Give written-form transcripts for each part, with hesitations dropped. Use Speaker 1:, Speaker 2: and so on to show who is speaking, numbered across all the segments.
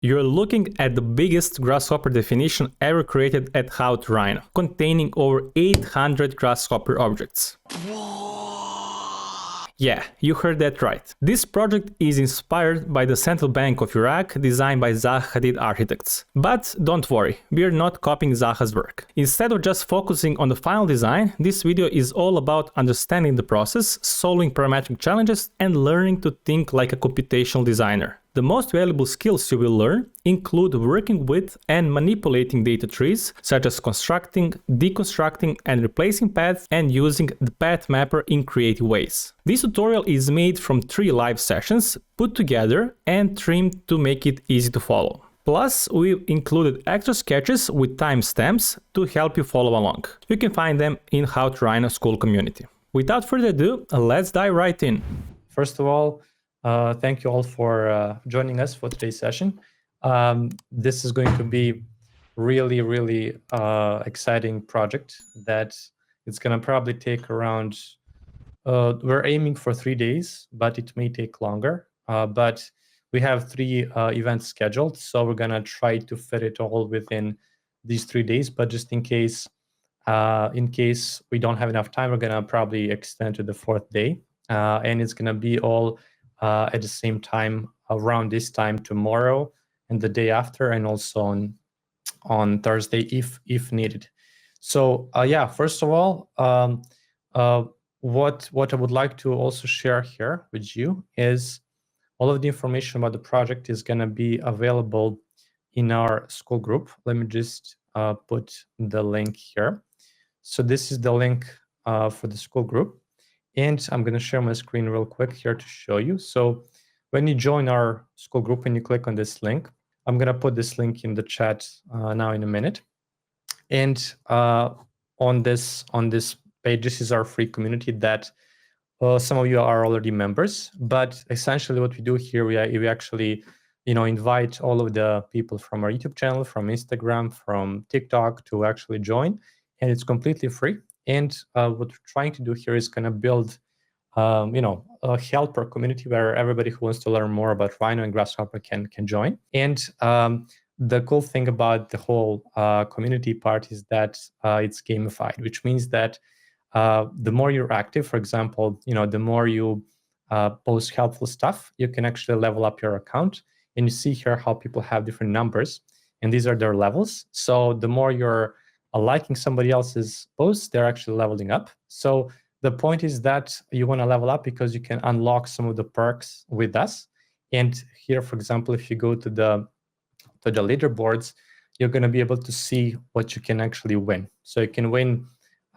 Speaker 1: You're looking at the biggest Grasshopper definition ever created at Rhino, containing over 800 Grasshopper objects. Yeah, you heard that right. This project is inspired by the Central Bank of Iraq, designed by Zaha Hadid Architects. But don't worry, we're not copying Zaha's work. Instead of just focusing on the final design, this video is all about understanding the process, solving parametric challenges, and learning to think like a computational designer. The most valuable skills you will learn include working with and manipulating data trees, such as constructing, deconstructing, and replacing paths, and using the path mapper in creative ways. This tutorial is made from 3 live sessions, put together and trimmed to make it easy to follow. Plus, we've included extra sketches with timestamps to help you follow along. You can find them in How to Rhino School community. Without further ado, let's dive right in.
Speaker 2: First of all, thank you all for joining us for today's session. This is going to be really exciting project that it's going to probably take around, we're aiming for 3 days, but it may take longer. But we have 3 events scheduled, so we're going to try to fit it all within these 3 days. But just in case we don't have enough time, we're going to probably extend to the 4th day. And it's going to be all at the same time, around this time tomorrow and the day after, and also on Thursday if needed. So yeah, first of all, what I would like to also share here with you is all of the information about the project is going to be available in our school group. Let me just put the link here. So this is the link for the school group. And I'm going to share my screen real quick here to show you. So when you join our school group and you click on this link, I'm going to put this link in the chat now in a minute. And on this page, this is our free community that some of you are already members. But essentially what we do here, we actually invite all of the people from our YouTube channel, from Instagram, from TikTok to actually join. And it's completely free. And what we're trying to do here is kind of build, a helper community where everybody who wants to learn more about Rhino and Grasshopper can join. And the cool thing about the whole community part is that it's gamified, which means that the more you're active, for example, the more you post helpful stuff, you can actually level up your account. And you see here how people have different numbers, and these are their levels. So the more you're liking somebody else's posts, they're actually leveling up. So the point is that you want to level up because you can unlock some of the perks with us. And here, for example, if you go to the leaderboards, you're going to be able to see what you can actually win. So you can win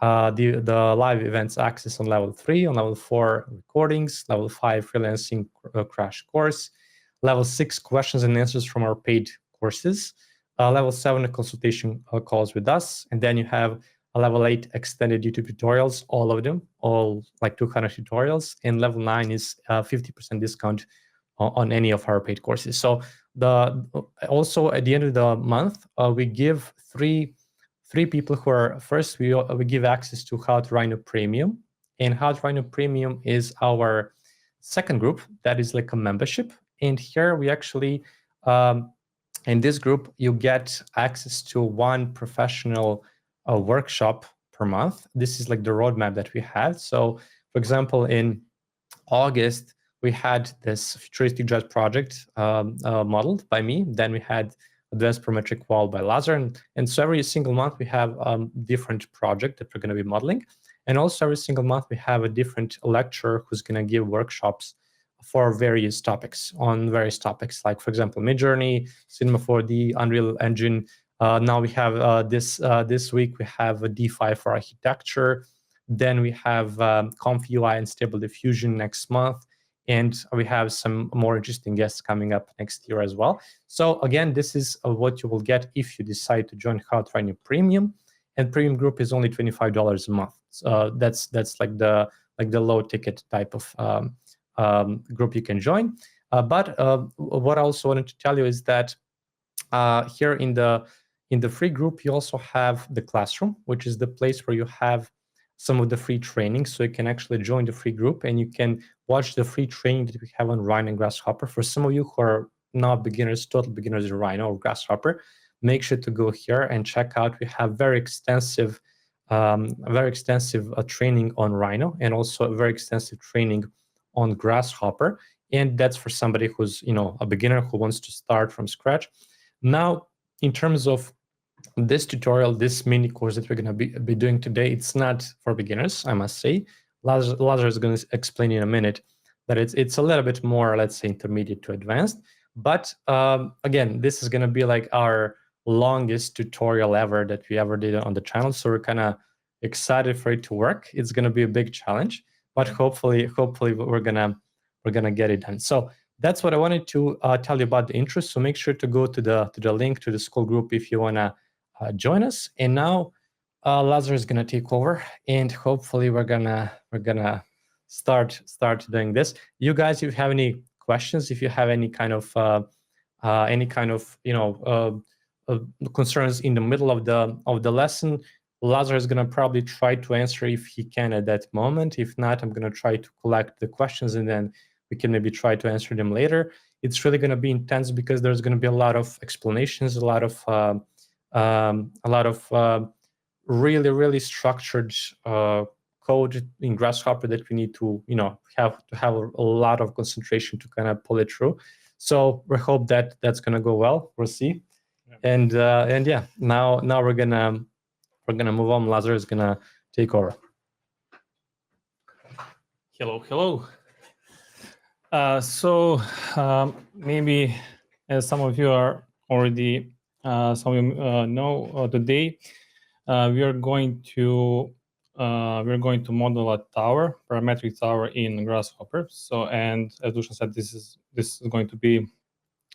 Speaker 2: the live events access on level 3, on level 4 recordings, level 5 freelancing crash course, level 6 questions and answers from our paid courses, level 7 consultation calls with us, and then you have a level 8 extended YouTube tutorials, all of them, all like 200 tutorials, and level 9 is 50% discount on any of our paid courses. So also at the end of the month, we give three people who are first. We give access to How to Rhino Premium, and How to Rhino Premium is our second group that is like a membership. And here we actually in this group, you get access to 1 professional workshop per month. This is like the roadmap that we had. So, for example, in August, we had this futuristic jet project modeled by me. Then we had advanced parametric wall by Lazar. And so every single month, we have different project that we're going to be modeling. And also every single month, we have a different lecturer who's going to give workshops for various topics, like, for example, Midjourney, Cinema 4D, Unreal Engine. Now we have this week, we have a DeFi for architecture. Then we have ComfUI and Stable Diffusion next month. And we have some more interesting guests coming up next year as well. So again, this is what you will get if you decide to join How to Rhino Premium. And Premium group is only $25 a month. So that's like the low ticket type of group you can join. But what I also wanted to tell you is that here in the free group, you also have the classroom, which is the place where you have some of the free training. So you can actually join the free group and you can watch the free training that we have on Rhino and Grasshopper. For some of you who are not beginners, total beginners in Rhino or Grasshopper, make sure to go here and check out. We have very extensive training on Rhino, and also a very extensive training on Grasshopper. And that's for somebody who's, a beginner who wants to start from scratch. Now, in terms of this tutorial, this mini course that we're going to be doing today, it's not for beginners, I must say. Lazar is going to explain in a minute that it's a little bit more, let's say, intermediate to advanced. But again, this is going to be like our longest tutorial ever that we ever did on the channel. So we're kind of excited for it to work. It's going to be a big challenge, but hopefully we're gonna get it done. So that's what I wanted to tell you about the intro. So make sure to go to the link to the school group if you wanna join us. And now Lazar is gonna take over, and hopefully we're gonna start doing this. You guys, if you have any questions, if you have any kind of concerns in the middle of the lesson, Lazar is gonna probably try to answer if he can at that moment. If not, I'm gonna try to collect the questions, and then we can maybe try to answer them later. It's really gonna be intense because there's gonna be a lot of explanations, a lot of really structured code in Grasshopper that we need to have a lot of concentration to kind of pull it through. So we hope that that's gonna go well. We'll see. Yeah. And yeah, now we're gonna move on. Lazar is gonna take over.
Speaker 1: Hello. Maybe as some of you are already know today, we are going to model a tower, parametric tower in Grasshopper. So, and as Dusan said, this is going to be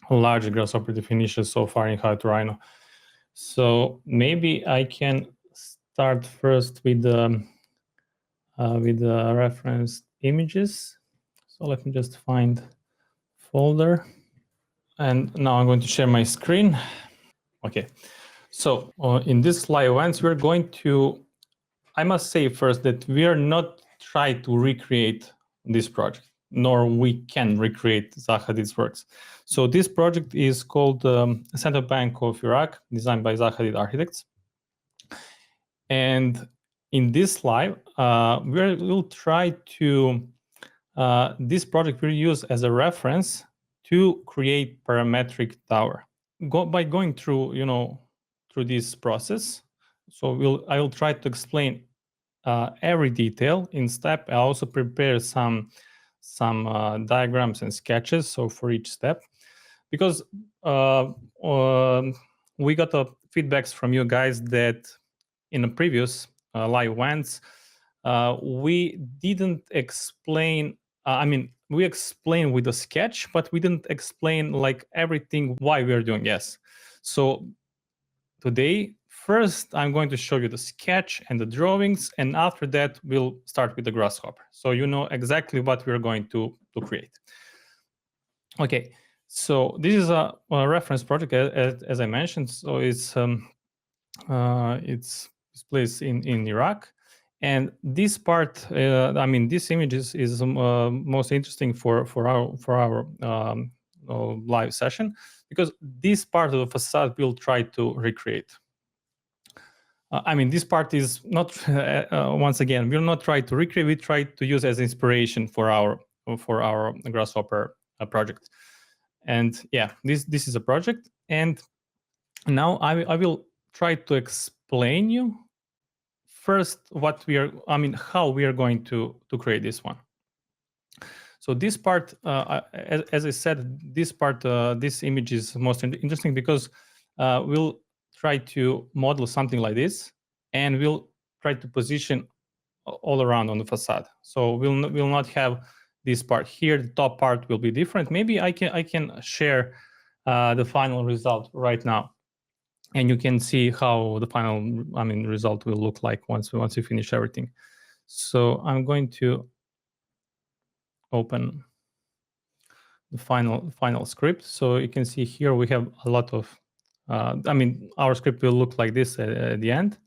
Speaker 1: a large Grasshopper definition so far in How to Rhino. So maybe I can start first with the reference images. So let me just find folder. And now I'm going to share my screen. Okay. So in this live events, we're going to, I must say first that we are not trying to recreate this project, nor we can recreate Zaha Hadid's works. So this project is called Central Bank of Iraq, designed by Zaha Hadid Architects. And in this live, we'll try to, this project we'll use as a reference to create parametric tower. By going through, through this process. So I will try to explain every detail in step. I also prepare some diagrams and sketches. So for each step, because we got feedbacks from you guys that in the previous live events, we didn't explain. We explained with a sketch, but we didn't explain like everything why we are doing. Yes. So today, first, I'm going to show you the sketch and the drawings, and after that, we'll start with the Grasshopper. So you know exactly what we're going to create. Okay, so this is a reference project, as I mentioned. So it's placed in Iraq. And this part, this image is most interesting for our live session, because this part of the facade we'll try to recreate. This part is not, once again, we'll not try to recreate, we try to use as inspiration for our Grasshopper project. And yeah, this is a project. And now I will try to explain you first what we are, how we are going to create this one. So this part, as I said, this part, this image is most interesting because we'll try to model something like this, and we'll try to position all around on the facade. So we'll not have this part here. The top part will be different. Maybe I can share the final result right now, and you can see how the final result will look like once we finish everything. So I'm going to open the final script. So you can see here we have a lot of our script will look like this at the end.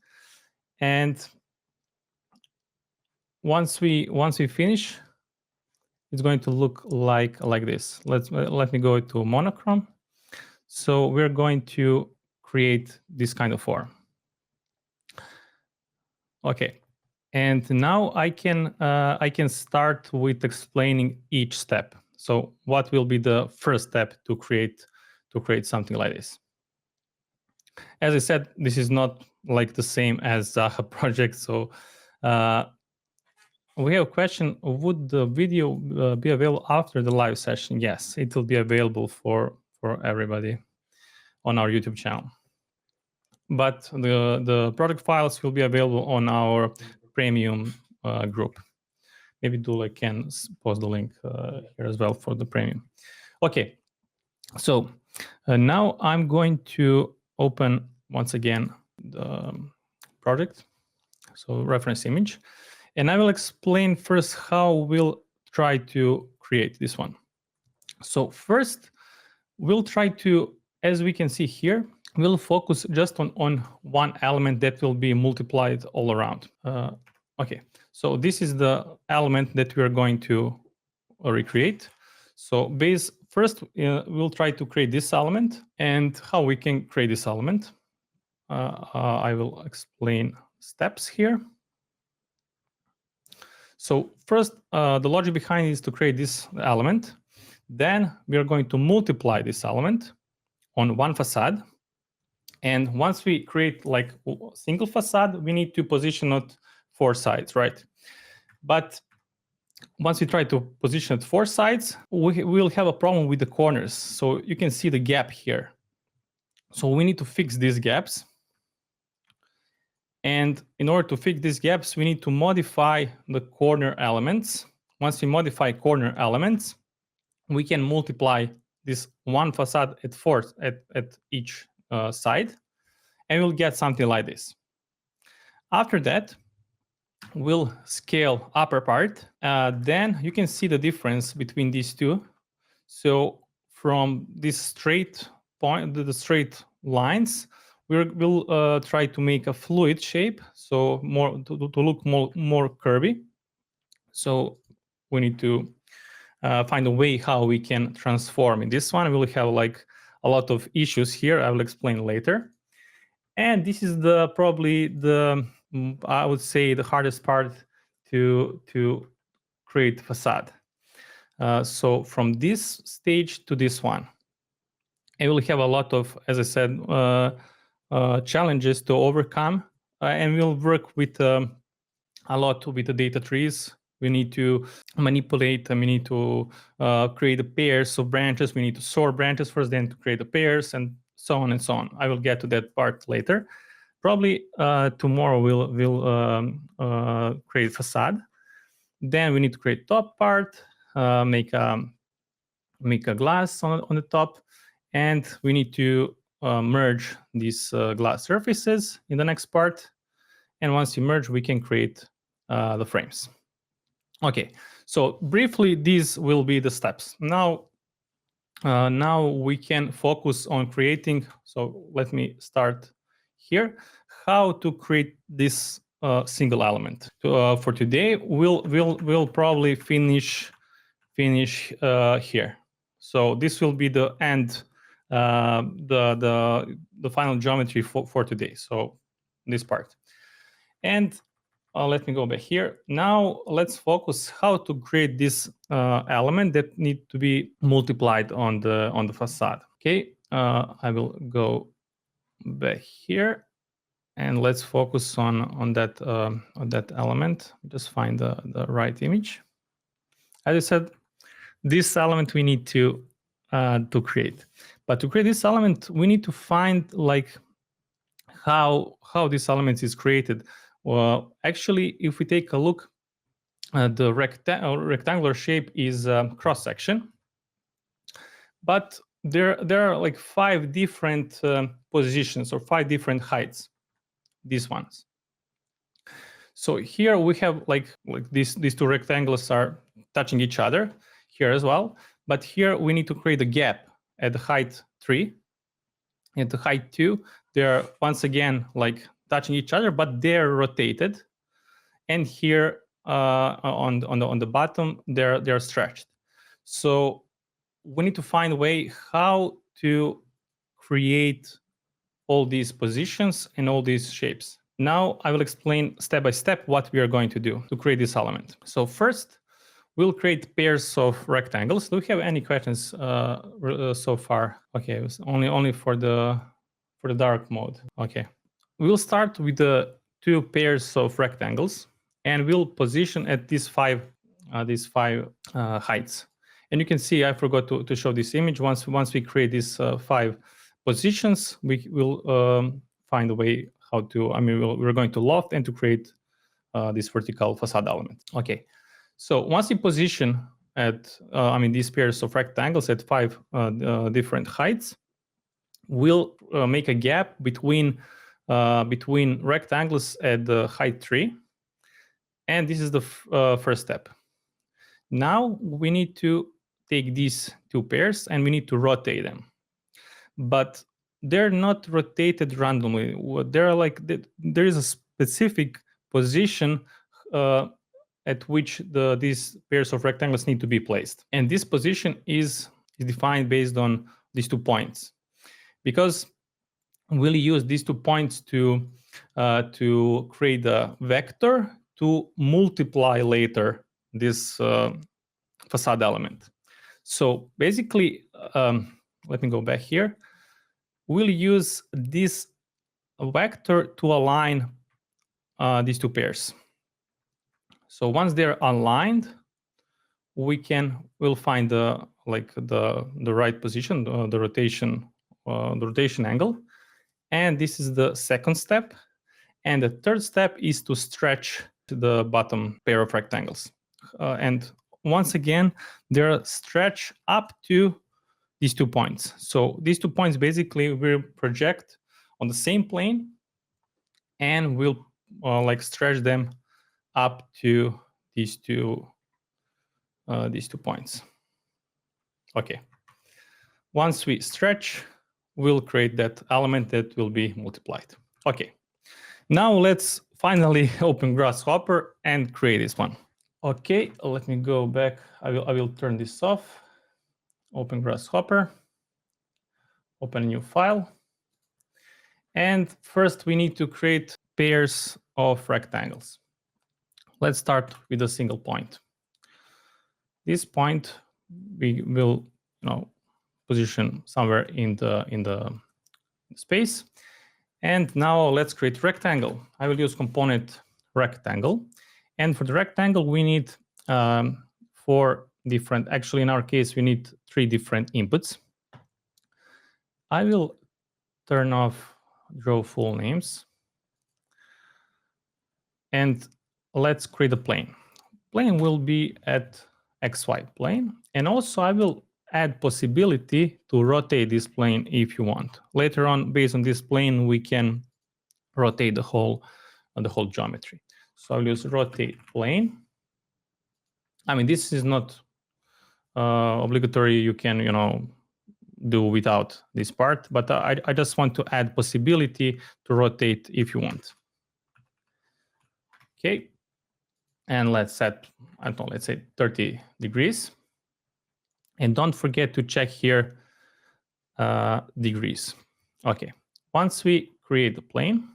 Speaker 1: And once we finish, it's going to look like this. Let me go to monochrome. So we're going to create this kind of form. Okay, and now I can start with explaining each step. So what will be the first step to create something like this? As I said, this is not like the same as Zaha project. So we have a question: would the video be available after the live session? Yes, it will be available for everybody on our YouTube channel. But the project files will be available on our premium group. Maybe Dula can post the link here as well for the premium. Okay, so now I'm going to open once again the project, so reference image, and I will explain first how we'll try to create this one. So first, we'll try to, as we can see here, we'll focus just on one element that will be multiplied all around. Okay, so this is the element that we're going to recreate. So first, we'll try to create this element, and how we can create this element. I will explain steps here. So first, the logic behind is to create this element. Then we are going to multiply this element on one facade. And once we create like a single facade, we need to position it 4 sides, right? But once we try to position it 4 sides, we will have a problem with the corners. So you can see the gap here. So we need to fix these gaps. And in order to fix these gaps, we need to modify the corner elements. Once we modify corner elements, we can multiply this one facade at each side, and we'll get something like this. After that, we'll scale upper part. Then you can see the difference between these two. So from this straight point, the straight lines, we'll try to make a fluid shape, so more to look more curvy. So we need to find a way how we can transform. In this one, we'll have like a lot of issues here. I will explain later. And this is probably the, I would say, the hardest part to create facade. So from this stage to this one, and we'll have a lot of, as I said, challenges to overcome, and we'll work with a lot with the data trees. We need to manipulate, and we need to create the pairs of branches. We need to sort branches first, then to create the pairs, and so on and so on. I will get to that part later. Probably tomorrow we'll create facade. Then we need to create top part, make a glass on the top, and we need to merge these glass surfaces in the next part. And once you merge, we can create the frames. Okay, so briefly, these will be the steps. Now we can focus on creating. So let me start here. How to create this single element? For today, we'll probably finish here. So this will be the end, the final geometry for today. So this part. And let me go back here. Now let's focus how to create this element that need to be multiplied on the facade. Okay, I will go back here, and let's focus on that element. Just find the right image. As I said, this element we need to create. But to create this element, we need to find like how this element is created. Well, actually, if we take a look, the rectangular shape is cross section, but there are like 5 different positions or 5 different heights. These ones. So here we have like these 2 rectangles are touching each other here as well, but here we need to create a gap at the height 3. At the height 2, they are once again like touching each other, but they're rotated. And here on the bottom, they're stretched. So we need to find a way how to create all these positions and all these shapes. Now I will explain step by step what we are going to do to create this element. So first, we'll create pairs of rectangles. Do we have any questions so far? Okay, it was only for the dark mode. Okay, we'll start with the 2 pairs of rectangles, and we'll position at these five heights. And you can see I forgot to show this image. Once we create these 5 positions, we will find a way how to. I mean, we're going to loft and to create this vertical facade element. Okay, so once you position at these pairs of rectangles at 5 different heights, we'll make a gap between rectangles at the height 3, and this is the first step. Now we need to take these 2 pairs and we need to rotate them, but they're not rotated randomly. They're like there is a specific position at which these pairs of rectangles need to be placed, and this position is defined based on these 2 points, because we'll use these 2 points to create a vector to multiply later this facade element. So basically, let me go back here. We'll use this vector to align these 2 pairs. So once they're aligned, we'll find the right position, the rotation angle, and this is the second step. And the third step is to stretch the bottom pair of rectangles, and once again they're stretched up to these 2 points. So these 2 points basically will project on the same plane, and we'll stretch them up to these two points. Okay. Once we stretch, we'll create that element that will be multiplied. Okay. Now let's finally open Grasshopper and create this one. Okay, let me go back. I will turn this off. Open Grasshopper. Open a new file. And first we need to create pairs of rectangles. Let's start with a single point. This point we will position somewhere in the space. And now let's create rectangle. I will use component rectangle. And for the rectangle, we need 4 different, actually in our case, we need 3 different inputs. I will turn off draw full names. And let's create a plane. Plane will be at XY plane. And also I will add possibility to rotate this plane if you want. Later on, based on this plane, we can rotate the whole geometry. So I'll use rotate plane. I mean, this is not obligatory. You can, do without this part, but I just want to add possibility to rotate if you want. Okay, and let's set, I don't know, let's say 30 degrees. And don't forget to check here degrees. Okay, once we create the plane,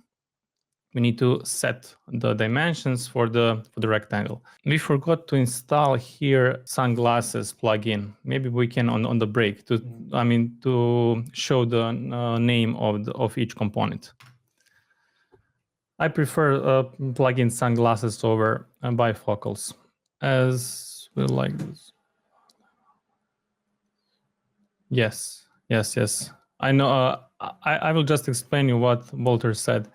Speaker 1: we need to set the dimensions for the rectangle. We forgot to install here sunglasses plugin. Maybe we can on the break to show the name of each component. I prefer plugin sunglasses over bifocals, as we like this. Yes. I know. I will just explain you what Walter said.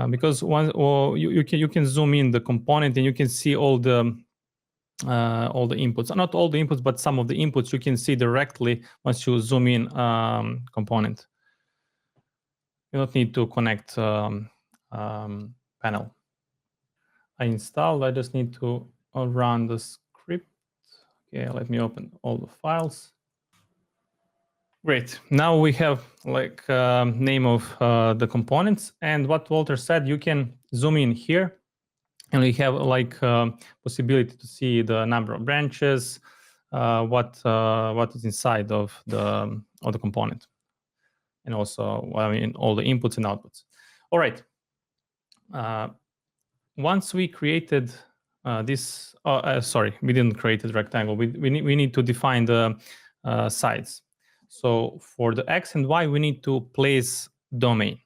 Speaker 1: Because you can zoom in the component and you can see all the inputs. Not all the inputs, but some of the inputs you can see directly once you zoom in component. You don't need to connect panel. I installed. I just need to run the script. Okay, let me open all the files. Great. Now we have name of the components, and what Walter said, you can zoom in here And we have like possibility to see the number of branches, what is inside of the component, and also, I mean, all the inputs and outputs. All right. Once we created this, sorry, we didn't create the rectangle. We need to define the sides. So for the X and Y, we need to place domain.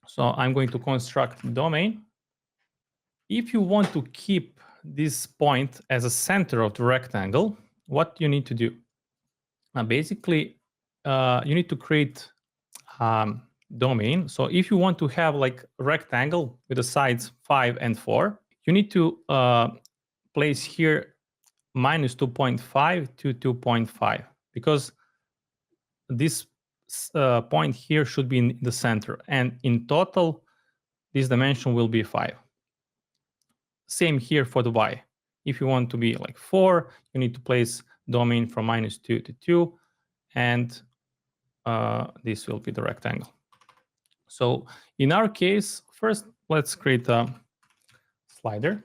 Speaker 1: So I'm going to construct domain. If you want to keep this point as a center of the rectangle, what you need to do? Basically, you need to create domain. So if you want to have like a rectangle with the sides 5 and 4, you need to place here minus 2.5 to 2.5, because this point here should be in the center, and in total this dimension will be 5. Same here for the Y. If you want to be like 4, you need to place domain from minus 2 to 2, and this will be the rectangle. So in our case, first let's create a slider,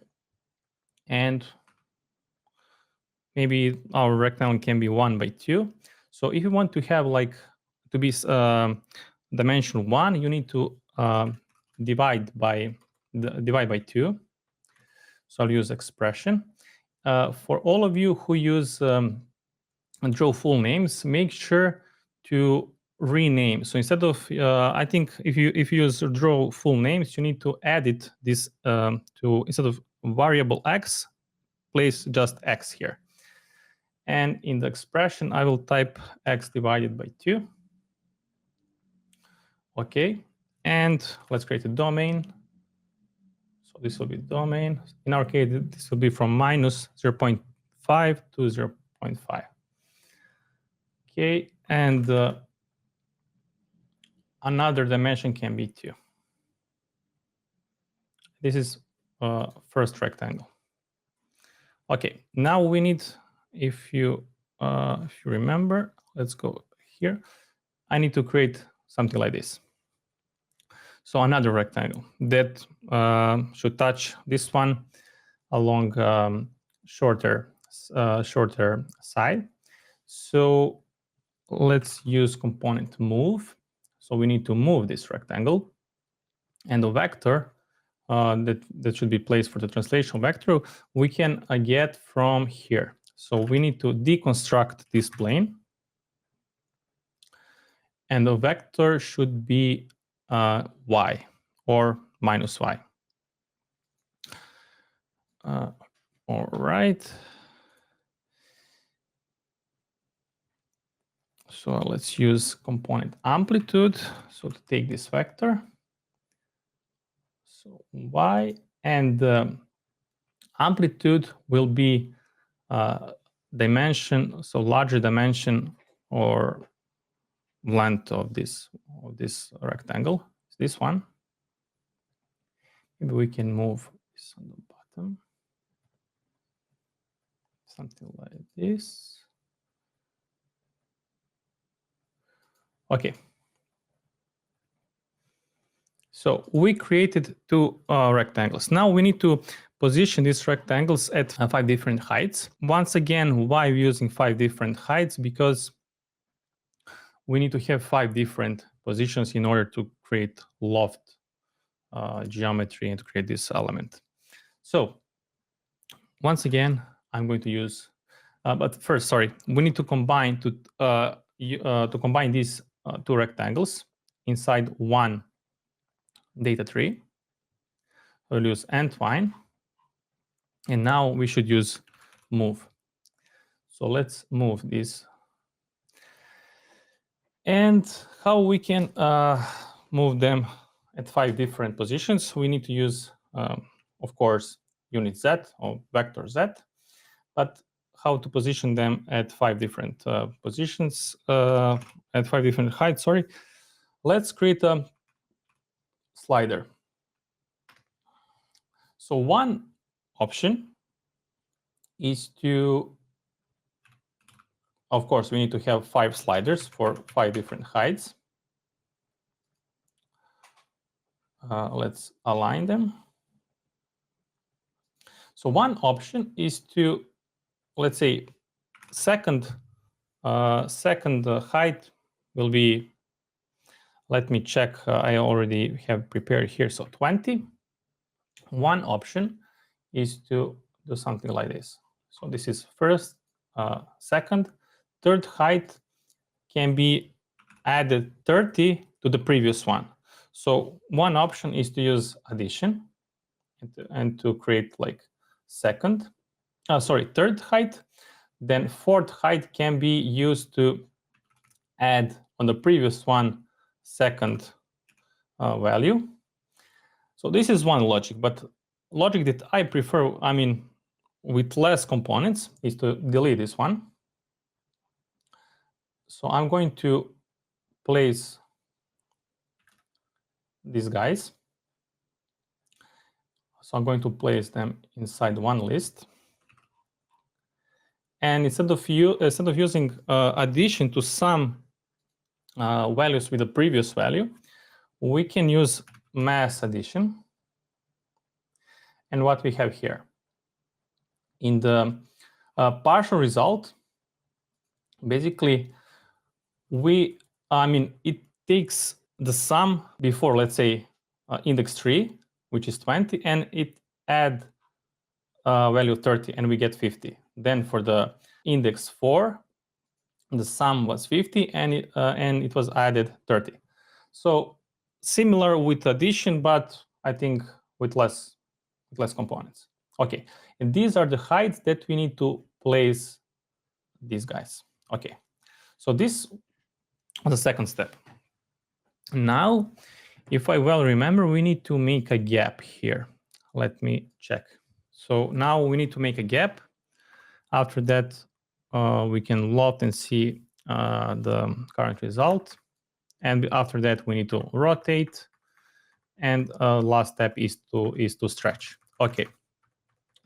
Speaker 1: and maybe our rectangle can be 1 by 2. So if you want to have like to be dimension 1, you need to divide by 2. So I'll use expression. For all of you who use draw full names, make sure to rename. So instead of, I think if you use draw full names, you need to edit this to, instead of variable x, place just x here. And in the expression, I will type x divided by 2. Okay, and let's create a domain. So this will be domain. In our case, this will be from minus 0.5 to 0.5. Okay, and another dimension can be 2. This is first rectangle. Okay, now we need, if you remember, let's go here. I need to create something like this. So another rectangle that should touch this one along shorter side. So let's use component move. So we need to move this rectangle, and the vector that should be placed for the translation vector we can get from here. So we need to deconstruct this plane, and the vector should be y or minus y. All right. So let's use component amplitude. So to take this vector, so y, and amplitude will be dimension, so larger dimension or length of this rectangle. This one. Maybe we can move this on the bottom, something like this. Okay. So we created 2 rectangles. Now we need to position these rectangles at 5 different heights. Once again, why we're using 5 different heights? Because we need to have 5 different positions in order to create loft geometry and to create this element. So once again, I'm going to use, but first, sorry, we need to combine combine these 2 rectangles inside one data tree. We'll use entwine, and now we should use move. So let's move this. And how we can move them at 5 different positions? We need to use, of course, unit z or vector z, but how to position them at 5 different positions, at 5 different heights, sorry. Let's create a slider. So one option is to, of course, we need to have 5 sliders for 5 different heights. Let's align them. So one option is to, let's say, second height will be, let me check, I already have prepared here, so 20. One option is to do something like this. So this is first, second, third height can be added 30 to the previous one. So one option is to use addition and to create like third height. Then fourth height can be used to add on the previous one second value. So this is one logic, but logic that I prefer, I mean, with less components, is to delete this one. So I'm going to place these guys. So I'm going to place them inside one list. And instead of using addition to some values with the previous value, we can use mass addition. And what we have here in the partial result, basically, it takes the sum before, let's say, index 3, which is 20, and it add value 30, and we get 50. Then for the index 4, the sum was 50, and it was added 30. So similar with addition, but I think with less components. Okay, and these are the heights that we need to place these guys. Okay, so this was the second step. Now, if I well remember, we need to make a gap here. Let me check. So now we need to make a gap. After that, we can loft and see the current result. And after that, we need to rotate. And last step is to stretch. Okay.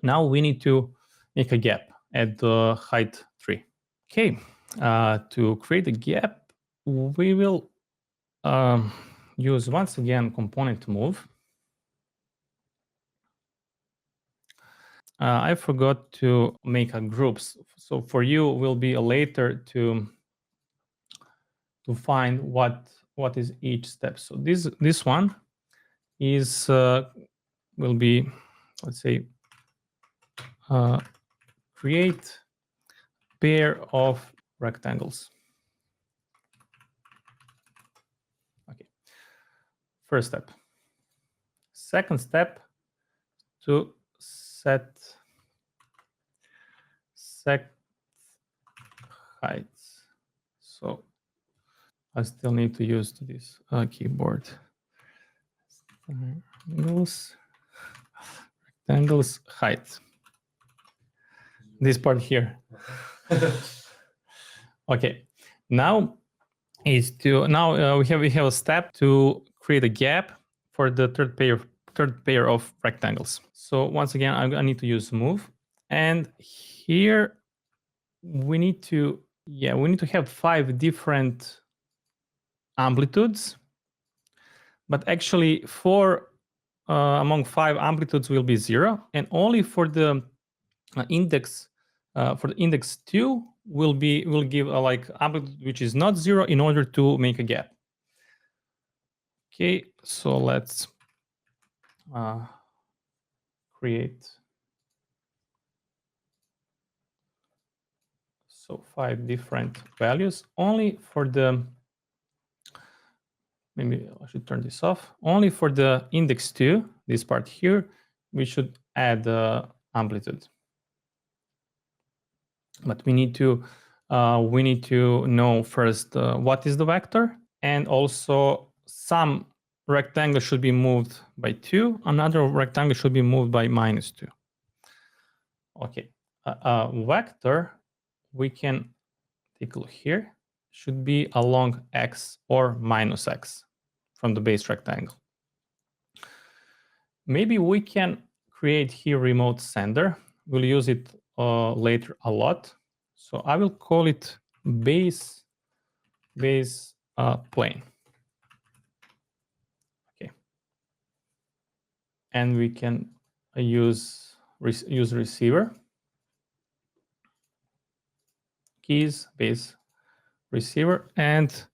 Speaker 1: Now we need to make a gap at the height 3. Okay. To create a gap, we will use once again component move. I forgot to make a groups. So for you will be later to find what is each step. So this one is will be, let's say, create pair of rectangles. Okay. First step. Second step, to set heights. So I still need to use this keyboard. Rectangles height. This part here. Okay. Now we have a step to create a gap for the third pair of rectangles. So once again, I need to use move, and here we need to have 5 different amplitudes, but actually 4 among 5 amplitudes will be 0, and only for the index 2 will give a like amplitude which is not 0 in order to make a gap. Okay, so let's create 5 different values only for the, maybe I should turn this off, only for the index 2, this part here, we should add the amplitude. But we need to know first what is the vector, and also some rectangle should be moved by 2, another rectangle should be moved by -2. Okay, vector, we can take a look here, should be along x or -x from the base rectangle. Maybe we can create here remote sender. We'll use it later a lot. So I will call it base plane. Okay. And we can use use receiver, keys, base receiver, and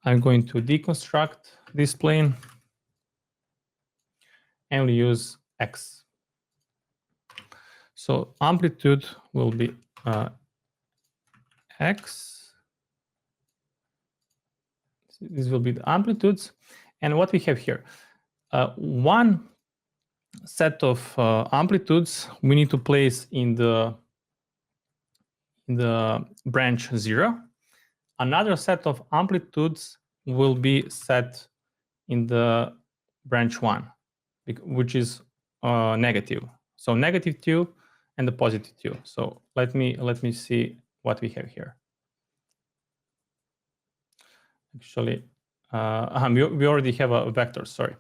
Speaker 1: I'm going to deconstruct this plane and we use X. So amplitude will be X. This will be the amplitudes. And what we have here, one set of amplitudes we need to place in the branch 0. Another set of amplitudes will be set in the branch 1, which is negative. So -2 and the +2. So let me see what we have here. Actually, we already have a vector, sorry.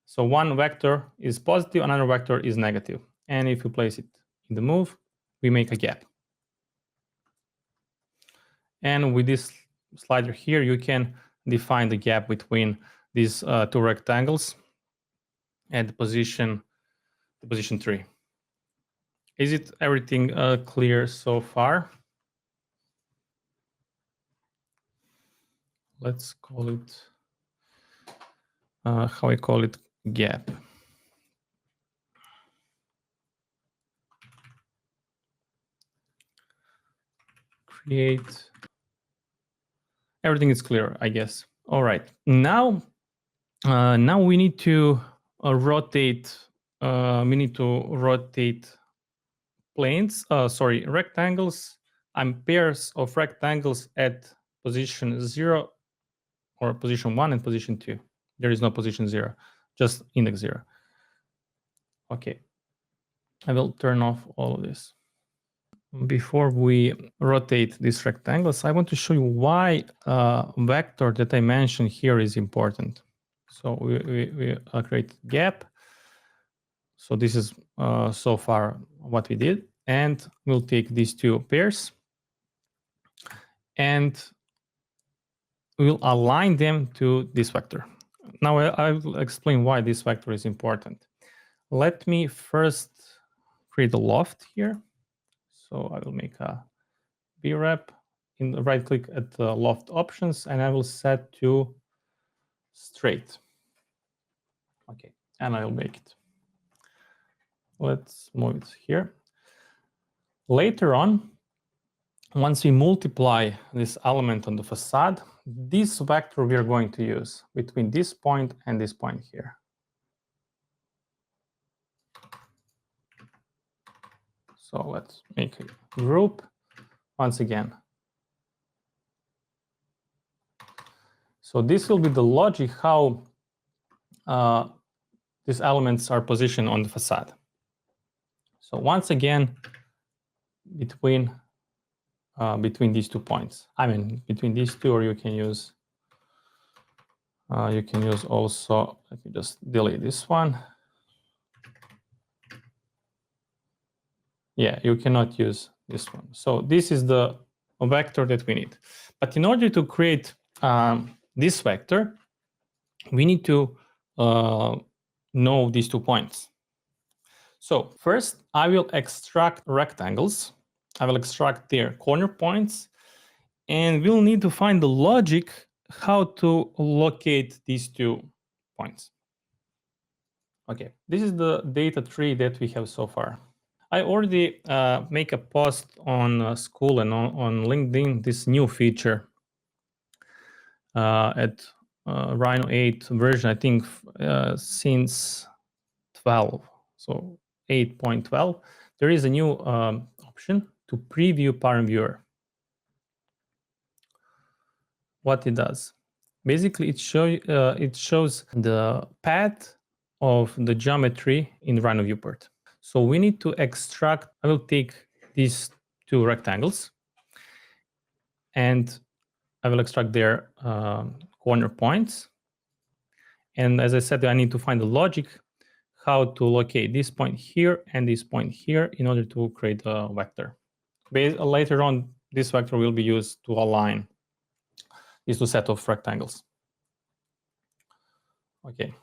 Speaker 1: So one vector is positive, another vector is negative. And if you place it in the move, we make a gap. And with this slider here, you can define the gap between these two rectangles at the position 3. Is it everything clear so far? Let's call it, how I call it, gap. Create. Everything is clear, I guess. All right. Now we need to rotate. We need to rotate planes. Rectangles. And pairs of rectangles at position 0 or position 1 and position 2. There is no position 0, just index 0. Okay. I will turn off all of this. Before we rotate these rectangles, I want to show you why vector that I mentioned here is important. So we create gap. So this is so far what we did. And we'll take these two pairs and we'll align them to this vector. Now I will explain why this vector is important. Let me first create a loft here. So I will make a brep, right click at the loft options, and I will set to straight. Okay, and I will make it. Let's move it here. Later on, once we multiply this element on the facade, this vector we are going to use between this point and this point here. So let's make a group once again. So this will be the logic how these elements are positioned on the facade. So once again, between these 2 points. I mean, between these two, or you can use also, let me just delete this one. Yeah, you cannot use this one. So this is the vector that we need. But in order to create this vector, we need to know these 2 points. So first, I will extract rectangles. I will extract their corner points, and we'll need to find the logic how to locate these 2 points. Okay, this is the data tree that we have so far. I already make a post on school and on LinkedIn, this new feature at Rhino 8 version, I think since 12, so 8.12, there is a new option to preview parent viewer. What it does, basically it shows the path of the geometry in Rhino viewport. So we need to extract. I will take these 2 rectangles and I will extract their corner points. And as I said, I need to find the logic how to locate this point here and this point here in order to create a vector. Later on, this vector will be used to align these 2 sets of rectangles. Okay.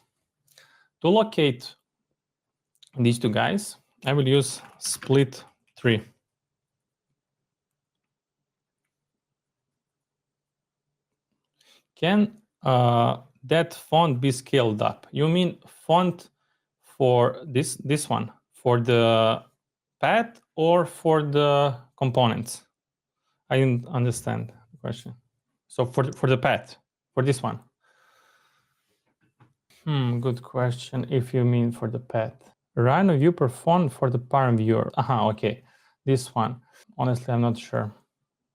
Speaker 1: To locate these 2 guys, I will use split 3. Can that font be scaled up? You mean font for this one, for the path or for the components? I didn't understand the question. So for the path, for this one. Good question. If you mean for the path, Rhino view per font for the param viewer. Okay, this one. Honestly, I'm not sure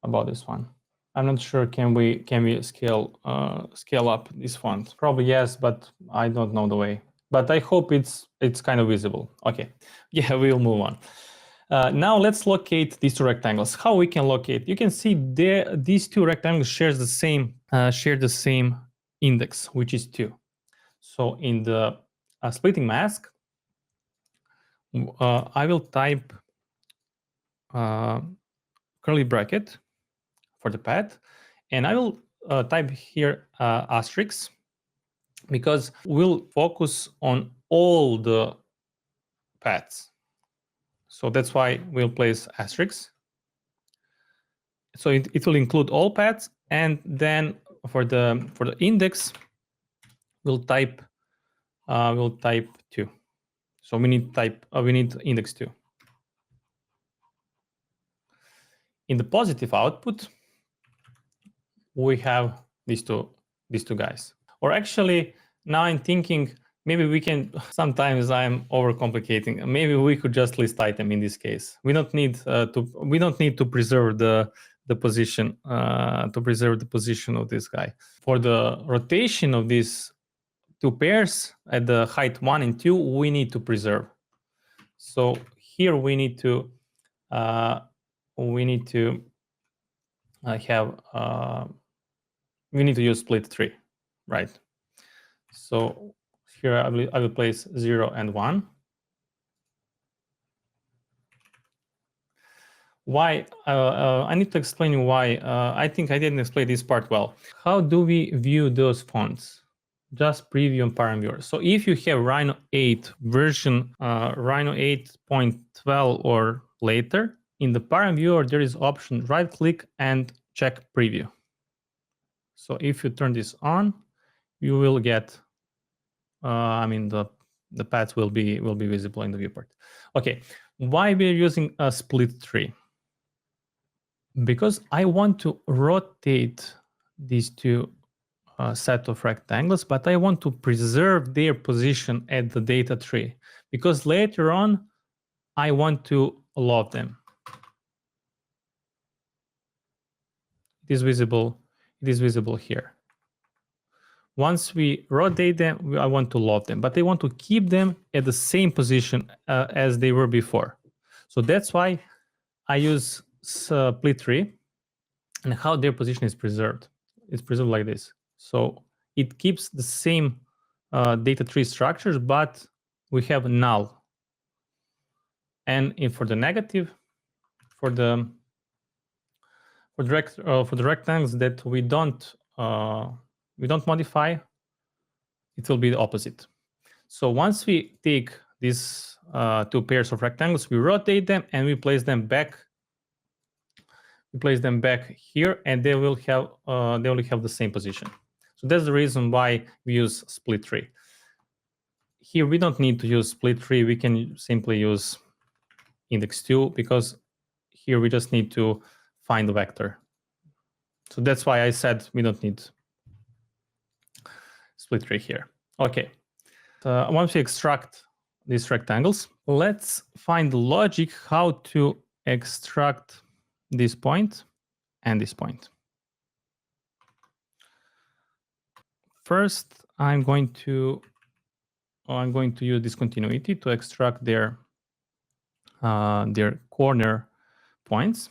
Speaker 1: about this one. I'm not sure. Can we scale up this font? Probably yes, but I don't know the way. But I hope it's kind of visible. Okay, yeah, we'll move on. Now let's locate these two rectangles. How we can locate? You can see these two rectangles share the same index, which is 2. So in the splitting mask, I will type curly bracket for the path, and I will type here asterisk, because we'll focus on all the paths. So that's why we'll place asterisk. So it will include all paths, and then for the index, we'll type 2. So we need index 2. In the positive output, we have these two guys. Or actually, now I'm thinking maybe we can. Sometimes I'm overcomplicating. Maybe we could just list item in this case. We don't need to preserve the position of this guy. For the rotation of these two pairs at the height 1 and 2, we need to preserve. So here we need to have we need to use split 3, right? So here I will place 0 and 1. Why? I need to explain you why. I think I didn't explain this part well. How do we view those fonts? Just preview and param viewer. So if you have Rhino 8 version, Rhino 8.12 or later, in the param viewer there is option right click and check preview. So if you turn this on, you will get the paths will be visible in the viewport. Okay, why we're using a split 3? Because I want to rotate these two set of rectangles, but I want to preserve their position at the data tree, because later on I want to load them. It is visible here. Once we rotate them, I want to load them, but I want to keep them at the same position as they were before. So that's why I use split 3, and how their position is preserved. It's preserved like this. So it keeps the same data tree structures, but we have null. And for the negative, for the rectangles that we don't modify, it will be the opposite. So once we take these two pairs of rectangles, we rotate them and we place them back. We place them back here, and they will have the same position. So that's the reason why we use split 3. Here we don't need to use split 3. We can simply use index 2, because here we just need to find the vector. So that's why I said we don't need split 3 here. Okay. Once we extract these rectangles, let's find the logic how to extract this point and this point. First, I'm going to use discontinuity to extract their corner points.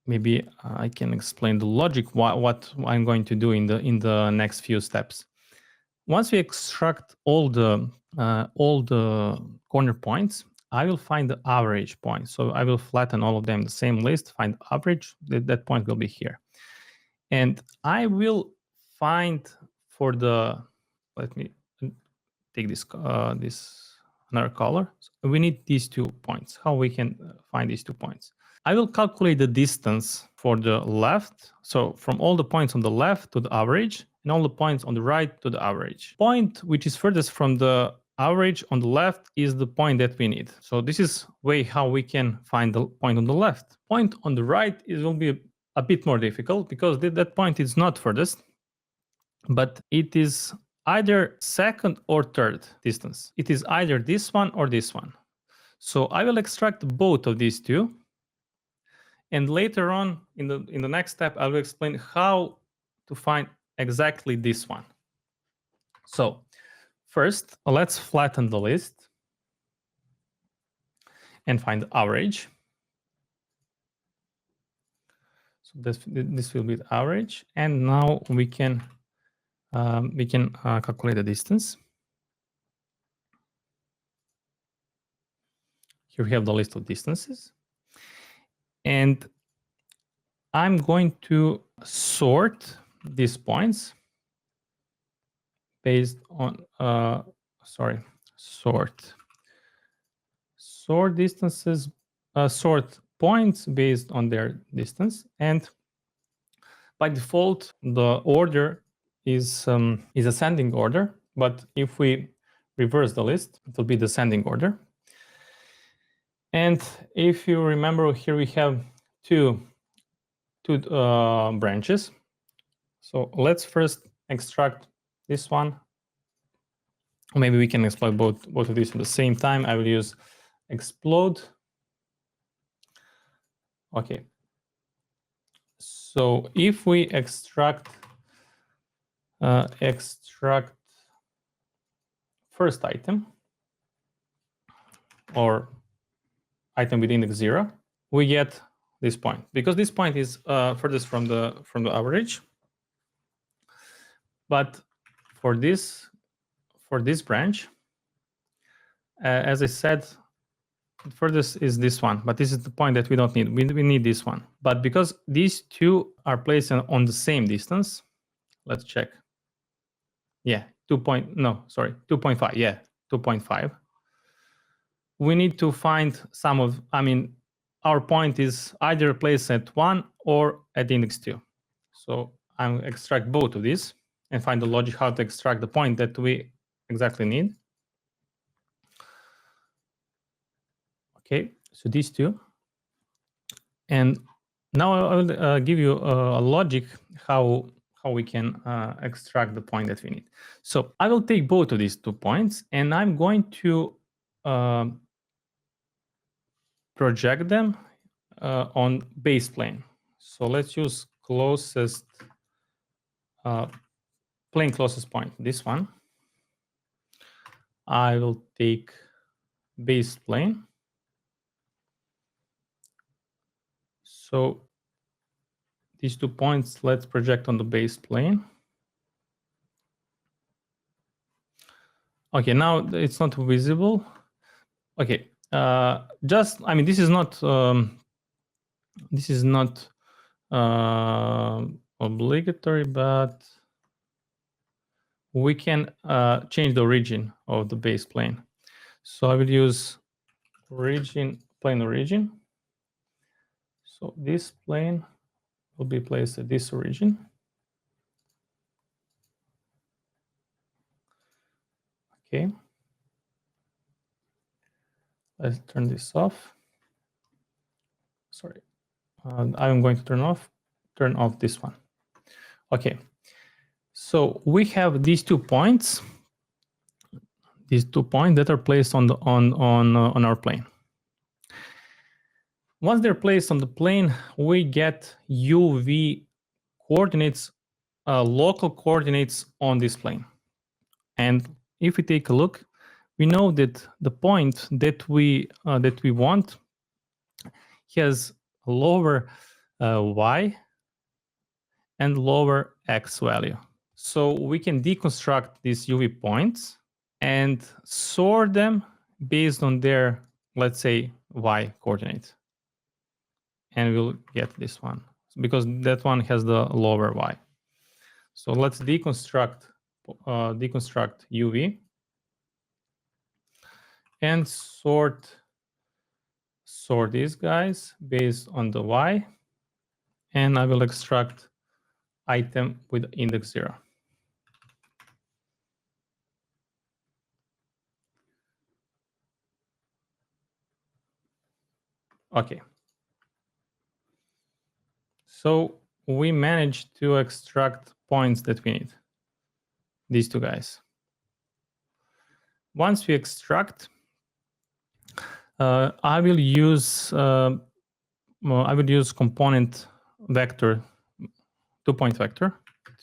Speaker 1: Maybe I can explain the logic what I'm going to do in the next few steps. Once we extract all the corner points, I will find the average point. So I will flatten all of them the same list, find average. That point will be here, and I will find for the. Let me take this another color. So we need these 2 points. How we can find these 2 points? I will calculate the distance for the left. So from all the points on the left to the average, and all the points on the right to the average. Point which is furthest from the average on the left is the point that we need. So this is way how we can find the point on the left. Point on the right will be a bit more difficult because that point is not furthest, but it is either second or third distance. It is either this one or this one. So I will extract both of these two. And later on, in the next step, I will explain how to find exactly this one. So first, let's flatten the list and find the average. So this will be the average. And now we can calculate the distance. Here we have the list of distances. And I'm going to sort these points based on, sort distances, sort points based on their distance. And by default, the order is ascending order. But if we reverse the list, it will be descending order. And if you remember, here we have two branches. So let's first extract this one. Maybe we can exploit both of these at the same time. I will use explode. Okay. So if we extract first item or item with index 0, we get this point because this point is furthest from the average. But for this branch, as I said, furthest is this one, but this is the point that we don't need. We need this one. But because these two are placed on the same distance, let's check. Yeah, 2.5. Yeah, 2.5. We need to find some of, our point is either placed at 1 or at index 2. So I'll extract both of these and find the logic how to extract the point that we exactly need. Okay, so these two. And now I will give you a logic how we can extract the point that we need. So I will take both of these 2 points and I'm going to project them on base plane. So let's use closest plane closest point, this one. I will take base plane. So these 2 points, let's project on the base plane. Okay, now it's not visible. Okay, this is not obligatory, but we can change the origin of the base plane. So I will use plane origin. So this plane will be placed at this origin. Okay. Let's turn this off. Sorry. I'm going to turn off this one. Okay. So we have these 2 points. These 2 points that are placed on our plane. Once they're placed on the plane, we get UV coordinates, local coordinates on this plane. And if we take a look, we know that the point that we want has lower y and lower x value. So we can deconstruct these UV points and sort them based on their, let's say, y coordinate. And we'll get this one because that one has the lower y. So let's deconstruct UV. and sort these guys based on the Y, and I will extract item with index 0. Okay. So we managed to extract points that we need. These two guys. Once we extract, I will use component vector, 2-point vector,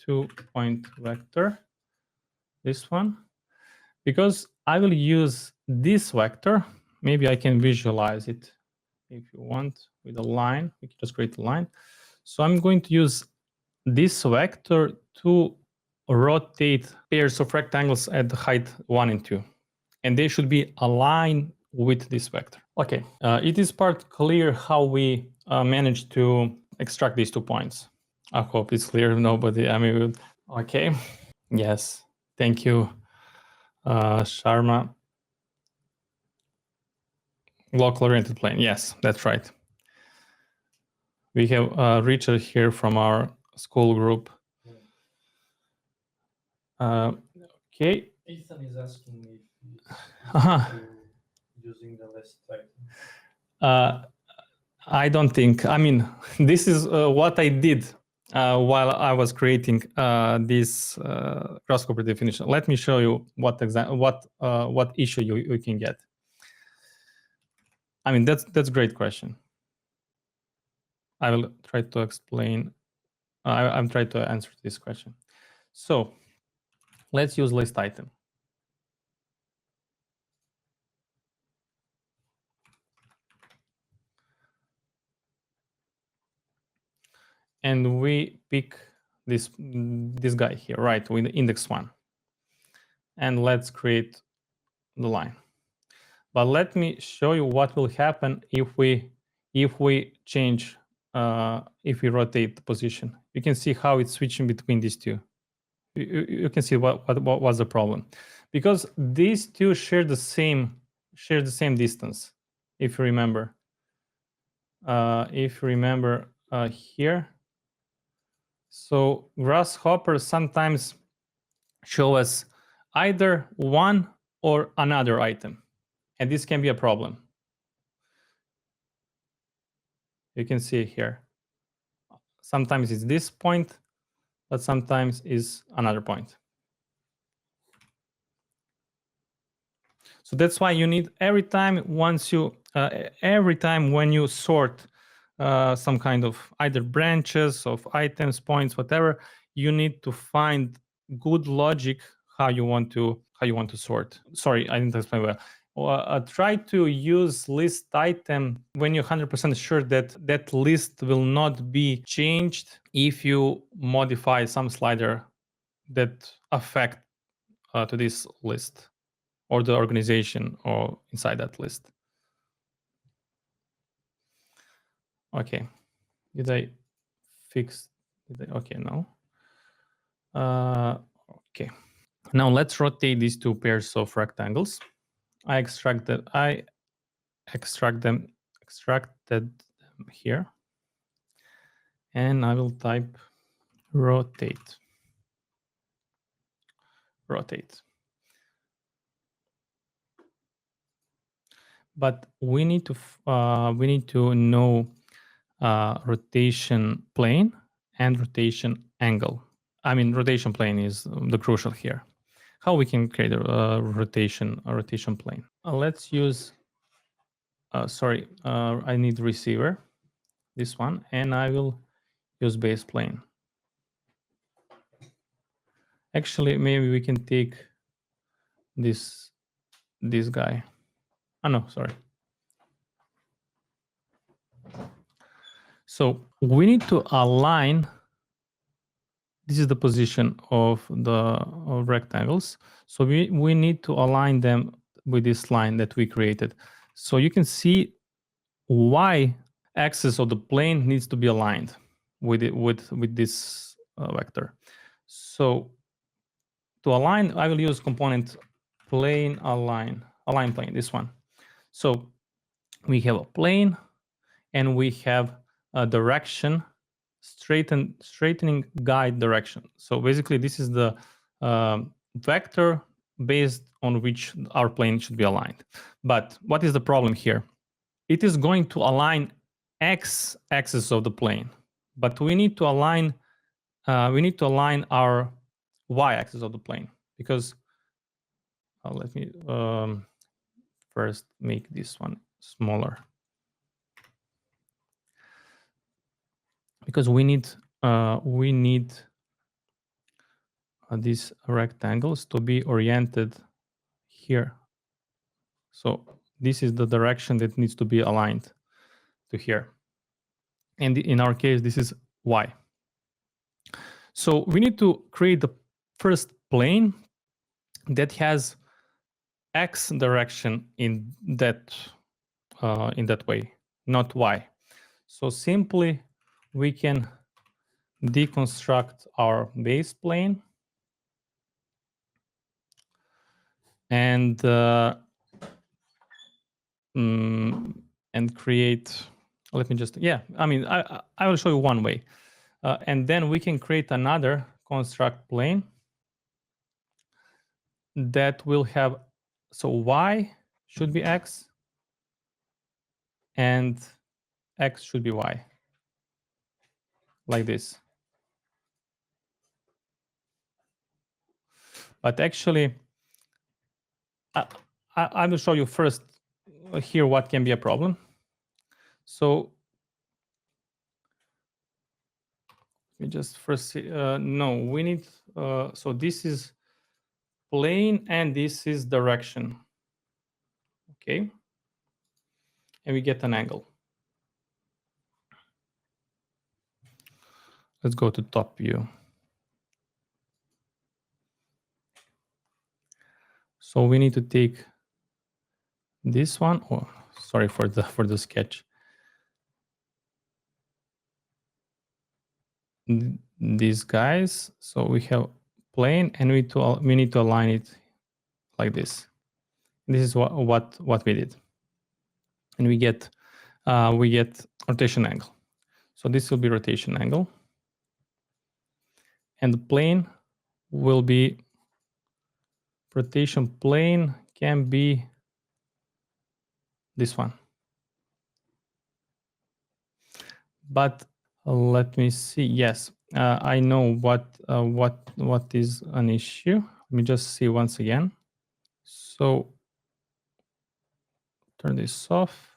Speaker 1: 2-point vector, this one, because I will use this vector. Maybe I can visualize it if you want with a line. We can just create a line. So I'm going to use this vector to rotate pairs of rectangles at the height 1 and 2. And they should be aligned with this vector. Okay, it is part clear how we managed to extract these 2 points. I hope it's clear. Nobody, okay. Yes, thank you, Sharma. Local oriented plane. Yes, that's right. We have Richard here from our school group. Okay.
Speaker 2: Ethan is asking me using the list item.
Speaker 1: I don't think. I mean, this is what I did while I was creating this Grasshopper definition. Let me show you what issue you can get. I mean, that's a great question. I will try to explain. I'm trying to answer this question. So let's use list item. And we pick this guy here, right, with index 1. And let's create the line. But let me show you what will happen if we change, if we rotate the position. You can see how it's switching between these two. You can see what was the problem, because these two share the same distance. If you remember, here. So Grasshopper sometimes show us either one or another item, and this can be a problem. You can see here. Sometimes it's this point, but sometimes is another point. So that's why you need every time when you sort some kind of either branches of items, points, whatever, you need to find good logic how you want to sort. Sorry, I didn't explain well. Try to use list item when you're 100% sure that that list will not be changed if you modify some slider that affect to this list or the organization or inside that list. Okay, did I fix? Okay, no. Okay, now let's rotate these 2 pairs of rectangles. I extracted them here, and I will type rotate. But we need to know rotation plane and rotation angle. I mean, rotation plane is the crucial here. How we can create a rotation plane? Let's use. Sorry, I need receiver. This one, and I will use base plane. Actually, maybe we can take this guy. Oh no, sorry. So we need to align. This is the position of the rectangles. So we need to align them with this line that we created. So you can see y axis of the plane needs to be aligned with it with this vector. So to align, I will use component plane align align plane, this one. So we have a plane and we have a direction, straightening guide direction. So basically this is the vector based on which our plane should be aligned. But what is the problem here? It is going to align x axis of the plane, but we need to align our y axis of the plane, because let me first make this one smaller, because we need these rectangles to be oriented here. So this is the direction that needs to be aligned to here. And in our case, this is y. So we need to create the first plane that has x direction in that way, not y. So simply we can deconstruct our base plane and create. Let me just I will show you one way, and then we can create another construct plane that will have, so y should be x and x should be y, like this. But actually, I will show you first here what can be a problem. So we just first see, no, we need, so this is plane and this is direction. Okay. And we get an angle. Let's go to top view. So we need to take this one. Oh, sorry for the sketch. These guys. So we have plane, and we need to align it like this. This is what we did, and we get rotation angle. So this will be rotation angle, and the plane will be, rotation plane can be this one. But let me see. Yes, I know what is an issue. Let me just see once again. So turn this off.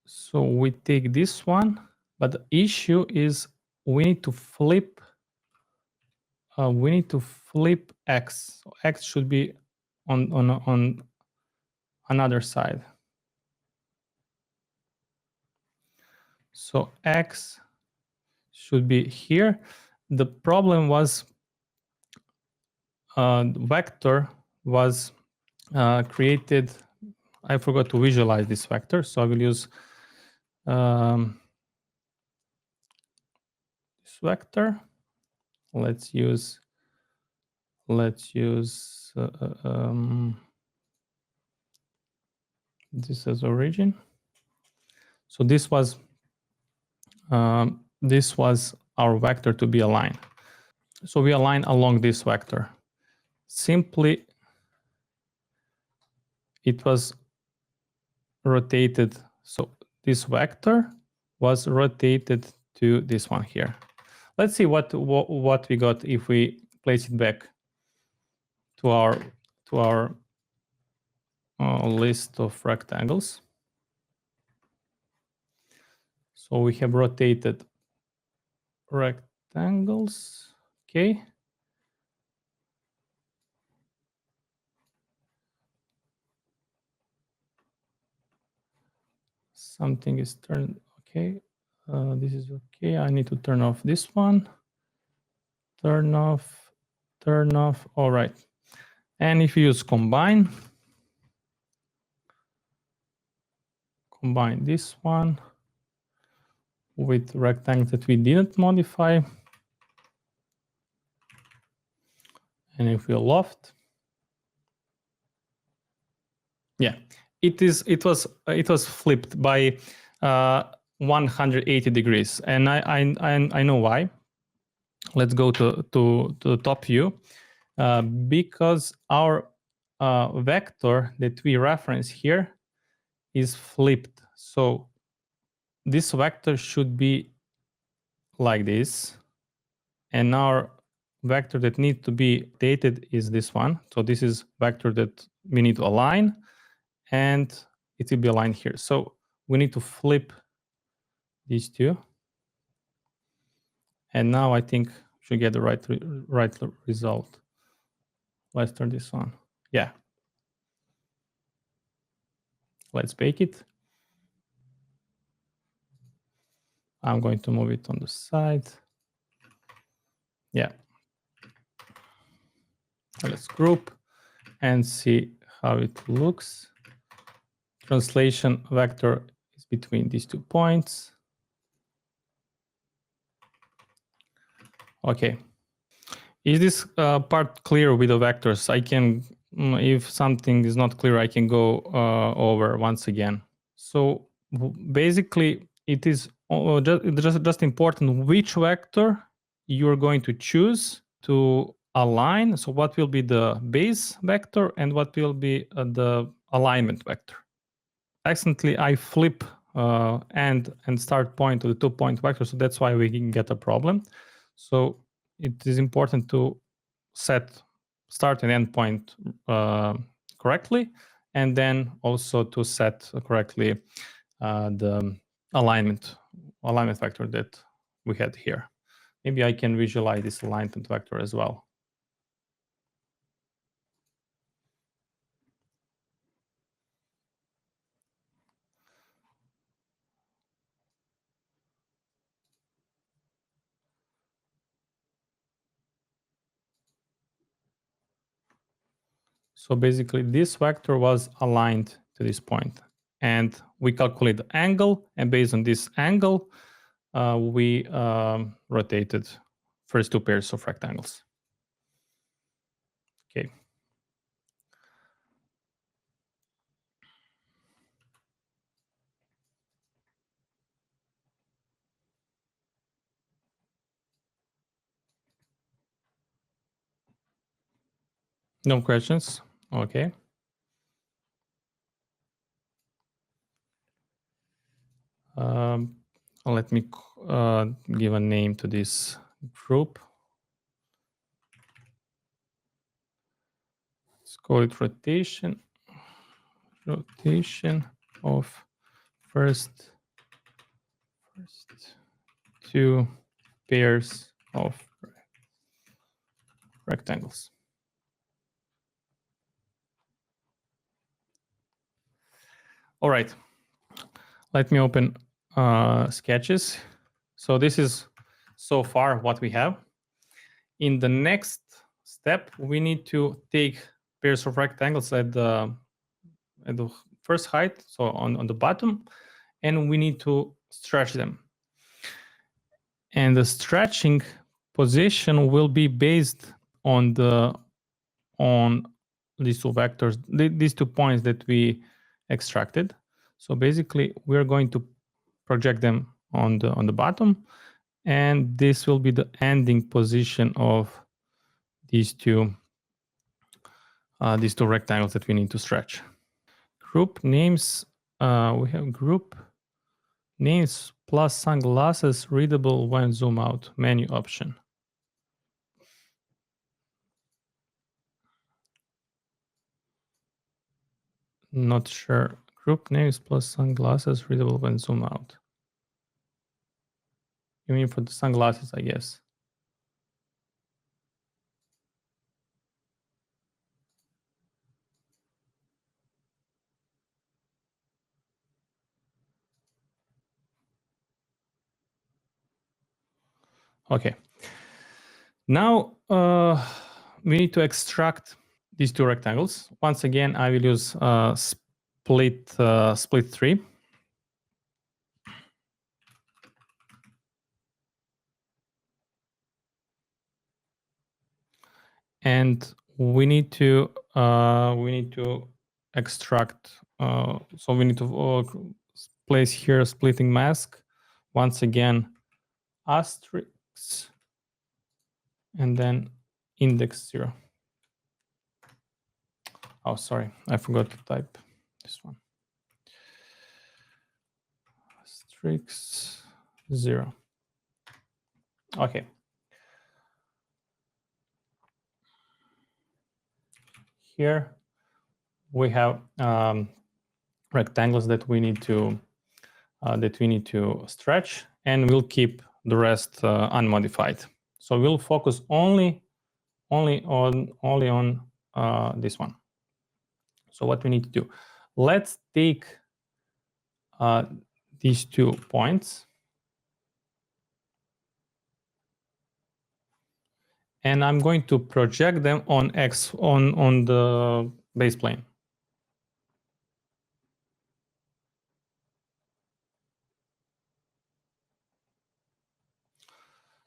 Speaker 1: So we take this one, but the issue is we need to flip. X. So X should be on another side. So X should be here. The problem was vector was created. I forgot to visualize this vector, so I will use this vector. Let's use this as origin. So this was our vector to be aligned. So we align along this vector. Simply, it was rotated. So this vector was rotated to this one here. Let's see what we got if we place it back to our list of rectangles. So we have rotated rectangles. Okay. Something is turned. Okay. This is okay. I need to turn off this one. Turn off. All right. And if you use combine this one with rectangle that we didn't modify, and if we loft, Yeah, it was flipped by 180 degrees, and I know why. Let's go to the top view, because our vector that we reference here is flipped. So this vector should be like this, and our vector that needs to be dated is this one. So this is vector that we need to align, and it will be aligned here. So we need to flip these two, and now I think we should get the right result. Let's turn this on. Yeah. Let's bake it. I'm going to move it on the side. Yeah. Let's group and see how it looks. Translation vector is between these 2 points. Okay. Is this part clear with the vectors? I can, if something is not clear, I can go over once again. So basically, it is just important which vector you're going to choose to align. So what will be the base vector and what will be the alignment vector? Accidentally, I flip end and start point to the 2-point vector, so that's why we can get a problem. So it is important to set start and end point correctly, and then also to set correctly the alignment vector that we had here. Maybe I can visualize this alignment vector as well. So basically, this vector was aligned to this point, and we calculate the angle, and based on this angle, we rotated first 2 pairs of rectangles. Okay. No questions? Okay. Let me give a name to this group. Let's call it rotation of first 2 pairs of rectangles. All right. Let me open sketches. So this is so far what we have. In the next step, we need to take pairs of rectangles at the first height, so on the bottom, and we need to stretch them. And the stretching position will be based on these 2 vectors, these 2 points that we extracted. So basically, we're going to project them on the bottom, and this will be the ending position of these two rectangles that we need to stretch. Group names, we have group names plus sunglasses readable when zoom out, menu option. Not sure. Group names plus sunglasses readable when zoom out. You mean for the sunglasses, I guess. Okay. Now we need to extract these 2 rectangles. Once again, I will use split 3. And we need to extract. So we need to place here a splitting mask. Once again, asterisk, and then index 0. Oh, sorry, I forgot to type this one. Asterisk 0. Okay. Here we have rectangles that we need to stretch, and we'll keep the rest unmodified. So we'll focus only on this one. So what we need to do? Let's take these 2 points, and I'm going to project them on on the base plane.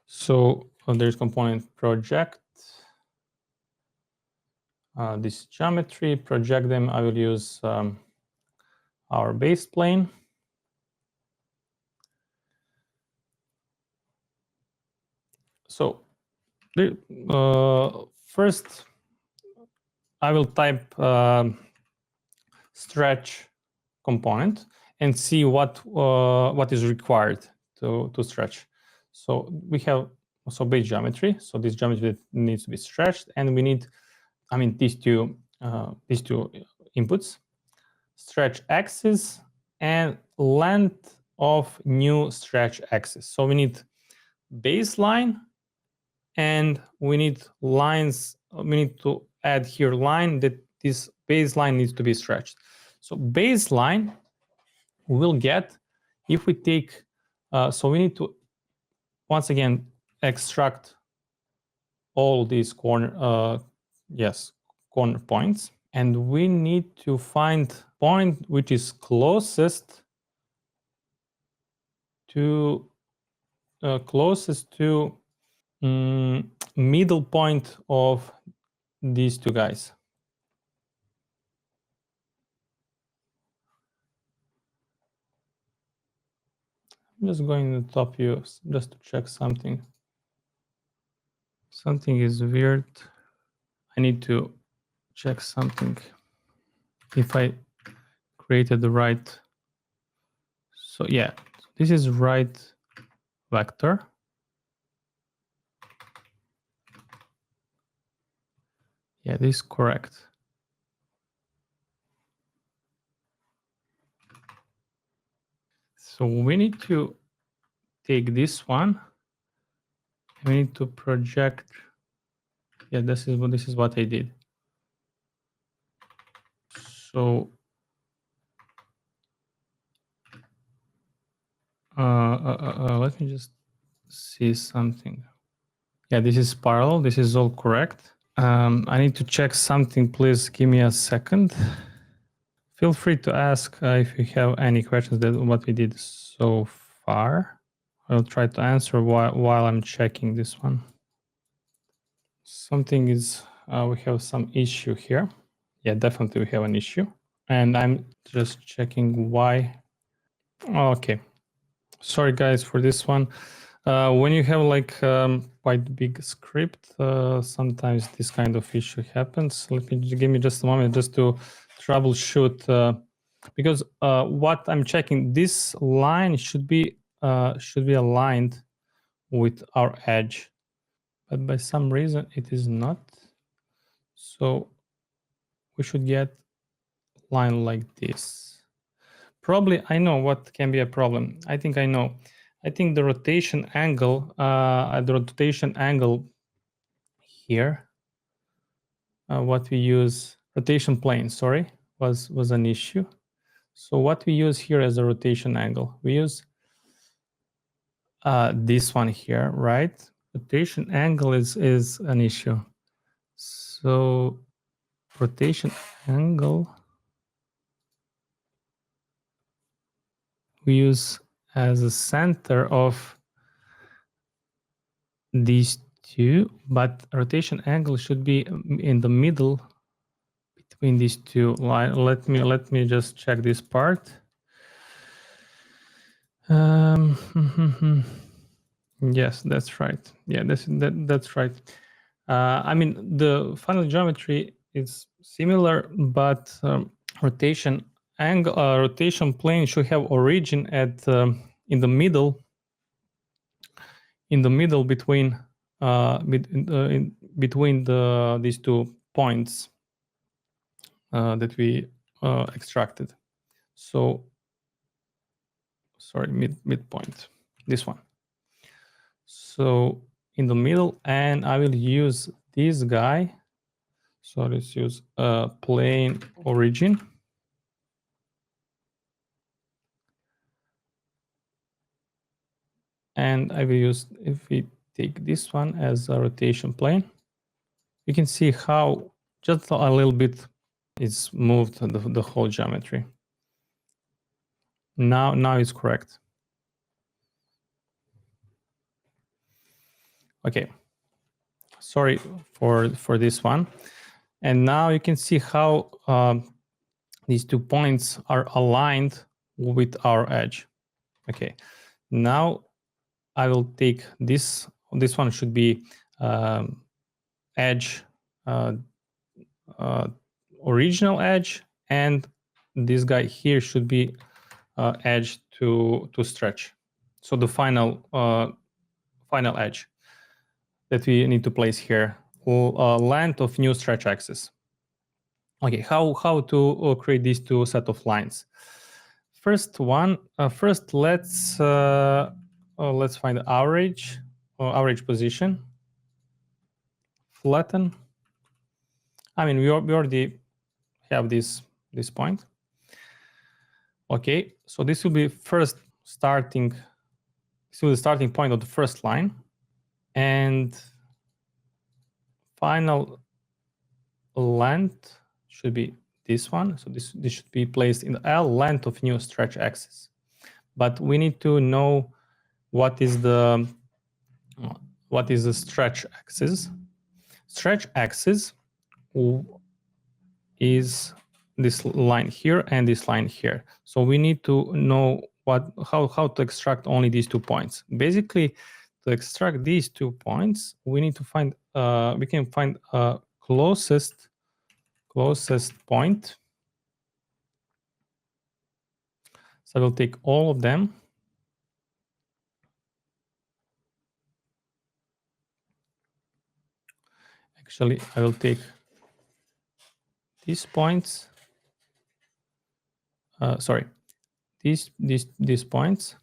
Speaker 1: So there's component project. This geometry, project them. I will use our base plane. So first, I will type stretch component and see what is required to stretch. So we have base geometry. So this geometry needs to be stretched, and we need, these two inputs: stretch axis and length of new stretch axis. So we need baseline, and we need lines. We need to add here line that this baseline needs to be stretched. So baseline we'll get if we take, so we need to once again extract all these corner points, and we need to find point which is closest to middle point of these 2 guys. I'm just going to the top view just to check something. Something is weird. I need to check something. If I created the right, so yeah, this is right vector. Yeah, this is correct. So we need to take this one. We need to project. Yeah, this is what I did. So let me just see something. Yeah, this is parallel. This is all correct. I need to check something. Please give me a second. Feel free to ask if you have any questions that what we did so far. I'll try to answer while I'm checking this one. Something is, we have some issue here. Yeah, definitely we have an issue. And I'm just checking why. Okay. Sorry guys for this one. When you have like quite big script, sometimes this kind of issue happens. Give me just a moment just to troubleshoot, because what I'm checking, this line should be aligned with our edge, but by some reason it is not. So we should get line like this. Probably I know what can be a problem. I think I know. I think the rotation angle, here, what we use, rotation plane, sorry, was an issue. So what we use here as a rotation angle, we use this one here, right? Rotation angle is an issue. So rotation angle we use as a center of these 2, but rotation angle should be in the middle between these two lines. Let me just check this part. Yes, that's right. Yeah, that's right. I mean, the final geometry is similar, but rotation angle, rotation plane should have origin at in the middle between between these 2 points that we extracted. So sorry, midpoint, this one. So in the middle, and I will use this guy. So let's use plane origin. And I will use, if we take this one as a rotation plane, you can see how just a little bit it's moved the whole geometry. Now it's correct. Okay, sorry for this one. And now you can see how these 2 points are aligned with our edge. Okay, now I will take this. This one should be edge, original edge, and this guy here should be edge to stretch. So the final final edge that we need to place here, length of new stretch axis. Okay, how to create these 2 set of lines? First one, first let's find the average position, flatten. I mean, we already have this point. Okay, so this will be first starting. This will be the starting point of the first line, and final length should be this one. So this should be placed in the L, length of new stretch axis. But we need to know what is the stretch axis. Stretch axis is this line here and this line here. So we need to know how to extract only these 2 points. Basically, to extract these 2 points, we need to find we can find a closest point. So I will take all of them. Actually, I will take these points. Sorry, these points.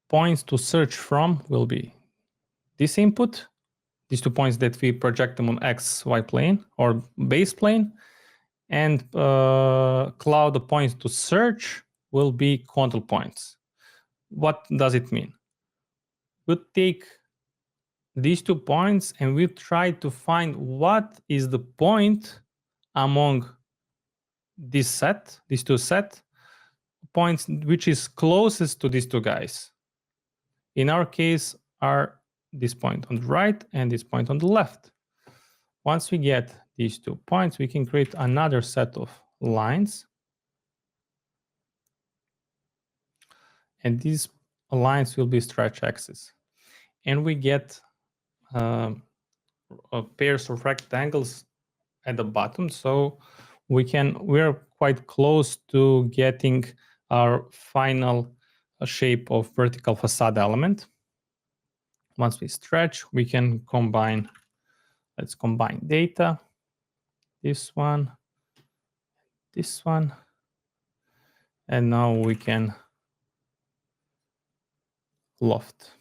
Speaker 1: Points to search from will be this input, these 2 points that we project them on XY plane or base plane, and cloud the points to search will be control points. What does it mean? We'll take these 2 points and we'll try to find what is the point among these 2 set points which is closest to these 2 guys. In our case are this point on the right and this point on the left. Once we get these 2 points, we can create another set of lines. And these lines will be stretch axis. And we get pairs of rectangles at the bottom. So we're quite close to getting our final shape of vertical facade element. Once we stretch, we can combine. Let's combine data. This one, and now we can loft.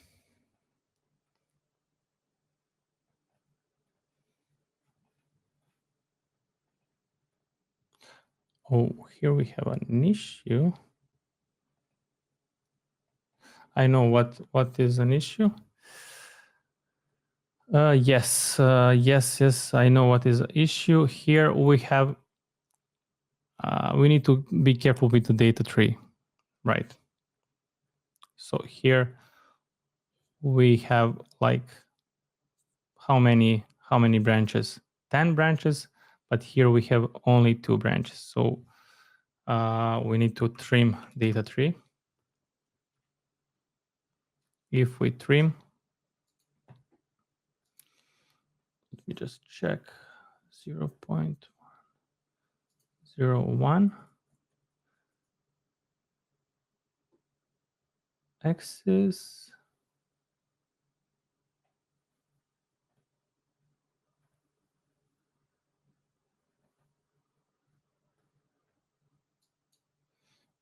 Speaker 1: Oh, here we have an issue. I know what is an issue. Yes, I know what is an issue. Here we have, we need to be careful with the data tree, right? So here we have like how many branches? 10 branches, but here we have only 2 branches. So we need to trim data tree. If we trim, let me just check 0.01 axis.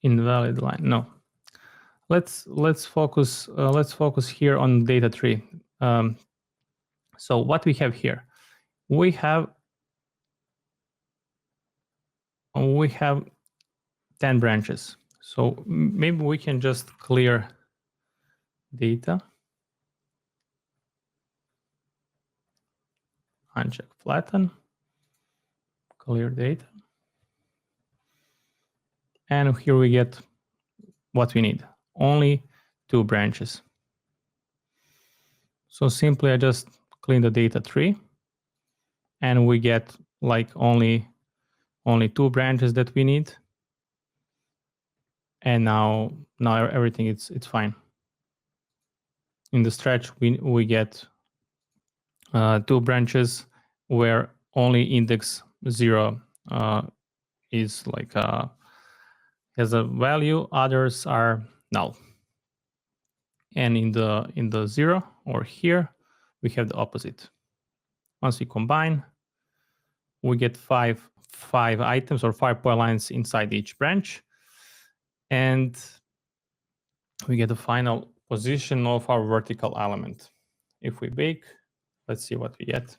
Speaker 1: Invalid line. No. Let's focus here on data tree. So what we have here, we have 10 branches. So maybe we can just clear data, uncheck flatten, clear data, and here we get what we need, only 2 branches. So simply I just clean the data tree, and we get like only 2 branches that we need, and now everything it's fine. In the stretch we get 2 branches where only index 0 is like has a value, others are null. And in the 0 or here we have the opposite. Once we combine, we get 5 items or 5 polylines inside each branch, and we get the final position of our vertical element. If we bake, let's see what we get.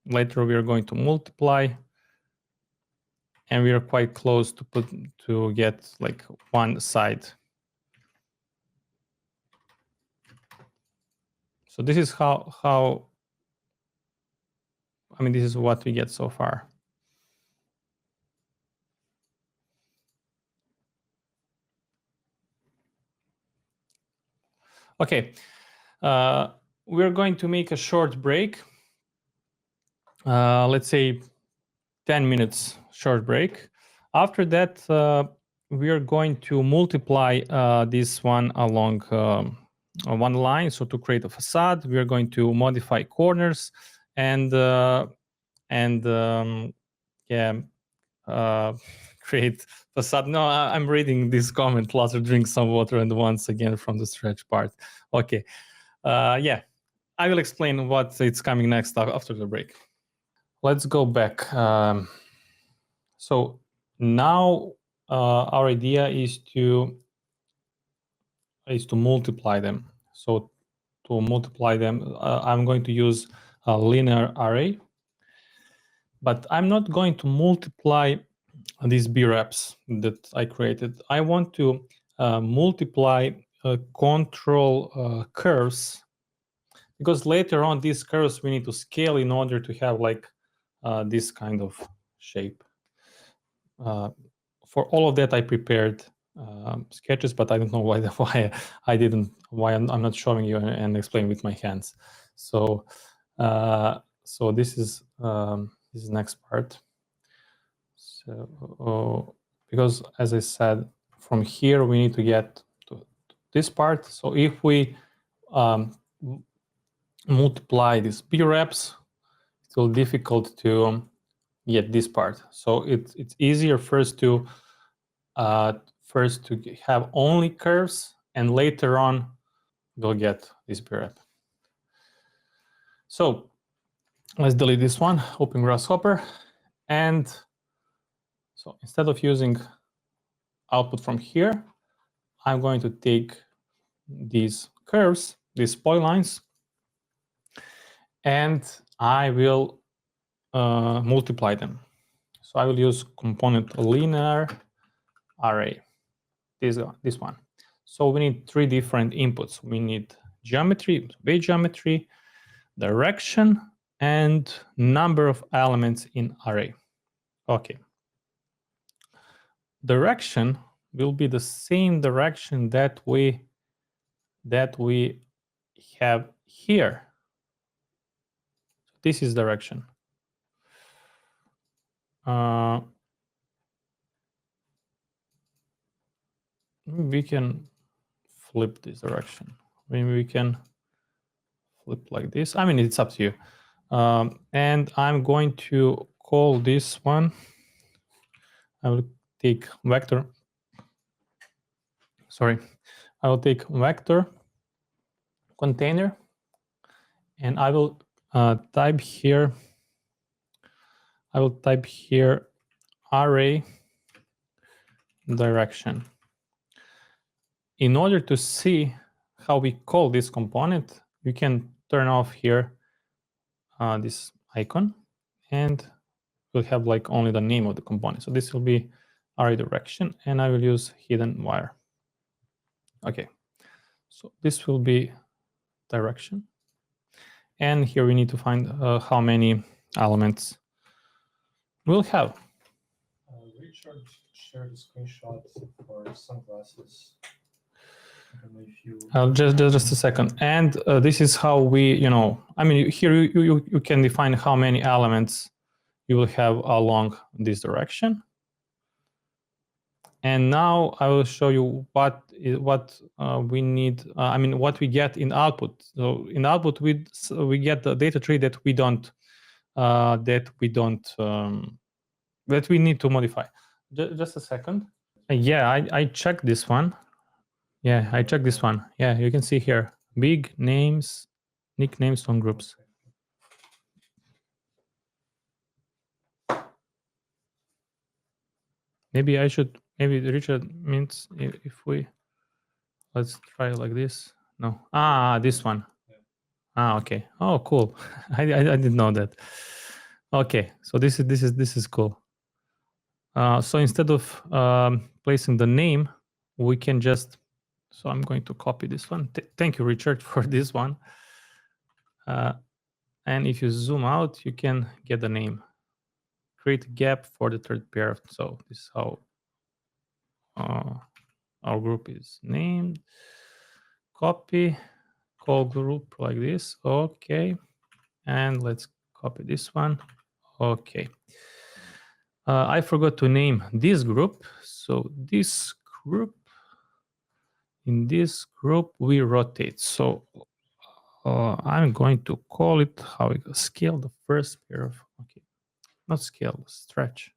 Speaker 1: Later we are going to multiply, and we are quite close to get like one side. So this is how I mean, this is what we get so far. Okay, we're going to make a short break. Let's say 10 minutes short break. After that, we are going to multiply this one along one line. So to create a facade, we are going to modify corners and create facade. No, I'm reading this comment. Lazar drinks some water, and once again from the stretch part. Okay, yeah, I will explain what it's coming next after the break. Let's go back. So now our idea is to multiply them. So to multiply them, I'm going to use a linear array, but I'm not going to multiply these B-reps that I created. I want to multiply control curves, because later on these curves we need to scale in order to have like this kind of shape. For all of that I prepared sketches, but I don't know why I'm not showing you and explaining with my hands. So so this is next part. So because as I said, from here we need to get to this part. So if we multiply these B-reps, it's a little difficult to get this part. So it's easier first to have only curves, and later on we'll get this B-rep. So let's delete this one, open Grasshopper, and so instead of using output from here, I'm going to take these curves, these polylines, and I will multiply them. So I will use component linear array, this one. So we need 3 different inputs. We need geometry, base geometry, direction, and number of elements in array. Okay. Direction will be the same direction that we have here. this is direction. We can flip this direction. Maybe we can flip like this. I mean, it's up to you. And I'm going to call this one. I will take vector. Sorry, I will take vector container, and I will type here. I will type here array direction. In order to see how we call this component, you can turn off here this icon, and we'll have like only the name of the component. So this will be array direction, and I will use hidden wire. Okay, so this will be direction, and here we need to find how many elements we'll have.
Speaker 2: Richard shared a screenshot for sunglasses. I don't know if you...
Speaker 1: just a second. And this is how we, I mean, here you can define how many elements you will have along this direction. And now I will show you what we need. I mean, what we get in output. So in output, we get the data tree that we don't that we need to modify. Just a second. Yeah, I checked this one. Yeah, I checked this one. Yeah, you can see here big names, nicknames on groups. Maybe Richard means if we, let's try like this. No, this one. Okay. Oh, cool. I didn't know that. Okay, so this is cool. So instead of placing the name, we can just. So I'm going to copy this one. Thank you, Richard, for this one. And if you zoom out, you can get the name. Create a gap for the third pair. So this is how our group is named. Copy, call group like this. Okay. And let's copy this one. Okay. I forgot to name this group. So this group, in this group, we rotate. So I'm going to call it how we scale the first pair of, okay, not scale, stretch.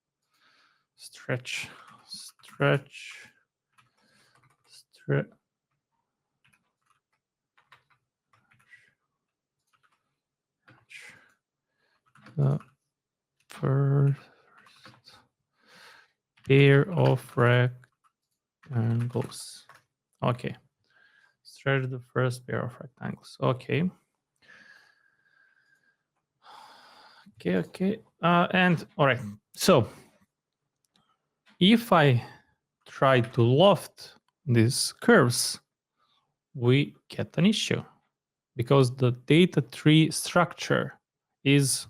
Speaker 1: The first pair of rectangles. Okay. Stretch the first pair of rectangles. Okay. Okay. And all right. So if I try to loft these curves, we get an issue because the data tree structure is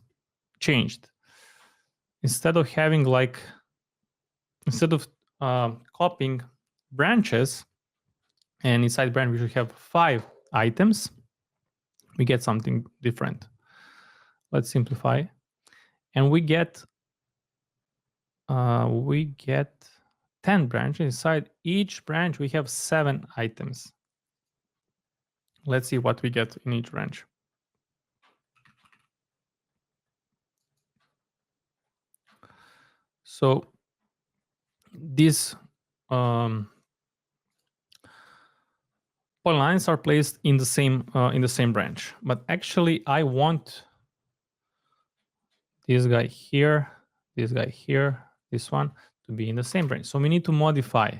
Speaker 1: changed. Instead of having copying branches, and inside branch we should have 5 items, we get something different. Let's simplify, and we get 10 branches. Inside each branch we have 7 items. Let's see what we get in each branch. So these polylines are placed in the same branch, but actually I want this guy here, this one to be in the same branch. So we need to modify.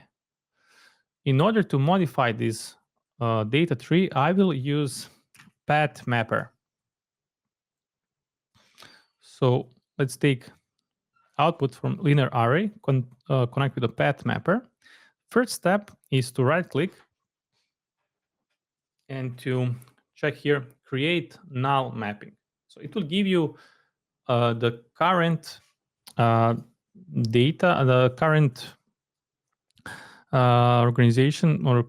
Speaker 1: In order to modify this data tree, I will use path mapper. So let's take output from linear array, connect with the path mapper. First step is to right click and to check here, create null mapping. So it will give you the current data, the current organization or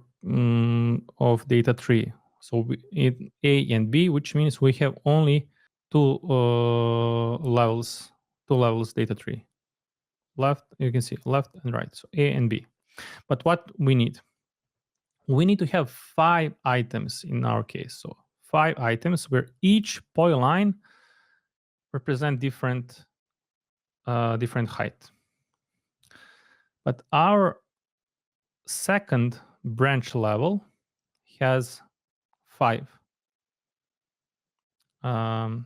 Speaker 1: of data tree. So A and B, which means we have only two levels data tree. Left, you can see left and right, so A and B. But what we need to have 5 items in our case. So 5 items where each polyline represent different height. But our second branch level has 5 from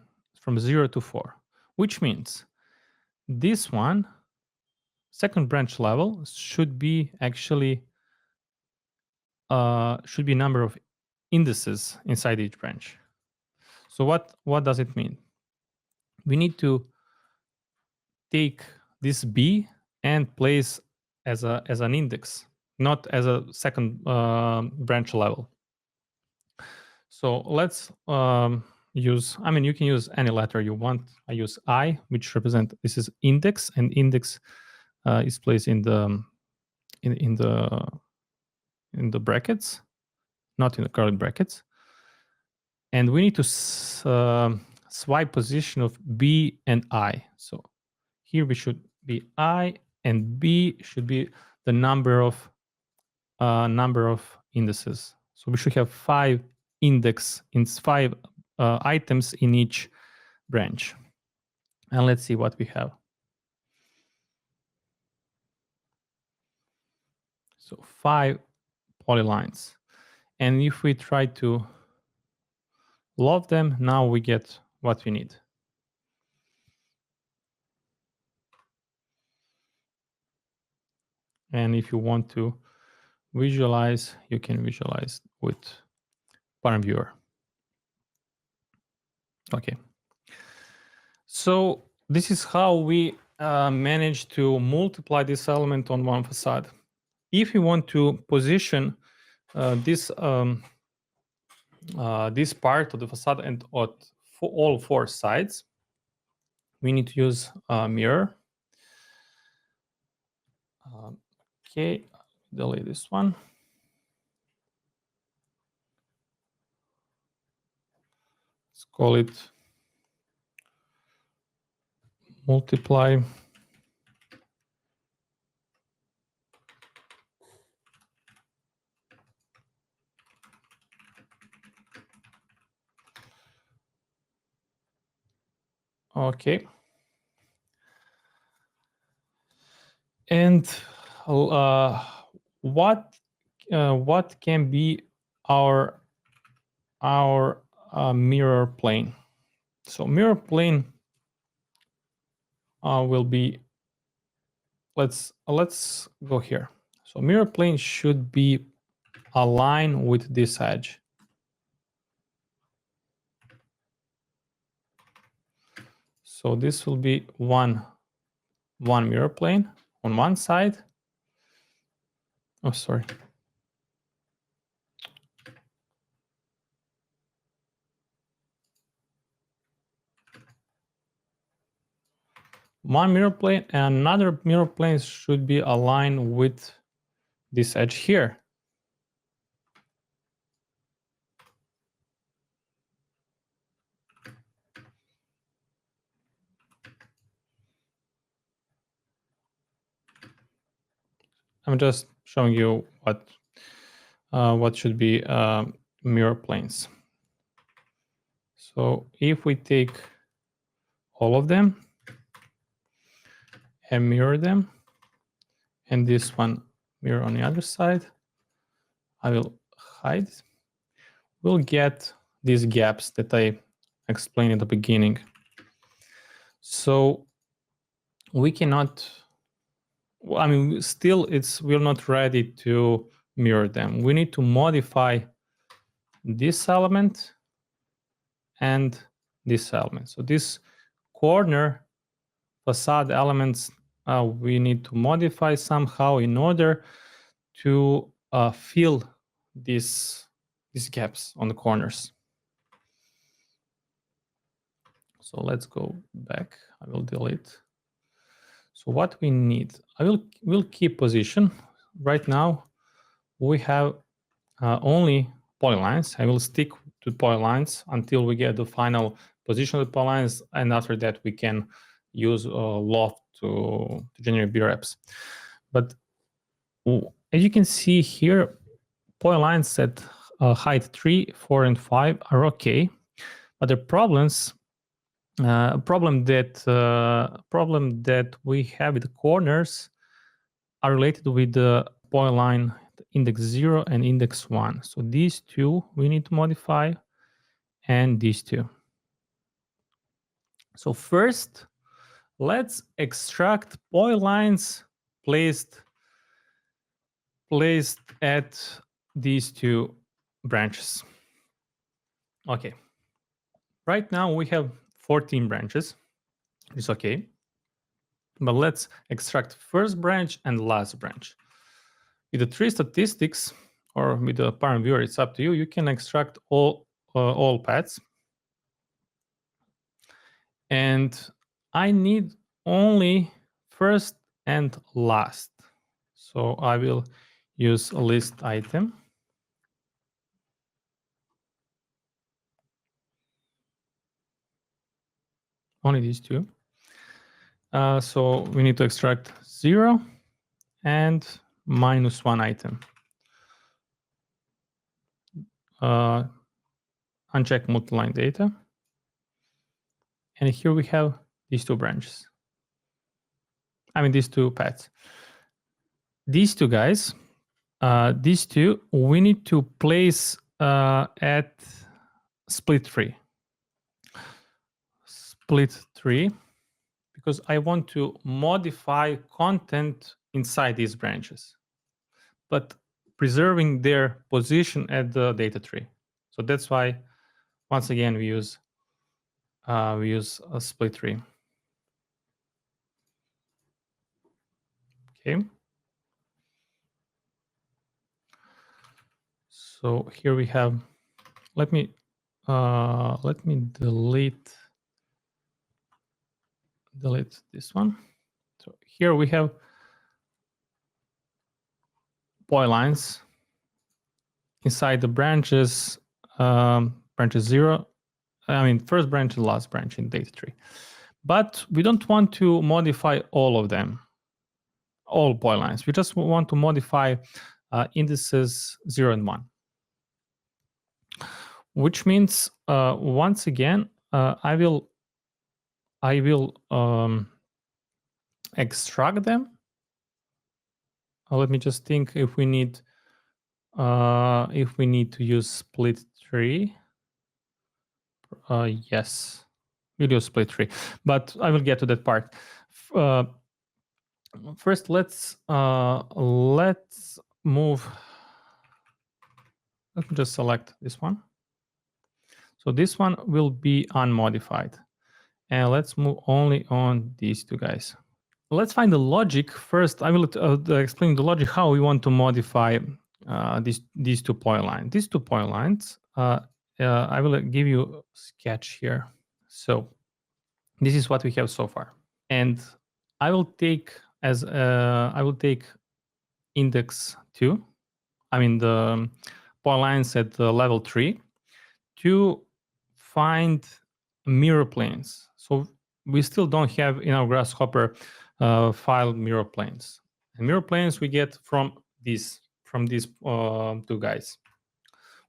Speaker 1: 0 to 4, which means this one, second branch level, should be actually number of indices inside each branch. So what does it mean? We need to take this B and place as an index, not as a second branch level. So let's use, I mean, you can use any letter you want. I use I, which represent, this is index, and index is placed in the brackets, not in the curly brackets. And we need to swipe position of B and I. So here we should be I, and B should be the number of indices. So we should have 5 items in each branch. And let's see what we have. So 5 polylines. And if we try to load them, now we get what we need. And if you want to visualize, you can visualize with Param Viewer. Okay. So this is how we manage to multiply this element on one facade. If you want to position this part of the facade and for all 4 sides, we need to use mirror. Okay, delete this one. Let's call it multiply. Okay. And what can be our mirror plane? So mirror plane will be, let's go here. So mirror plane should be aligned with this edge. So this will be one mirror plane on one side. Oh, sorry. One mirror plane, and another mirror plane should be aligned with this edge here. I'm just showing you what should be mirror planes. So if we take all of them and mirror them, and this one mirror on the other side, I will hide. We'll get these gaps that I explained at the beginning. So we cannot, I mean, still we're not ready to mirror them. We need to modify this element and this element. So this corner facade elements we need to modify somehow in order to fill these gaps on the corners. So let's go back. I will delete. So what we need, we'll keep position. Right now we have only polylines. I will stick to polylines until we get the final position the polylines, and after that we can use Loft to generate B-reps. But as you can see here, polylines at height 3, 4, and 5 are okay, but the problem that we have with the corners are related with the polyline index 0 and index 1. So these two we need to modify, and these two. So first, let's extract polylines placed at these two branches. Okay. Right now we have 14 branches. It's okay. But let's extract first branch and last branch. With the tree statistics or with the parent viewer, it's up to you. You can extract all paths. And I need only first and last. So I will use a list item. Only these two. So we need to extract 0 and -1 item. Uncheck multi-line data. And here we have these two branches. I mean, these two paths. These two guys, these two, we need to place at split tree. Split tree, because I want to modify content inside these branches, but preserving their position at the data tree. So that's why, once again, we use a split tree. Okay. So here we have. Let me delete this one. So here we have polylines inside the branches, branches 0. I mean, first branch and last branch in data tree. But we don't want to modify all of them, all polylines. We just want to modify indices 0 and 1. Which means, once again, I will extract them. Let me just think if we need to use split tree. Yes, we'll use split tree, but I will get to that part. First, let's move. Let me just select this one. So this one will be unmodified. And let's move only on these two guys. Let's find the logic first. I will explain the logic how we want to modify these two polylines. These two polylines, I will give you a sketch here. So this is what we have so far. And I will take index 2, I mean the polylines at level 3, to find mirror planes. So we still don't have in our Grasshopper file mirror planes. And mirror planes we get from these two guys.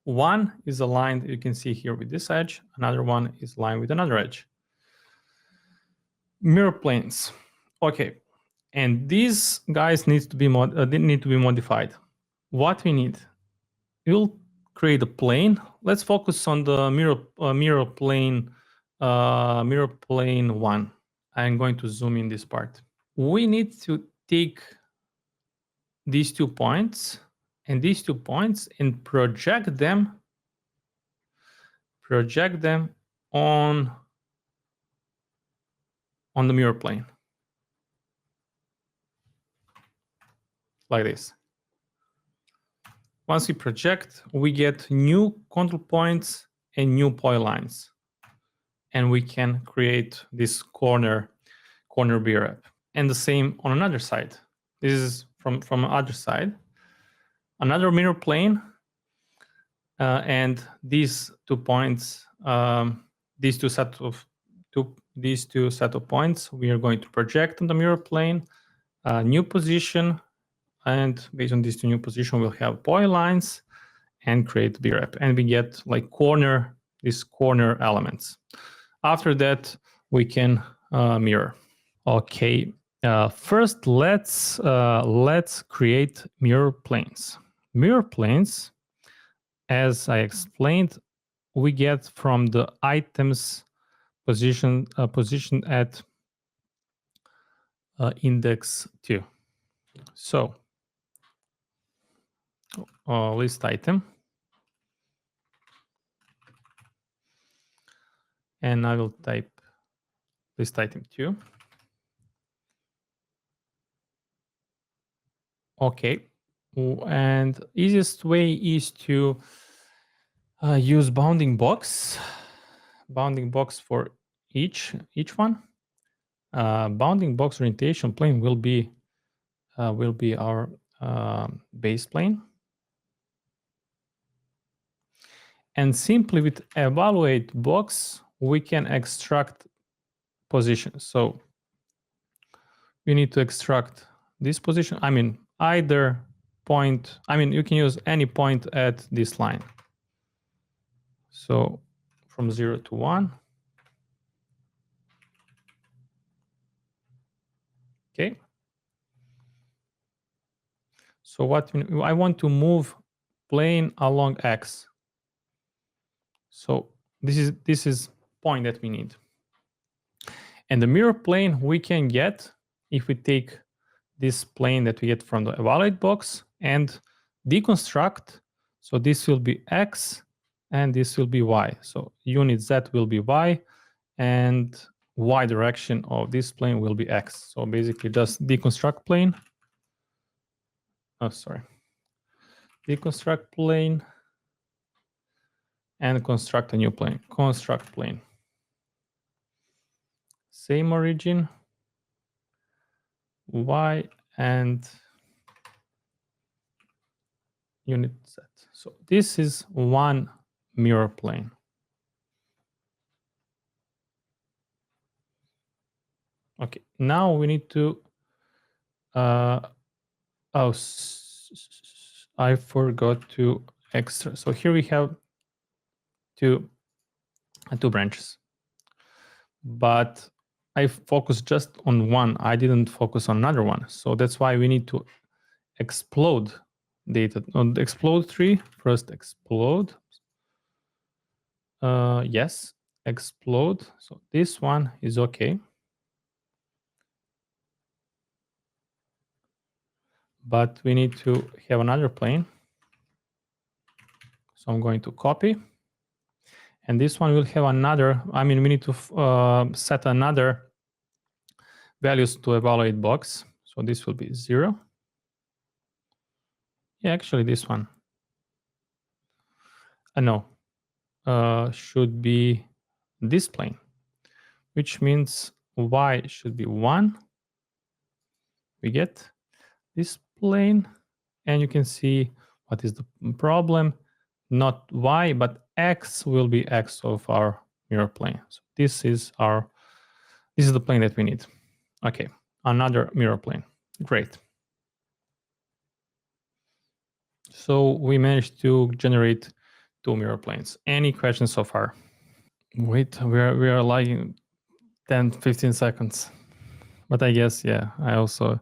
Speaker 1: One is aligned, you can see here, with this edge. Another one is aligned with another edge. Mirror planes. Okay, and these guys need to be modified. What we need? We'll create a plane. Let's focus on the mirror plane 1. I'm going to zoom in this part. We need to take these 2 points and these 2 points and project them on the mirror plane, like this. Once we project, we get new control points and new polylines, and we can create this corner B-rep. And the same on another side. This is from the other side, another mirror plane, and these 2 points these two set of points we are going to project on the mirror plane, new position, and based on these two new position, we'll have polylines and create BREP, and we get like these corner elements. After that, we can mirror. Okay, first let's create mirror planes. Mirror planes, as I explained, we get from the items position at index 2. So list item, and I will type list item 2. Okay, and easiest way is to use bounding box for each one. Bounding box orientation plane will be our base plane, and simply with evaluate box we can extract positions. So you need to extract this position. I mean, either point. I mean, you can use any point at this line. So from 0 to 1. Okay. So what I want to move plane along X. So this is point that we need. And the mirror plane we can get if we take this plane that we get from the evaluate box and deconstruct. So this will be X and this will be Y. So unit Z will be Y and Y direction of this plane will be X. So basically just deconstruct plane. Oh, sorry. Deconstruct plane and construct a new plane. Construct plane. Same origin, Y and unit Z. So this is one mirror plane. Okay, now we need to I forgot to extra. So here we have two branches, but I focused just on one. I didn't focus on another one. So that's why we need to explode data on the explode tree. First explode. Yes, explode. So this one is okay. But we need to have another plane. So I'm going to copy. And this one will have another, I mean, we need to set another values to evaluate box. So this will be 0. Yeah, actually this one. No, should be this plane, which means Y should be 1. We get this plane, and you can see what is the problem. Not Y, but X will be X of our mirror plane. So this is the plane that we need. Okay, another mirror plane. Great. So we managed to generate 2 mirror planes. Any questions so far? Wait, we are lagging 10-15 seconds. But I guess, yeah, I also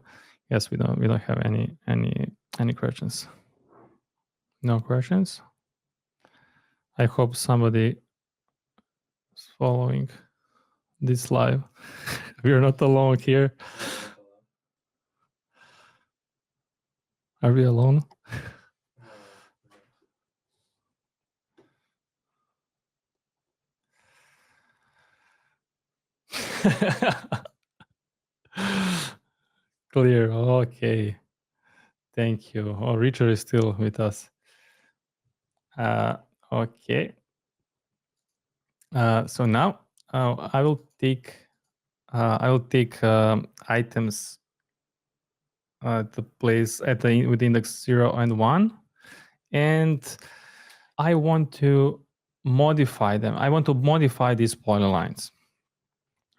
Speaker 1: guess we don't have any questions. No questions. I hope somebody is following this live. We are not alone here. Are we alone? Clear. Okay. Thank you. Oh, Richard is still with us. Okay. So now I will take items to place with index 0 and 1, and I want to modify them. I want to modify these polylines.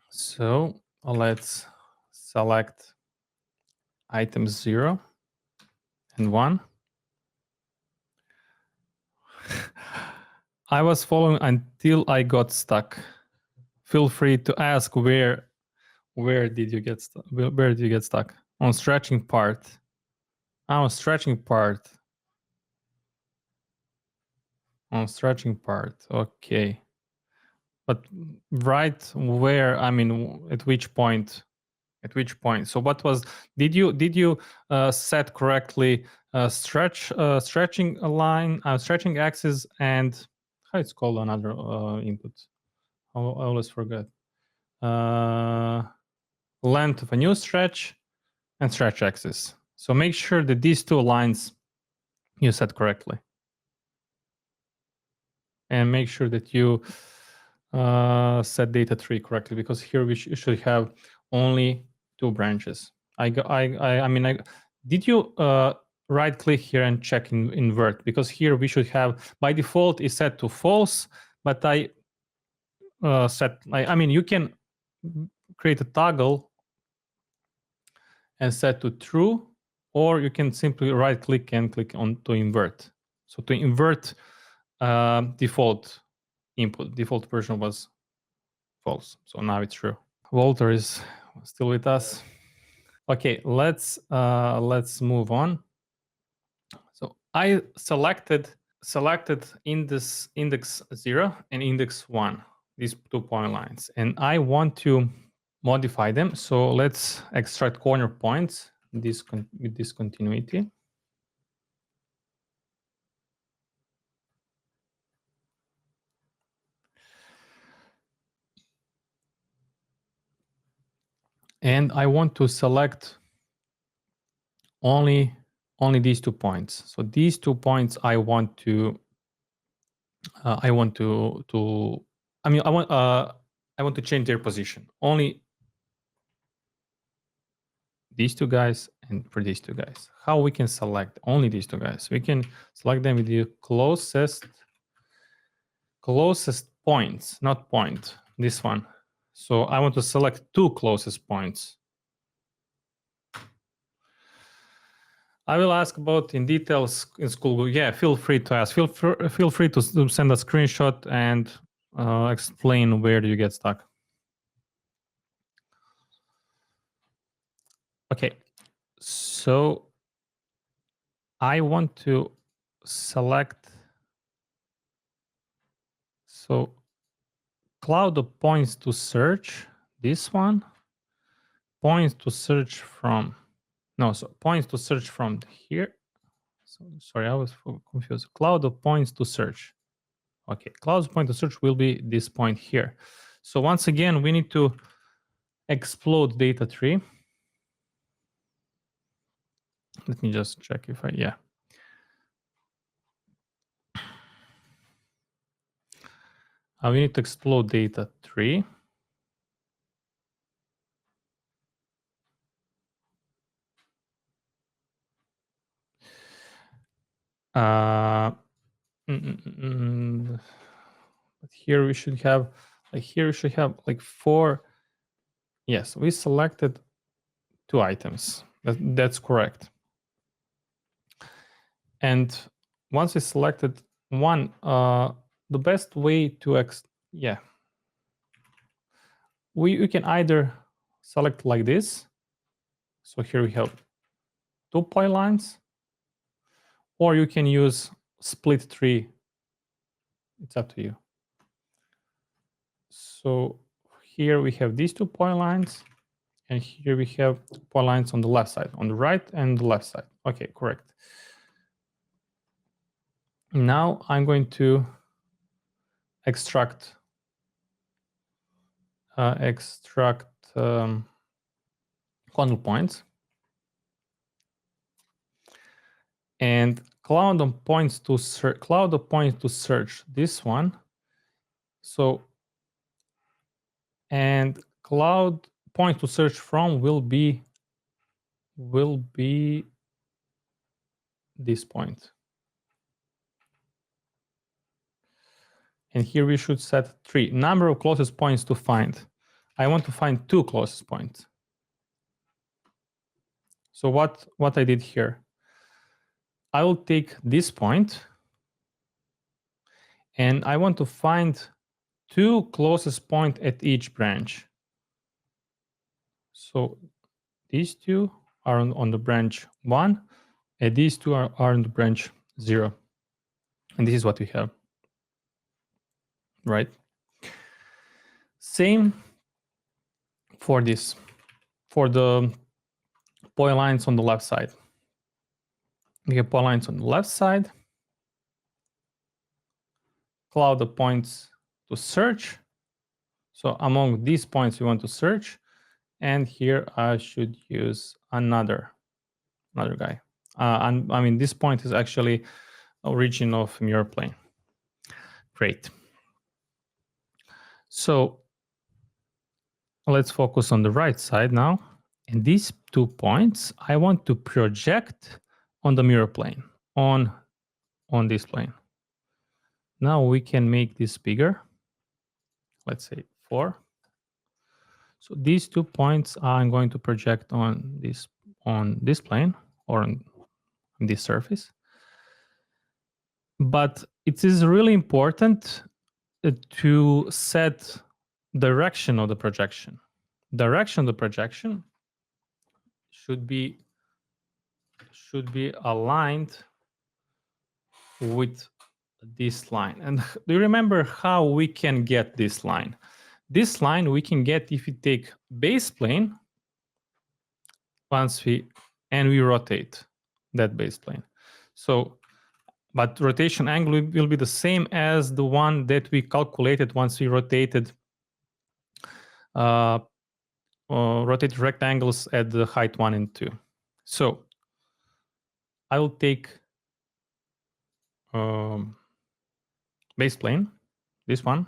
Speaker 1: So let's select items 0 and 1. I was following until I got stuck. Feel free to ask where did you get stuck? Where did you get stuck? On stretching part. On stretching part. On stretching part. Okay. But right where? I mean, at which point? At which point? So what was? Did you set correctly stretching a line, stretching axis, and how it's called another input? I always forget. Length of a new stretch and stretch axis. So make sure that these two lines you set correctly, and make sure that you set data tree correctly, because here we should have only 2 branches. Did you right click here and check invert? Because here we should have, by default is set to false, but I you can create a toggle and set to true, or you can simply right click and click on to invert. So to invert default input, default version was false, so now it's true. Walter is still with us. Okay, let's move on. So I selected index 0 and index 1, these 2 point lines, and I want to modify them. So let's extract corner points with discontinuity. And I want to select only these 2 points. So these 2 points I want to change their position. Only these 2 guys and for these 2 guys. How we can select only these 2 guys? We can select them with the closest points, not point, this one. So I want to select 2 closest points. I will ask about in details in school. Yeah, feel free to ask. Feel free to send a screenshot and explain where do you get stuck. Okay, so I want to select, so cloud of points to search, this one, points to search from, no, so points to search from here. So sorry, I was confused. Cloud of points to search. Okay, cloud of point to search will be this point here. So once again, we need to explode data tree. Let me just check if yeah. We need to explode data tree. But here we should have like 4. Yes, we selected 2 items. That's correct. And once we selected one, the best way to we can either select like this. So here we have 2 point lines, or you can use split tree. It's up to you. So here we have these 2 point lines, and here we have 2 point lines on the left side, on the right and the left side. Okay, correct. Now I'm going to extract control points, and cloud of points to search this one. So, and cloud point to search from will be this point. And here we should set 3. Number of closest points to find. I want to find 2 closest points. So what I did here, I will take this point and I want to find 2 closest point at each branch. So these 2 are on the branch 1, and these 2 are on the branch 0. And this is what we have, right? Same for this, for the point lines on the left side. We have point lines on the left side. Cloud the points to search. So among these points we want to search. And here I should use another guy. And I mean, this point is actually origin of mirror plane. Great. So let's focus on the right side now. And these 2 points I want to project on the mirror plane, on this plane. Now we can make this bigger. Let's say 4. So these 2 points I'm going to project on this plane or on this surface. But it is really important to set direction of the projection. Direction of the projection should be aligned with this line. And do you remember how we can get this line? This line we can get if we take base plane and we rotate that base plane. So, but rotation angle will be the same as the one that we calculated once we rotated rectangles at the height 1 and 2. So I will take base plane, this one,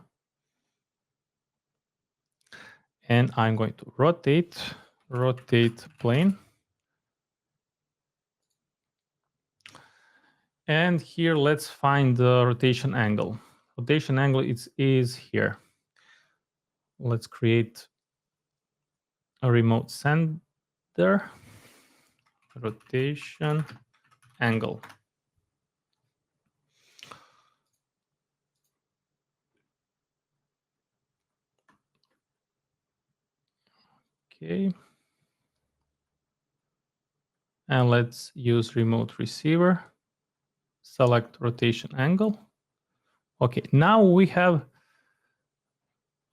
Speaker 1: and I'm going to rotate plane. And here let's find the rotation angle. Rotation angle is here. Let's create a remote center. Rotation angle. Okay. And let's use remote receiver. Select rotation angle. Okay, now we have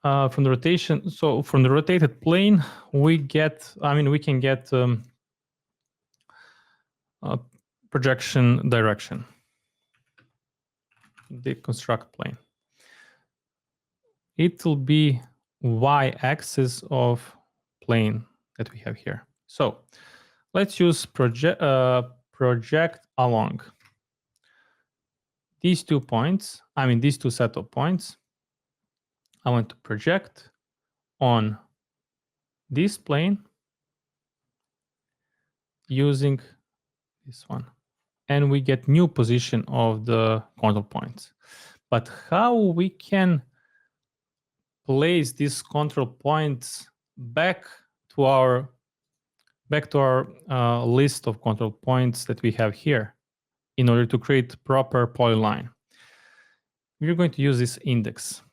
Speaker 1: from the rotation. So from the rotated plane, we can get projection direction. Deconstruct plane. It will be y-axis of plane that we have here. So let's use project along. These 2 points, these 2 set of points, I want to project on this plane using this one. And we get new position of the control points. But how we can place these control points back to our list of control points that we have here in order to create proper polyline? We're going to use this index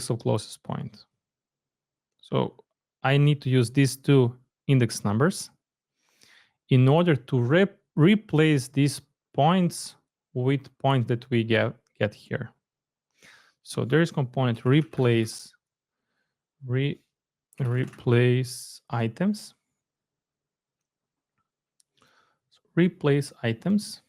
Speaker 1: of closest point. So I need to use these 2 index numbers in order to replace these points with points that we get here. So there is component replace items. So replace items.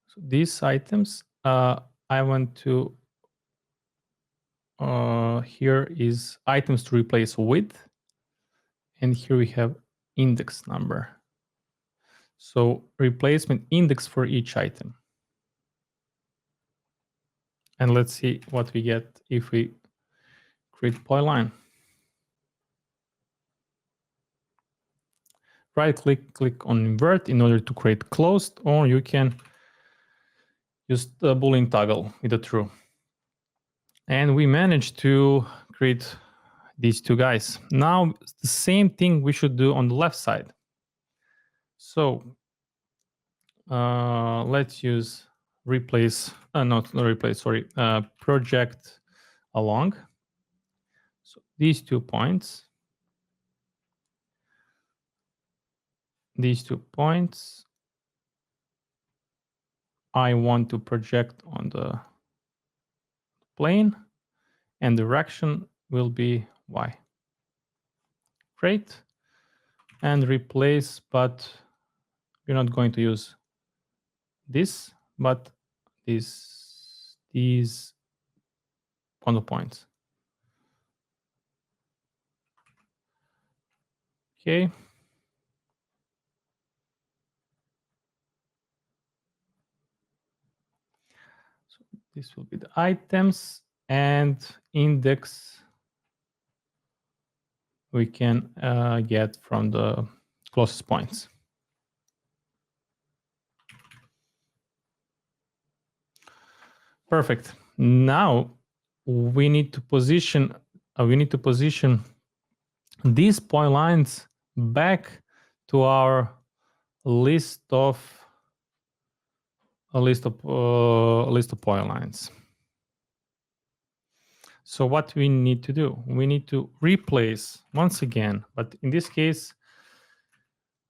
Speaker 1: So these items, I want to, here is items to replace with, and here we have index number. So replacement index for each item. And let's see what we get if we create polyline. right click on invert in order to create closed, or you can use the Boolean toggle with a true. And we managed to create these two guys. Now the same thing we should do on the left side. So let's use replace, not replace, sorry, project along. So these 2 points, I want to project on the plane, and direction will be Y. Great. And replace, but we're not going to use this, but these on the points. Okay. So this will be the items, and index we can get from the closest points. Perfect. Now we need to position these point lines back to our list of point lines. So what we need to do, we need to replace once again, but in this case,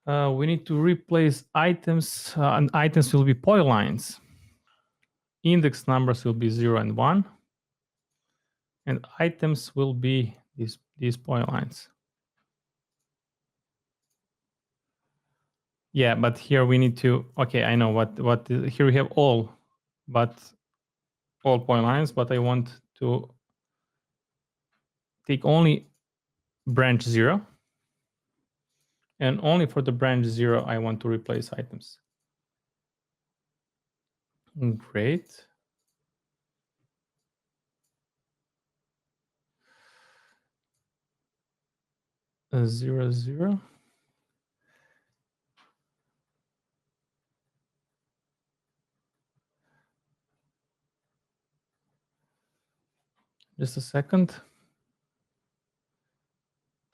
Speaker 1: we need to replace items, and items will be point lines. Index numbers will be 0 and 1, and items will be these point lines. Yeah, but here we need to, okay, I know what here we have all point lines, but I want to take only branch 0, and only for the branch 0 I want to replace items. Great. A 0, 0. Just a second.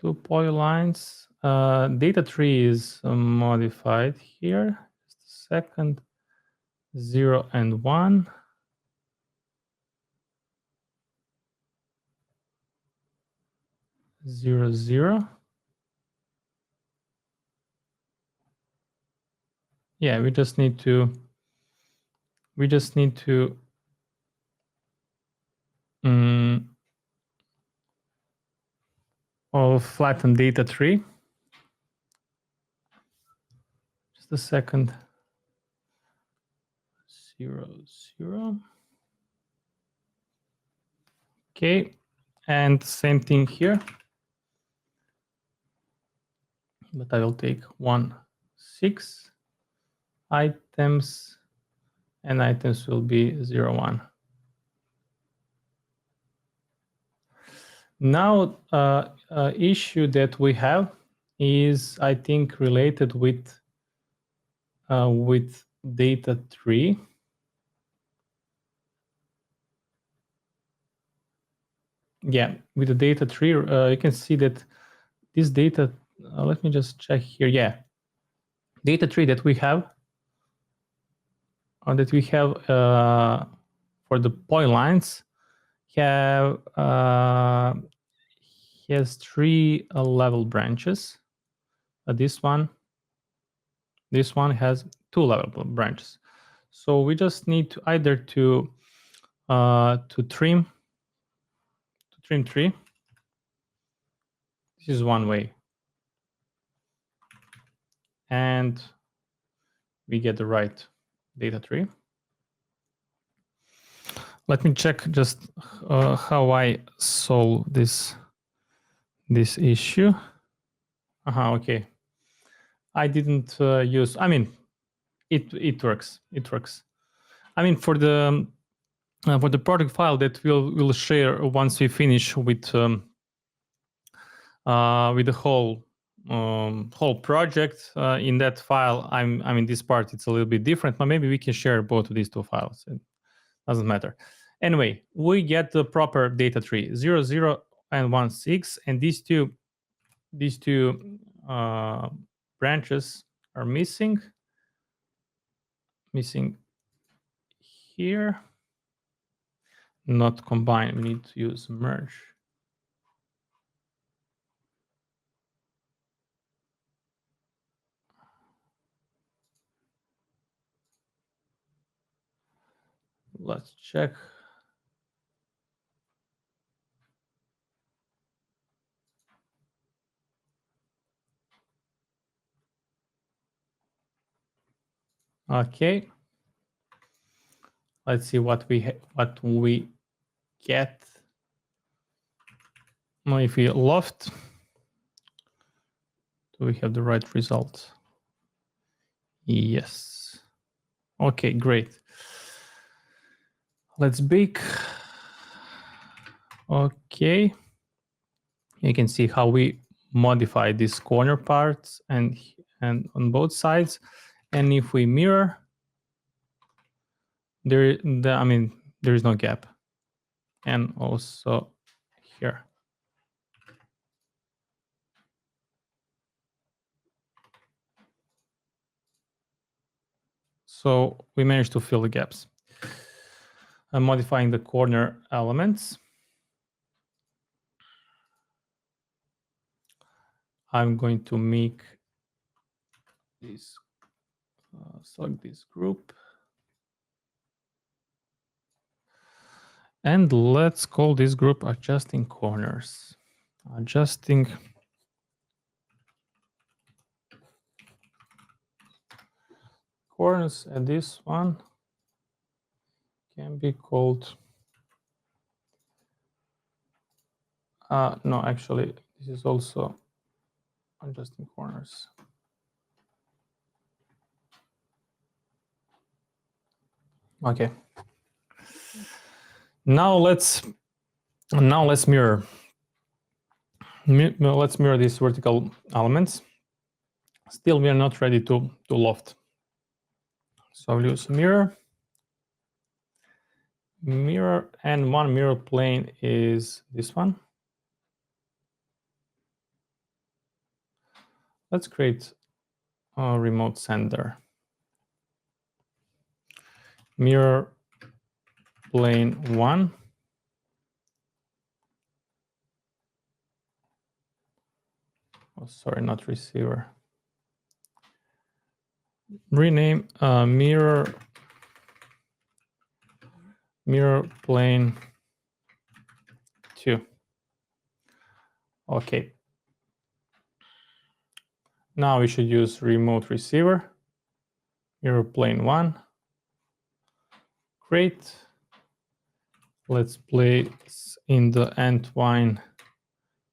Speaker 1: 2 point lines. Data tree is modified here. Just a second. 0 and 1. 0, 0. Yeah, we just need to flatten data tree. Just a second. 0, 0. Okay, and same thing here. But I will take 1, 6 items, and items will be 0, 1. Now, issue that we have is, I think, related with data tree. Yeah, with the data tree, you can see that this data. Let me just check here. Yeah, data tree that we have, for the point lines, has 3 level branches. This one has 2 level branches. So we just need to either to trim tree. This is one way, and we get the right data tree. Let me check just how I solve this issue. Okay. I didn't use. I mean, it works. It works. I mean, for the project file that we'll share once we finish with the whole whole project in that file. I mean, this part, it's a little bit different, but maybe we can share both of these two files. It doesn't matter. Anyway, we get the proper data tree, 0, 0, and 1, 6, and these two branches are missing here. Not combine, we need to use merge. Let's check. Okay. Let's see what we get. Now, if we loft, do we have the right result? Yes. Okay, great. Let's bake. Okay. You can see how we modify these corner parts and on both sides. And if we mirror, there is no gap. And also here. So we managed to fill the gaps. I'm modifying the corner elements. I'm going to make this, select this group. And let's call this group adjusting corners. Adjusting corners, and this one can be called, no, actually, this is also adjusting corners. Okay. Now let's mirror. Let's mirror these vertical elements. Still, we are not ready to loft. So I'll use mirror, and one mirror plane is this one. Let's create a remote sender. Mirror plane 1. Oh, sorry, not receiver. Rename mirror plane 2. Okay. Now we should use remote receiver, mirror plane 1. Great. Let's place in the entwine,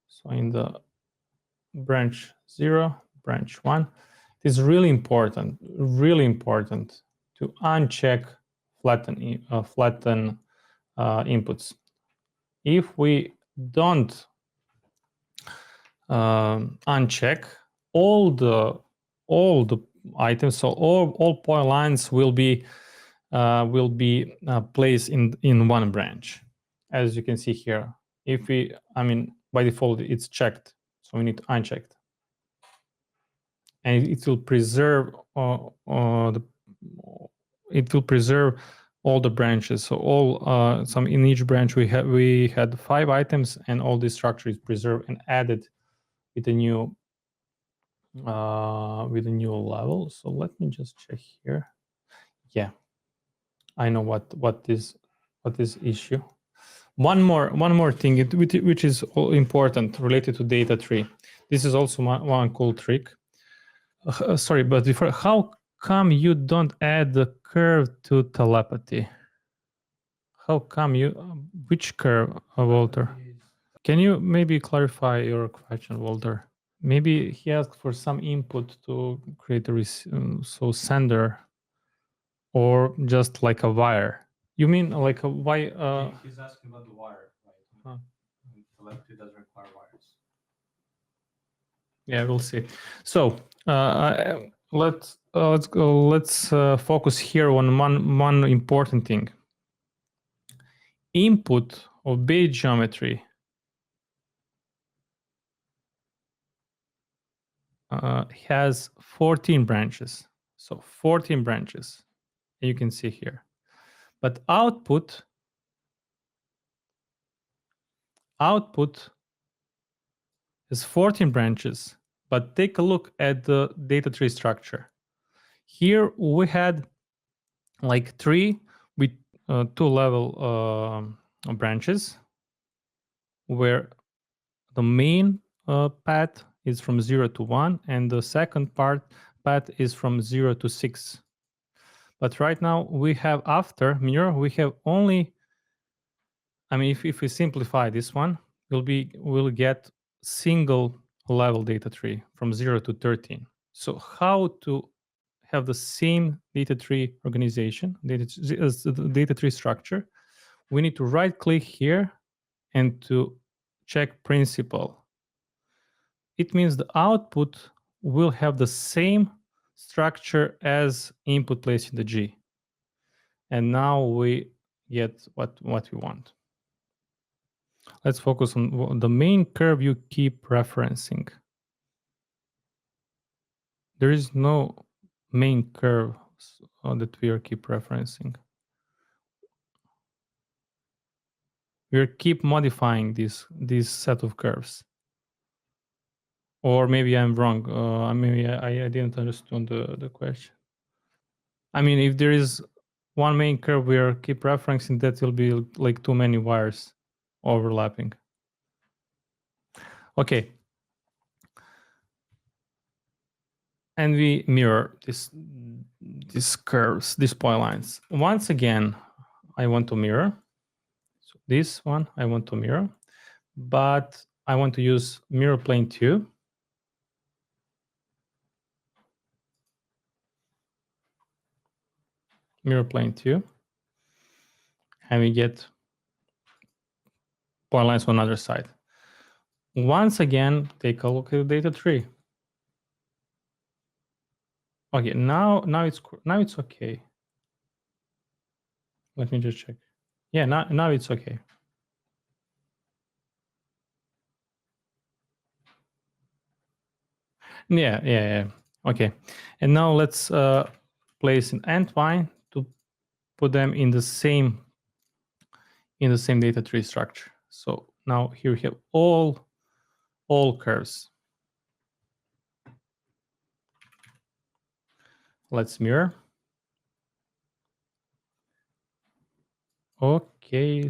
Speaker 1: so in the branch 0, branch 1. It is really important to uncheck flatten inputs. If we don't uncheck, all the items, so all point lines will be placed in one branch, as you can see here. If we, by default it's checked, so we need to uncheck it, and it will preserve all the branches. So all in each branch we had 5 items, and all this structure is preserved and added with a new level. So let me just check here. Yeah, I know what is issue. One more thing which is important related to data tree. This is also one cool trick. Sorry, but before, how come you don't add the curve to telepathy? How come you? Which curve, Walter? Can you maybe clarify your question, Walter? Maybe he asked for some input to create a so sender, or just like a wire. You mean like a wire?
Speaker 2: He's asking about the wire, right? Telepathy doesn't require wires.
Speaker 1: Yeah, we'll see. So let's go. Let's focus here on one important thing. Input of base geometry has 14 branches. So 14 branches, you can see here. But output is 14 branches. But take a look at the data tree structure. Here we had like tree with two level branches, where the main path is from 0 to 1, and the second path is from 0 to 6. But right now we have, after mirror, we have only, I mean, if we simplify this one, we'll get single level data tree from 0 to 13. So how to have the same data tree organization, data tree structure? We need to right click here and to check principal. It means the output will have the same structure as input placed in the G. And now we get what we want. Let's focus on the main curve you keep referencing. There is no main curve that we keep referencing. We keep modifying this set of curves. Or maybe I'm wrong. Maybe I didn't understand the question. I mean, if there is one main curve we keep referencing, that will be like too many wires overlapping. Okay. And we mirror these curves, these point lines. Once again, I want to mirror. So this one I want to mirror, but I want to use mirror plane 2. Mirror plane 2. And we get point lines on the other side. Once again, take a look at the data tree. Okay, now it's okay. Let me just check. Yeah, now it's okay. Yeah. Okay, and now let's place an endpoint to put them in the same data tree structure. So now here we have all curves. Let's mirror. Okay,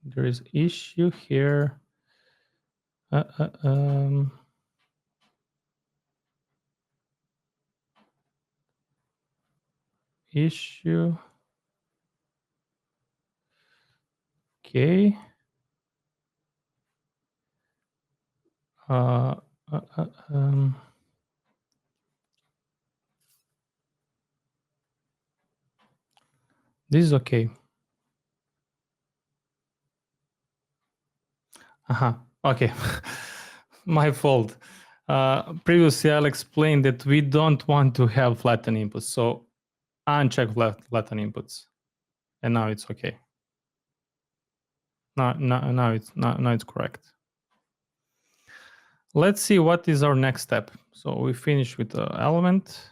Speaker 1: there is issue here. Issue. Okay. This is okay. Okay. My fault. Previously, I'll explain that we don't want to have flattened inputs. So uncheck flattened inputs. And now it's okay. Now it's correct. Let's see what is our next step. So we finish with the element.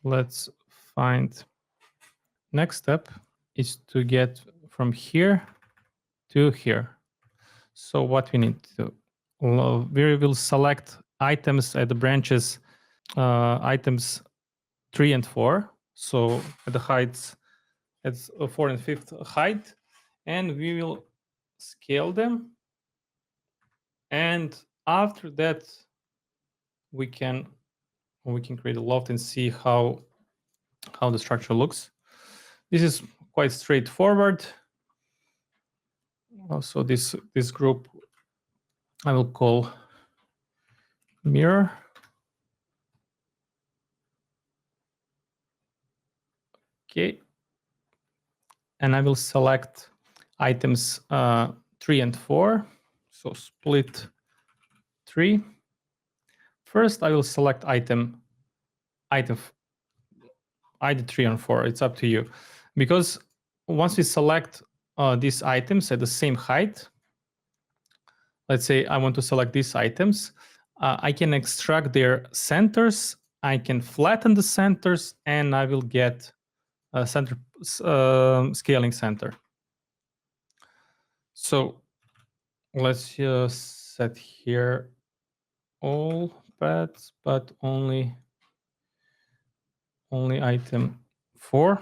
Speaker 1: Let's find next step is to get from here to here. So what we need to do, we will select items at the branches, items 3 and 4. So at the heights, it's 4 and 5th height, and we will scale them. And after that, we can create a loft and see how the structure looks. This is quite straightforward. Also, this group I will call mirror. Okay. And I will select items 3 and 4. So split 3. First, I will select item either 3 or 4. It's up to you. Because once we select these items at the same height, let's say I want to select these items, I can extract their centers, I can flatten the centers, and I will get a center scaling center. So let's just set here all paths, but only item 4.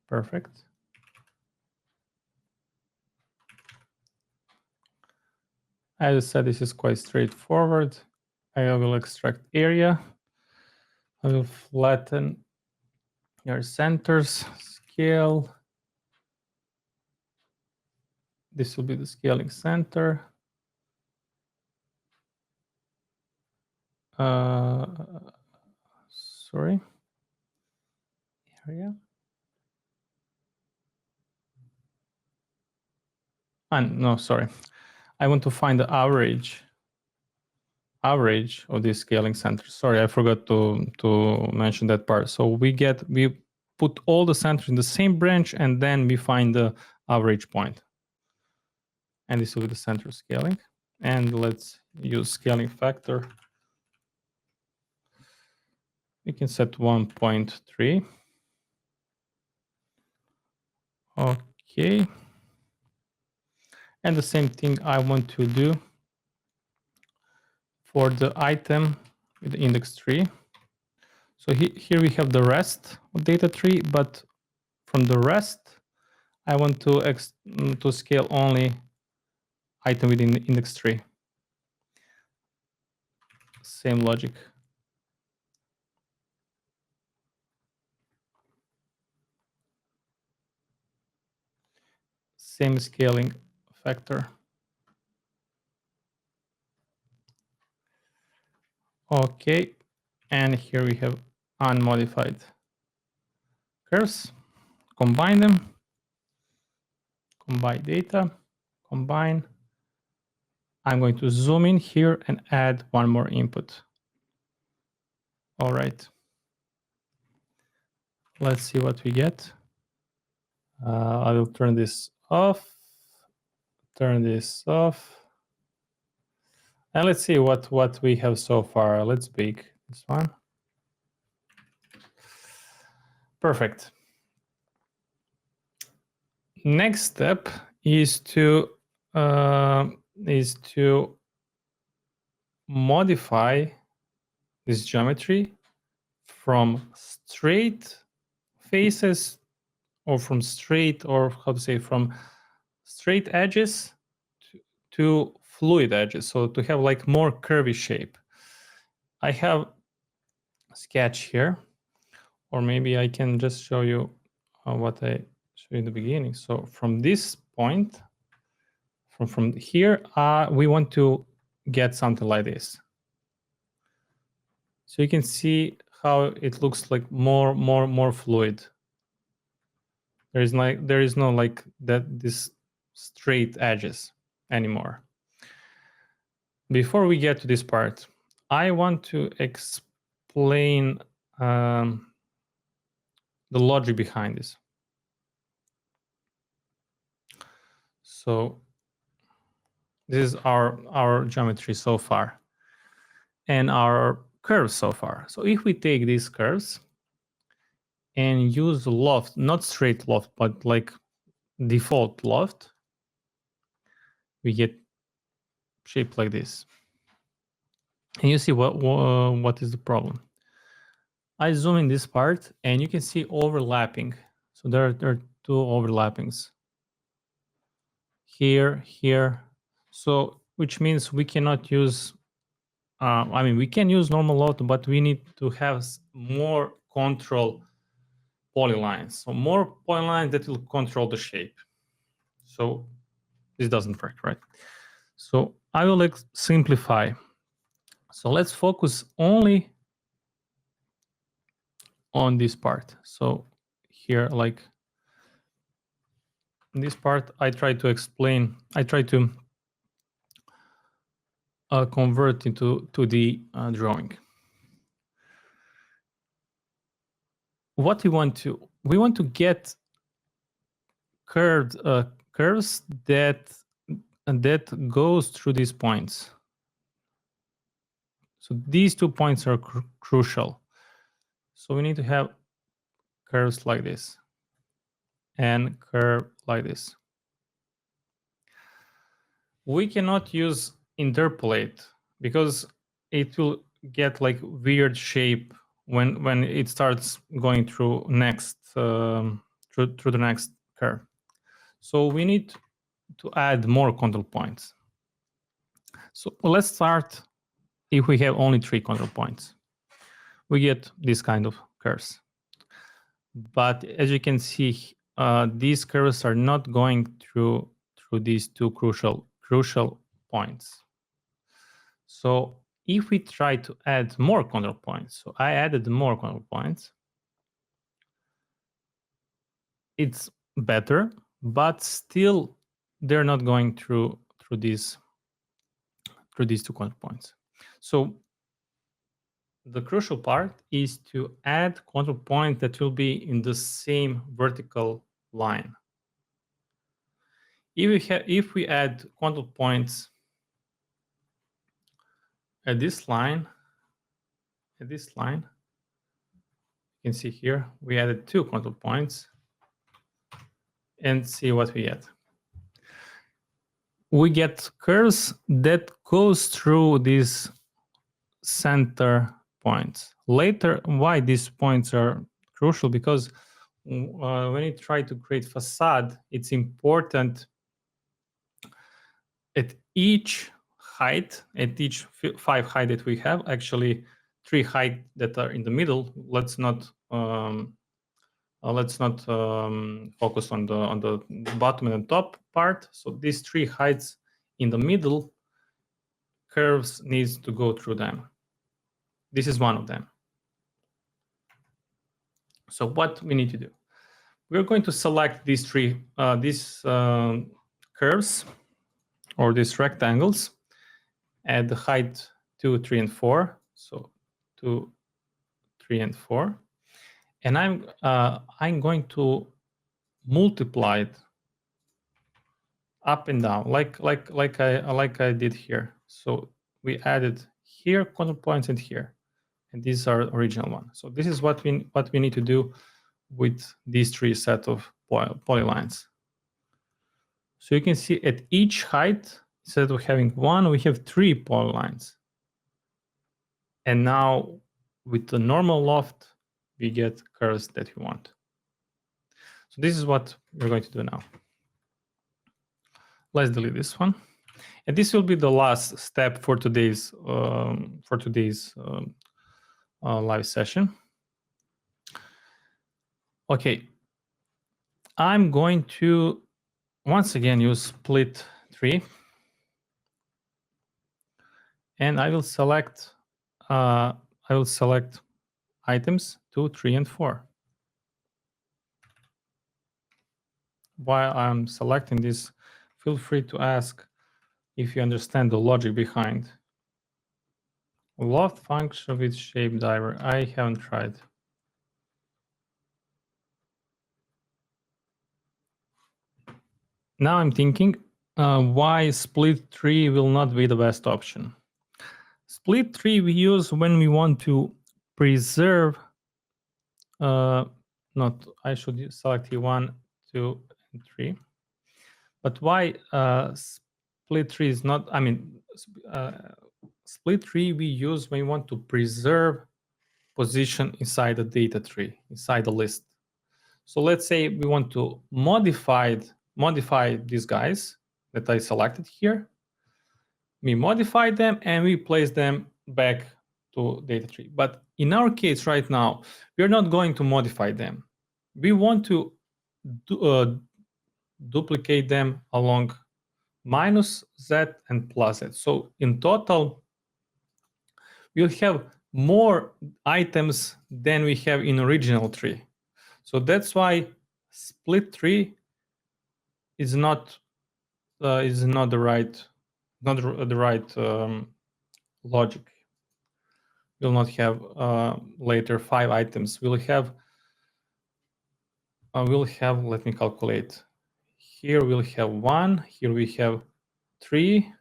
Speaker 1: Perfect. As I said, this is quite straightforward. I will extract area. I will flatten your centers, scale. This will be the scaling center. Sorry. Area. And no, sorry. I want to find the average of this scaling center. Sorry, I forgot to mention that part. So we put all the centers in the same branch, and then we find the average point. And this will be the center scaling. And let's use scaling factor. We can set 1.3. Okay. And the same thing I want to do for the item with the index 3. So here we have the rest of data tree, but from the rest, I want to scale only item within the index 3. Same logic. Same scaling factor. Okay, and here we have unmodified curves. Combine them. Combine data. Combine. I'm going to zoom in here and add one more input. All right. Let's see what we get. I will turn this off. Turn this off. And let's see what we have so far. Let's pick this one. Perfect. Next step is to modify this geometry from straight faces, or from straight edges to fluid edges, so to have like more curvy shape. I have a sketch here, or maybe I can just show you what I showed you in the beginning. So from this point, from here, we want to get something like this. So you can see how it looks like more fluid. There is no like this straight edges anymore. Before we get to this part, I want to explain the logic behind this. So this is our geometry so far and our curves so far. So if we take these curves and use loft, not straight loft, but like default loft, we get shape like this. And you see what is the problem. I zoom in this part and you can see overlapping. So there are two overlappings. Here. So which means we cannot use, we can use normal loft, but we need to have more control polylines. So more polylines that will control the shape. So this doesn't work, right? So I will simplify. So let's focus only on this part. So here, like in this part, I try to convert into 2D drawing. What we want to get curves that goes through these points. So these 2 points are crucial. So we need to have curves like this and curve like this. We cannot use interpolate because it will get like weird shape when it starts going through next through the next curve. So we need to add more control points. So let's start if we have only 3 control points. We get this kind of curves. But as you can see, these curves are not going through these 2 crucial points. So if we try to add more control points, so I added more control points, it's better, but still they're not going through these 2 control points. So the crucial part is to add control point that will be in the same vertical line. If we add control points at this line, you can see here we added 2 control points, and see what we get. We get curves that goes through these center points. Later, why these points are crucial, because when you try to create facade, it's important at each height, at each 5 height that we have, actually 3 height that are in the middle. Let's not focus on the bottom and the top part. So these 3 heights in the middle, curves needs to go through them. This is one of them. So what we need to do? We're going to select these 3 curves or these rectangles at the height 2, 3, and 4. So 2, 3, and 4. And I'm going to multiply it up and down, like I did here. So we added here control points and here, and these are original one. So this is what we need to do with these 3 set of polylines. So you can see at each height, instead of having 1, we have 3 polylines. And now with the normal loft, we get curves that we want. So this is what we're going to do now. Let's delete this one. And this will be the last step for today's live session. Okay, I'm going to once again use split 3, and I will select items 2, 3, and 4. While I'm selecting this, feel free to ask if you understand the logic behind. Loft function with shape diver. I haven't tried. Now I'm thinking why split 3 will not be the best option. Split 3 we use when we want to preserve, I should select here 1, 2, and 3. But why split 3 is not, split 3 we use when we want to preserve position inside the data tree, inside the list. So let's say we want to modify these guys that I selected here. We modify them and we place them back to data tree. But in our case right now, we're not going to modify them. We want to duplicate them along minus z and plus z. So in total, we'll have more items than we have in original tree. So that's why split 3 is not the right logic. We'll not have later 5 items. We'll have, let me calculate. Here we'll have 1, here we have 3,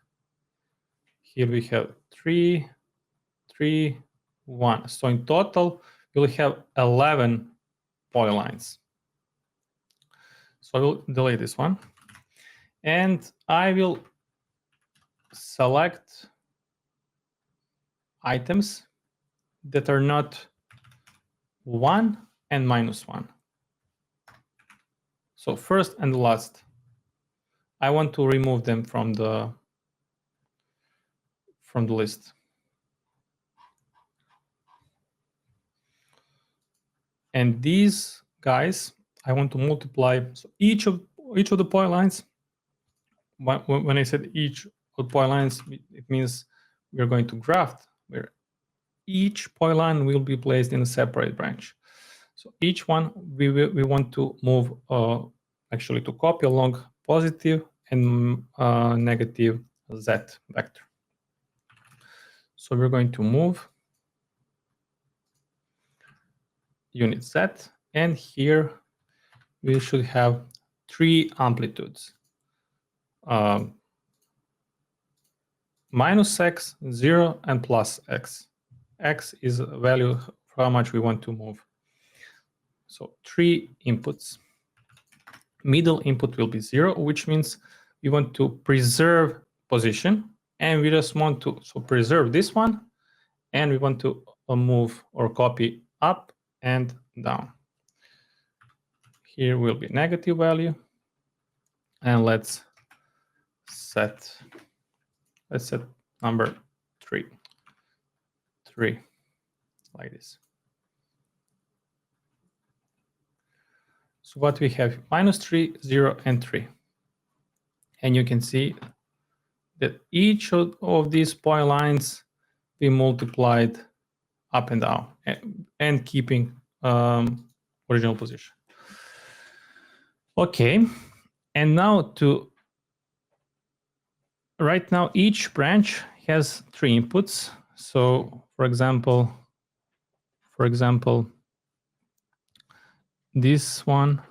Speaker 1: here we have 3, 3, 1. So in total, we'll have 11 polylines. So I will delete this one. And I will select items that are not 1 and -1. So first and last, I want to remove them from the list. And these guys, I want to multiply. So each of the polylines. When I said each of the polylines, it means we're going to graft where each polyline will be placed in a separate branch. So each one we want to move, actually to copy along positive and negative z vector. So we're going to move unit z, and here we should have 3 amplitudes. -x, 0, and +x. X is a value for how much we want to move. So 3 inputs. Middle input will be 0, which means we want to preserve position, and we just want to preserve this one, and we want to move or copy up and down. Here will be negative value, and let's set number 3, like this. So what we have, -3, 0, and 3. And you can see that each of these polylines we multiplied up and down, and keeping original position. Okay, and now right now each branch has 3 inputs. So for example, this one,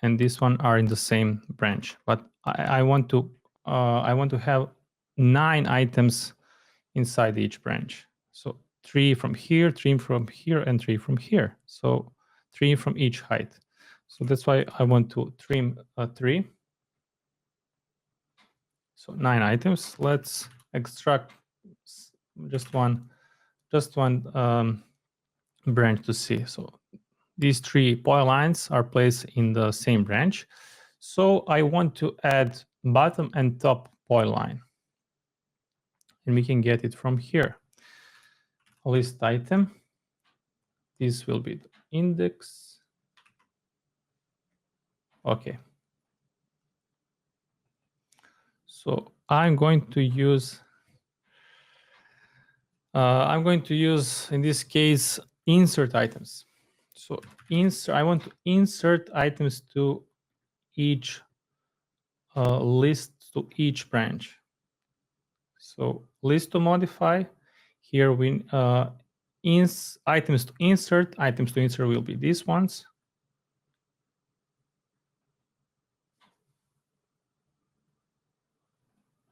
Speaker 1: and this one are in the same branch, but I want to have 9 items inside each branch. So 3 from here, 3 from here, and 3 from here. So 3 from each height. So that's why I want to trim 3. So 9 items. Let's extract just one branch to see. So these 3 polylines are placed in the same branch. So I want to add bottom and top polyline, and we can get it from here. List item. This will be the index. Okay. So I'm going to use in this case insert items. So I want to insert items to each list, to each branch. So list to modify. Here we items to insert will be these ones.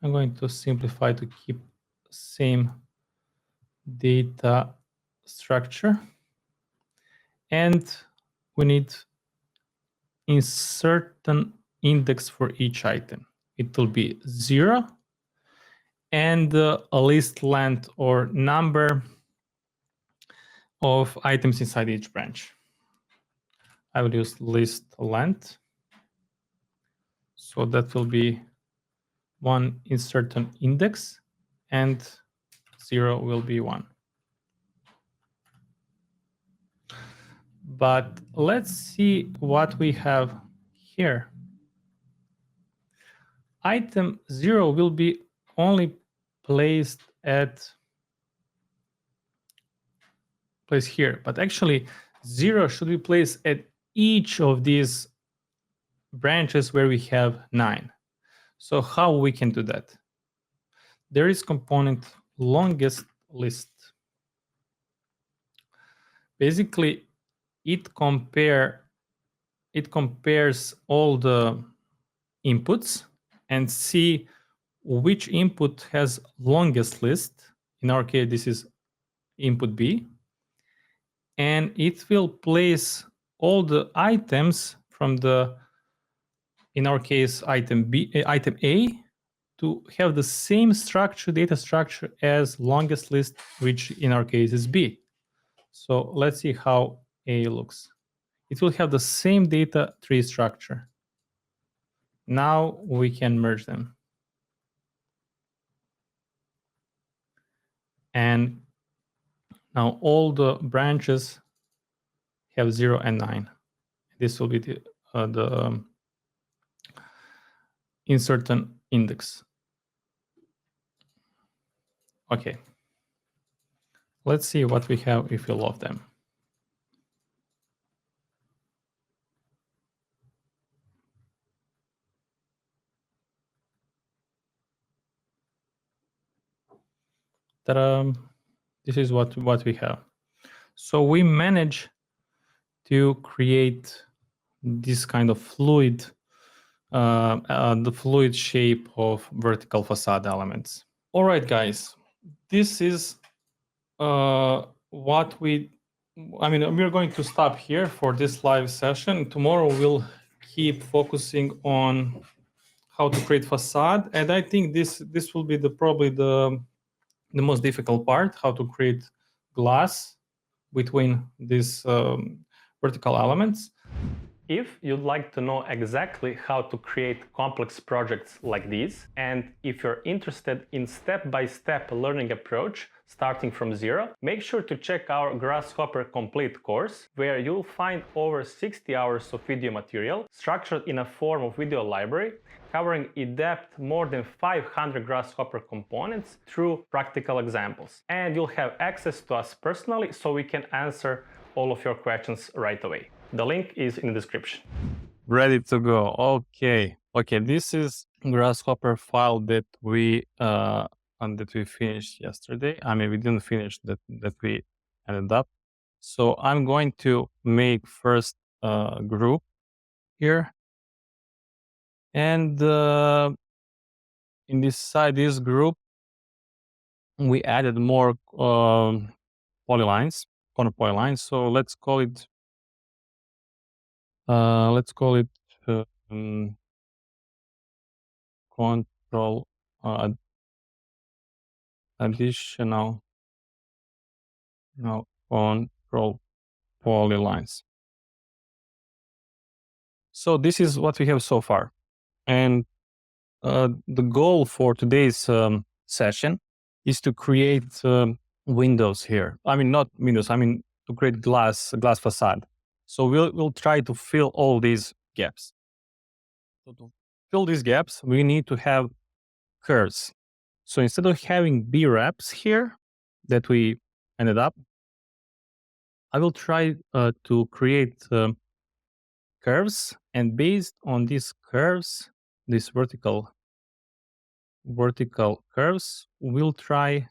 Speaker 1: I'm going to simplify to keep same data structure. And we need insert an index for each item. It will be 0, and a list length or number of items inside each branch. I will use list length. So that will be 1 insert an index, and 0 will be 1. But let's see what we have here. Item 0 will be only placed here, but actually 0 should be placed at each of these branches where we have 9. So how we can do that? There is component longest list. Basically, it compares all the inputs and see which input has longest list. In our case, this is input B. And it will place all the items from the, in our case, item A, to have the same structure, data structure as longest list, which in our case is B. So let's see how A looks. It will have the same data tree structure. Now we can merge them. And now all the branches have 0 and 9. This will be the insert an index. Okay. Let's see what we have if we love them. Ta-da! This is what we have. So we manage to create this kind of fluid, the fluid shape of vertical facade elements. All right, guys, this is what we're going to stop here for this live session. Tomorrow we'll keep focusing on how to create facade, and I think this will be probably the most difficult part, how to create glass between these vertical elements. If you'd like to know exactly how to create complex projects like these, and if you're interested in step-by-step learning approach starting from zero, make sure to check our Grasshopper Complete course, where you'll find over 60 hours of video material structured in a form of video library, covering in depth more than 500 Grasshopper components through practical examples. And you'll have access to us personally, so we can answer all of your questions right away. The link is in the description. Ready to go. Okay. This is Grasshopper file that we finished yesterday. We didn't finish that we ended up. So I'm going to make first a group here, and in this group we added more polylines, corner polylines. So let's call it control additional control polylines. So this is what we have so far, and the goal for today's session is to create windows here. Not windows. To create glass facade. So we'll try to fill all these gaps. So to fill these gaps, we need to have curves. So instead of having B wraps here that we ended up, I will try to create curves, and based on these curves, these vertical curves, we'll try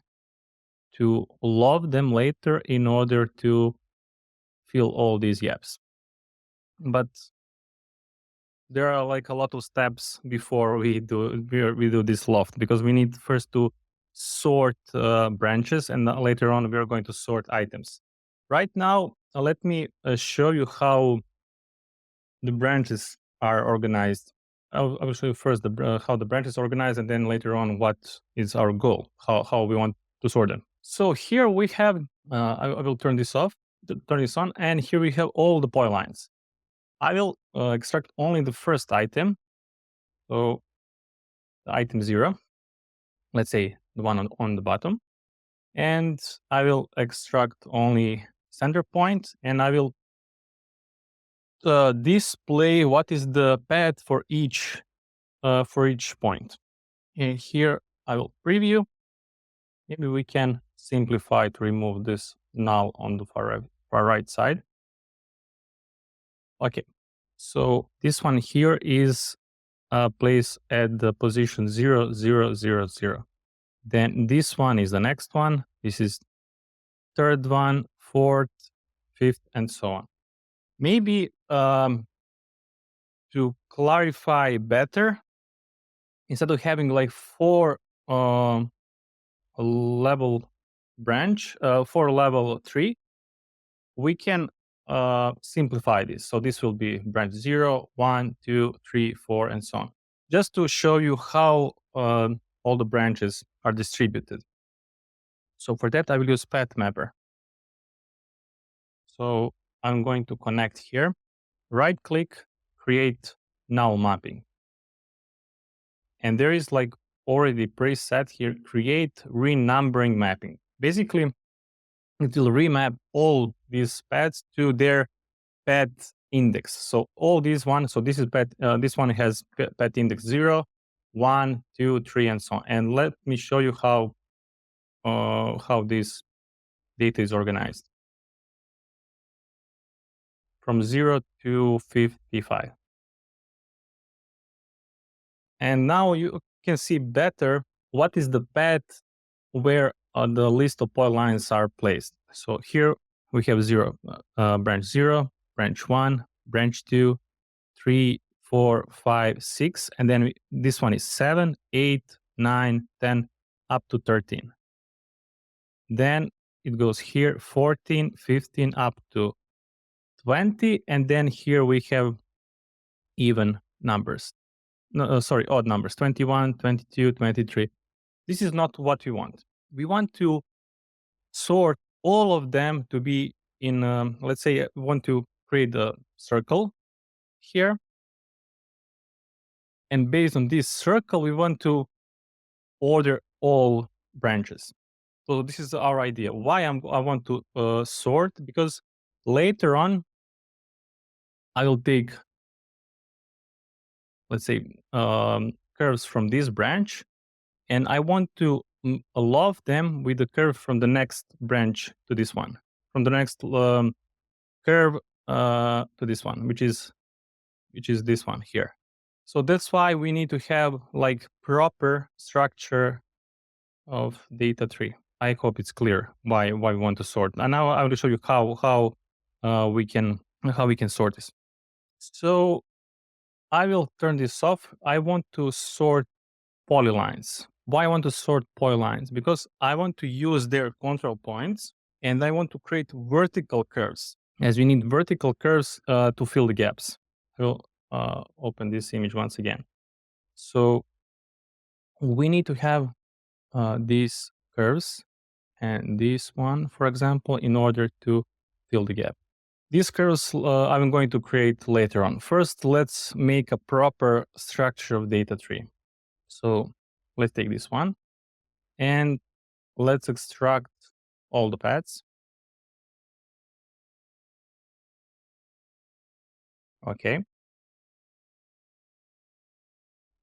Speaker 1: to loft them later in order to fill all these gaps. But there are like a lot of steps before we do this loft, because we need first to sort branches, and later on we are going to sort items. Right now, let me show you how the branches are organized. I will show you first how the branches are organized, and then later on what is our goal, how we want to sort them. So here we have, I will turn this on, and here we have all the polylines. I will extract only the first item, so the item 0, let's say the one on the bottom, and I will extract only center point, and I will display what is the path for each point. And here I will preview. Maybe we can simplify to remove this null on the far right side. Okay, so this one here is placed at the position 0, 0, 0, 0. Then this one is the next one. This is third one, fourth, fifth, and so on. Maybe to clarify better, instead of having like 4 level branch, 4 level tree, we can simplify this. So this will be branch 0, 1, 2, 3, 4, and so on. Just to show you how all the branches are distributed. So for that, I will use path mapper. So I'm going to connect here, right click, create null mapping. And there is like already preset here, create renumbering mapping. Basically, it will remap all these paths to their path index. So all these one, so this is path, this one has path index 0, 1, 2, 3, and so on. And let me show you how this data is organized. From 0 to 55. And now you can see better what is the path where the list of polylines are placed. So here we have 0, branch 0, branch 1, branch 2, 3, 4, 5, 6, and then this one is 7, 8, 9, 10, up to 13. Then it goes here 14, 15, up to 20, and then here we have even numbers. No, sorry, odd numbers, 21, 22, 23. This is not what we want. We want to sort all of them to be in, let's say we want to create a circle here. And based on this circle, we want to order all branches. So this is our idea. Why I want to sort? Because later on, I will take, let's say, curves from this branch, and I want to loft them with the curve from the next branch to this one, from the next curve to this one, which is this one here. So that's why we need to have like proper structure of data tree. I hope it's clear why we want to sort. And now I will show you how we can sort this. So I will turn this off. I want to sort polylines. Why I want to sort polylines? Because I want to use their control points, and I want to create vertical curves, as we need vertical curves to fill the gaps. I will open this image once again. So we need to have these curves and this one, for example, in order to fill the gap. These curves I'm going to create later on. First, let's make a proper structure of data tree. So let's take this one and let's extract all the paths. Okay.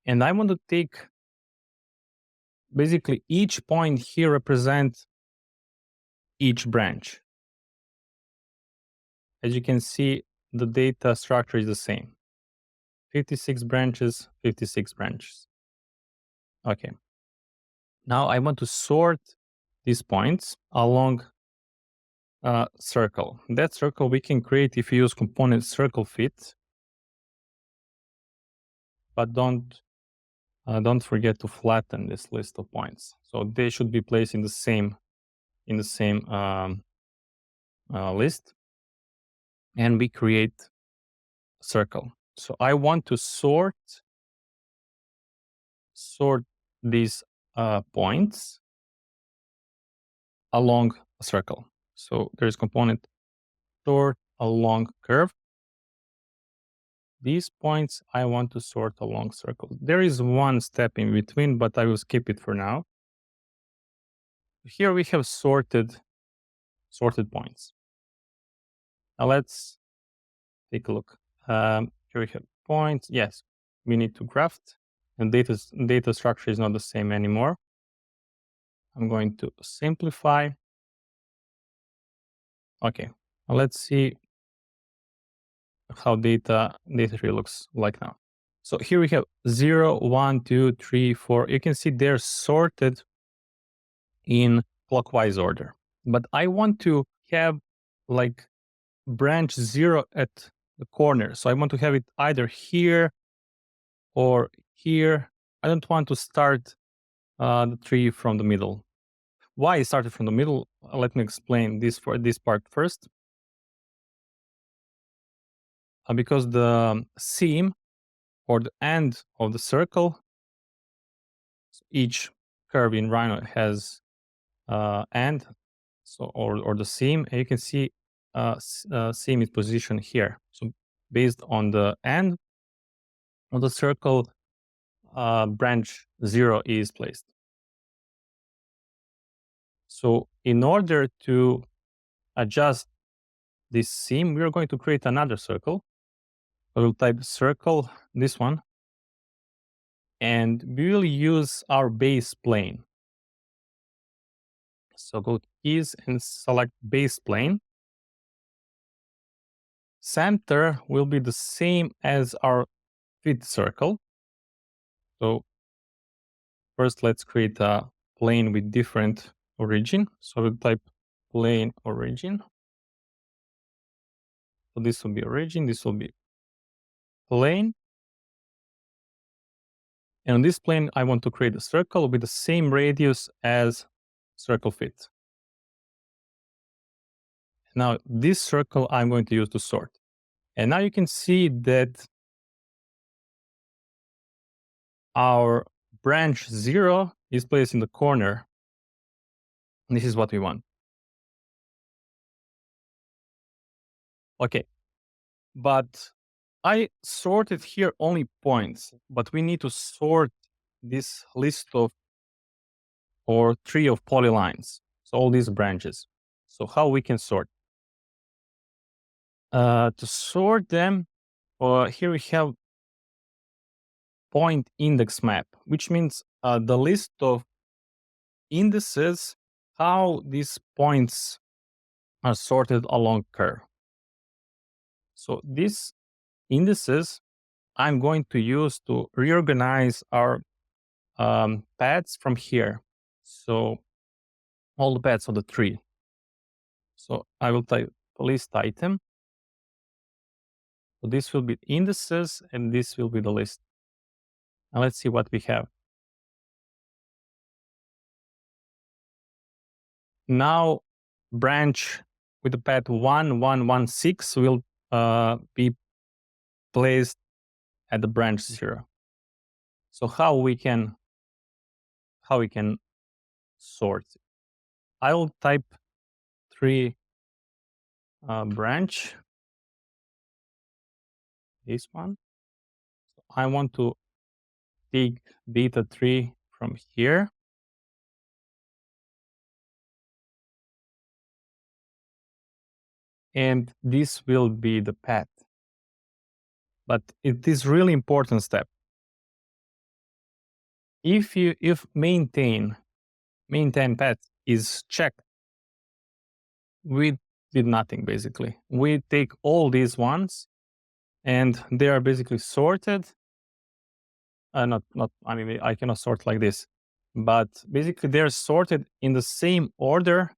Speaker 1: And I want to take basically each point here represents each branch. As you can see, the data structure is the same. 56 branches, 56 branches. Okay. Now I want to sort these points along a circle. That circle we can create if you use component circle fit, but don't forget to flatten this list of points. So they should be placed in the same list, and we create a circle. So I want to sort these points along a circle. So there's component sort along curve. These points I want to sort along circles. There is one step in between, but I will skip it for now. Here we have sorted points. Now let's take a look. Here we have points. Yes, we need to graft, and data structure is not the same anymore. I'm going to simplify. Okay, now let's see how data tree looks like now. So here we have 0, 1, 2, 3, 4. You can see they're sorted in clockwise order. But I want to have like branch 0 at the corner. So I want to have it either here or here. I don't want to start the tree from the middle. Why I started from the middle? Let me explain this for this part first. Because the seam or the end of the circle, each curve in Rhino has end, so or the seam, and you can see seam is positioned here. So based on the end of the circle, branch 0 is placed. So in order to adjust this seam, we are going to create another circle. I will type circle, this one, and we will use our base plane. So go to keys and select base plane. Center will be the same as our fit circle. So first let's create a plane with different origin. So we'll type plane origin. So this will be origin, this will be plane. And on this plane, I want to create a circle with the same radius as circle fit. Now this circle I'm going to use to sort. And now you can see that our branch 0 is placed in the corner. And this is what we want. Okay, but I sorted here only points, but we need to sort this list of or tree of polylines. So all these branches. So how we can sort? To sort them, here we have point index map, which means the list of indices, how these points are sorted along curve. So these indices I'm going to use to reorganize our paths from here. So all the paths of the tree. So I will type list item. So this will be indices and this will be the list. Now let's see what we have. Now branch with the path 1116 will be placed at the branch 0. So how we can sort? I will type 3 branch, this one. So I want to take data tree from here. And this will be the path. But it is really important step. If maintain path is checked, we did nothing basically. We take all these ones and they are basically sorted. I mean, I cannot sort like this, but basically they're sorted in the same order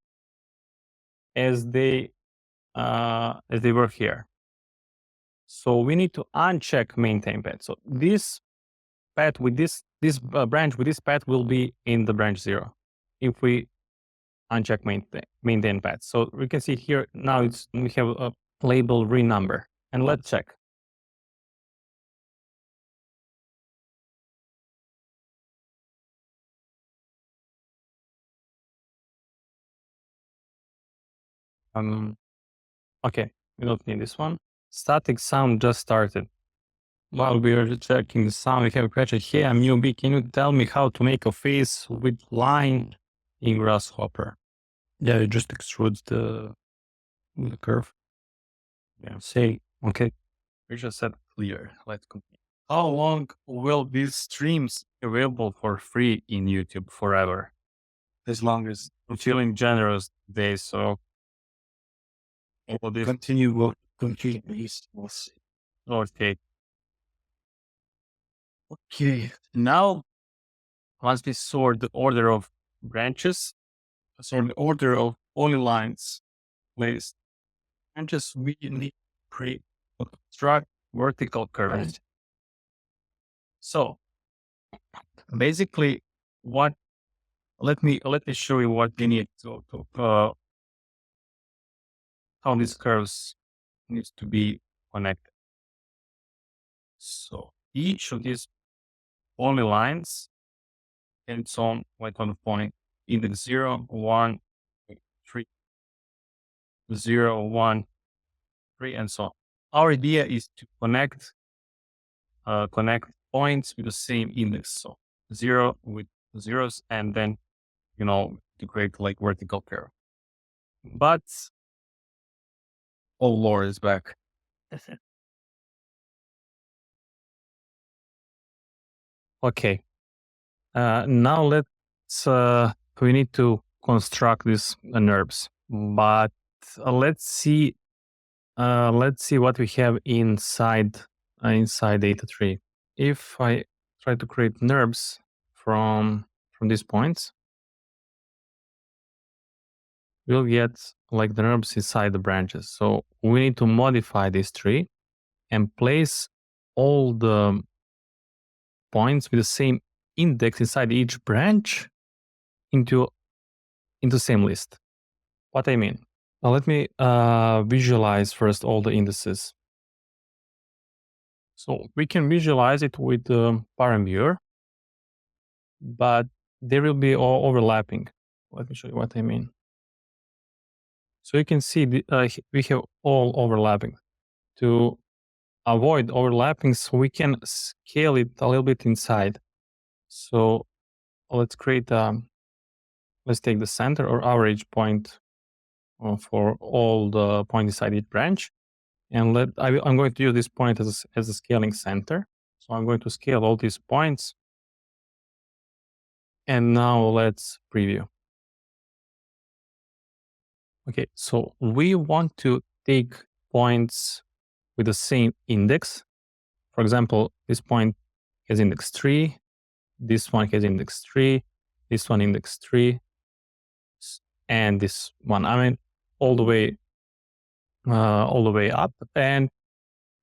Speaker 1: as they were here. So we need to uncheck maintain path. So this path with this branch with this path will be in the branch 0 if we uncheck maintain path. So we can see here now we have a label renumber, and let's check. Okay, we don't need this one. Static sound just started. While we are checking the sound, we have a question. Hey, I'm newbie. Can you tell me how to make a face with line in Grasshopper? Yeah, you just extrude the curve. Yeah, say, okay. We just said clear. Let's continue. How long will these streams available for free in YouTube? Forever. As long as I'm feeling generous today, so I will continue these. We'll see. Okay. Okay. Now, once we sort the order of branches, so the order of polylines placed, and just we need to create or construct vertical curves. So basically, let me show you what we need to how these curves needs to be connected. So each of these polylines and its own like on the point index 0, 1, 3, 0, 1, 3, and so on. Our idea is to connect points with the same index. So 0 with zeros, and then to create like vertical curve. But oh, Laura is back. Okay. Now we need to construct these NURBS, but let's see what we have inside data tree. If I try to create NURBS from these points, we'll get like the NURBS inside the branches. So we need to modify this tree and place all the points with the same index inside each branch into same list. What I mean? Now let me visualize first all the indices. So we can visualize it with parametric, but there will be all overlapping. Let me show you what I mean. So you can see we have all overlapping. To avoid overlapping, so we can scale it a little bit inside. So let's create let's take the center or average point for all the points inside each branch, and I'm going to use this point as a scaling center. So I'm going to scale all these points, and now let's preview. Okay, so we want to take points with the same index. For example, this point has index 3, this one has index 3, this one index 3, and this one. I mean, all the way up, and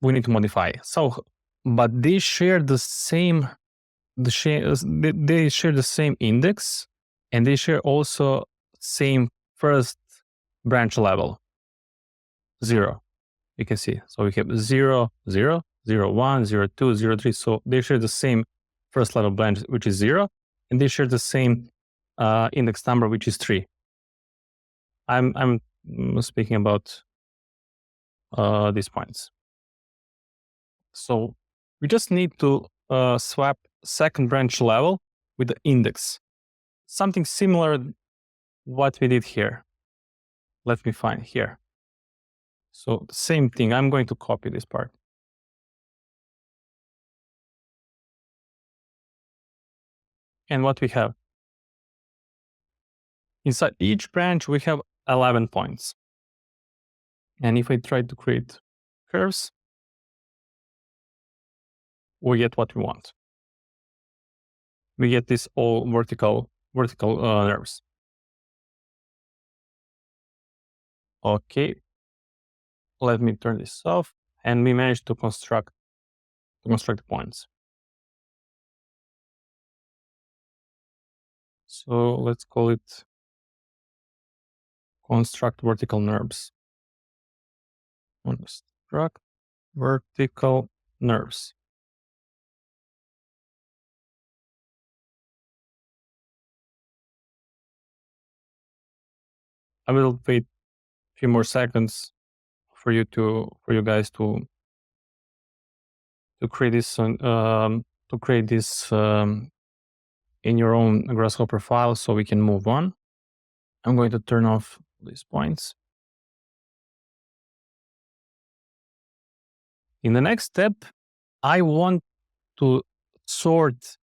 Speaker 1: we need to modify. So, but they share the same. They share the same index, and they share also same first branch level 0. You can see. So we have 0, 0, 0, 1, 0, 2, 0, 3. So they share the same first level branch, which is 0, and they share the same index number, which is 3. I'm speaking about these points. So we just need to swap second branch level with the index. Something similar what we did here. Let me find here. So same thing. I'm going to copy this part. And what we have? Inside each branch, we have 11 points. And if I try to create curves, we get what we want. We get this all vertical nerves. Okay. Let me turn this off, and we managed to construct points. So let's call it construct vertical nerves. Construct vertical nerves. I will wait a few more seconds for you guys to create this in your own Grasshopper file, so we can move on. I'm going to turn off these points. In the next step, I want to sort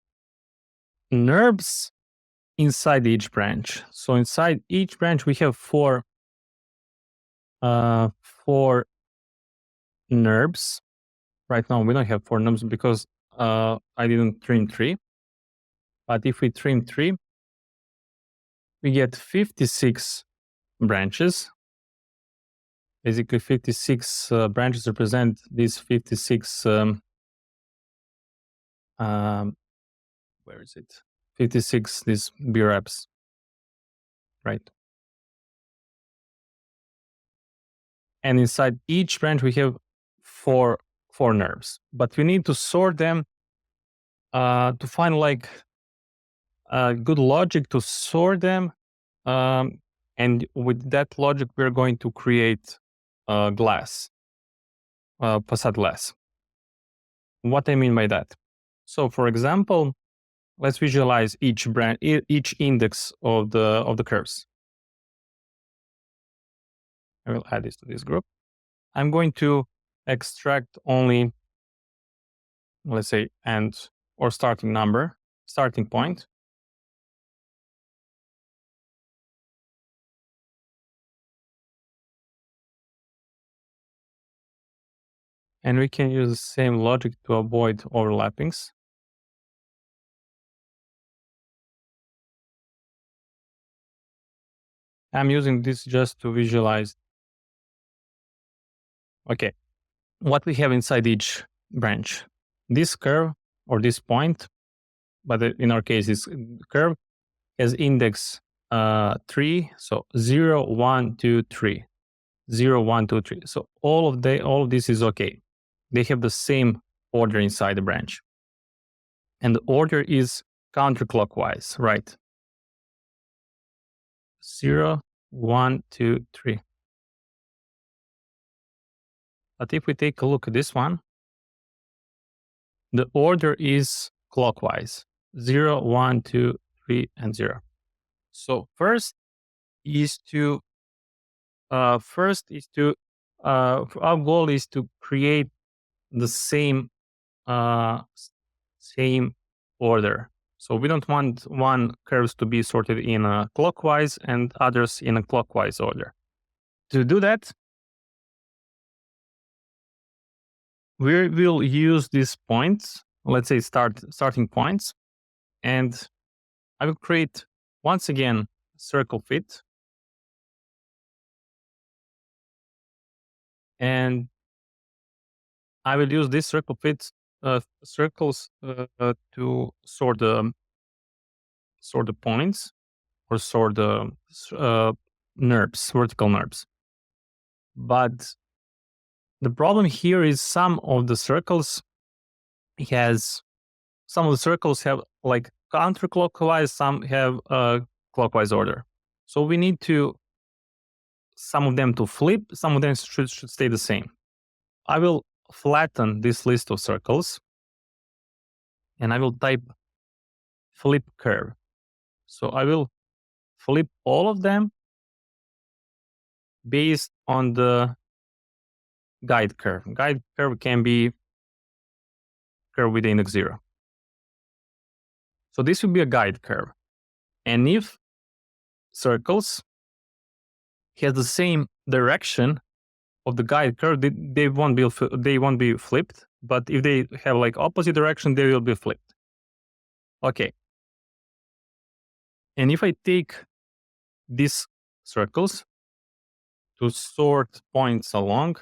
Speaker 1: NURBS inside each branch. So inside each branch, we have four NURBS. Right now, we don't have 4 NURBS because I didn't trim 3. But if we trim 3, we get 56 branches. Basically, 56 branches represent these 56. Where is it? 56 these B-reps, right? And inside each branch we have four nerves, but we need to sort them to find like good logic to sort them, and with that logic we're going to create glass, facade glass. What I mean by that? So, for example, let's visualize each branch, each index of the curves. I will add this to this group. I'm going to extract only, let's say, end or starting number, starting point. And we can use the same logic to avoid overlappings. I'm using this just to visualize. Okay, what we have inside each branch. This curve or this point, but in our case, this curve has index 3, so 0, 1, 2, 3. 0, 1, 2, 3. So all of this is okay. They have the same order inside the branch. And the order is counterclockwise, right? 0, 1, 2, 3. But if we take a look at this one, the order is clockwise. 0, 1, 2, 3, and 0. So first is to our goal is to create the same order. So we don't want one curves to be sorted in a clockwise and others in a clockwise order. To do that, we will use these points, let's say starting points, and I will create once again circle fit. And I will use this circle fit circles to sort the points or sort the NURBS, vertical NURBS. But the problem here is some of the circles have like counterclockwise, some have clockwise order. So we need some of them to flip, some of them should stay the same. I will flatten this list of circles and I will type flip curve. So I will flip all of them based on the guide curve. Guide curve can be curve with index 0. So this will be a guide curve. And if circles have the same direction of the guide curve, they won't be flipped. But if they have like opposite direction, they will be flipped. Okay. And if I take these circles to sort points along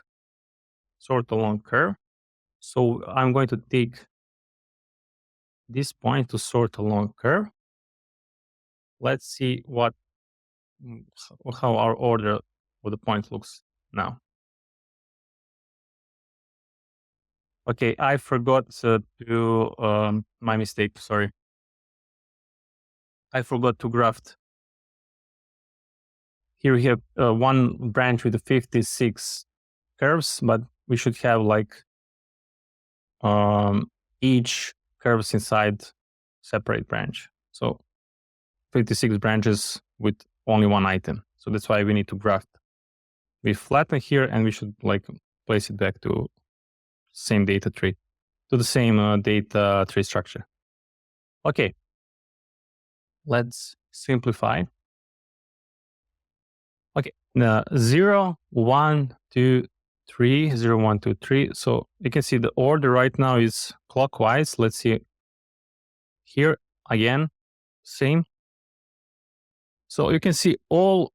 Speaker 1: curve, so I'm going to take this point to sort along curve. Let's see how our order of the point looks now. Okay, I forgot my mistake, sorry. I forgot to graft. Here we have one branch with 56 curves, but we should have like each curves inside separate branch. So 56 branches with only one item. So that's why we need to graft. We flatten here and we should like place it back to same data tree, to the same data tree structure. Okay, let's simplify. Okay, 0, 1, 2, 3, 0, 1, 2, 3. So you can see the order right now is clockwise. Let's see here again, same. So you can see all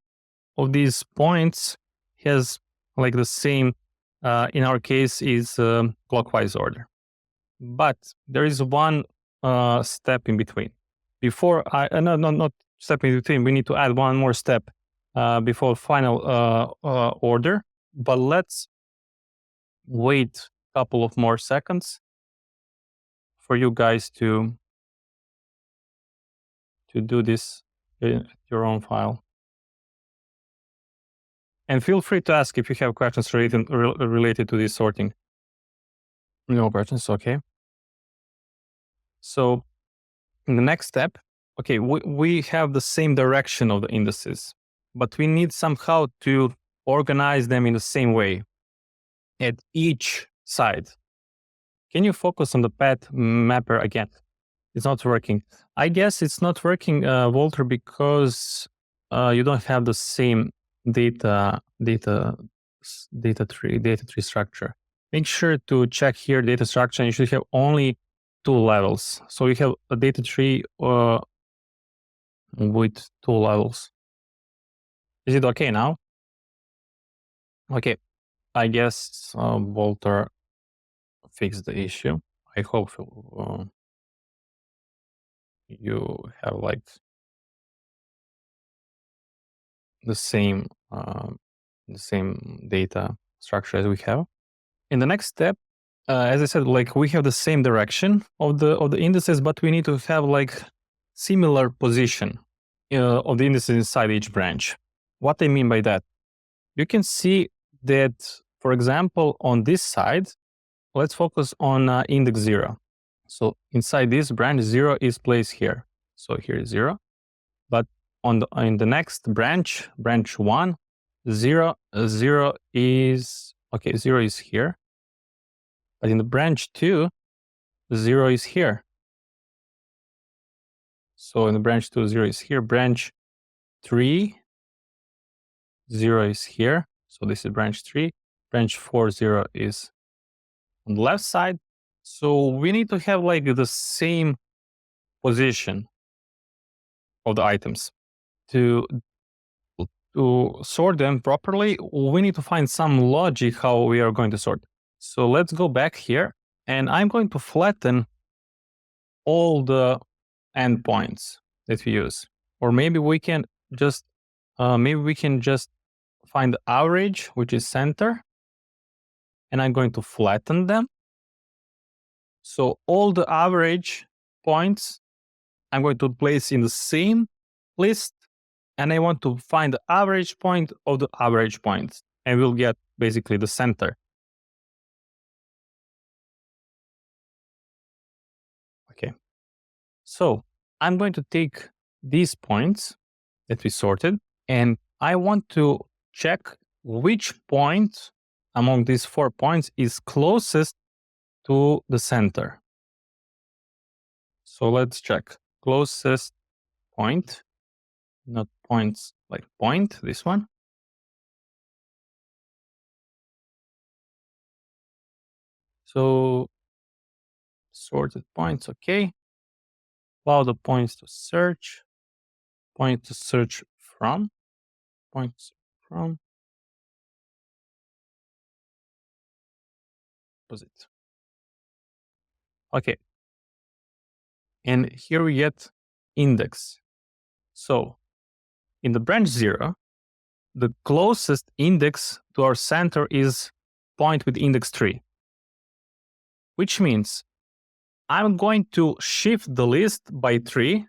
Speaker 1: of these points has like the same, in our case, is clockwise order. But there is one step in between. Before not step in between, we need to add one more step before final order. But let's wait a couple of more seconds for you guys to do this in your own file. And feel free to ask if you have questions related to this sorting. No questions, okay. So in the next step, okay, we have the same direction of the indices, but we need somehow to organize them in the same way at each side. Can you focus on the path mapper again? It's not working. I guess it's not working, Walter, because you don't have the same data tree structure. Make sure to check here data structure, and you should have only 2 levels. So you have a data tree with 2 levels. Is it okay now? Okay, I guess Walter fixed the issue. I hope you have like the same data structure as we have. In the next step, as I said, like we have the same direction of the indices, but we need to have like similar position of the indices inside each branch. What I mean by that, you can see that, for example, on this side, let's focus on index 0. So inside this branch, 0 is placed here. So here is 0. But in the next branch 1, 0 is, okay, 0 is here. But in the branch 2, 0 is here. So in the branch 2, 0 is here. Branch 3, 0 is here. So this is branch 3. Branch 4, 0 is on the left side. So we need to have like the same position of the items. To sort them properly, we need to find some logic how we are going to sort. So let's go back here, and I'm going to flatten all the endpoints that we use. Or maybe we can just find the average, which is center, and I'm going to flatten them. So all the average points I'm going to place in the same list, and I want to find the average point of the average points, and we'll get basically the center. Okay. So I'm going to take these points that we sorted, and I want to check which point among these 4 points is closest to the center. So let's check closest point, not points like point, this one. So sorted points, okay. Allow the points to search, point to search from, points from, opposite. Okay. And here we get index. So in the branch 0, the closest index to our center is point with index 3, which means I'm going to shift the list by 3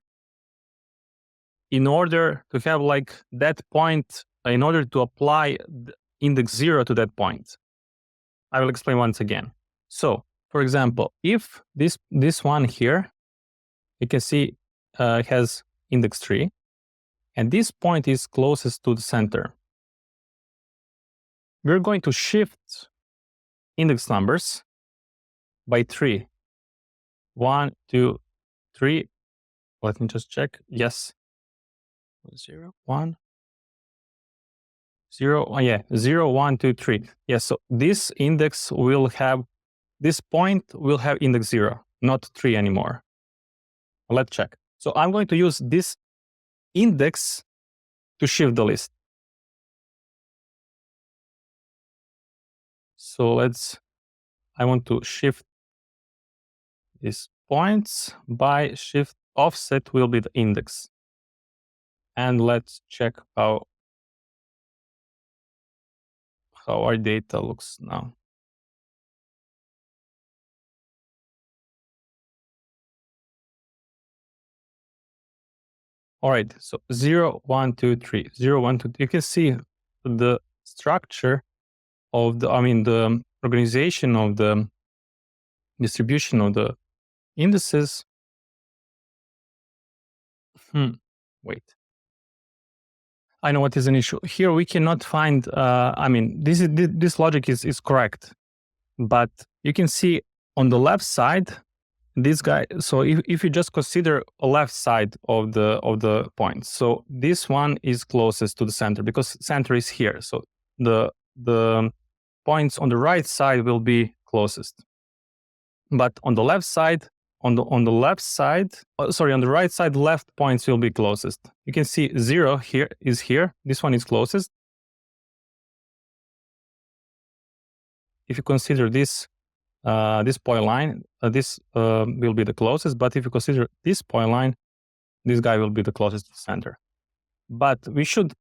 Speaker 1: in order to have like that point, in order to apply the index 0 to that point. I will explain once again. So, for example, if this one here, you can see has index 3, and this point is closest to the center, we're going to shift index numbers by 3. 1, 2, 3. Let me just check. Yes. 0, 1, 0. Oh, yeah. 0, 1, 2, 3. Yes. So this index will have, this point will have index 0, not 3 anymore. Let's check. So I'm going to use this index to shift the list. So I want to shift these points by shift offset will be the index. And let's check how our data looks now. All right, so 0, 1, 2, 3, 0, 1, 2, 3. You can see the structure of the organization of the distribution of the indices. Wait. I know what is an issue. Here we cannot find, this logic is correct, but you can see on the left side, this guy, so if you just consider a left side of the points, so this one is closest to the center because center is here. So the points on the right side will be closest. But on the left side, on the right side, left points will be closest. You can see 0 here is here. This one is closest. If you consider this point line, this will be the closest. But if you consider this point line, this guy will be the closest to the center. But we should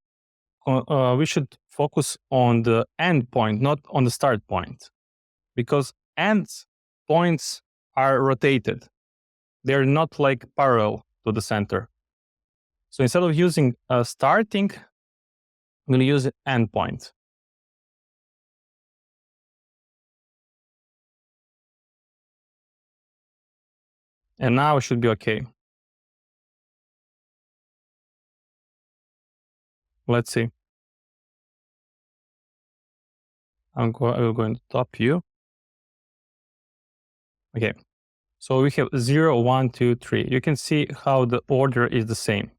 Speaker 1: focus on the end point, not on the start point, because end points are rotated. They're not like parallel to the center. So instead of using starting, we'll use end point. And now it should be okay. Let's see. I will go into top view. Okay. So we have 0, 1, 2, 3. You can see how the order is the same.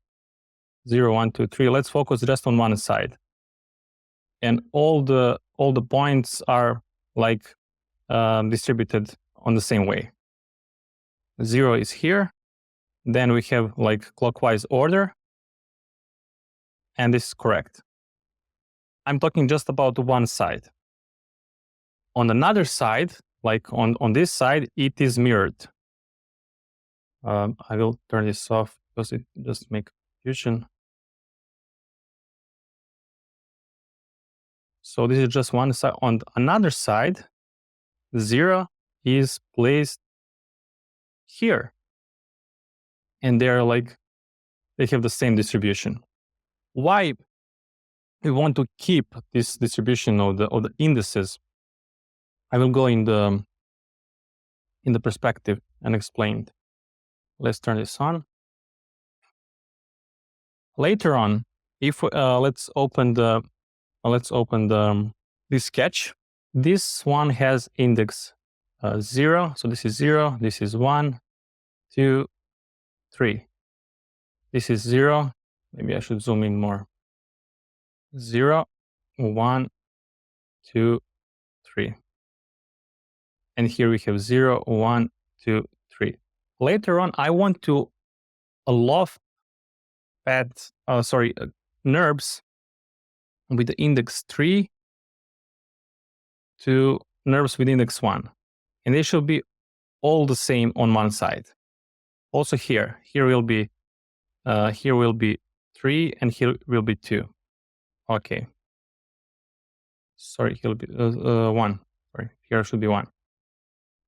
Speaker 1: 0, 1, 2, 3. Let's focus just on one side. And all the points are like distributed on the same way. 0 is here. Then we have like clockwise order. And this is correct. I'm talking just about one side. On another side, like on this side, it is mirrored. I will turn this off because it just makes confusion. So this is just one side. On another side, 0 is placed here. And they have the same distribution. Why we want to keep this distribution of the indices? I will go in the perspective and explain. Let's turn this on. Later on, if let's open this sketch. This one has index 0. So this is 0. This is 1, 2, 3. This is 0. Maybe I should zoom in more. 0, 1, 2, 3. And here we have 0, 1, 2, 3. Later on, I want to loft NURBS with the index 3 to NURBS with index 1. And they should be all the same on one side. Also here will be 3 and here will be 2. Okay. Sorry, here will be 1. Sorry, here should be 1.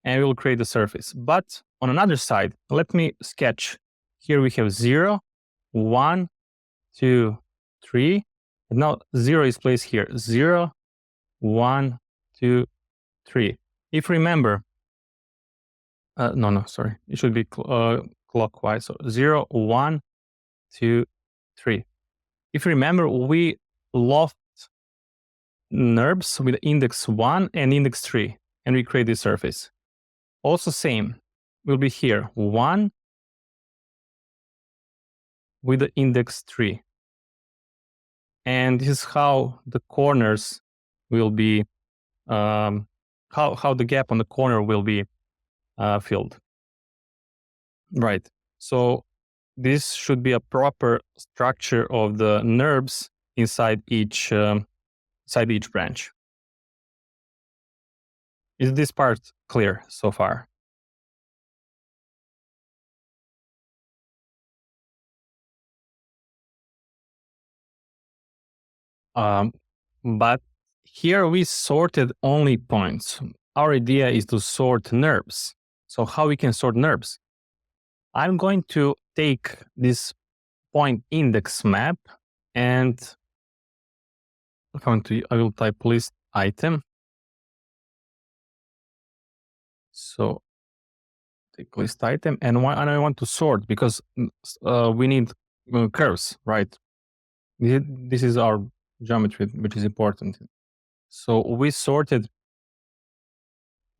Speaker 1: And we will create the surface. But on another side, let me sketch. Here we have 0, 1, 2, 3. And now 0 is placed here. 0, 1, 2, 3. If you remember, sorry. It should be clockwise. So 0, 1, 2, 3. If you remember, we loft NURBS with index 1 and index 3, and we create this surface. Also same, will be here 1 with the index 3. And this is how the corners will be, how the gap on the corner will be filled. Right. So this should be a proper structure of the NURBS inside each branch. Is this part clear so far? But here we sorted only points. Our idea is to sort NURBS. So how we can sort NURBS? I'm going to take this point index map and I will type list item. So take list item and I want to sort because we need curves, right? This is our geometry, which is important. So we sorted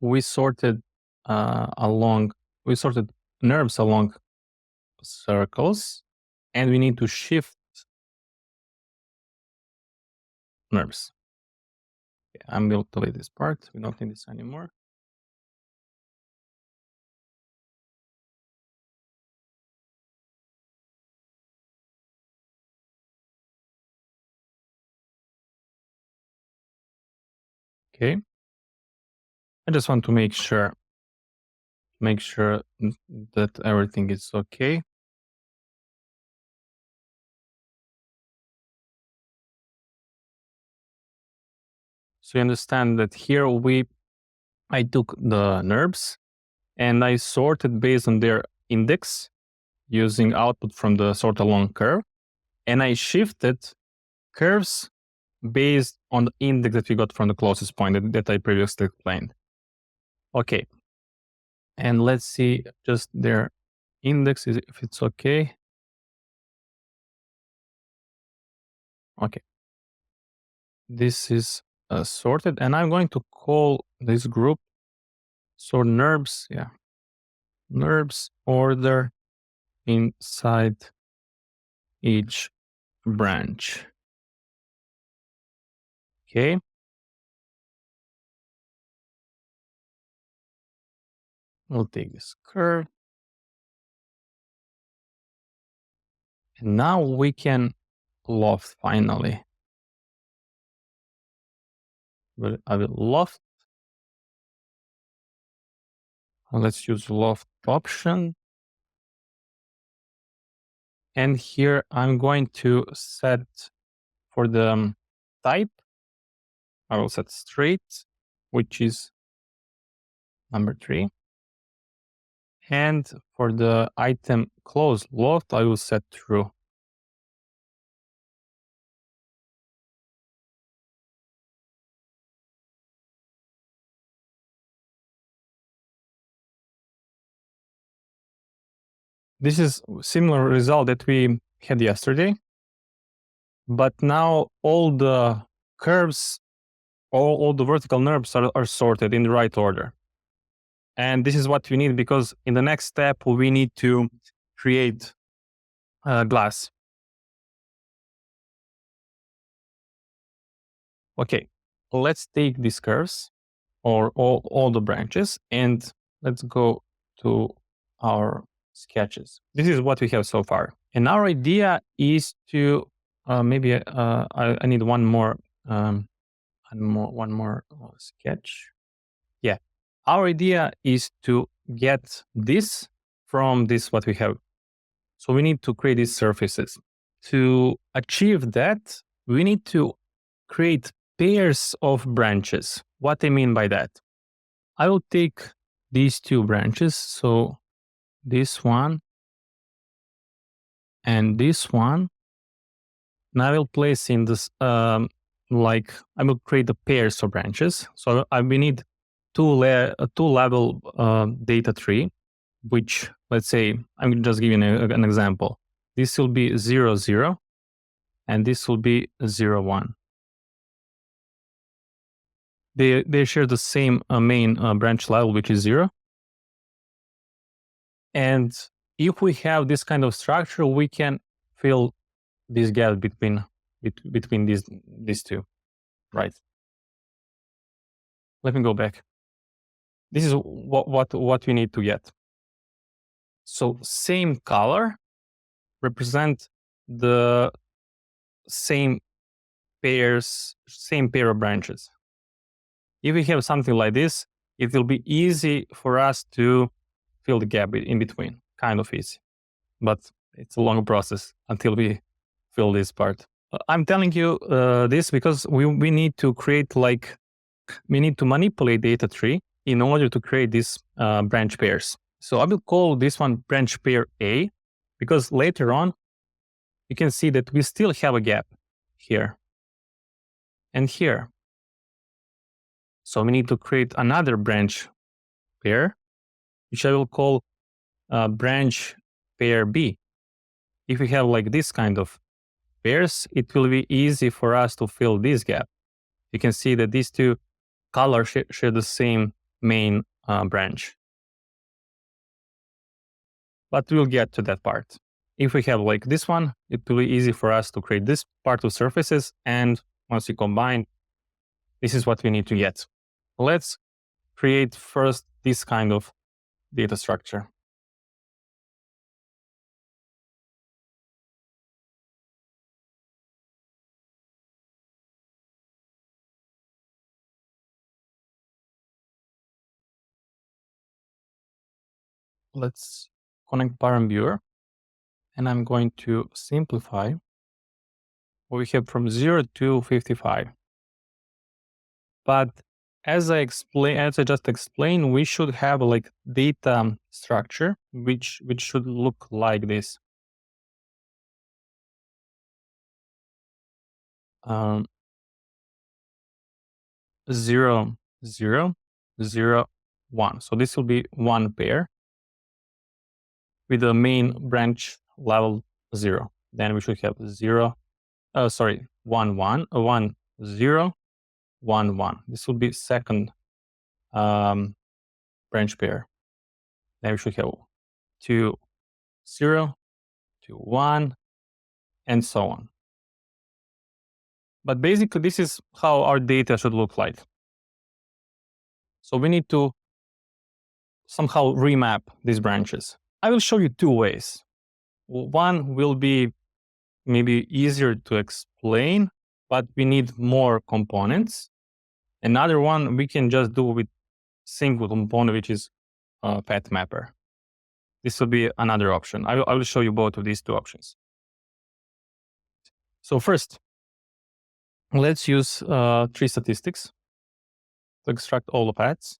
Speaker 1: NURBS along circles, and we need to shift NURBS. Okay, I'm going to delete this part. We don't need this anymore. Okay. I just want to make sure that everything is okay. So you understand that here I took the NURBS and I sorted based on their index using output from the sort along curve, and I shifted curves based on the index that we got from the closest point that I previously explained. Okay. And let's see just their index, if it's okay. Okay. This is sorted, and I'm going to call this group sort NURBS, NURBS order inside each branch. Okay. We'll take this curve. And now we can loft finally. I will loft. Let's use loft option. And here I'm going to set for the type, I will set straight, which is number 3. And for the item close loft, I will set true. This is similar result that we had yesterday, but now all the curves, all the vertical NURBS are sorted in the right order. And this is what we need because in the next step, we need to create glass. Okay, let's take these curves or all the branches and let's go to our sketches. This is what we have so far. And our idea is to maybe I need one more sketch. Yeah, our idea is to get this from this what we have. So we need to create these surfaces. To achieve that, we need to create pairs of branches. What I mean by that? I will take these 2 branches, so this one and this one, and I will place in this, I will create the pairs of branches. So we need two level data tree, which let's say, I'm just giving an example. This will be 0, 0, and this will be 0, 1. They share the same main branch level, which is 0. And if we have this kind of structure, we can fill this gap between these two, right? Let me go back. This is what we need to get. So same color, represent the same pair of branches. If we have something like this, it will be easy for us to fill the gap in between, kind of easy. But it's a long process until we fill this part. I'm telling you this because we need to create we need to manipulate data tree in order to create these branch pairs. So I will call this one branch pair A, because later on you can see that we still have a gap here and here. So we need to create another branch pair, which I will call branch pair B. If we have like this kind of pairs, it will be easy for us to fill this gap. You can see that these two colors share the same main branch. But we'll get to that part. If we have like this one, it will be easy for us to create this part of surfaces. And once you combine, this is what we need to get. Let's create first this kind of data structure. Let's connect param viewer, and I'm going to simplify what we have from 0 to 55. But as I just explained, we should have like data structure which should look like this. 0, 0, 0, 1. So this will be one pair with the main branch level 0. Then we should have 1, 1, 0, 1, 1. This will be second branch pair. Then we should have 2, 0, 2, 1, and so on. But basically, this is how our data should look like. So we need to somehow remap these branches. I will show you two ways. One will be maybe easier to explain, but we need more components. Another one we can just do with single component, which is path mapper. This will be another option. I will show you both of these two options. So first, let's use tree statistics to extract all the paths.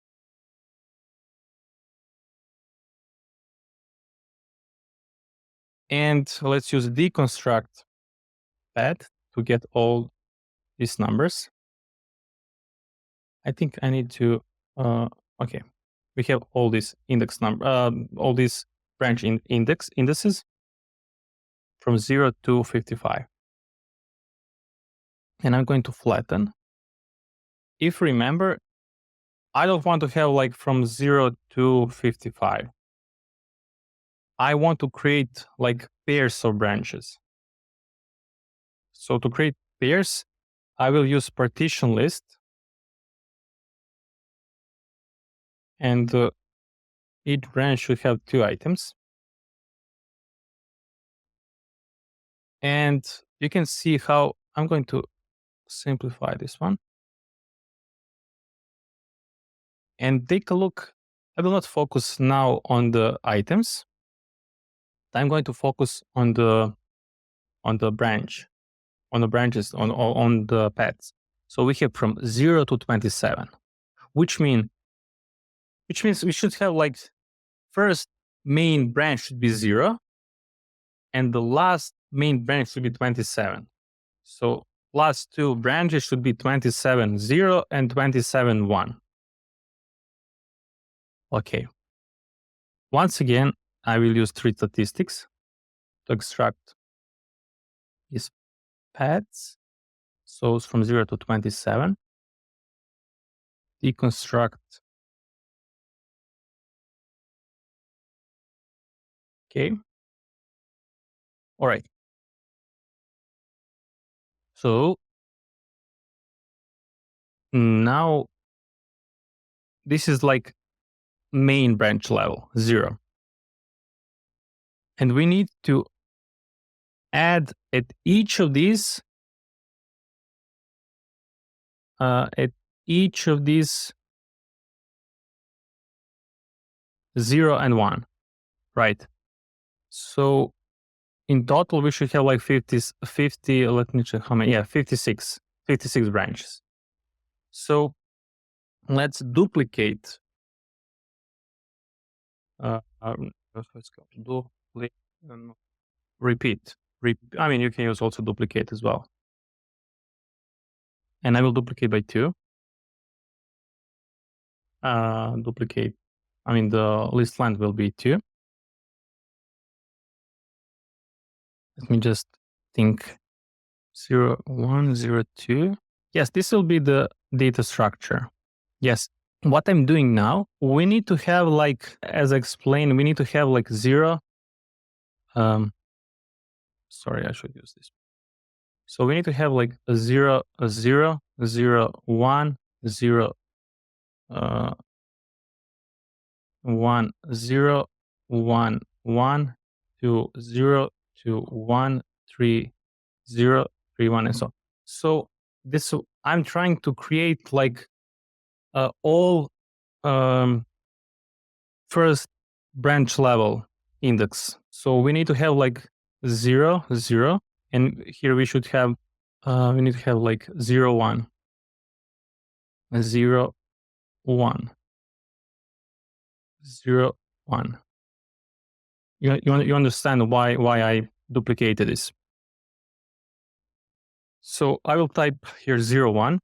Speaker 1: And let's use deconstruct path to get all these numbers. I think I need to, okay. We have all these index number, all these branch indices from 0 to 55. And I'm going to flatten. If remember, I don't want to have like from 0 to 55. I want to create like pairs of branches. So to create pairs, I will use partition list. And each branch should have 2 items. And you can see how I'm going to simplify this one. And take a look. I will not focus now on the items. I'm going to focus on the branches, on the paths. So we have from 0 to 27, which means we should have like first main branch should be 0, and the last main branch should be 27. So last 2 branches should be 27, 0 and 27, 1. Okay. Once again, I will use tree statistics to extract these paths. So it's from 0 to 27. Deconstruct. Okay. All right. So now this is like main branch level 0. And we need to add at each of these 0 and 1, right? So in total, we should have like 50, let me check how many, yeah, 56 branches. So let's duplicate, let's go, repeat. I mean, you can use also duplicate as well. And I will duplicate by 2. Duplicate, I mean, the list length will be 2. Let me just think. 0, 1, 0, 2. Yes, this will be the data structure. Yes. What I'm doing now, we need to have like, as I explained, we need to have like 0. Sorry, I should use this. So we need to have like a 0, 0, 0, 1, 0, 1, 0, 1, 1, 2, 0, 2, 1, 3, 0, 3, 1, and so on. So this, I'm trying to create like all first branch level index. So we need to have like 0, 0, and here we should have, we need to have like 0, 1, 0, 1, 0, 1. You understand why I duplicated this. So I will type here 0, 1,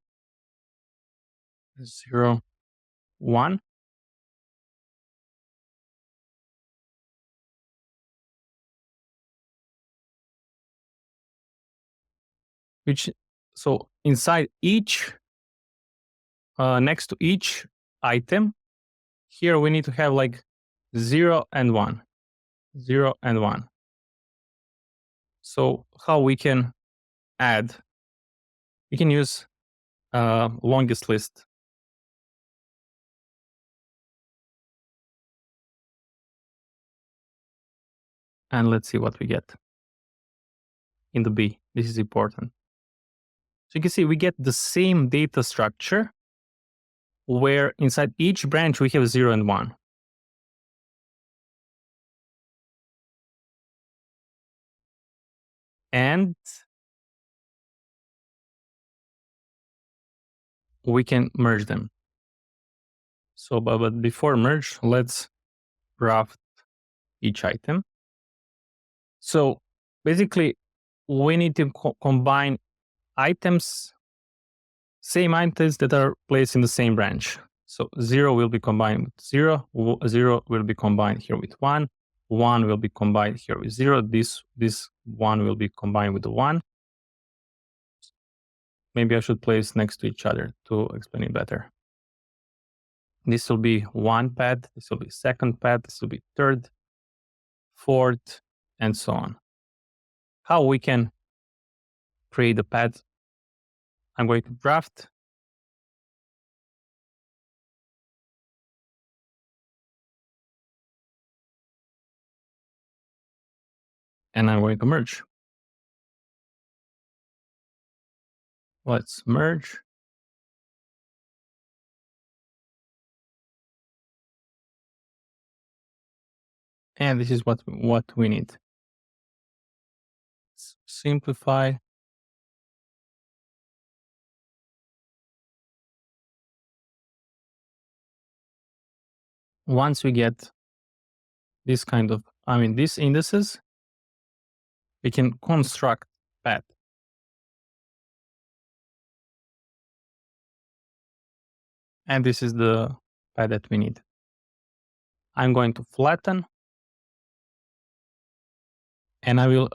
Speaker 1: 0, 1. Which, so inside each, next to each item, here we need to have like 0 and 1, 0 and 1. So how we can add? We can use longest list. And let's see what we get in the B. This is important. So you can see we get the same data structure where inside each branch we have 0 and 1. And we can merge them. So, but before merge, let's draft each item. So basically, we need to combine items, same items that are placed in the same branch. So 0 will be combined with 0, 0 will be combined here with 1, 1 will be combined here with 0, this 1 will be combined with the 1. Maybe I should place next to each other to explain it better. This will be one pad, this will be second pad, this will be third, fourth, and so on. How we can create a pad? I'm going to draft. And I'm going to merge. Let's merge. And this is what we need. Let's simplify. Once we get this kind of, these indices, we can construct pad. And this is the pad that we need. I'm going to flatten. And I will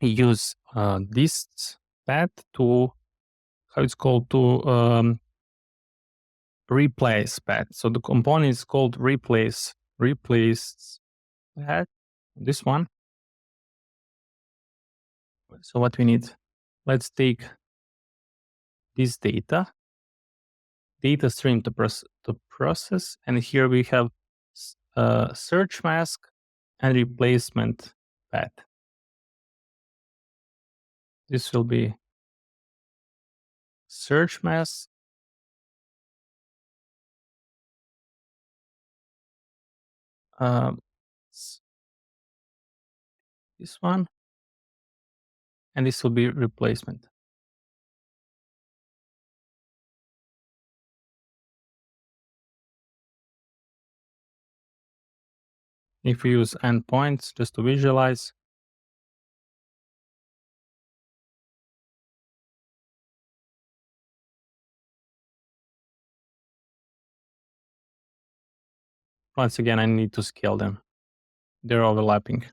Speaker 1: use this pad to, how it's called, to replace pad. So the component is called replace pad, this one. So what we need, let's take this data stream to process, and here we have search mask and replacement pad. This will be search mask. This one, and this will be replacement. If we use endpoints just to visualize, once again, I need to scale them. They're overlapping.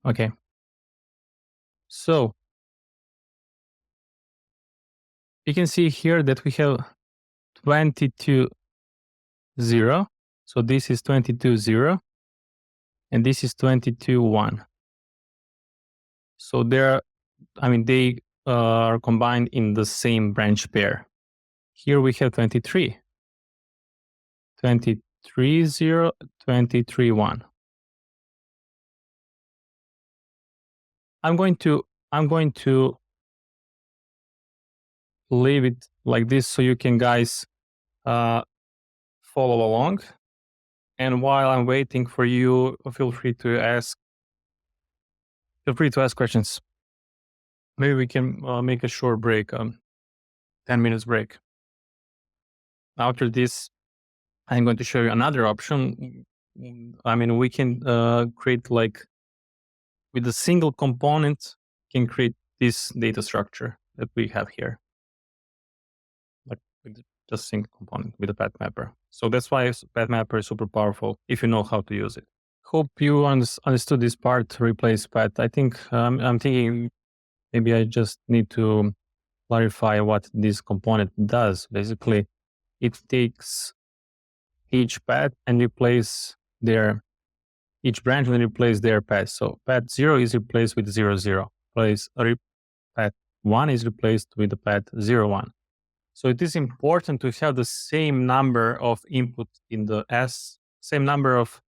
Speaker 1: Okay. So you can see here that we have 22, 0. So this is 22, 0. And this is 22, 1. So they are combined in the same branch pair. Here we have 23. 23, 0, 23, 1. I'm going to leave it like this so you can guys follow along. And while I'm waiting for you, feel free to ask questions. Maybe we can make a short break, 10 minutes break. After this, I'm going to show you another option. I mean, we can create like with a single component, can create this data structure that we have here. Like with just single component with a path mapper. So that's why path mapper is super powerful if you know how to use it. Hope you understood this part, replace path. I think I'm thinking maybe I just need to clarify what this component does. Basically, it takes each path and replace each branch will replace their path. So path 0 is replaced with 0, 0. Path 1 is replaced with the path 0, 1. So it is important to have the same number of input in the S, same number of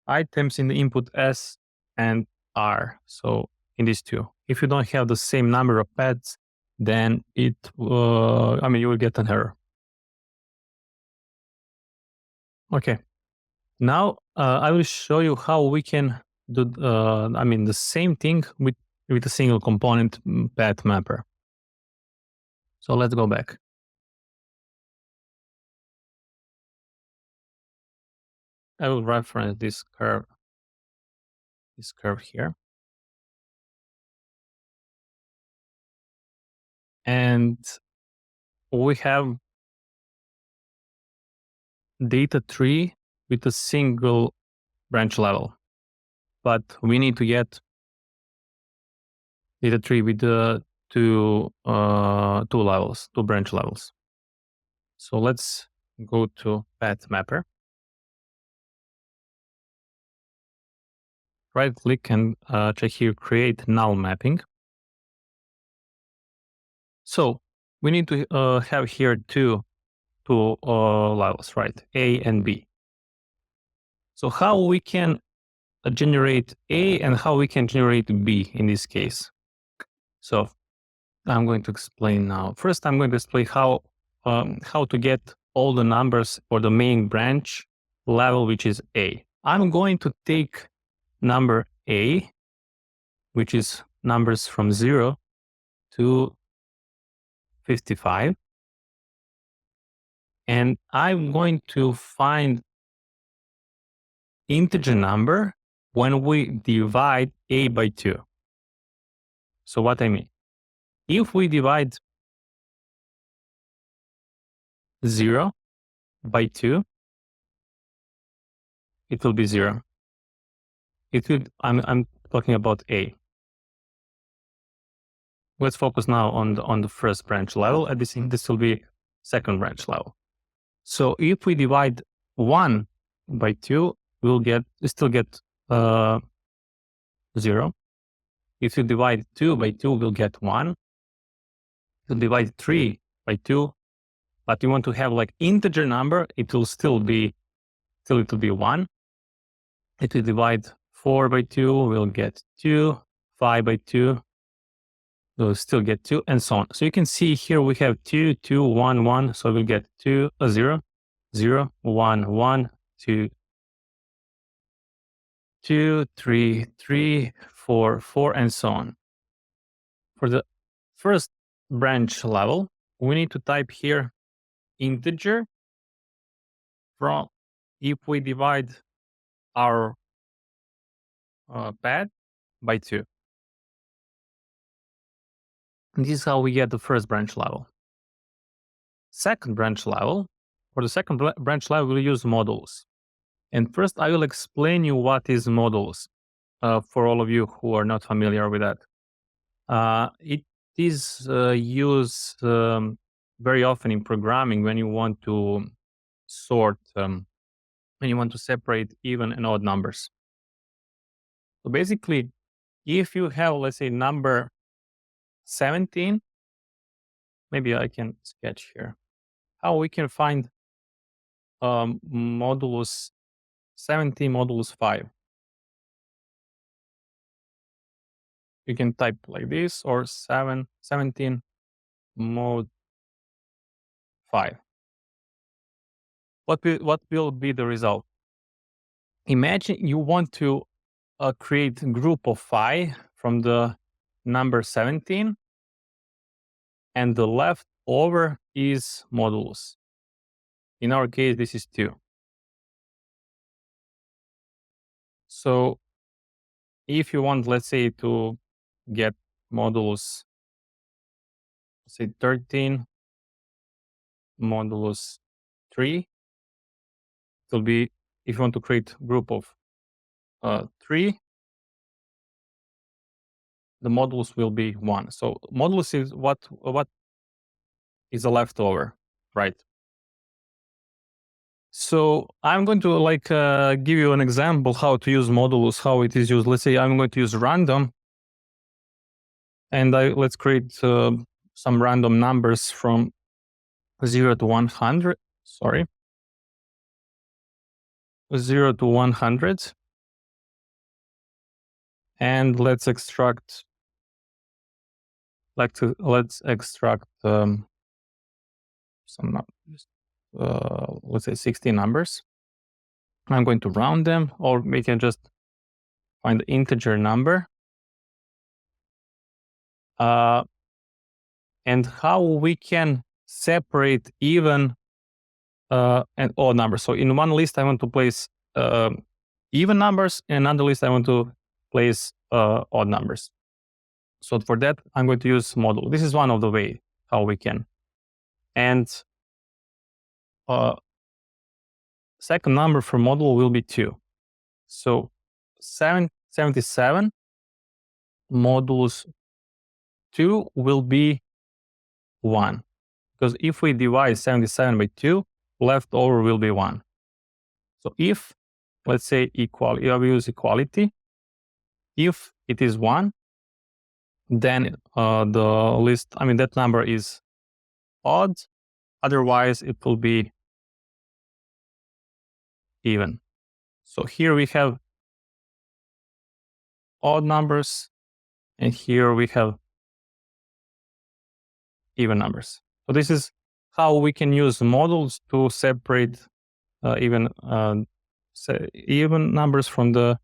Speaker 1: items in the input S and R. So in these two, if you don't have the same number of paths, then you will get an error. Okay. Now I will show you how we can do the same thing with a single component path mapper. So let's go back. I will reference this curve here. And we have data tree with a single branch level, but we need to get data tree with the two branch levels. So let's go to path mapper. Right click and check here, create null mapping. So we need to have here two levels, right? A and B. So how we can generate A and how we can generate B in this case. So I'm going to explain now. First, I'm going to explain how to get all the numbers for the main branch level, which is A. I'm going to take number A, which is numbers from 0 to 55. And I'm going to find integer number when we divide A by 2. So what I mean, if we divide 0 by 2, it will be 0. I'm talking about A. Let's focus now on the first branch level, and this will be second branch level. So if we divide 1 by 2, we still get 0. If you divide 2 by 2, we'll get 1. If you divide 3 by 2, but you want to have like integer number, it will still be 1. If we divide 4 by 2, we'll get 2, 5 by 2, we'll still get 2, and so on. So you can see here we have 2, 2, 1, 1, so we'll get 2, 0, 0, 1, 1, 2, 2, 3, 3, 4, 4, and so on. For the first branch level, we need to type here integer from, if we divide our pad by 2. And this is how we get the first branch level. Second branch level, for the second branch level, we'll use modules. And first, I will explain you what is modules for all of you who are not familiar with that. It is used very often in programming when you want to sort, when you want to separate even and odd numbers. So basically, if you have, let's say, number 17, maybe I can sketch here, how we can find modulus 17 modulus 5. You can type like this, or 17 mod 5. What will be the result? Imagine you want to create a group of 5 from the number 17, and the leftover is modulus. In our case, this is 2. So if you want, let's say, to get modulus, say 13 modulus 3, it will be, if you want to create a group of 3, the modulus will be 1. So modulus is what is a leftover, right? So I'm going to give you an example how to use modulus, how it is used. Let's say I'm going to use random, and let's create some random numbers from 0 to 100. Sorry, 0 to 100, and let's extract. Let's extract some numbers. Let's say 60 numbers. I'm going to round them, or we can just find the integer number. And how we can separate even and odd numbers. So in one list, I want to place even numbers, in another list, I want to place odd numbers. So for that, I'm going to use module. This is one of the way how we can. And second number for module will be 2. So 77 modulus 2 will be 1. Because if we divide 77 by 2, leftover will be 1. So if, let's say, equality, we use equality, if it is 1, then the list, that number is odd. Otherwise, it will be even. So here we have odd numbers, and here we have even numbers. So this is how we can use modules to separate even numbers from the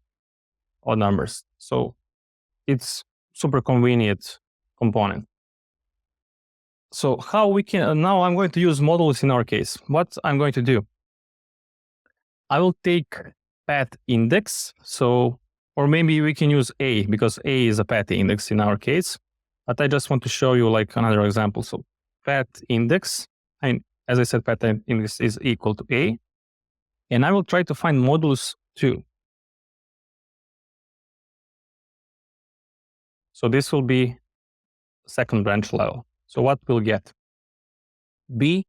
Speaker 1: odd numbers. So it's super convenient component. So how we can, now I'm going to use modules in our case. What I'm going to do, I will take path index. So, or maybe we can use A, because A is a path index in our case. But I just want to show you like another example. So path index, and as I said, path index is equal to A. And I will try to find modulus 2. So this will be second branch level. So what we'll get? B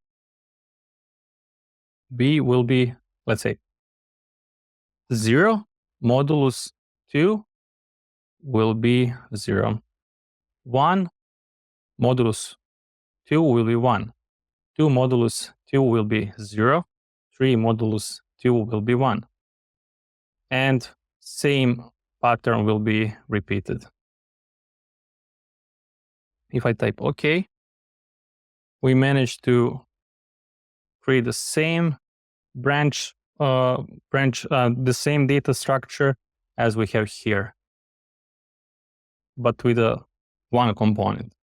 Speaker 1: will be, let's say, 0. Modulus 2 will be 0. 1. Modulus 2 will be 1. 2 modulus 2 will be 0. 3 modulus 2 will be 1. And same pattern will be repeated. If I type OK, we managed to create the same the same data structure as we have here, but with one component.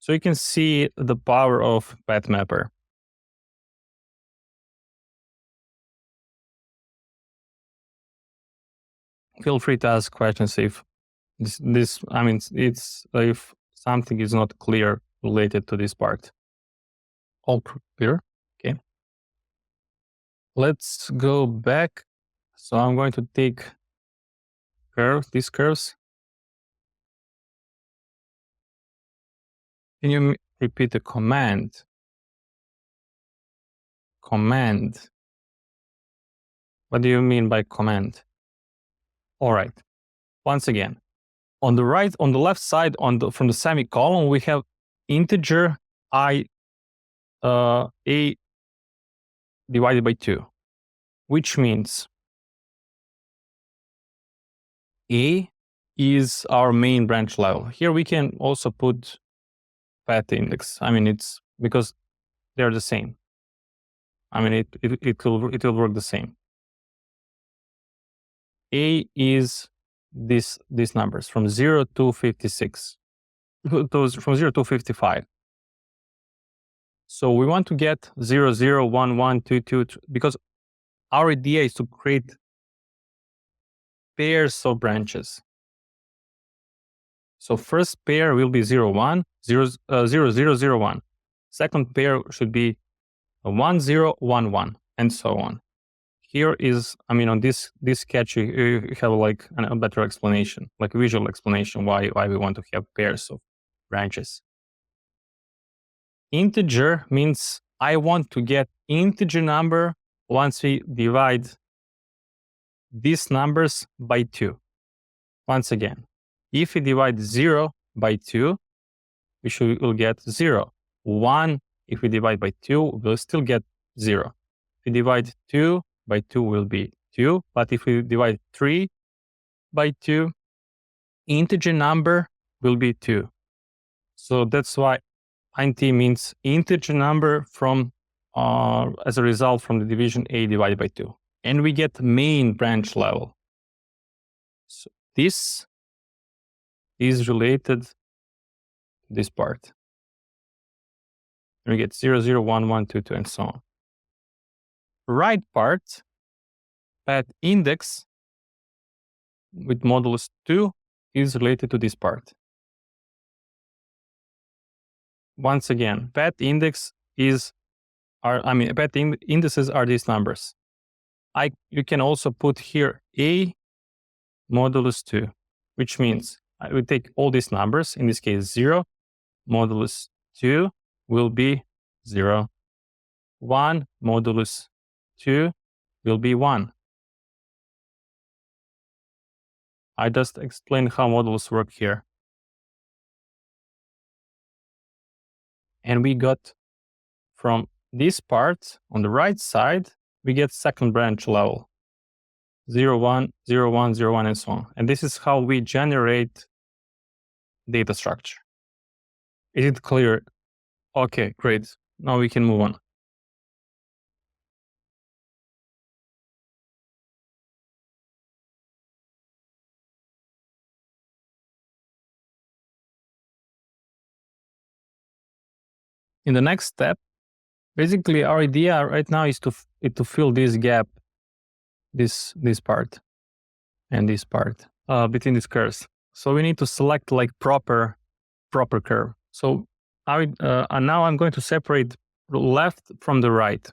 Speaker 1: So you can see the power of Path Mapper. Feel free to ask questions if if something is not clear related to this part. All clear? Okay. Let's go back. So I'm going to take these curves. Can you repeat the command? Command. What do you mean by command? All right. Once again, on the left side, from the semicolon, we have integer a divided by 2, which means a is our main branch level. Here we can also put path index. It's because they're the same. It will work the same. A is these numbers from 0 to 56. From 0 to 55. So we want to get 0, 0, 1, 1, 2, 2, because our idea is to create pairs of branches. So first pair will be 0, 1, 0, 0, 0, 0, 1. Second pair should be 1, 0, 1, 1, and so on. Here is, on this sketch, you have like a better explanation, like a visual explanation why we want to have pairs of branches. Integer means I want to get integer number once we divide these numbers by 2. Once again, if we divide 0 by 2, we'll get 0. 1, if we divide by 2, we'll still get 0. If we divide 2 by 2 will be 2, but if we divide 3 by 2, integer number will be 2. So that's why int means integer number from as a result from the division a divided by 2. And we get main branch level. So this is related to this part. And we get 0, 0, 1, 1, 2, 2, and so on. Right part, path index with modulus 2 is related to this part. Once again, path index path indices are these numbers. You can also put here a modulus 2, which means I will take all these numbers, in this case 0, modulus 2 will be 0. 1 modulus 2 will be 1. I just explained how modulus work here. And we got from this part on the right side, we get second branch level. 0, 1, 0, 1, 0, 1, and so on. And this is how we generate data structure. Is it clear? Okay, great. Now we can move on. In the next step, basically our idea right now is to fill this gap, this part, and this part between these curves. So we need to select like proper curve. So now I'm going to separate left from the right.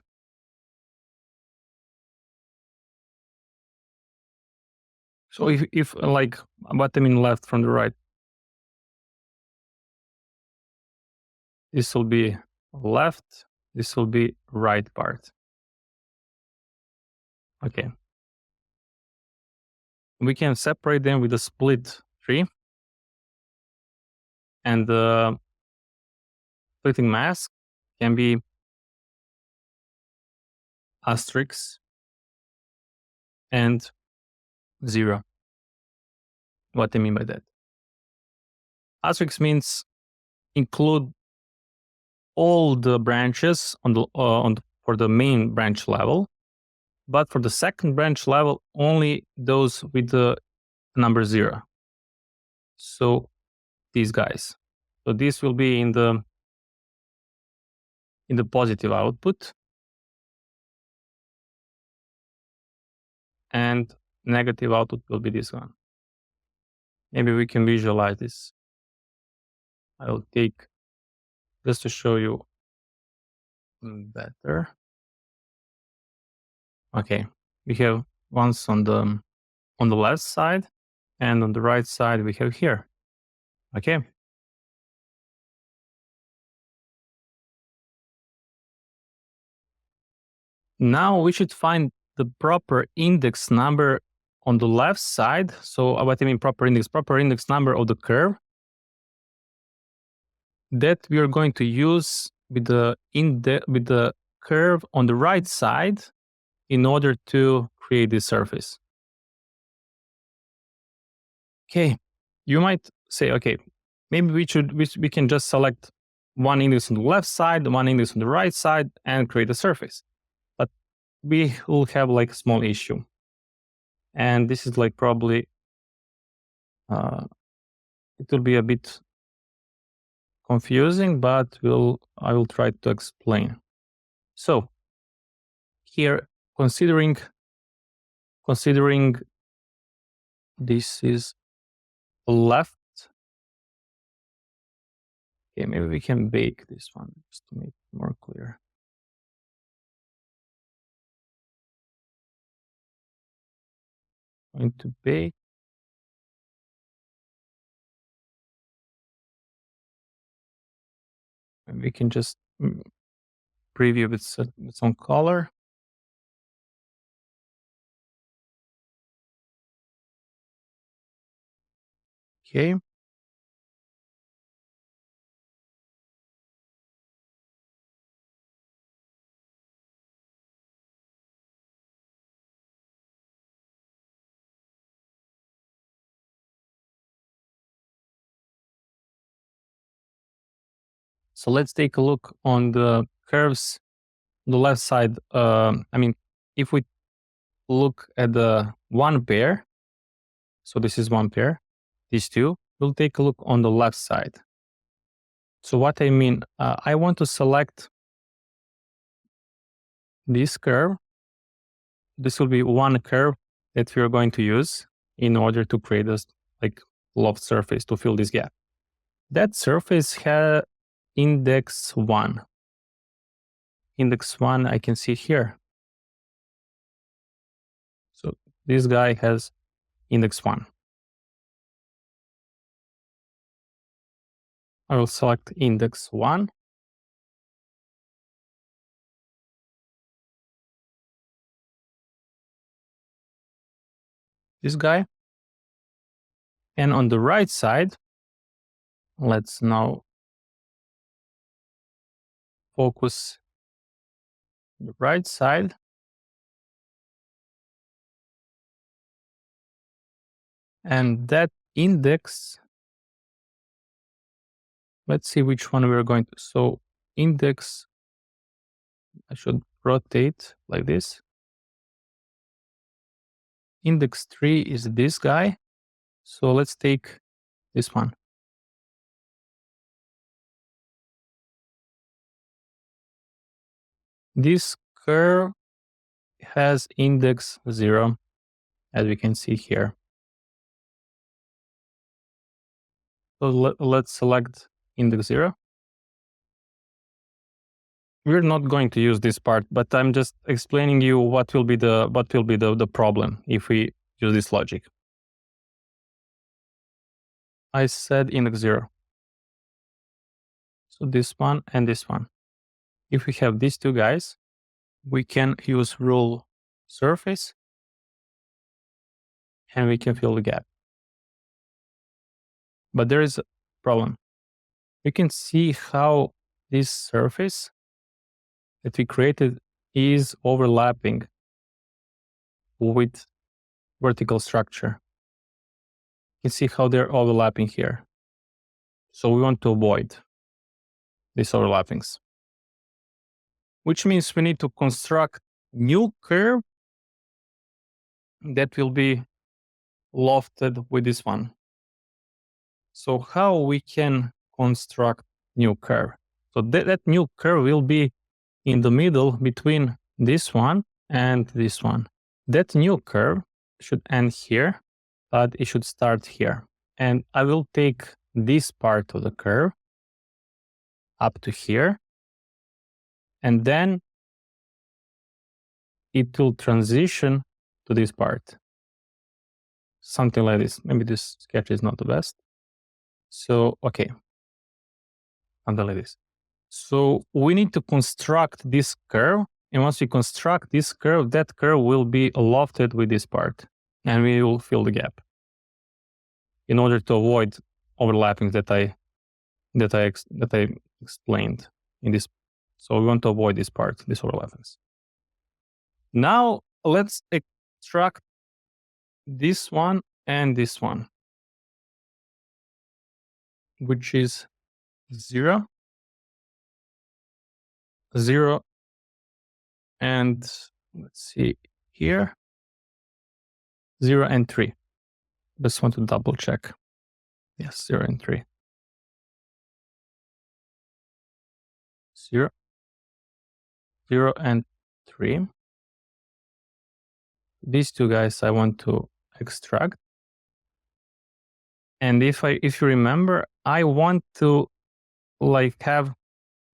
Speaker 1: So if like what I mean left from the right, this will be left, this will be right part. Okay. We can separate them with a split tree. And the splitting mask can be asterisk and 0. What I mean by that? Asterisk means include all the branches for the main branch level, but for the second branch level, only those with the number 0. So these guys. So this will be in the positive output, and negative output will be this one. Maybe we can visualize this. I will take, just to show you better. Okay, we have ones on the left side, and on the right side we have here. Okay. Now we should find the proper index number on the left side. So what I mean proper index number of the curve that we are going to use with the curve on the right side in order to create this surface. Okay, you might say, okay, maybe we can just select one index on the left side, one index on the right side, and create a surface. But we will have like a small issue, and this is like probably it will be a bit confusing, but I will try to explain. So here, considering this is left. Okay, maybe we can bake this one just to make it more clear. Going to bake. And we can just preview with some color. Okay. So let's take a look on the curves on the left side. I mean, if we look at the one pair, so this is one pair, these two, we'll take a look on the left side. So what I mean, I want to select this curve. This will be one curve that we are going to use in order to create this like loft surface to fill this gap. That surface has index 1. Index 1 I can see here. So this guy has index 1. I will select index 1. This guy. And on the right side, let's now focus the right side. And that index, let's see which one we're going to. So index, I should rotate like this. Index 3 is this guy. So let's take this one. This curve has index 0, as we can see here. So let's select index 0. We're not going to use this part, but I'm just explaining you what will be the problem if we use this logic. I said index 0. So this one and this one. If we have these two guys, we can use rule surface and we can fill the gap. But there is a problem. We can see how this surface that we created is overlapping with vertical structure. You can see how they're overlapping here. So we want to avoid these overlappings, which means we need to construct new curve that will be lofted with this one. So how we can construct new curve? So that new curve will be in the middle between this one and this one. That new curve should end here, but it should start here. And I will take this part of the curve up to here, and then it will transition to this part. Something like this. Maybe this sketch is not the best. So, okay. Something like this. So we need to construct this curve. And once we construct this curve, that curve will be lofted with this part. And we will fill the gap in order to avoid overlapping that I explained in this. So we want to avoid this part, this overlappings. Now let's extract this one and this one, which is 0, 0, and let's see here, 0 and 3. Just want to double check. Yes, 0 and 3. 0, 0 and 3. These two guys I want to extract. And if you remember, I want to like have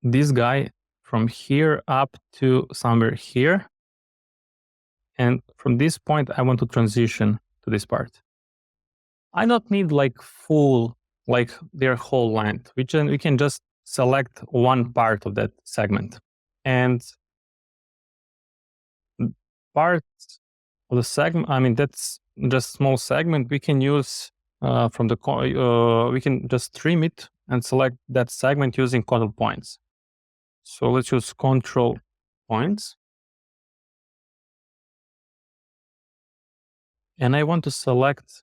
Speaker 1: this guy from here up to somewhere here. And from this point, I want to transition to this part. I don't need like full, like their whole length. We can just select one part of that segment. And parts of the segment, I mean, that's just small segment. We can use from the, we can just trim it and select that segment using control points. So let's use control points. And I want to select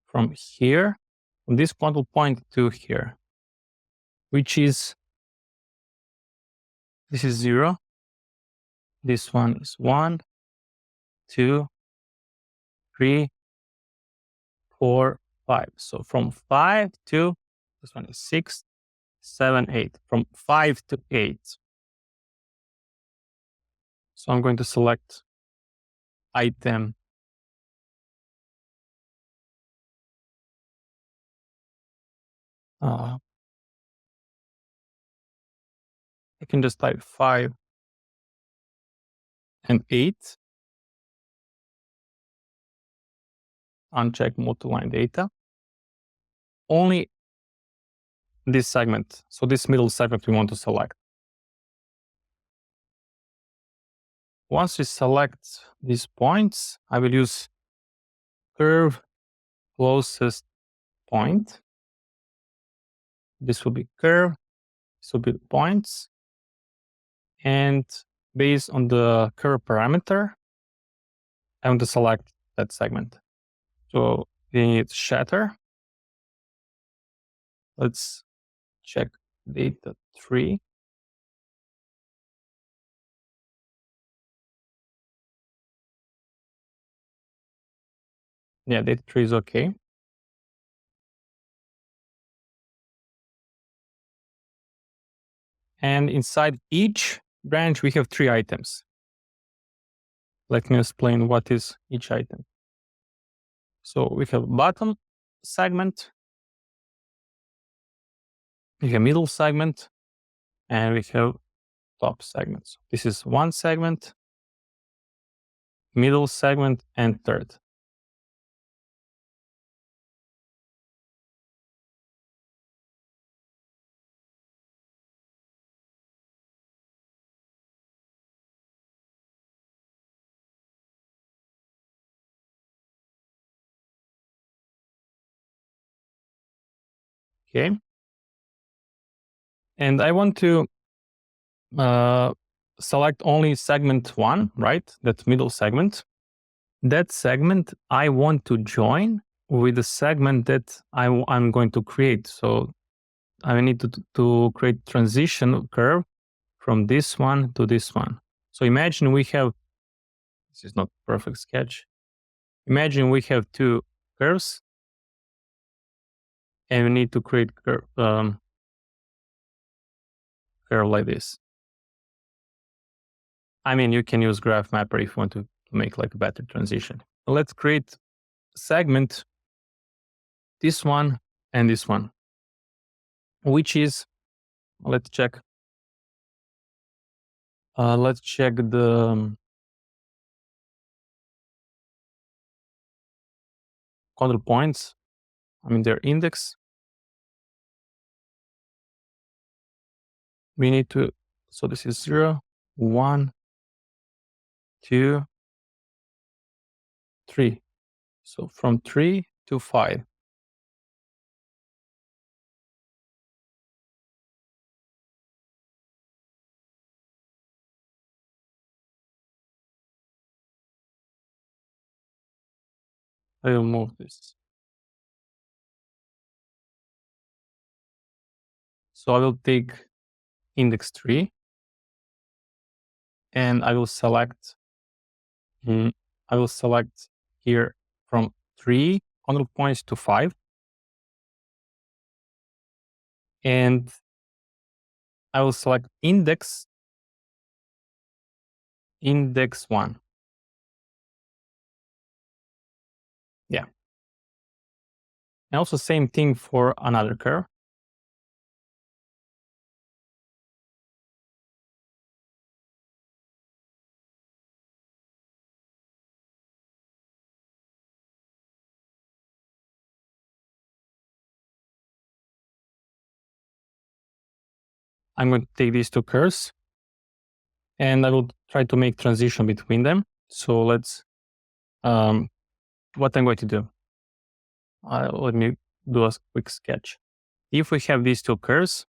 Speaker 1: from here, from this control point to here, which is, this is 0. This one is 1, 2, 3, 4, 5. So from 5 to, this one is 6, 7, 8. From 5 to 8. So I'm going to select item. I can just type 5 and 8. Uncheck multi-line data. Only this segment. So this middle segment we want to select. Once we select these points, I will use curve closest point. This will be curve. This will be points. And based on the curve parameter, I want to select that segment. So we need shatter. Let's check data 3. Yeah, data 3 is okay. And inside each branch, we have 3 items. Let me explain what is each item. So we have bottom segment, we have middle segment, and we have top segments. This is one segment, middle segment, and third. Okay. And I want to select only segment 1, right? That middle segment. That segment I want to join with the segment that I'm going to create. So I need to create transition curve from this one to this one. So imagine we have, this is not perfect sketch. Imagine we have two curves and we need to create curve like this. I mean, you can use Graph Mapper if you want to make like a better transition. Let's create segment, this one and this one, which is, let's check. Let's check the control points. I mean, their index. We need to, so this is 0, 1, 2, 3. So from 3 to 5. I will move this. So I will take index 3 and I will select here from 3 control points to 5. And I will select index 1. Yeah. And also same thing for another curve. I'm going to take these two curves and I will try to make transition between them. So let's, what I'm going to do, let me do a quick sketch. If we have these two curves,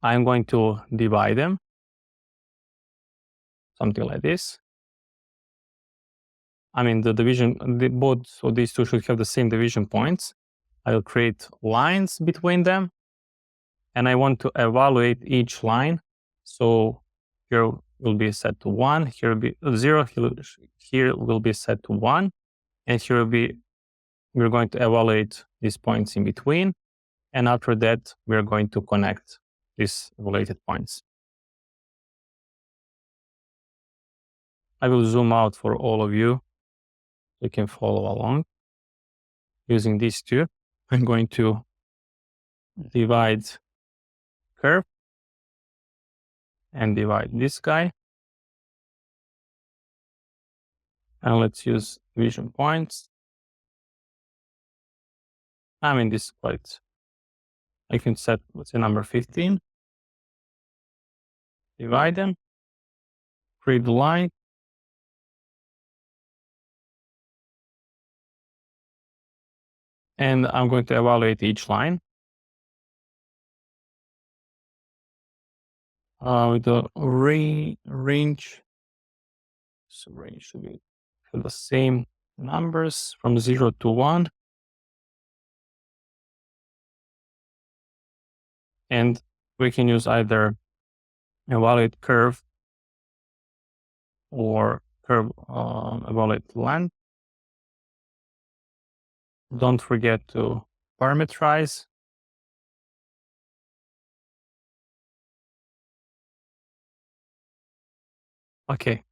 Speaker 1: I'm going to divide them, something like this. I mean, the division, both of these two should have the same division points. I will create lines between them, and I want to evaluate each line. So here will be set to 1, here will be 0, here will be set to 1, and here will be, we're going to evaluate these points in between, and after that, we're going to connect these evaluated points. I will zoom out for all of you. You can follow along. Using these two, I'm going to divide curve and divide this guy. And let's use division points. I mean, this is quite, I can set, let's say, number 15. Divide them, create the line. And I'm going to evaluate each line. With the range. So range should be for the same numbers from 0 to 1. And we can use either evaluate curve or curve evaluate length. Don't forget to parameterize. Okay.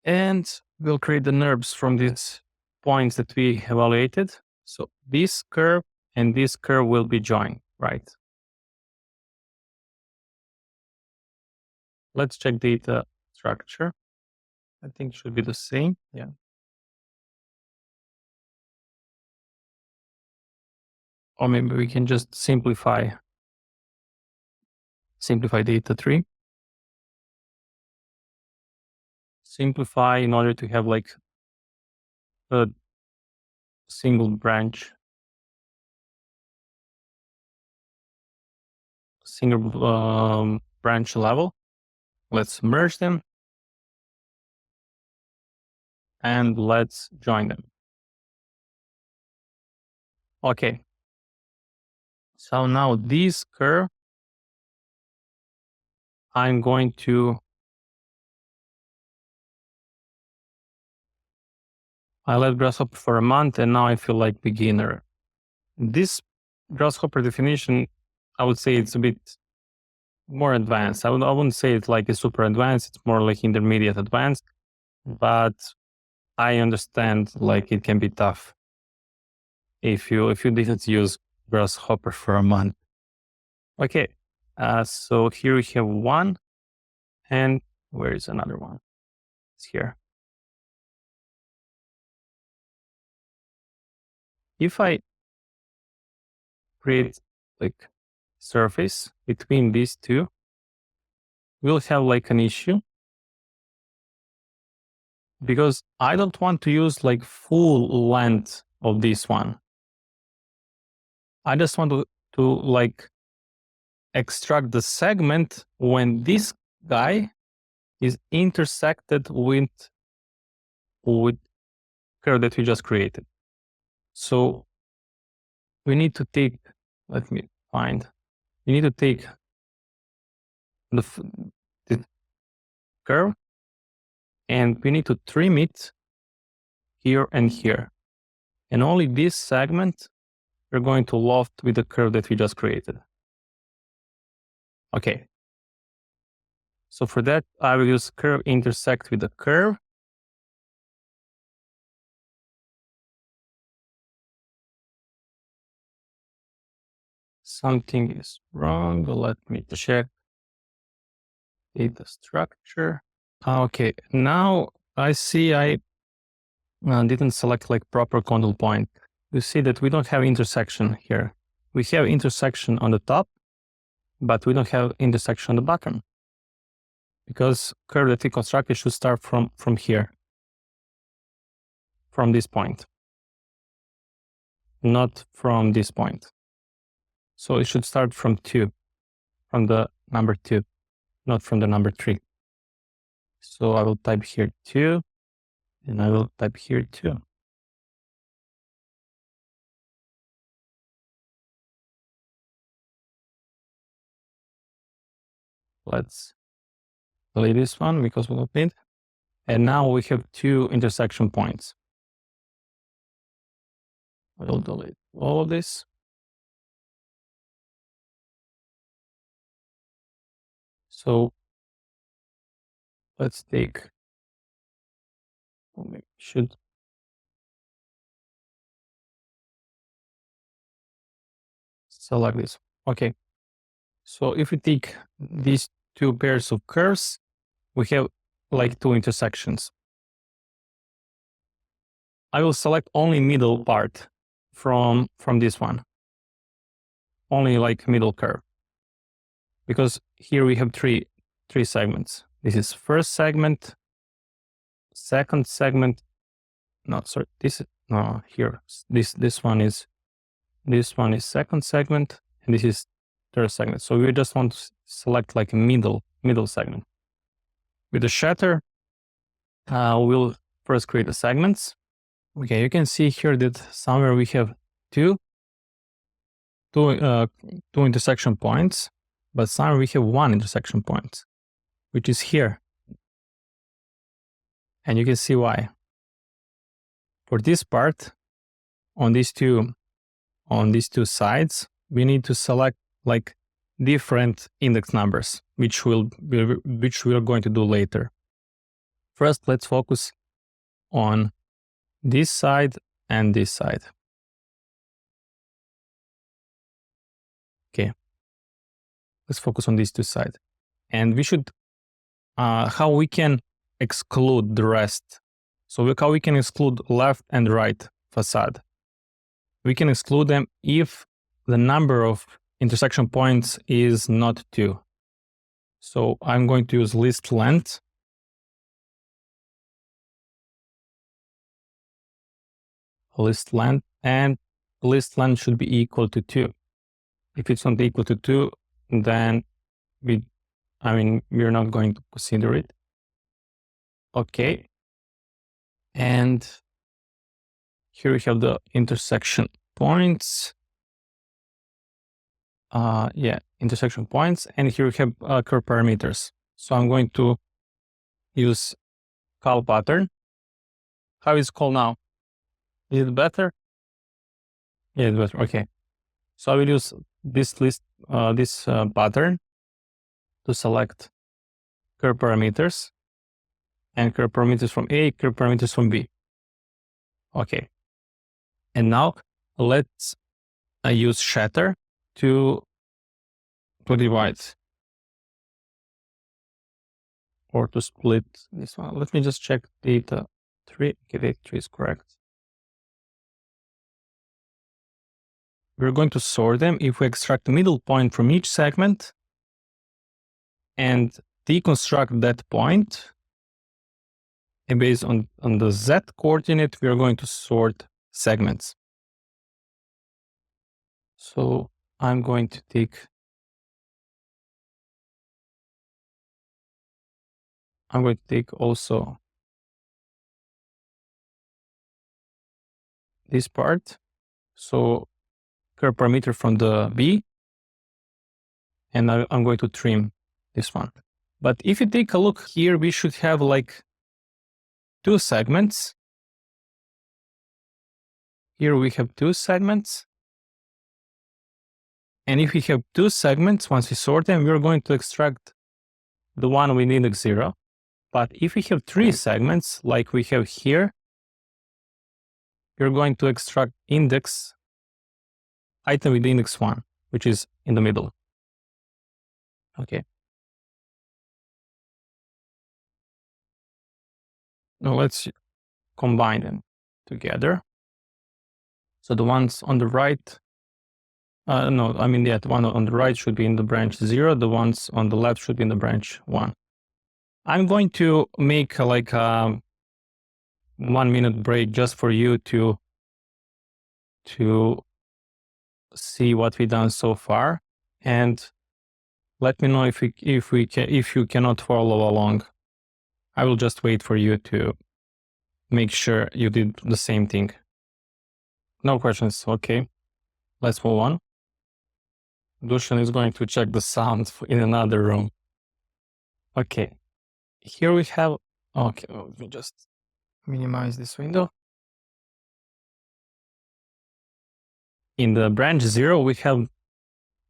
Speaker 1: And we'll create the NURBS from these points that we evaluated. So this curve and this curve will be joined, right? Let's check data structure. I think it should be the same. Yeah. Or maybe we can just simplify data tree. Simplify in order to have like a single branch, single branch level. Let's merge them. And let's join them. Okay. So now this curve, I'm going to, I left Grasshopper for a month and now I feel like beginner. This Grasshopper definition, I would say it's a bit more advanced. I wouldn't say it's like a super advanced, it's more like intermediate advanced, but I understand like it can be tough if you didn't use Grasshopper for a month. Okay, so here we have one, and where is another one? It's here. If I create like surface between these two, we'll have like an issue because I don't want to use like full length of this one. I just want to like extract the segment when this guy is intersected with curve that we just created. So we need to take, let me find, we need to take the curve and we need to trim it here and here. And only this segment we're going to loft with the curve that we just created. Okay. So for that, I will use curve intersect with the curve. Something is wrong. Let me check data structure. Okay, now I see I didn't select like proper control point. You see that we don't have intersection here. We have intersection on the top, but we don't have intersection on the bottom. Because curve that we constructed should start from here, from this point, not from this point. So it should start from 2, from the number 2, not from the number 3. So I will type here 2, and I will type here 2. Let's delete this one because we don't need. And now we have 2 intersection points. I'll delete all of this. So let's take, we should select this. Okay. So if we take these 2 pairs of curves, we have like 2 intersections. I will select only middle part from this one. Only like middle curve. Because here we have three segments. This is first segment, second segment. No, sorry, this is no here. This one is second segment, and this is third segment. So we just want to select like a middle segment. With the shatter, we'll first create the segments. Okay, you can see here that somewhere we have two intersection points, but somewhere we have 1 intersection point, which is here. And you can see why. For this part, on these two sides, we need to select like different index numbers, which we are going to do later. First, let's focus on this side and this side. Okay, let's focus on these 2 sides. And we should, how we can exclude the rest. So how we can exclude left and right facade. We can exclude them if the number of intersection points is not 2. So I'm going to use list length. List length, and list length should be equal to 2. If it's not equal to 2, then we I mean, we're not going to consider it. Okay. And here we have the intersection points. Yeah, intersection points. And here we have curve parameters. So I'm going to use call pattern. How is call now? Is it better? Yeah, it's better. Okay. So I will use this list, this pattern to select curve parameters and curve parameters from A, curve parameters from B. Okay. And now let's use shatter to divide or to split this one. Let me just check data 3. Okay, data 3 is correct. We're going to sort them if we extract the middle point from each segment and deconstruct that point. And based on the Z coordinate, we are going to sort segments. So I'm going to take also this part. So curve parameter from the B, and I'm going to trim this one. But if you take a look here, we should have like 2 segments. Here we have 2 segments. And if we have 2 segments, once we sort them, we're going to extract the one with index 0. But if we have 3 segments, like we have here, you're going to extract item with index 1, which is in the middle. Okay. Now let's combine them together. So the ones on the right, the one on the right should be in the branch 0. The ones on the left should be in the branch 1. I'm going to make like a 1-minute break just for you to see what we've done so far, and let me know if you cannot follow along. I will just wait for you to make sure you did the same thing. No questions. Okay, let's move on. Dushan is going to check the sound in another room. Okay, here we have, okay, let me just minimize this window. In the branch 0, we have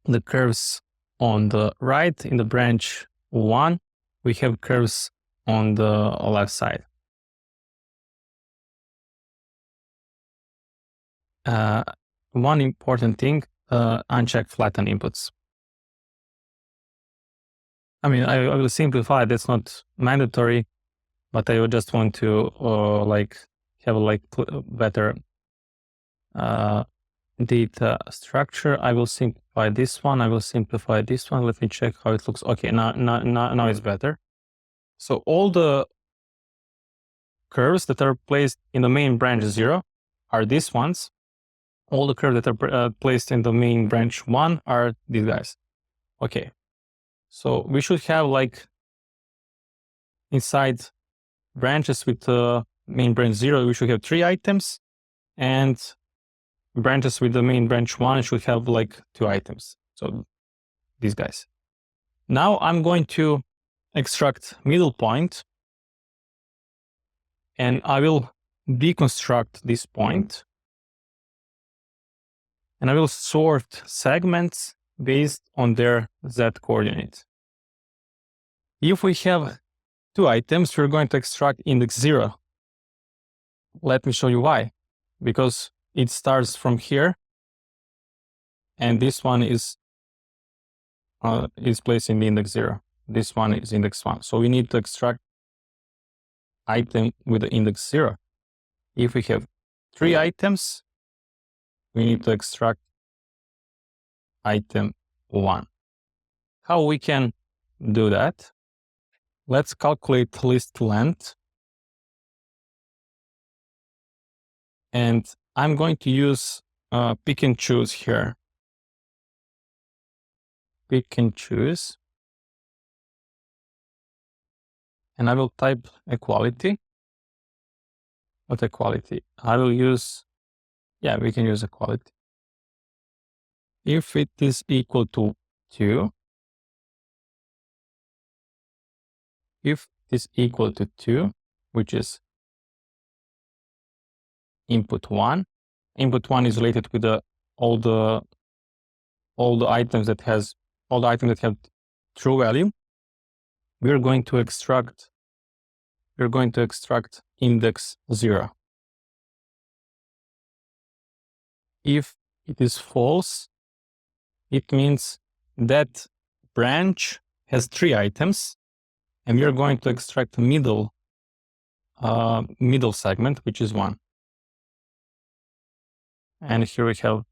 Speaker 1: the curves on the right. In the branch 1, we have curves on the left side. One important thing, uncheck flatten inputs. I mean, I will simplify, that's not mandatory, but I would just want to have like better data structure. I will simplify this one. I will simplify this one. Let me check how it looks. Okay, now it's better. So all the curves that are placed in the main branch 0 are these ones. All the curves that are placed in the main branch 1 are these guys. Okay, so we should have like inside branches with the main branch 0, we should have 3 items, and branches with the main branch 1 should have like 2 items. So these guys. Now I'm going to extract middle point, and I will deconstruct this point, and I will sort segments based on their Z coordinate. If we have 2 items, we're going to extract index 0. Let me show you why. Because it starts from here, and this one is placed in the index 0. This one is index 1. So we need to extract item with the index 0. If we have 3 items, we need to extract item 1. How we can do that? Let's calculate list length. And I'm going to use pick and choose here. Pick and choose. and I will type equality. What equality? I will use, yeah, we can use equality. If it is equal to 2, if it is equal to 2, which is input 1, input 1 is related with all the items that have true value. We're going to extract index 0. If it is false, it means that branch has 3 items, and we're going to extract middle segment, which is 1. And here we have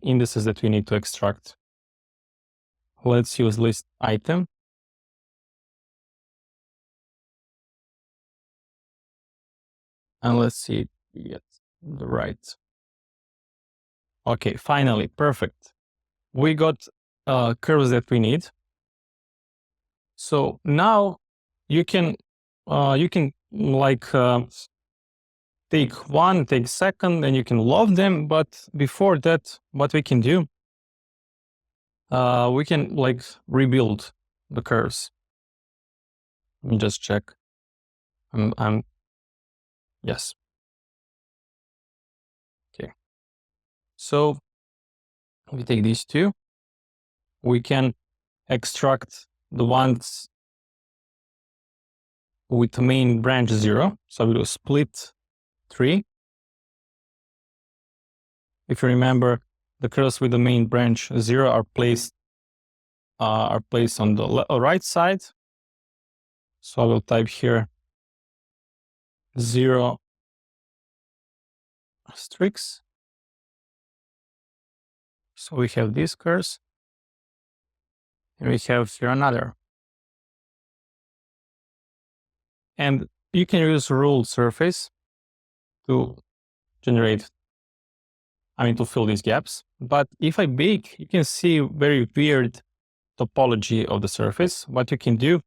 Speaker 1: indices that we need to extract. Let's use list item. And let's see if we get the right. Okay, finally, perfect. We got curves that we need. So now you can like take one, take second, and you can loft them. But before that, what we can do, we can like rebuild the curves. Let me just check. Yes. Okay. So we take these two. We can extract the ones with main branch 0. So we will split 3. If you remember, the curves with the main branch 0 are placed on the right side. So I will type here 0 asterisk. So we have these curves, and we have here another. And you can use ruled surface to generate, to fill these gaps. But if I bake, you can see very weird topology of the surface. What you can do,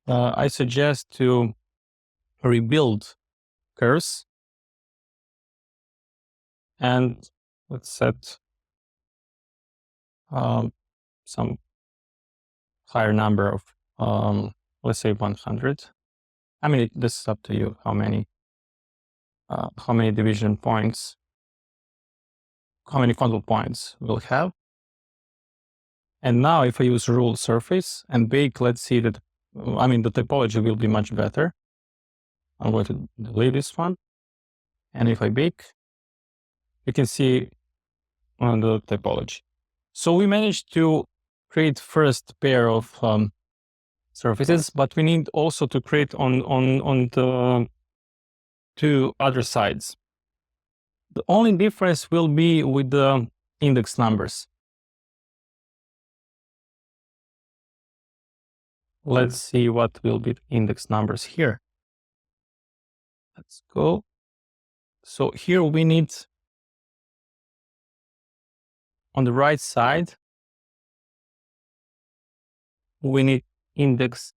Speaker 1: I suggest to rebuild curves, and let's set some higher number of, let's say 100. This is up to you, how many division points, how many control points we'll have. And now if I use ruled surface and bake, let's see that, the topology will be much better. I'm going to delete this one. And if I bake, you can see on the topology. So we managed to create first pair of surfaces, but we need also to create on the 2 other sides. The only difference will be with the index numbers. Let's see what will be the index numbers here. Let's go. So here we need, on the right side, we need index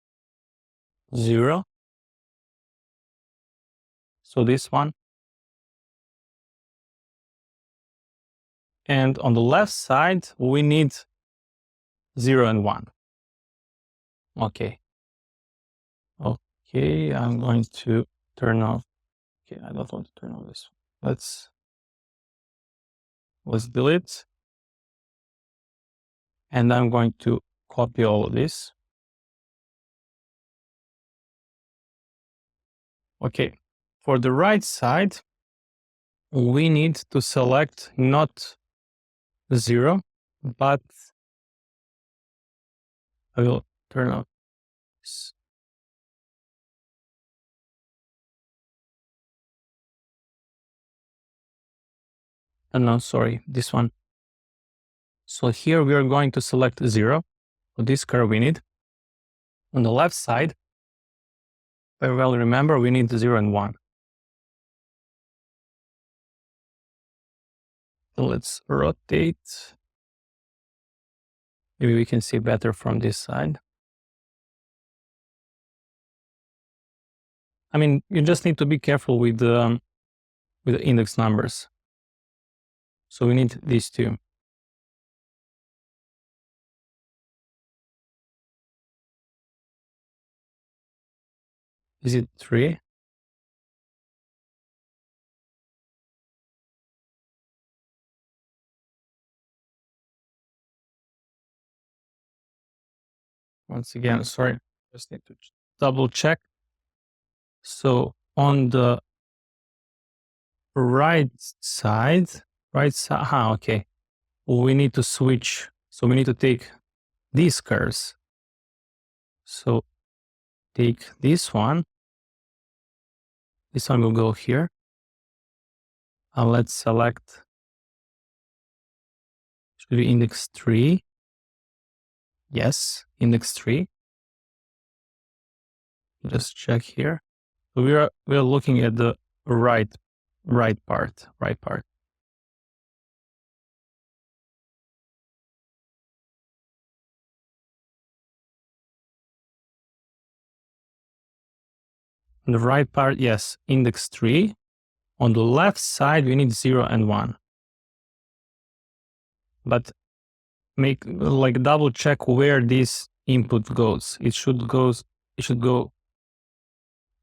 Speaker 1: 0. So this one. And on the left side, we need 0 and 1. Okay. Okay, I'm going to turn off. Okay, I don't want to turn off this one. Let's delete. And I'm going to copy all of this. Okay, for the right side, we need to select not 0, but I will turn off this. No, sorry, this one. So here we are going to select 0. For this curve we need. On the left side, very well remember, we need 0 and 1. So let's rotate. Maybe we can see better from this side. I mean, you just need to be careful with the index numbers. So we need these two. Is it 3? Once again, sorry, just need to double check. So on the right side, okay. We need to switch. So we need to take these curves. So take this one. This one will go here. And let's select, should be index 3. Yes, index 3. Just check here. So we are looking at the right part. On the right part, yes, index 3. On the left side, we need 0 and 1. But make like double check where this input goes. It should go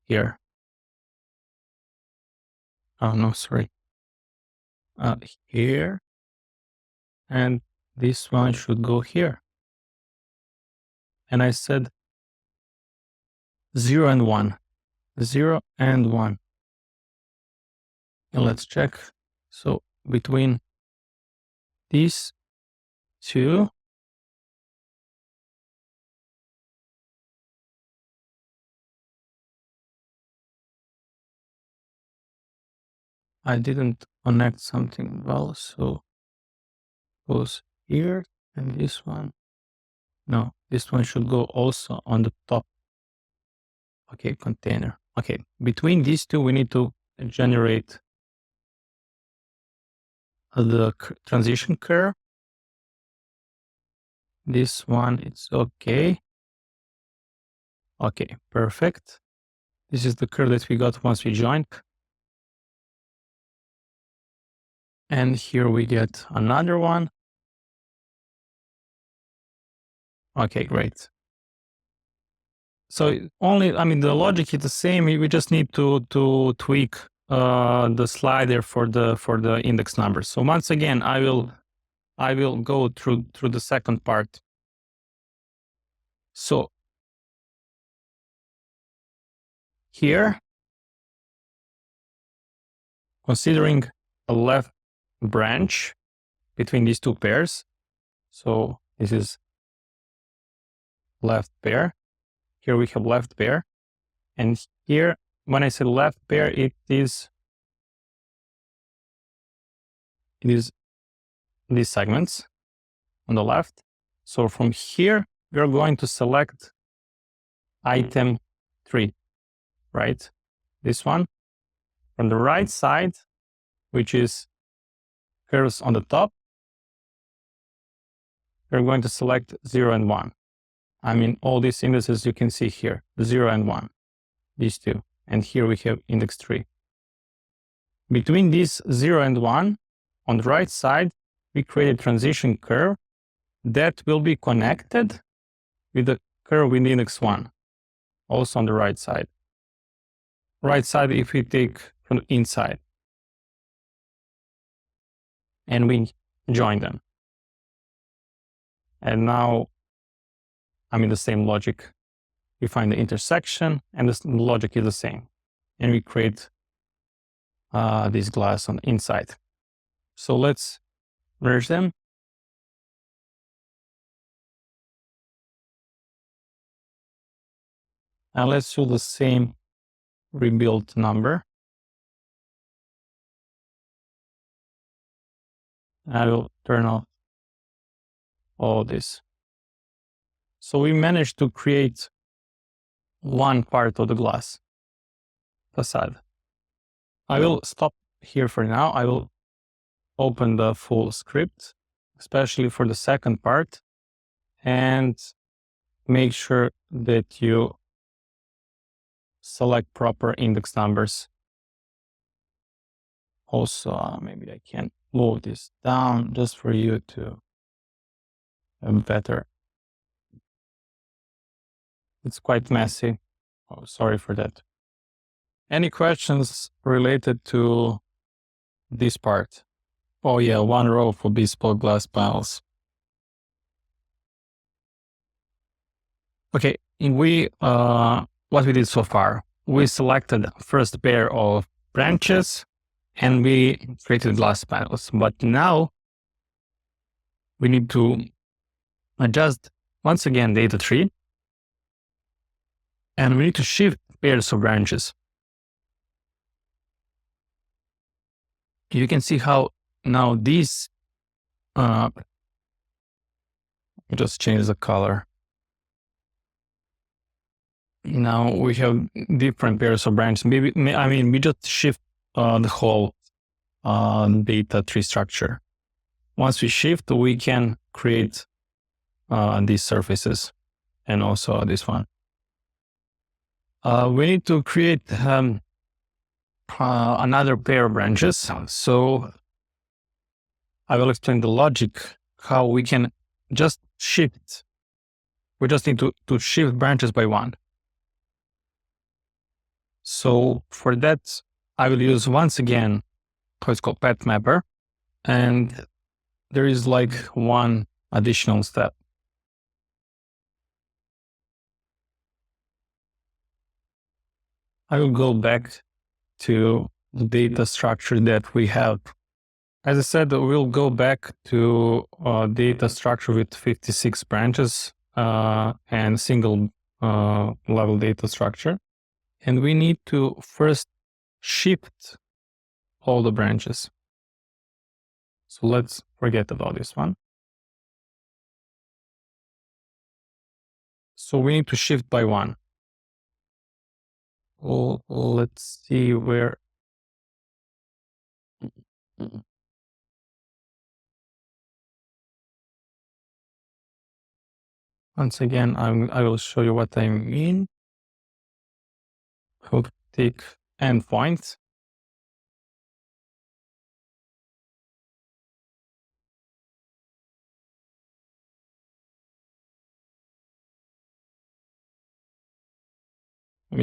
Speaker 1: here. Oh no, sorry. Here. And this one should go here. And I said 0 and 1. 0 and 1. And let's check. So between these two, I didn't connect something well, so goes here, and this one. No, this one should go also on the top. Okay, container. Okay, between these two, we need to generate the transition curve. This one, it's okay. Okay, perfect. This is the curve that we got once we joined. And here we get another one. Okay, great. So only, I mean, the logic is the same. We just need to tweak the slider for the index numbers. So once again, I will go through the second part. So here, considering a left branch between these two pairs. So this is left pair. Here we have left pair. And here, when I say left pair, it is these segments on the left. So from here, we're going to select item 3, right? This one. From the right side, which is curves on the top, we're going to select 0 and 1. I mean, all these indices you can see here, 0 and 1, these two. And here we have index 3. Between these 0 and 1, on the right side, we create a transition curve that will be connected with the curve with index 1, also on the right side. Right side, if we take from the inside, and we join them. And now, I mean, the same logic. We find the intersection, and the logic is the same. And we create this glass on the inside. So let's merge them. And let's do the same rebuild number. I will turn off all this. So we managed to create one part of the glass facade. I will stop here for now. I will open the full script, especially for the second part, and make sure that you select proper index numbers. Also, maybe I can move this down just for you to have better. It's quite messy. Oh, sorry for that. Any questions related to this part? Oh yeah, one row for bespoke glass panels. Okay, what we did so far, we selected first pair of branches and we created glass panels. But now we need to adjust once again data tree, and we need to shift pairs of branches. You can see how now these, just change the color. Now we have different pairs of branches. We just shift the whole data tree structure. Once we shift, we can create these surfaces and also this one. We need to create another pair of branches. So I will explain the logic, how we can just shift. We just need to shift branches by one. So for that, I will use once again what's called path mapper. And there is like one additional step. I will go back to the data structure that we have. As I said, we'll go back to data structure with 56 branches and single level data structure. And we need to first shift all the branches. So let's forget about this one. So we need to shift by one. Well, let's see where. Once again, I will show you what I mean. I'll take endpoint.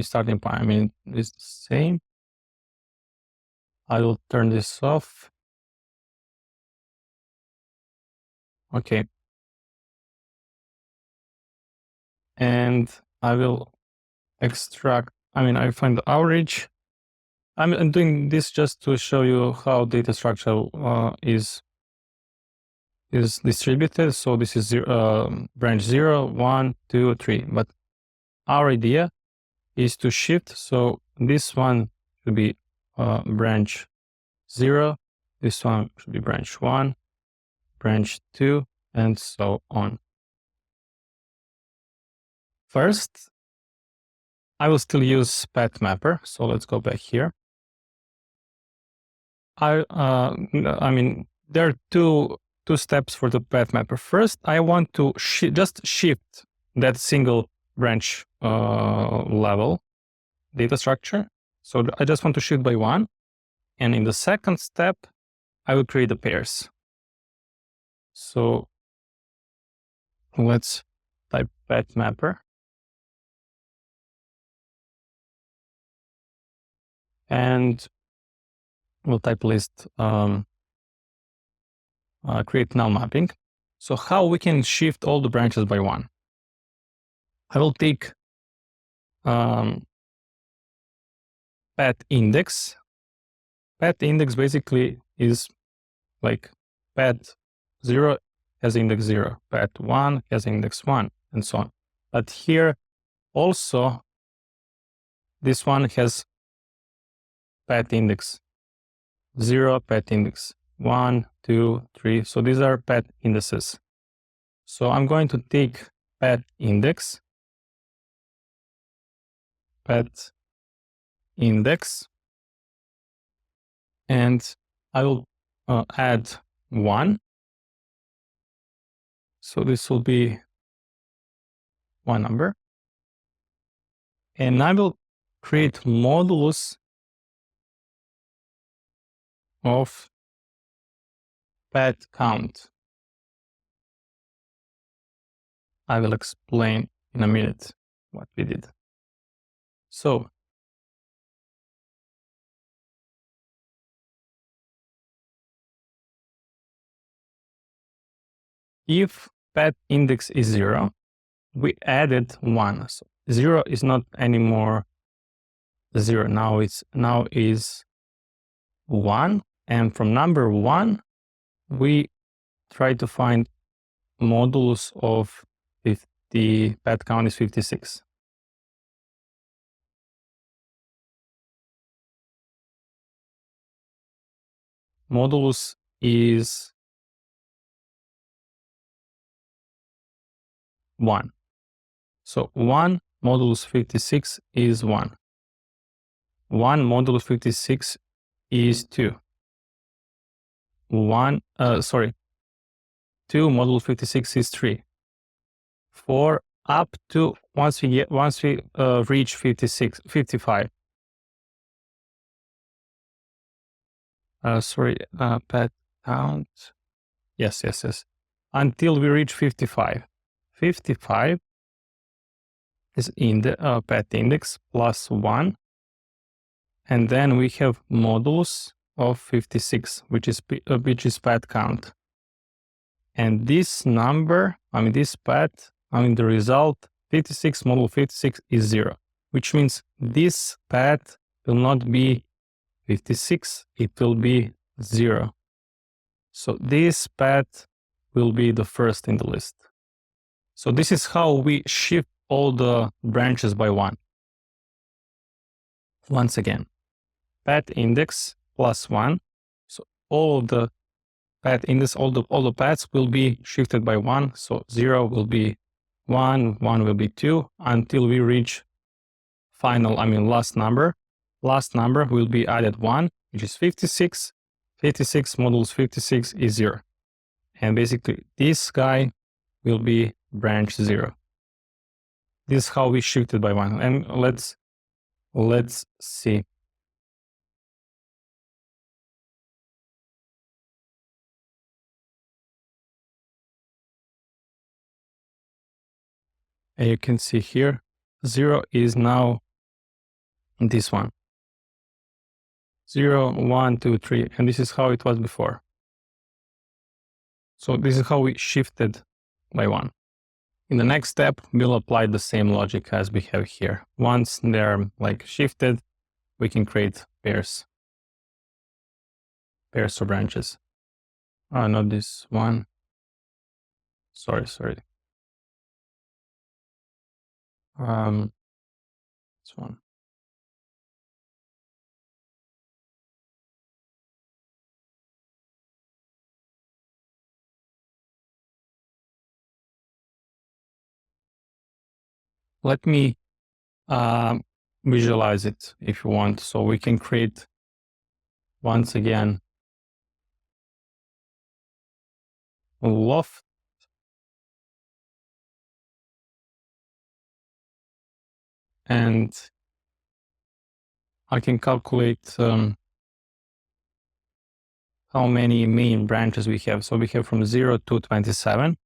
Speaker 1: Starting point, it's the same. I will turn this off. Okay. And I will extract, I find the average. I'm doing this just to show you how data structure is distributed. So this is branch 0, 1, 2, 3. But our idea is to shift. So this one should be branch 0. This one should be branch 1, branch 2, and so on. First, I will still use path mapper. So let's go back here. There are two steps for the path mapper. First, I want to just shift that single branch level data structure. So I just want to shift by one. And in the second step, I will create the pairs. So let's type path mapper. And we'll type list create null mapping. So how we can shift all the branches by one? I will take path index. Path index basically is like path 0 has index 0, path 1 has index 1, and so on. But here also, this one has path index 0, path index 1, 2, 3. So these are path indices. So I'm going to take path index, path index, and I will add 1. So this will be one number. And I will create modulus of pad count. I will explain in a minute what we did. So if pad index is 0, we added 1. So 0 is not anymore 0. Now is 1. And from number 1, we try to find modulus of if the pad count is 56. Modulus is 1. So 1 modulus 56 is 1. 1 modulus 56 is 2. 2 modulus 56 is 3. 4 up to once we reach 55. Pad count. Yes. Until we reach 55. 55 is in the pad index plus 1. And then we have modulus of 56, which is pad count. And this number, the result 56 modulo 56 is 0, which means this pad will not be 56, it will be 0. So this pad will be the first in the list. So this is how we shift all the branches by 1. Once again, pad index plus 1. So all of the pad index, all the pads will be shifted by 1. So 0 will be 1, 1 will be 2, until we reach last number. Last number will be added 1, which is 56. 56 modulus 56 is 0. And basically this guy will be branch 0. This is how we shifted by 1. And let's see. And you can see here, 0 is now this one. 0, 1, 2, 3, and this is how it was before. So this is how we shifted by 1. In the next step, we'll apply the same logic as we have here. Once they're shifted, we can create pairs of branches. Oh, not this one. Sorry. This one. Let me visualize it if you want. So we can create, once again, a loft. And I can calculate how many main branches we have. So we have from 0 to 27.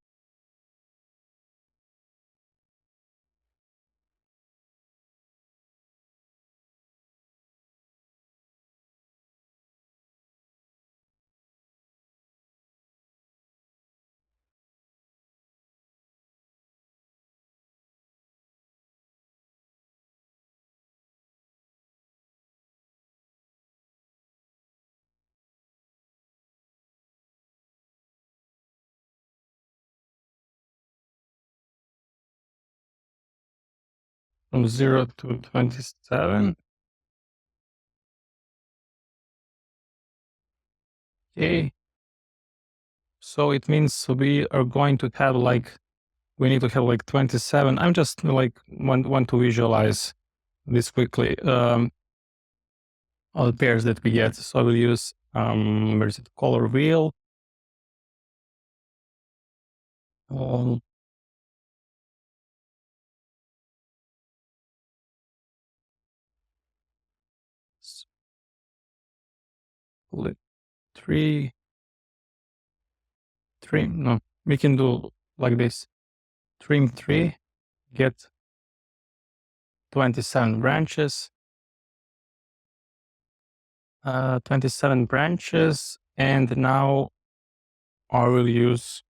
Speaker 1: From 0 to 27. Okay. So it means we are going to have we need to have 27. I'm just want to visualize this quickly. All the pairs that we get. So I will use, where is it? Color wheel. 3, trim, no, we can do like this. Trim 3, get 27 branches. 27 branches, and now I will use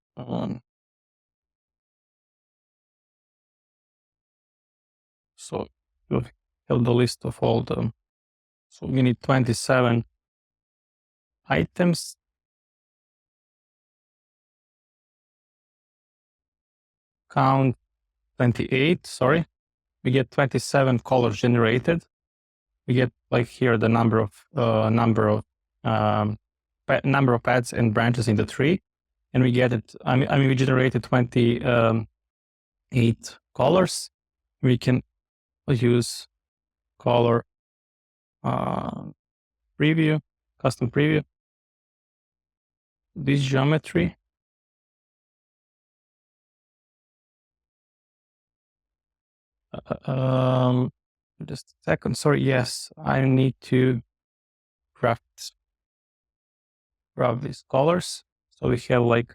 Speaker 1: so you have the list of all the, so we need 27 items. Count 28, sorry. We get 27 colors generated. We get like here the number of pads and branches in the tree, and we get it. I mean we generated 28 colors. We can use color preview, custom preview, this geometry. Just a second. Sorry. Yes, I need to grab these colors. So we have like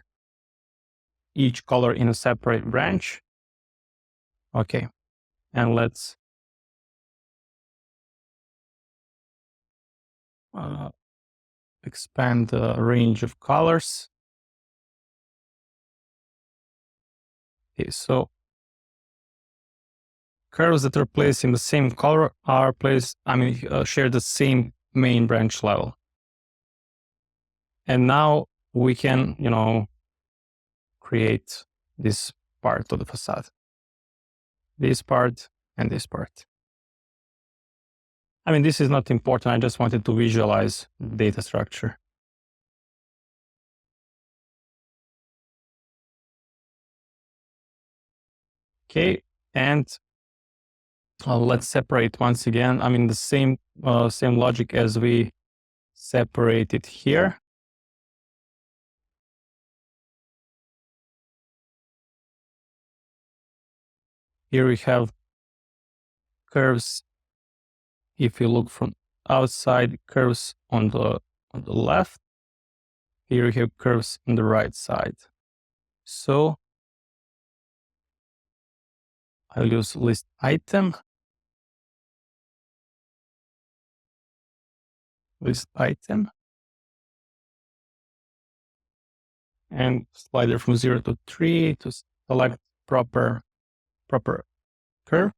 Speaker 1: each color in a separate branch. Okay. And let's expand the range of colors. Okay, so curves that are placed in the same color are placed, share the same main branch level. And now we can, create this part of the facade. This part and this part. I mean, this is not important. I just wanted to visualize the data structure. Okay, and let's separate once again. I mean, the same logic as we separated here. Here we have curves. If you look from outside, curves on the left. Here we have curves on the right side. So I'll use list item. List item. And slider from 0 to 3 to select proper curve.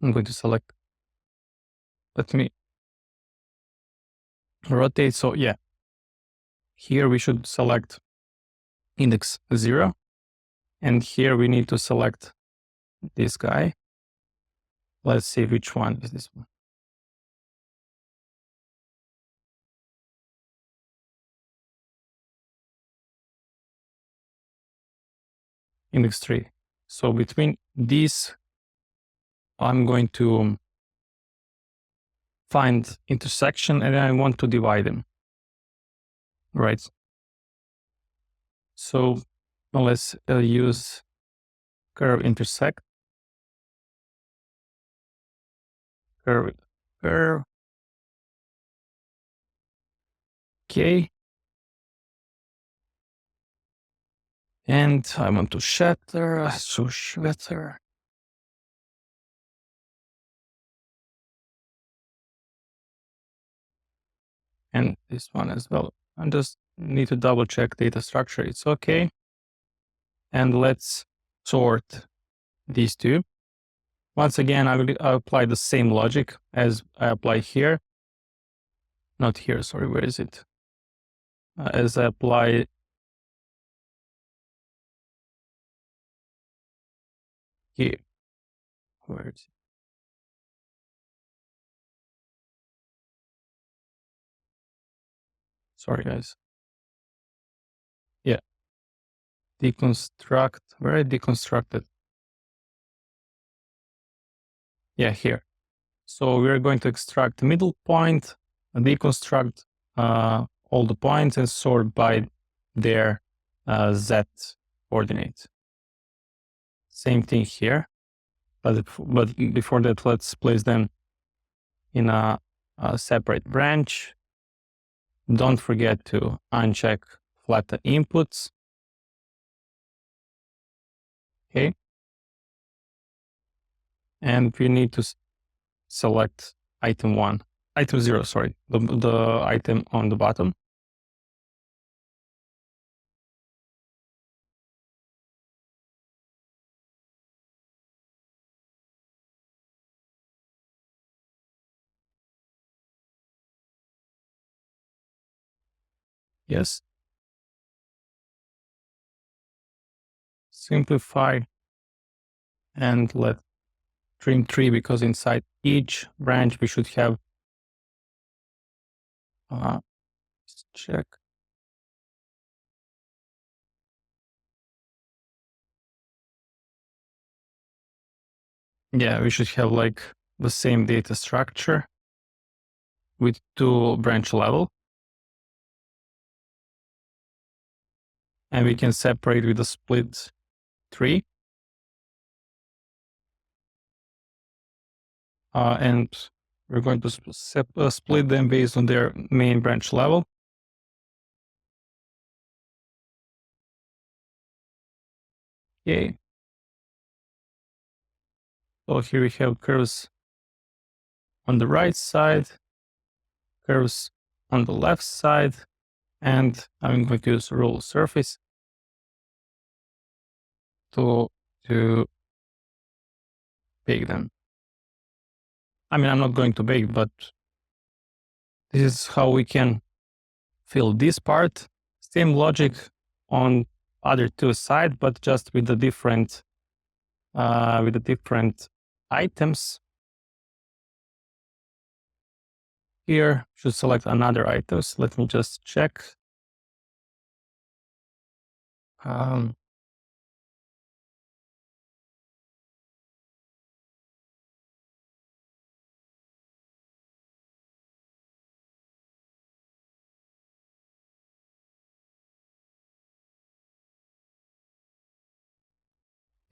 Speaker 1: I'm going to select, let me rotate. So yeah, here we should select index 0. And here we need to select this guy. Let's see which one is this one. Index 3. So between these, I'm going to find intersection and I want to divide them. Right. So let's use curve intersect. Curve. Okay. And I want to shatter. So shatter. And this one as well. I just need to double check data structure. It's okay. And let's sort these two. Once again, I will apply the same logic as I apply here. Not here, sorry, where is it? As I apply here. Where is it? Sorry, guys. Yeah. Deconstruct. Where I deconstructed? Yeah, here. So we're going to extract the middle point, deconstruct all the points and sort by their Z coordinate. Same thing here. But before that, let's place them in a separate branch. Don't forget to uncheck flatten inputs. Okay. And we need to select item 0, sorry, the item on the bottom. Yes. Simplify and let trim tree, because inside each branch we should have let's check. Yeah, we should have like the same data structure with 2 branch level. And we can separate with a split tree. And we're going to split them based on their main branch level. Okay. So here we have curves on the right side, curves on the left side, and I'm going to use rule surface to bake them. I mean, I'm not going to bake, but this is how we can fill this part. Same logic on other 2 sides, but just with the different items. Here should select another items. Let me just check.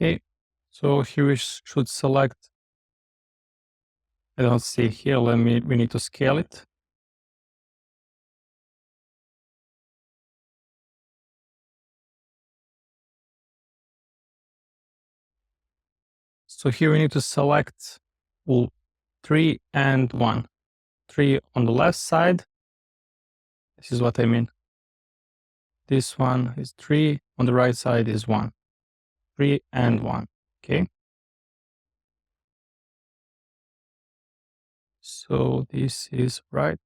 Speaker 1: Okay, so here we should select. I don't see here. We need to scale it. So here we need to select 3 and 1. 3 on the left side. This is what I mean. This one is 3, on the right side is 1. 3 and 1. Okay. So this is right.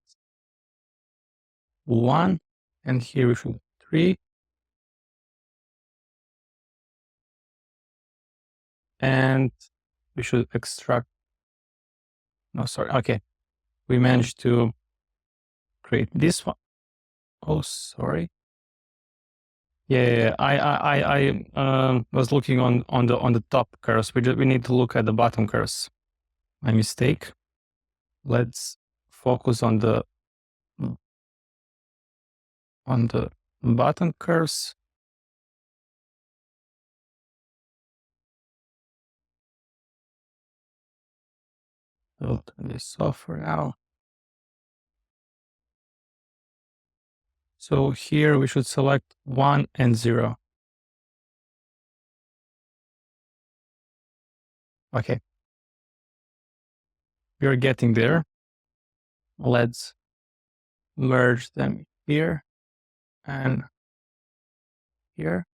Speaker 1: 1, and here we should 3. And we should extract. No, sorry. Okay. We managed to create this one. Oh, sorry. Yeah, I was looking on the top curves. We need to look at the bottom curves. My mistake. Let's focus on the bottom curves. Build this off for now. So here we should select 1 and 0. Okay. We're getting there. Let's merge them here and here.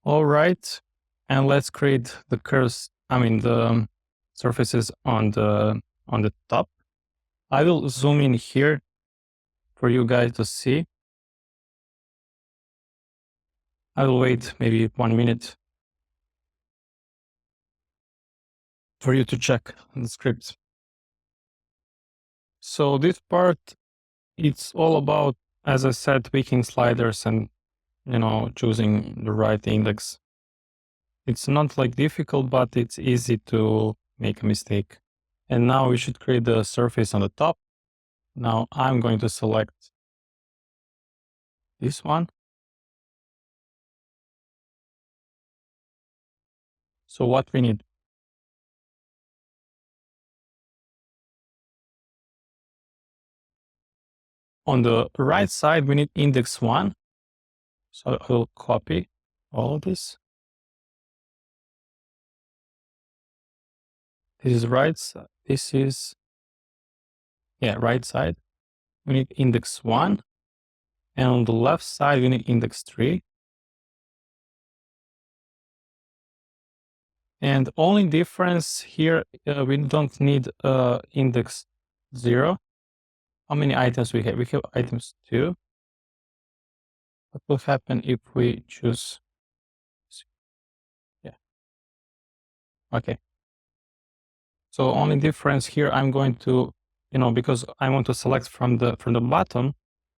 Speaker 1: All right. And let's create the curves. I mean, the surfaces on the top. I will zoom in here for you guys to see. I will wait maybe 1 minute for you to check the script. So this part, it's all about, as I said, tweaking sliders and, choosing the right index. It's not like difficult, but it's easy to make a mistake. And now we should create the surface on the top. Now I'm going to select this one. So what we need? On the right side, we need index 1. So I will copy all of this. This is right side. This is, right side. We need index 1. And on the left side, we need index 3. And only difference here, we don't need index 0. How many items we have? We have items 2. What will happen if we choose? Yeah. Okay. So only difference here, I'm going to, because I want to select from the bottom.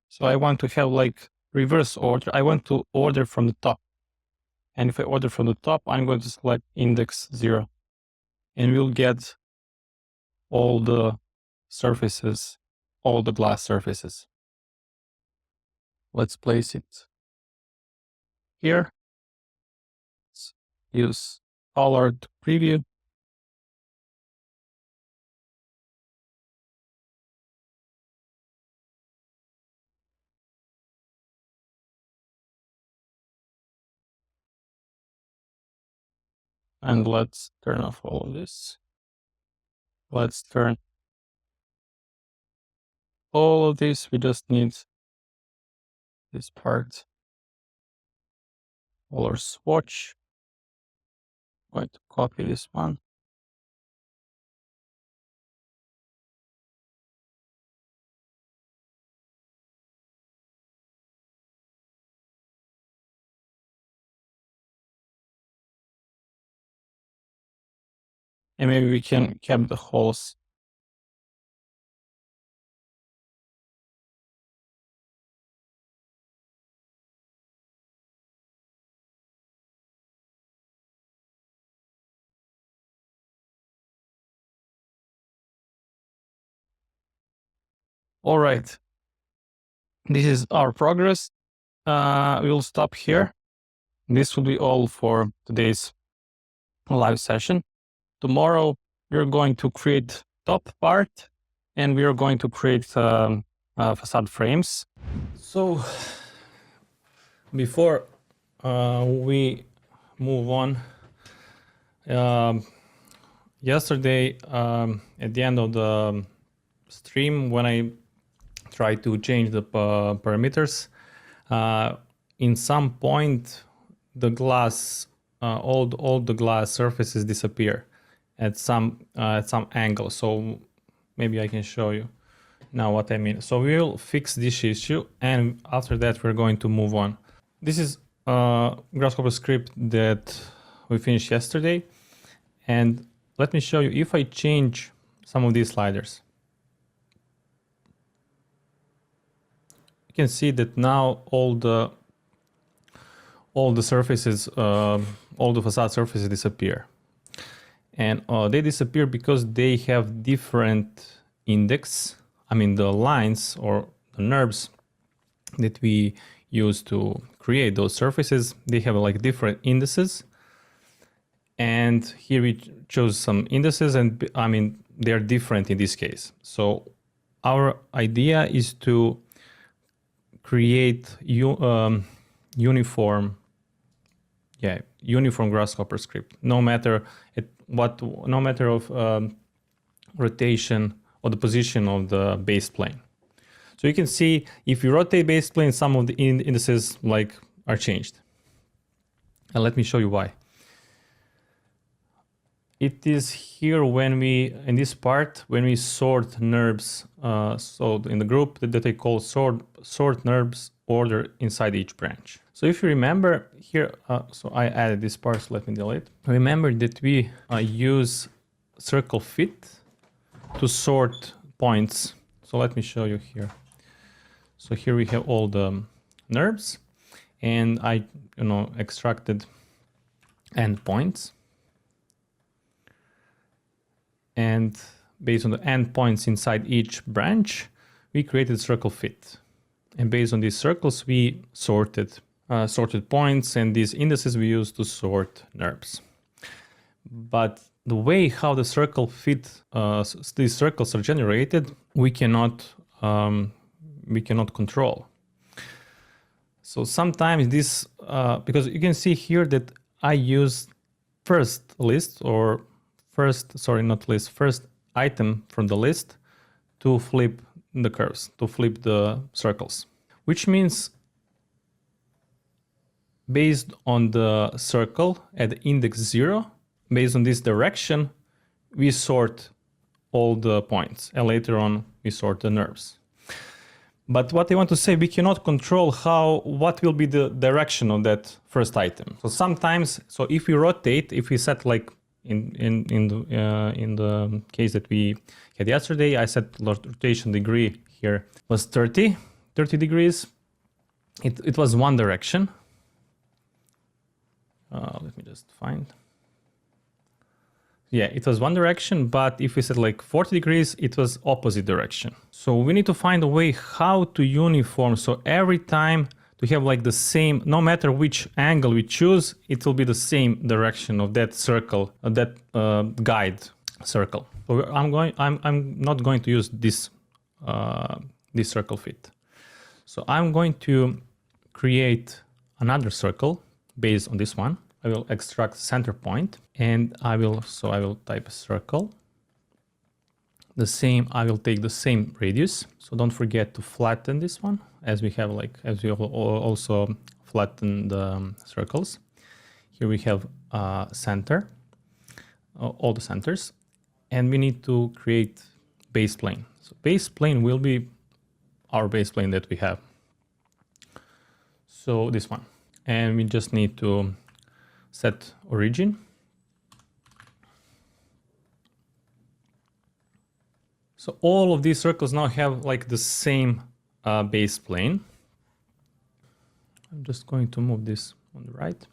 Speaker 1: So I want to have like reverse order. I want to order from the top. And if I order from the top, I'm going to select index 0. And we'll get all the surfaces, all the glass surfaces. Let's place it here. Let's use color to preview. And let's turn off all of this. Let's turn all of this. We just need this part. Color swatch. I'm going to copy this one. And maybe we can keep the holes. All right. This is our progress. We'll stop here. This will be all for today's live session. Tomorrow, we're going to create top part and we are going to create facade frames. So before we move on, yesterday at the end of the stream, when I tried to change the parameters, in some point the glass, all the glass surfaces disappear at some angle. So maybe I can show you now what I mean. So we'll fix this issue, and after that we're going to move on. This is a Grasshopper script that we finished yesterday, and let me show you. If I change some of these sliders, you can see that now all the surfaces, all the facade surfaces disappear. And they disappear because they have different index. I mean, the lines or the NURBS that we use to create those surfaces, they have like different indices. And here we chose some indices, and I mean, they're different in this case. So our idea is to create uniform Grasshopper script, no matter of rotation or the position of the base plane. So you can see if you rotate base plane, some of the indices are changed. And let me show you why. It is here in this part, when we sort NURBS, so in the group that I call sort NURBS order inside each branch. So if you remember here, so I added this part, so let me delete. Remember that we use circle fit to sort points. So let me show you here. So here we have all the NURBS, and I extracted endpoints. And based on the endpoints inside each branch, we created circle fit. And based on these circles, we sorted points, and these indices we use to sort NURBS. But the way how the circle fit, these circles are generated, we cannot we cannot control. So sometimes this, because you can see here that I use first list or first, sorry, not list, first item from the list to flip the curves, to flip the circles, which means based on the circle at index 0, based on this direction, we sort all the points, and later on we sort the nerves. But what I want to say, we cannot control what will be the direction of that first item. So sometimes, so if we rotate, if we set like in the case that we had yesterday, I set rotation degree here was 30 degrees. It was one direction. Let me just find. Yeah, it was one direction, but if we set like 40 degrees, it was opposite direction. So we need to find a way how to uniform. So every time to have like the same, no matter which angle we choose, it will be the same direction of that circle, that guide circle. So I'm not going to use this circle fit. So I'm going to create another circle based on this one. I will extract center point, and I will type a circle. The same, I will take the same radius. So don't forget to flatten this one, as we have also flatten the circles. Here we have center, all the centers, and we need to create base plane. So base plane will be our base plane that we have. So this one, and we just need to set origin. So all of these circles now have like the same base plane. I'm just going to move this on the right.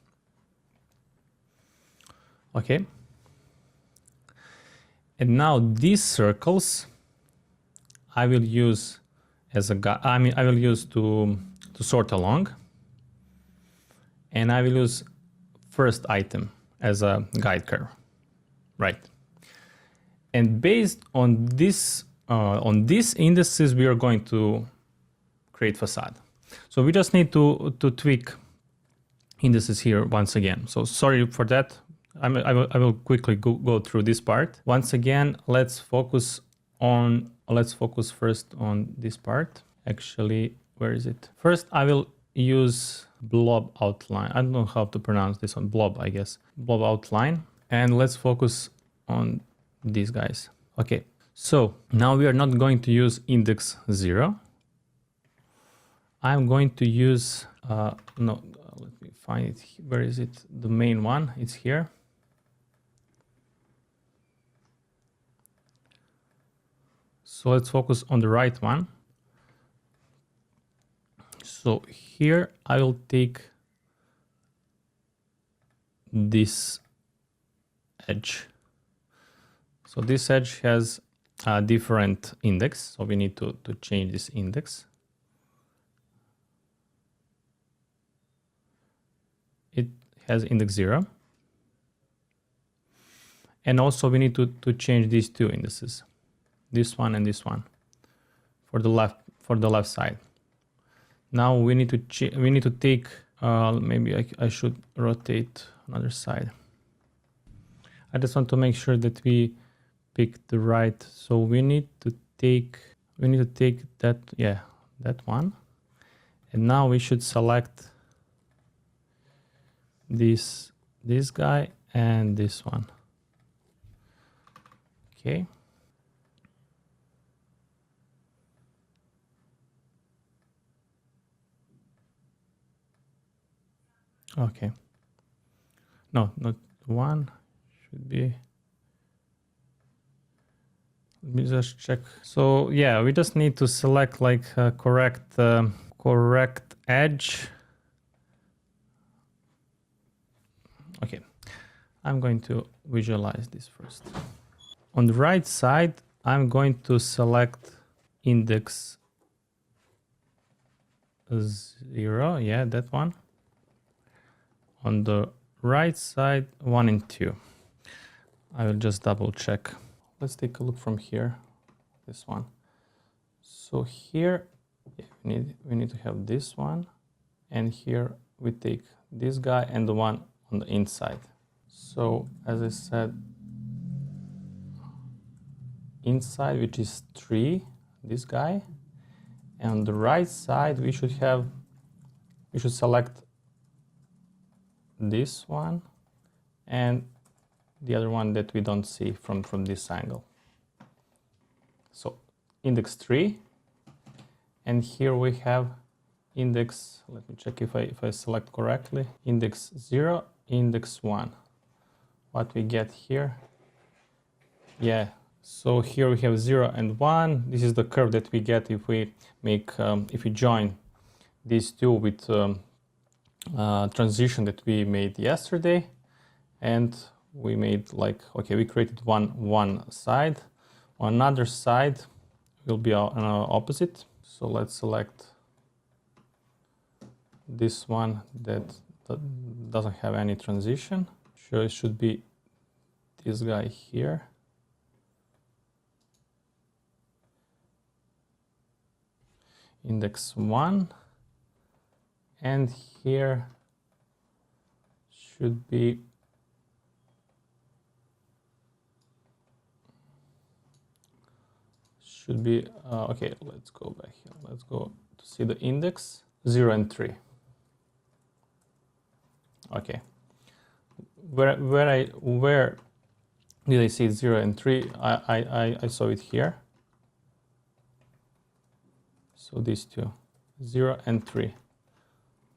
Speaker 1: Okay. And now these circles I will use as a guide. I will use to sort along, and I will use first item as a guide curve, right? And based on these indices, we are going to create facade. So we just need to tweak indices here once again. So sorry for that. I will quickly go through this part. Once again, let's focus first on this part. Actually, where is it? First, I will use blob outline. I don't know how to pronounce this one. Blob, I guess. Blob outline. And let's focus on these guys. Okay. So now we are not going to use index 0. I'm going to use, let me find it. Where is it? The main one. It's here. So let's focus on the right one. So here I will take this edge. So this edge has a different index, so we need to change this index. It has index 0. And also we need to change these two indices, this one and this one, for the left side. Now we need to take, maybe I should rotate another side. I just want to make sure that we pick the right. So we need to take that, yeah, that one. And now we should select this guy and this one. Okay. Okay. No, not one. Should be. Let me just check. So yeah, we just need to select like a correct edge. Okay. I'm going to visualize this first. On the right side, I'm going to select index 0. Yeah, that one. On the right side, 1 and 2. I will just double check. Let's take a look from here, this one. So here Yeah, we need to have this one, and here we take this guy and the one on the inside. So as I said, inside, which is 3, this guy, and on the right side we should select this one and the other one that we don't see from this angle. So index 3, and here we have index, let me check if I select correctly, index 0, index 1. What we get here, yeah, so here we have 0 and 1. This is the curve that we get if we make if we join these two with transition that we made yesterday, and we made like, okay, we created one side. On another side will be on opposite. So let's select this one that doesn't have any transition. So it should be this guy here. Index 1, and here should be okay, let's go back here. Let's go to see the index 0 and 3. Okay, where did I see 0 and 3? I saw it here. So these two, 0 and 3.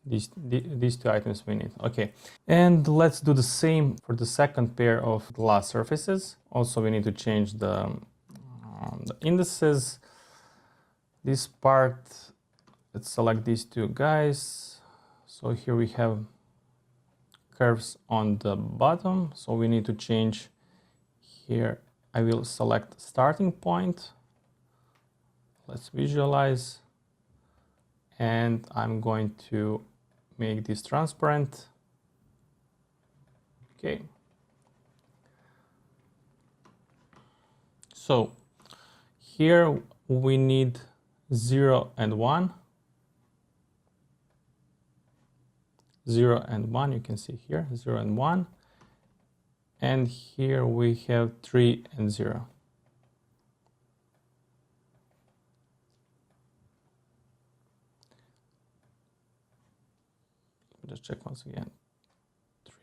Speaker 1: These two items we need. Okay, and let's do the same for the second pair of glass surfaces. Also, we need to change the indices. This part, let's select these two guys. So here we have curves on the bottom. So we need to change here. I will select starting point. Let's visualize. And I'm going to make this transparent. Okay. So here we need 0 and 1. 0 and 1, you can see here, 0 and 1. And here we have 3 and 0. Just check once again.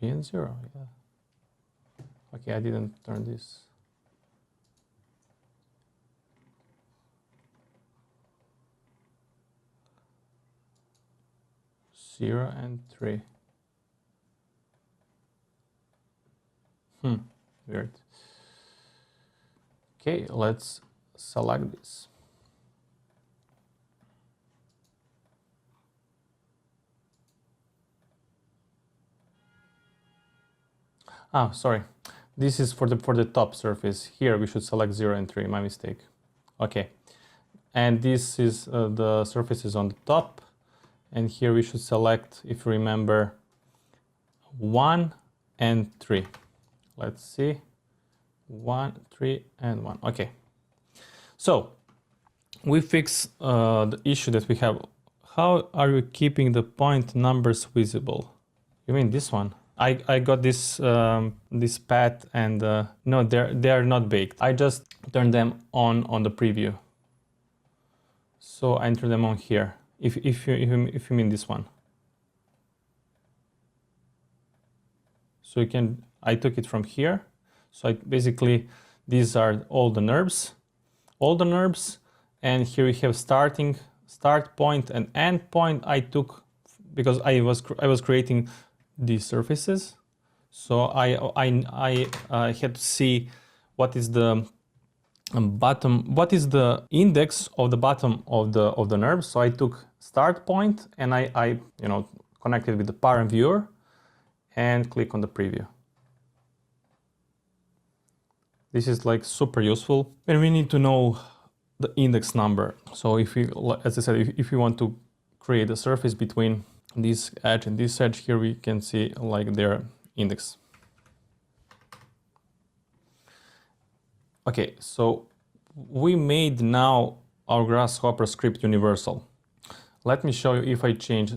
Speaker 1: 3 and 0, yeah. Okay, I didn't turn this. Zero and 3. Weird. Okay, let's select this. Ah, sorry. This is for the top surface. Here we should select 0 and 3. My mistake. Okay. And this is the surfaces on the top. And here we should select, if you remember, 1 and 3. Let's see. 1, 3, and 1. Okay. So we fix the issue that we have. How are you keeping the point numbers visible? You mean this one? I got this this path, and no, they're not baked. I just turned them on the preview. So I enter them on here. If you mean this one. So you can, I took it from here. So basically these are all the NURBS, and here we have start point and end point. I took because I was creating these surfaces, so I had to see what is the bottom, what is the index of the bottom of the NURBS. So I took start point and I connected with the parent viewer and click on the preview. This is like super useful, and we need to know the index number. So if we, as I said, if you want to create a surface between this edge and this edge, here we can see like their index. Okay, so we made now our Grasshopper script universal. Let me show you if I change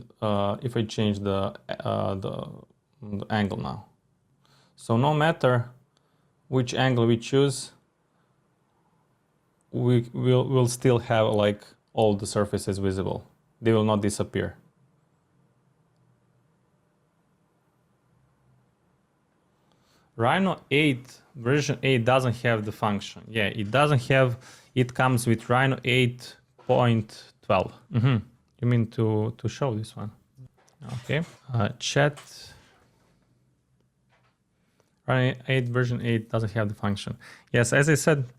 Speaker 1: the angle now. So no matter which angle we choose, we'll still have like all the surfaces visible. They will not disappear. Rhino 8 version 8 doesn't have the function. Yeah, it doesn't have. It comes with Rhino 8.12. You mean to show this one? Okay. Chat. Rhino 8 version 8 doesn't have the function. Yes, as I said,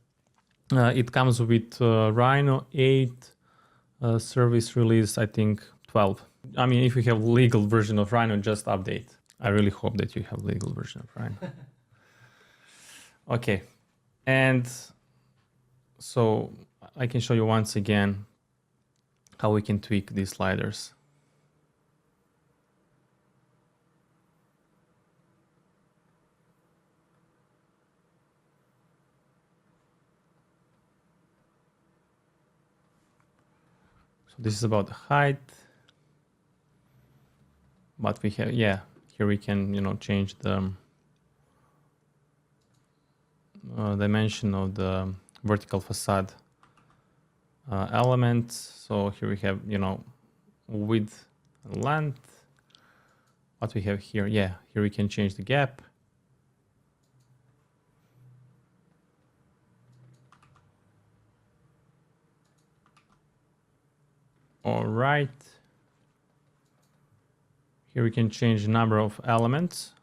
Speaker 1: it comes with Rhino 8 service release, I think 12. I mean, if you have legal version of Rhino, just update. I really hope that you have legal version of Rhino. Okay, and so I can show you once again how we can tweak these sliders. So this is about the height, but we have, yeah, here we can, change the dimension of the vertical facade elements. So here we have, width and length. What we have here, yeah, here we can change the gap. All right. Here we can change the number of elements.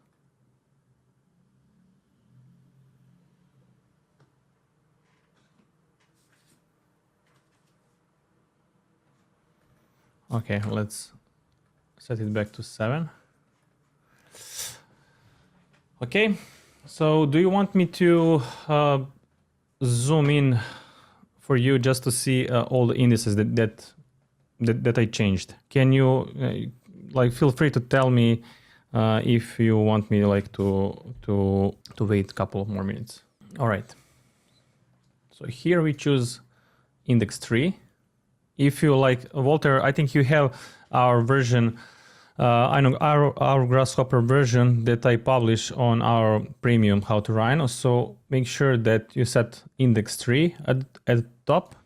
Speaker 1: Okay, let's set it back to 7. Okay, so do you want me to zoom in for you just to see all the indices that I changed? Can you feel free to tell me if you want me to wait a couple of more minutes. All right. So here we choose index 3. If you like, Walter, I think you have our version, I know our Grasshopper version that I publish on our premium How to Rhino. So make sure that you set index 3 at the top.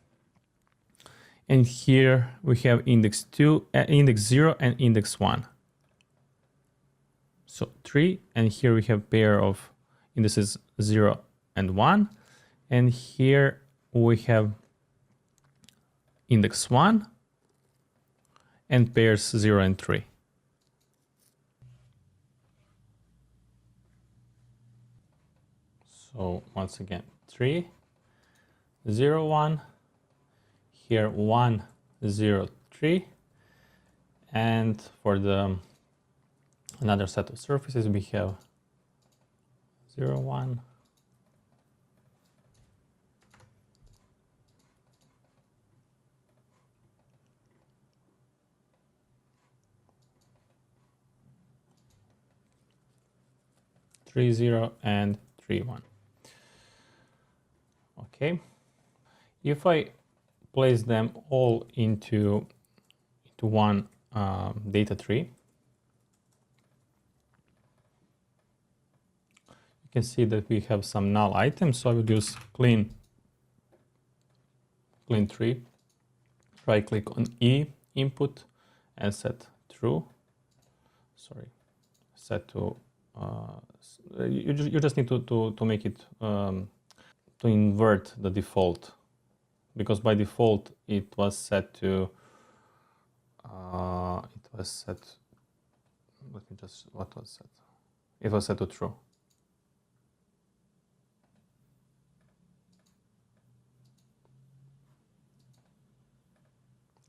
Speaker 1: And here we have index 2, index 0 and index 1. So 3, and here we have pair of indices 0 and 1. And here we have index 1 and pairs 0 and 3. So once again, 3, 0, 1, here 1, 0, 3, and for the another set of surfaces we have 0, 1, 3, 0, and 3, 1. Okay, if I place them all into one data tree, you can see that we have some null items. So I would use clean tree, right click on E input and set true. Sorry, set to you just need to make it to invert the default, because by default it was set to what was set it was set to true.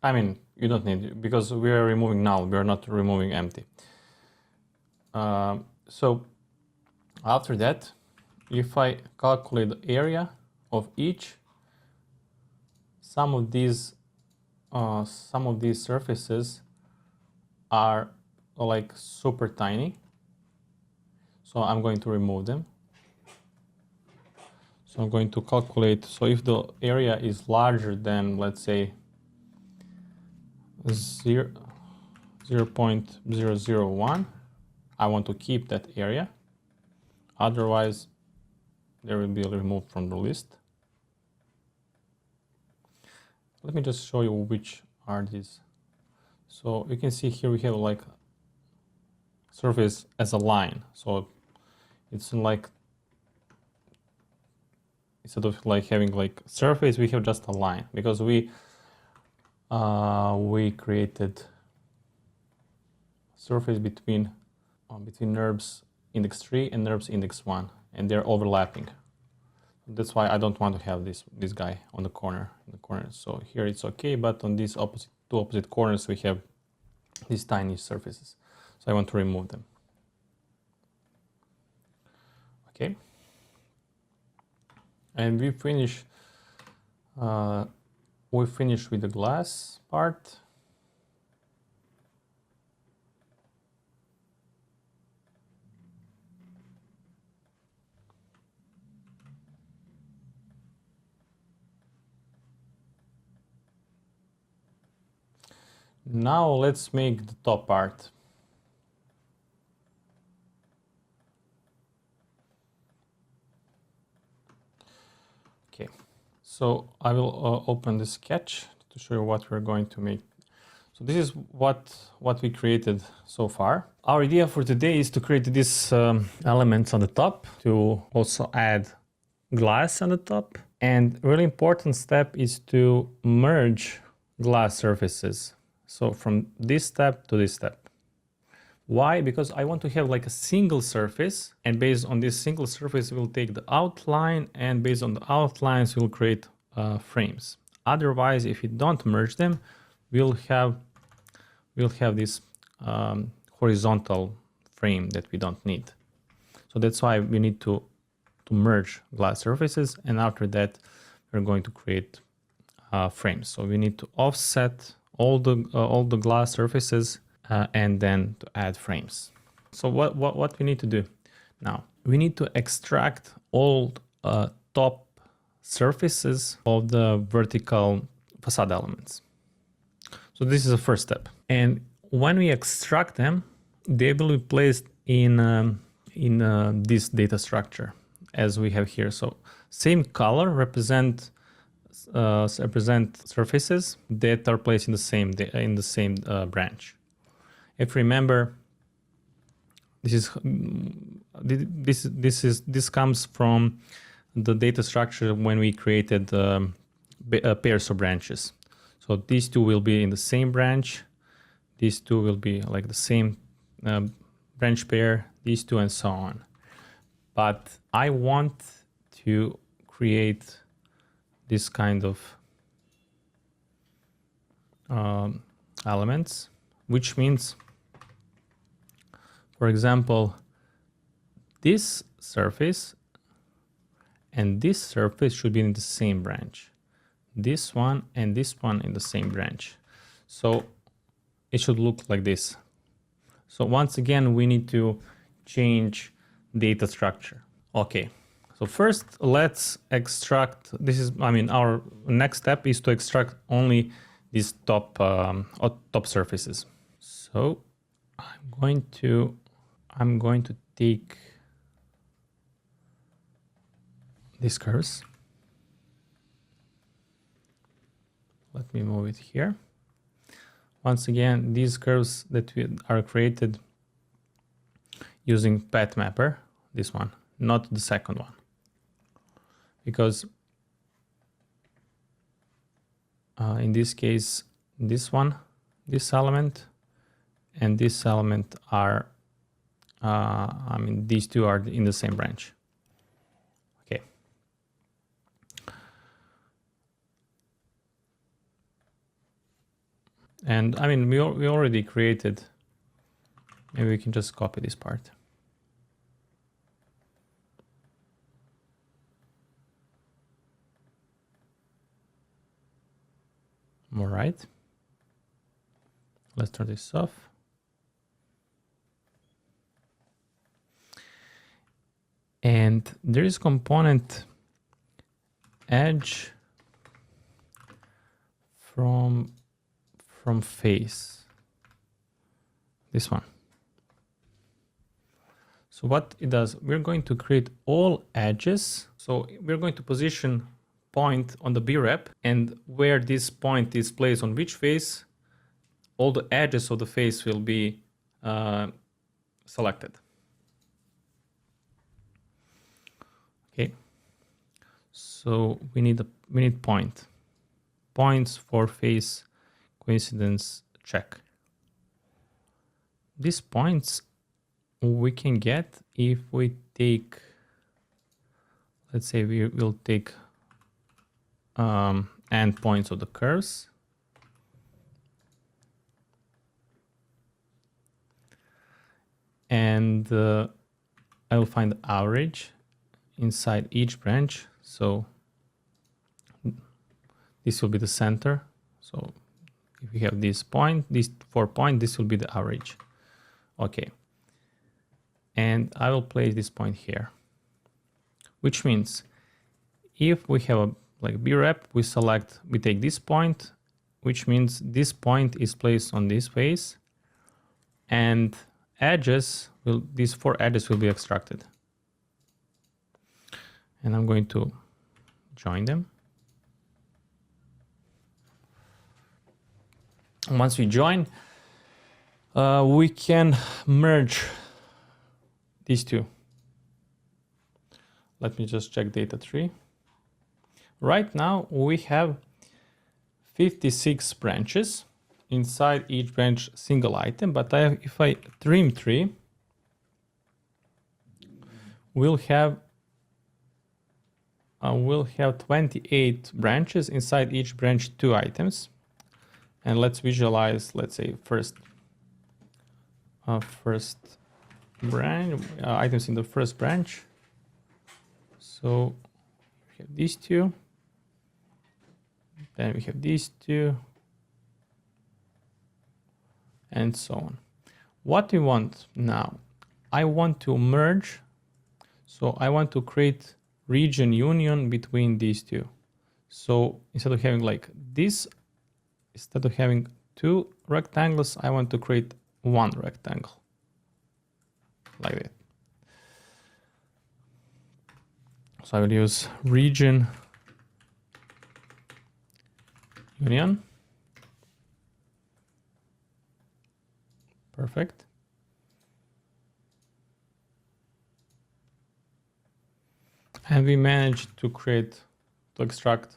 Speaker 1: I mean, you don't need, because we are removing null, we are not removing empty. So after that, if I calculate the area of each, some of these surfaces are like super tiny, so I'm going to remove them. So I'm going to calculate, so if the area is larger than, let's say, 0.001. I want to keep that area. Otherwise, they will be removed from the list. Let me just show you which are these. So you can see here we have like surface as a line. So it's like, instead of like having like surface, we have just a line, because we created surface between NURBS index 3 and NURBS index 1, and they're overlapping. That's why I don't want to have this guy on the corner. So here it's okay, but on these two opposite corners we have these tiny surfaces. So I want to remove them. Okay. And we finish with the glass part. Now let's make the top part. Okay, so I will open the sketch to show you what we're going to make. So this is what we created so far. Our idea for today is to create these elements on the top, to also add glass on the top. And really important step is to merge glass surfaces. So from this step to this step. Why? Because I want to have like a single surface, and based on this single surface, we'll take the outline, and based on the outlines, we'll create frames. Otherwise, if we don't merge them, we'll have this horizontal frame that we don't need. So that's why we need to merge glass surfaces, and after that, we're going to create frames. So we need to offset all the glass surfaces and then to add frames. So what we need to do now? We need to extract all top surfaces of the vertical facade elements. So this is the first step. And when we extract them, they will be placed in this data structure as we have here. So same color represent surfaces that are placed in the same branch. If you remember, this comes from the data structure when we created pairs of branches. So these two will be in the same branch. These two will be like the same branch pair. These two, and so on. But I want to create this kind of elements, which means, for example, this surface and this surface should be in the same branch. This one and this one in the same branch. So it should look like this. So once again, we need to change data structure. Okay. So first, let's extract. Our next step is to extract only these top surfaces. So I'm going to take these curves. Let me move it here. Once again, these curves that are created using Path Mapper, this one, not the second one. Because in this case, this element, and this element are, these two are in the same branch. Okay. And we already created, maybe we can just copy this part. All right. Let's turn this off. And there is component edge from from face. This one. So what it does, we're going to create all edges. So we're going to position point on the B-rep, and where this point is placed on which face, all the edges of the face will be selected. Okay. So we need points for face coincidence check. These points we can get if we take, let's say we will take endpoints of the curves, and I will find the average inside each branch. So this will be the center. So if we have this point, these 4 points, this will be the average. Okay. And I will place this point here, which means if we have a like B-rep, we take this point, which means this point is placed on this face, and these 4 edges will be extracted. And I'm going to join them. Once we join, we can merge these two. Let me just check data tree. Right now we have 56 branches. Inside each branch single item, but if I trim tree, we'll have 28 branches. Inside each branch 2 items. And let's visualize, let's say first branch, items in the first branch. So we have these 2, then we have these 2, and so on. What we want now, I want to merge, so I want to create region union between these 2. So instead of having like this, instead of having 2 rectangles, I want to create 1 rectangle, like that. So I will use region union. Perfect. And we managed to extract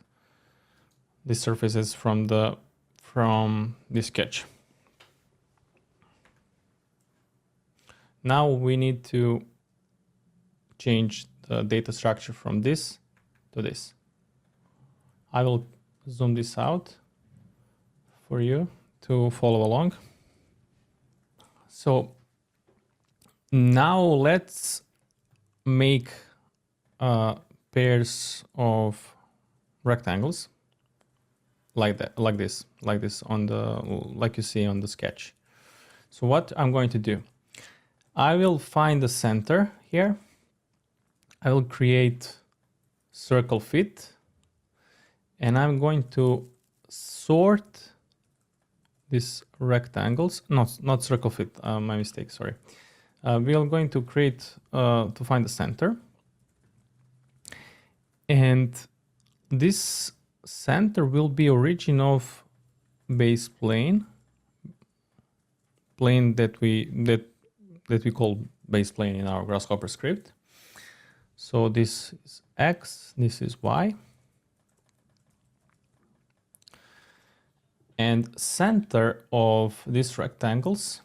Speaker 1: the surfaces from the sketch. Now we need to change the data structure from this to this. I will zoom this out for you to follow along. So now let's make pairs of rectangles like that, like this on the, like you see on the sketch. So what I'm going to do, I will find the center here. I will create circle fit, and I'm going to sort these rectangles. Not circle fit, my mistake, sorry. We are going to create, to find the center. And this center will be origin of base plane that we call base plane in our Grasshopper script. So this is X, this is Y. And center of these rectangles,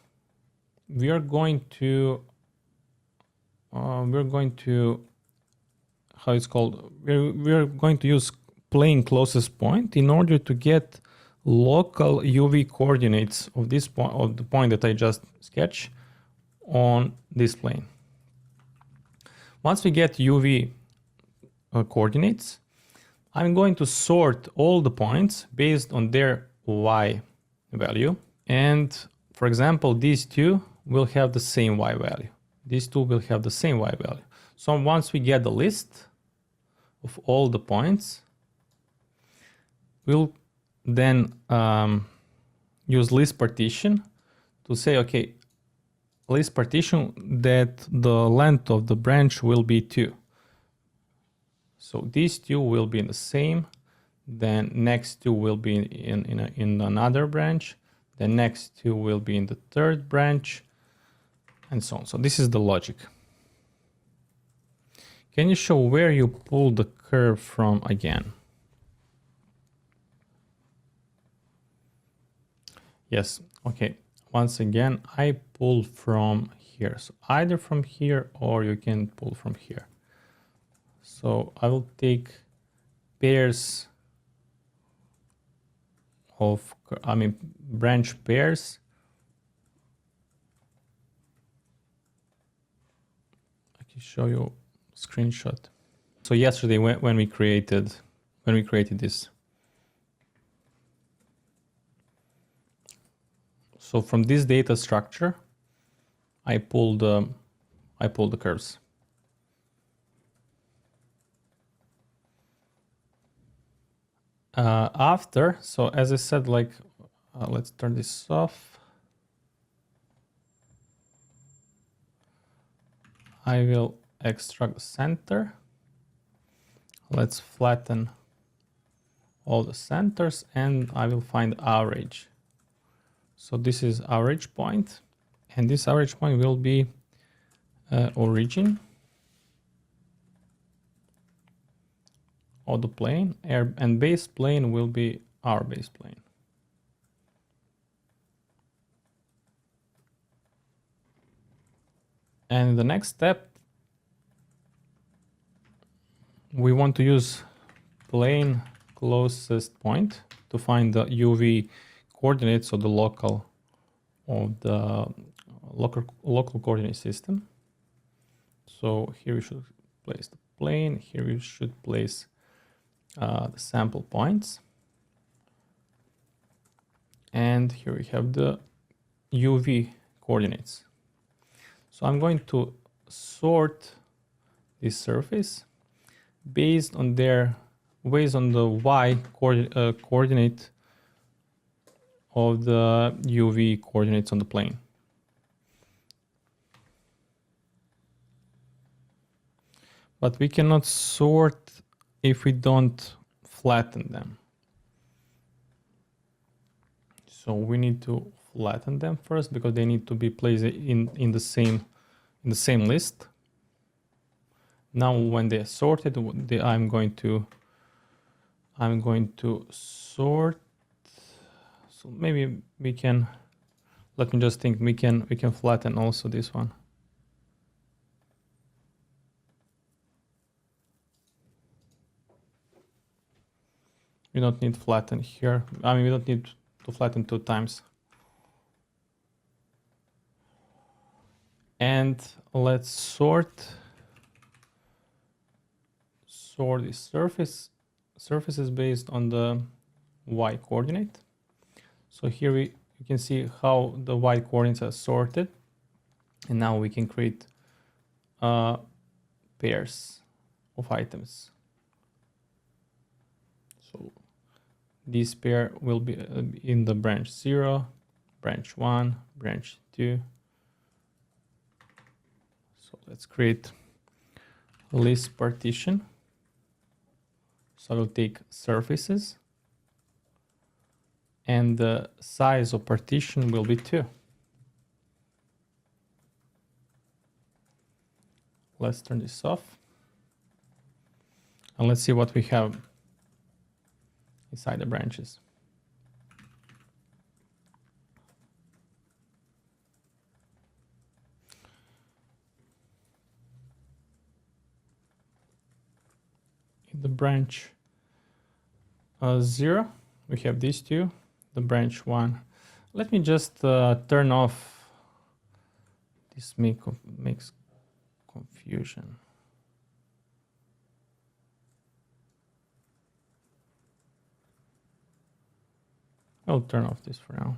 Speaker 1: we are going to how it's called, we're going to use plane closest point in order to get local UV coordinates of this point, of the point that I just sketched on this plane. Once we get UV coordinates, I'm going to sort all the points based on their Y value. And for example, these 2 will have the same Y value. These 2 will have the same Y value. So once we get the list of all the points, we'll then use list partition to say, okay, list partition that the length of the branch will be 2. So these two will be in the same, then next two will be in another branch, the next two will be in the third branch, and so on. So this is the logic. Can you show where you pull the curve from again? Yes, okay. Once again, I pull from here. So either from here or you can pull from here. So I will take pairs of, branch pairs. I can show you a screenshot. So yesterday when we created this. So from this data structure, I pulled the curves. After, so as I said, like, let's turn this off. I will extract the center. Let's flatten all the centers and I will find average. So this is average point, and this average point will be origin of the plane, and base plane will be our base plane. And the next step, we want to use plane closest point to find the UV coordinates of the local coordinate system. So here we should place the plane. Here we should place the sample points. And here we have the UV coordinates. So I'm going to sort this surface based on the y coordinate of the UV coordinates on the plane. But we cannot sort if we don't flatten them. So we need to flatten them first because they need to be placed in the same list. Now when they're sorted, I'm going to sort. So maybe we can, let me just think, we can flatten also this one. We don't need flatten here. We don't need to flatten 2 times. And let's sort the surfaces based on the y coordinate. So here you can see how the y coordinates are sorted, and now we can create pairs of items. So this pair will be in the branch 0, branch 1, branch 2. So let's create a list partition. So I will take surfaces, and the size of partition will be 2. Let's turn this off. And let's see what we have inside the branches. In the branch 0, we have these two. The branch 1. Let me just turn off. This makes confusion. I'll turn off this for now.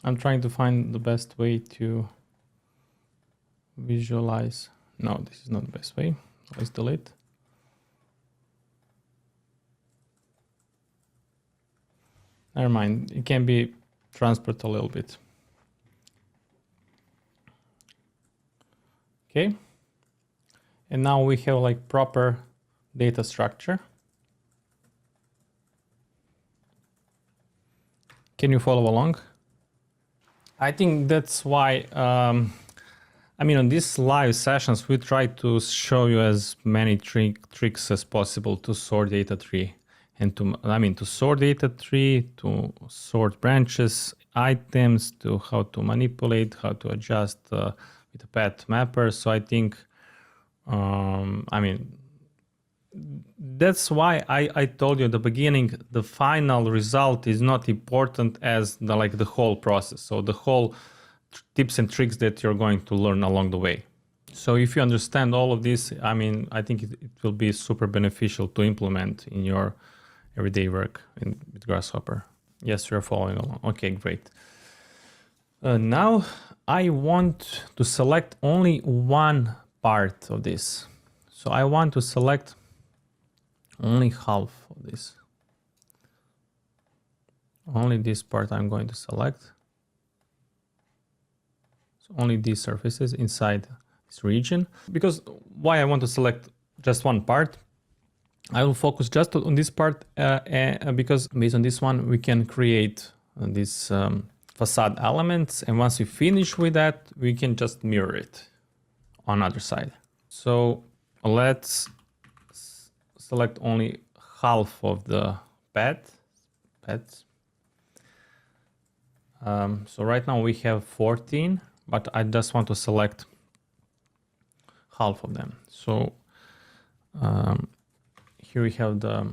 Speaker 1: I'm trying to find the best way to visualize. No, this is not the best way. Let's delete. Never mind, it can be transferred a little bit. Okay. And now we have like proper data structure. Can you follow along? I think that's why, I mean, on these live sessions, we try to show you as many tricks as possible to sort data tree and to sort data tree, to sort branches, items, to how to manipulate, how to adjust with a path mapper. So I think, I mean, that's why I told you at the beginning, the final result is not important as the whole process. So the whole tips and tricks that you're going to learn along the way. So if you understand all of this, I mean, I think it will be super beneficial to implement in your everyday work with Grasshopper. Yes, you're following along. Okay, great. Now I want to select only one part of this. So I want to select only half of this. Only this part I'm going to select. So only these surfaces inside this region. Because why I want to select just one part, I will focus just on this part because based on this one, we can create these facade elements. And once we finish with that, we can just mirror it on other side. So let's select only half of the paths. So right now we have 14, but I just want to select half of them. So here we have the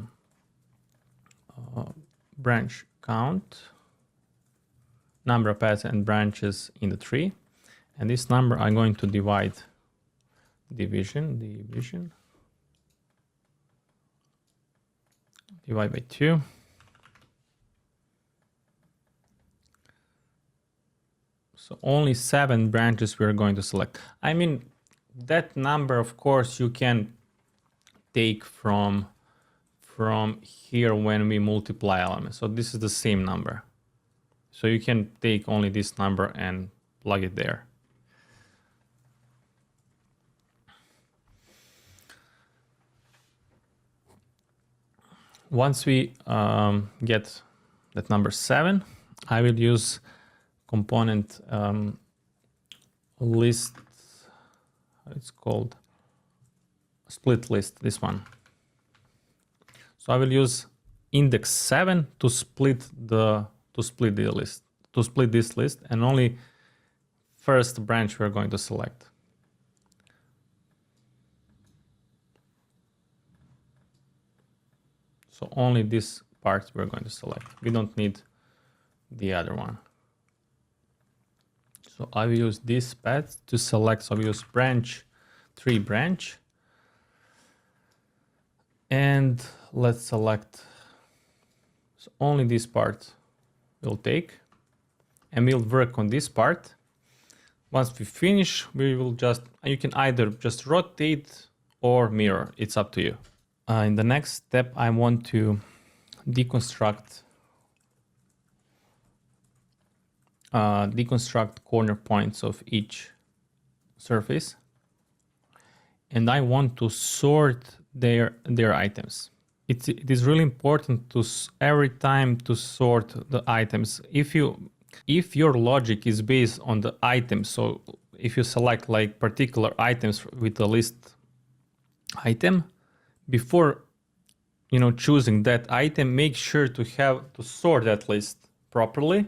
Speaker 1: branch count, number of paths and branches in the tree. And this number I'm going to divide divide by 2. So only 7 branches we're going to select. I mean, that number, of course, you can take from here when we multiply elements. So this is the same number. So you can take only this number and plug it there. Once we get that number 7, I will use component list, it's called split list, this one. So I will use index 7 to split this list, and only first branch we're going to select. So only this part we're going to select. We don't need the other one. So I will use this path to select. So I will use tree branch. And let's select, so only this part we'll take, and we'll work on this part. Once we finish, we will you can either just rotate or mirror, it's up to you. In the next step, I want to deconstruct corner points of each surface, and I want to sort their items. It is really important to every time to sort the items. If your logic is based on the items, so if you select like particular items with the list item, before choosing that item, make sure to sort that list properly.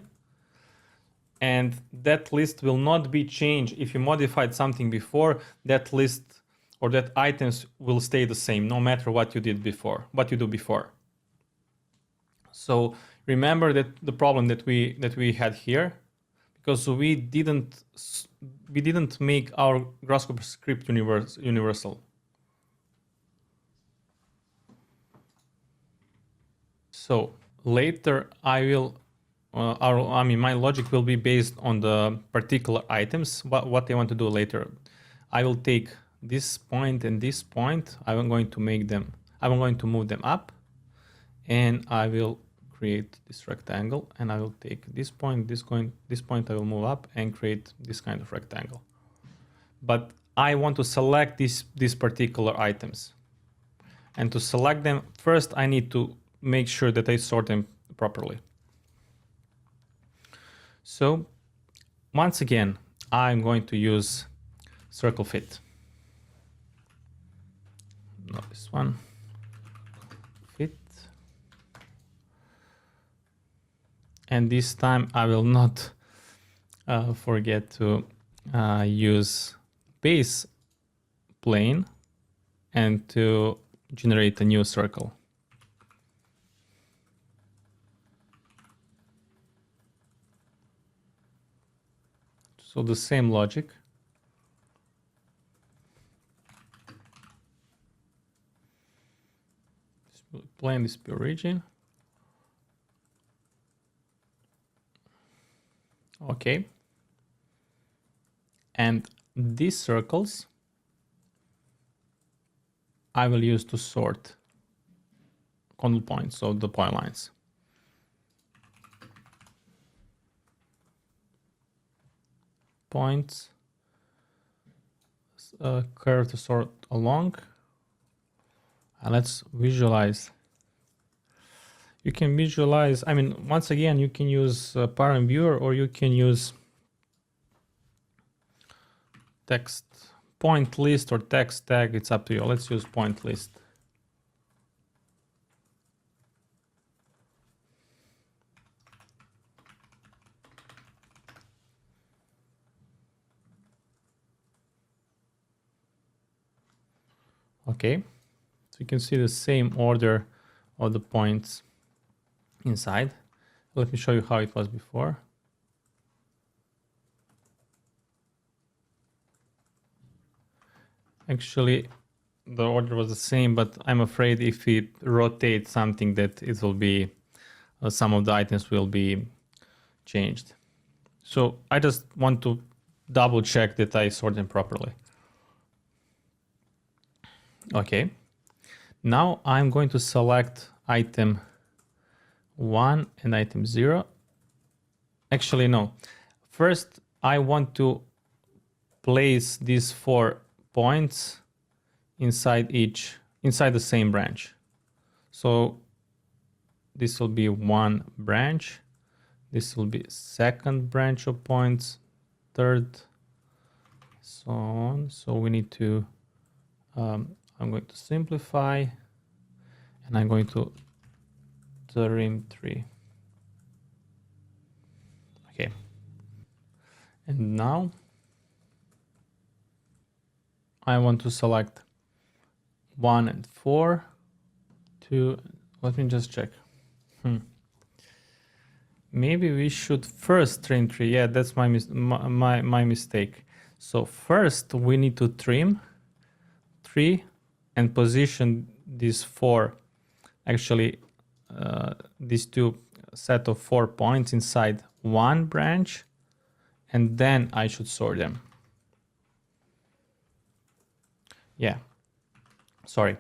Speaker 1: And that list will not be changed. If you modified something before, that list or that items will stay the same no matter what you do before. So remember that the problem that we had here, because we didn't make our Grasshopper script universal. So later I will my logic will be based on the particular items, what I want to do later. I will take this point and this point, I'm going to move them up, and I will create this rectangle, and I will take this point I will move up and create this kind of rectangle. But I want to select these particular items. And to select them, first I need to make sure that I sort them properly. So once again, I'm going to use circle fit. Not this one. Fit. And this time I will not forget to use base plane and to generate a new circle. So the same logic. Plane is pure origin. Okay. And these circles I will use to sort control points, so the point lines. Points, curve to sort along. And let's visualize. You can visualize, I mean, once again, you can use param viewer, or you can use text point list or text tag. It's up to you. Let's use point list. Okay, so you can see the same order of the points inside. Let me show you how it was before. Actually, the order was the same, but I'm afraid if we rotate something that it will be, some of the items will be changed. So I just want to double check that I sort them properly. Okay, now I'm going to select item 1 and item 0. Actually, no. First, I want to place these 4 points inside the same branch. So this will be one branch. This will be second branch of points, third, so on. So we need to, I'm going to simplify, and I'm going to trim 3. Okay. And now I want to select 1 and 4, 2, let me just check. Maybe we should first trim 3. Yeah, that's my mistake. So first we need to trim 3 and position these 4, actually these 2 set of 4 points inside one branch, and then I should sort them. Yeah, sorry.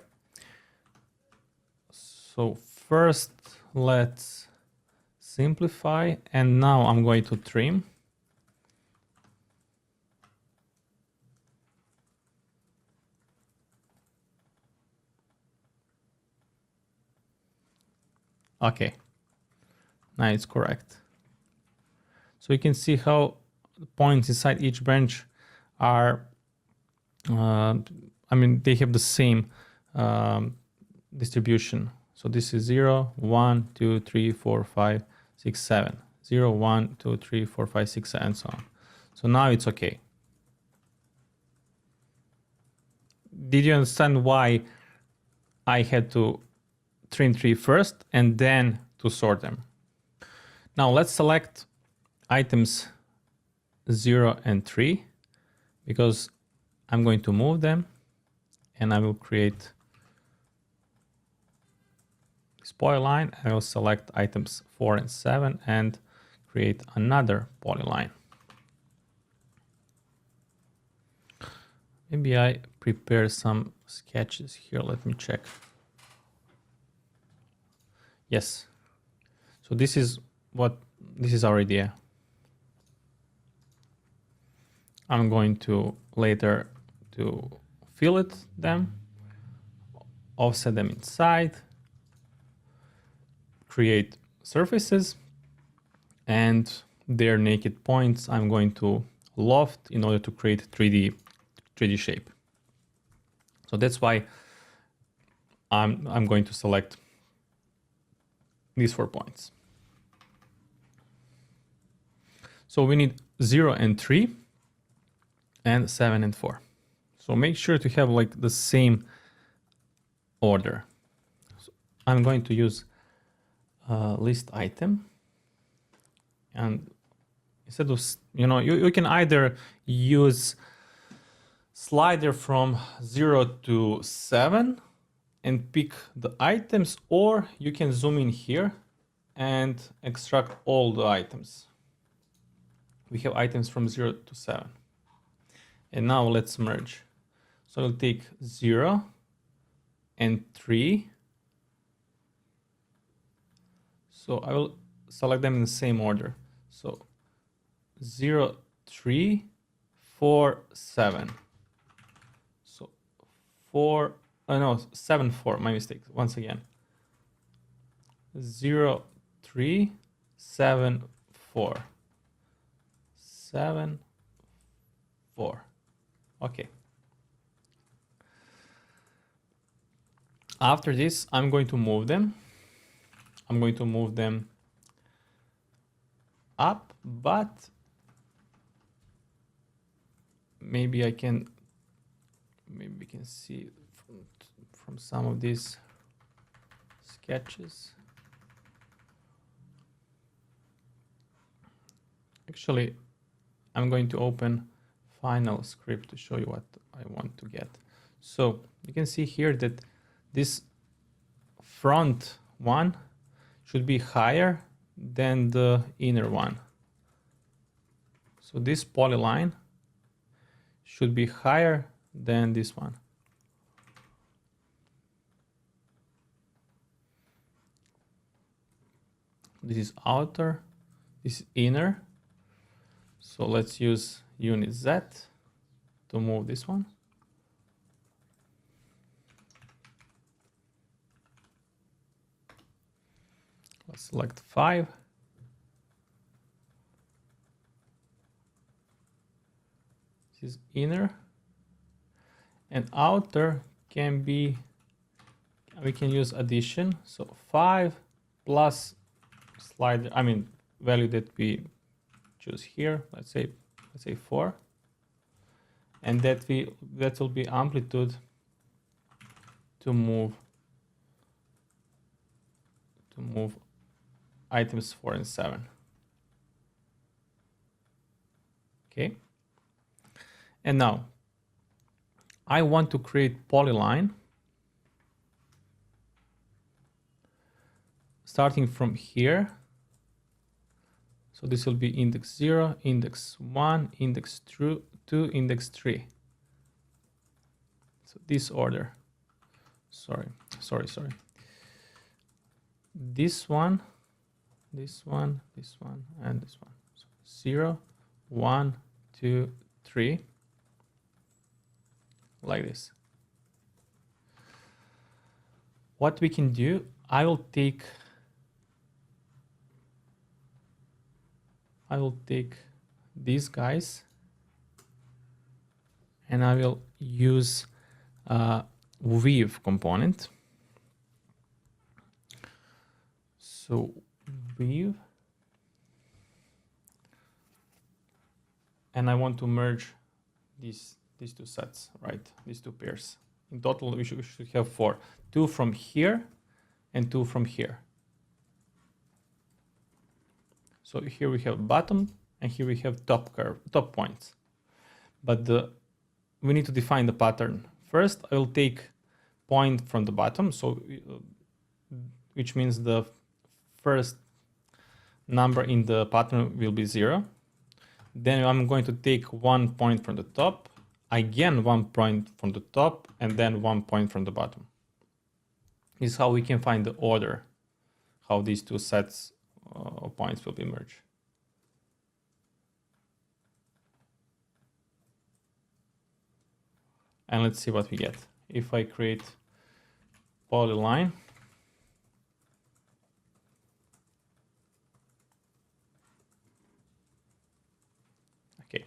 Speaker 1: So first let's simplify, and now I'm going to trim. Okay, now it's correct. So you can see how the points inside each branch are, I mean, they have the same distribution. So this is 0, 1, 2, 3, 4, 5, 6, 7. 0, 1, 2, 3, 4, 5, 6, 7, and so on. So now it's okay. Did you understand why I had to trim 3 first and then to sort them? Now let's select items 0 and 3, because I'm going to move them, and I will create this polyline. I will select items 4 and 7 and create another polyline. Maybe I prepare some sketches here. Let me check. Yes. So this is our idea. I'm going to later to fillet them, offset them inside, create surfaces, and their naked points I'm going to loft in order to create 3D shape. So that's why I'm going to select these 4 points. So we need 0 and 3 and 7 and 4. So make sure to have like the same order. So I'm going to use list item, and instead of, you can either use slider from 0 to 7 and pick the items, or you can zoom in here and extract all the items. We have items from 0 to 7. And now let's merge. So I'll take 0 and 3. So I will select them in the same order. So 0, 3, 4, 7. So 7, 4, my mistake, once again. 0, 3, 7, 4. 7, 4. Okay. After this, I'm going to move them. I'm going to move them up, but maybe we can see from some of these sketches. Actually, I'm going to open Final script to show you what I want to get. So you can see here that this front one should be higher than the inner one. So this polyline should be higher than this one. This is outer, this is inner. So let's use unit Z to move this one. Let's select 5. This is inner. And outer can be, we can use addition. So 5 plus slider, value that we choose here, let's say 4, and that will be amplitude to move items 4 and 7. Okay, and now I want to create polyline starting from here. So this will be index 0, index 1, index 2, index 3. So this order. Sorry. This one, and this one. So 0, 1, 2, 3. Like this. What we can do, I will take these guys and I will use weave component. So weave, and I want to merge these two sets, right? These two pairs. In total, we should have 4. 2 from here and 2 from here. So here we have bottom and here we have top points. But we need to define the pattern. First, I will take point from the bottom, so which means the first number in the pattern will be 0. Then I'm going to take 1 point from the top, again 1 point from the top, and then 1 point from the bottom. This is how we can find the order, how these two sets of points will be merged. And let's see what we get. If I create polyline, okay.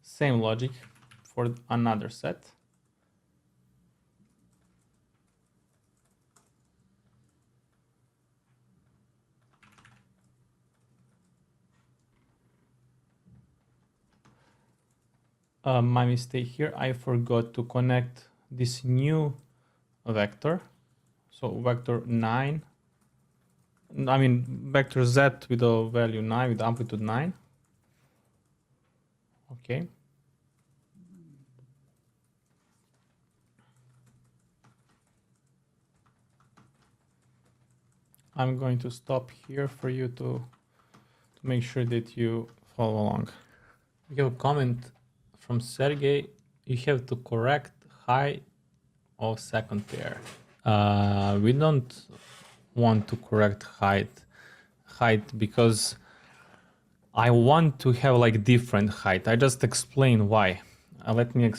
Speaker 1: Same logic for another set. My mistake here, I forgot to connect this new vector. So vector 9, I mean vector z with the value 9, with amplitude 9. Okay. I'm going to stop here for you to make sure that you follow along. We have a comment from Sergey. You have to correct height of second pair. We don't want to correct height because I want to have like different height. I just explain why. Let me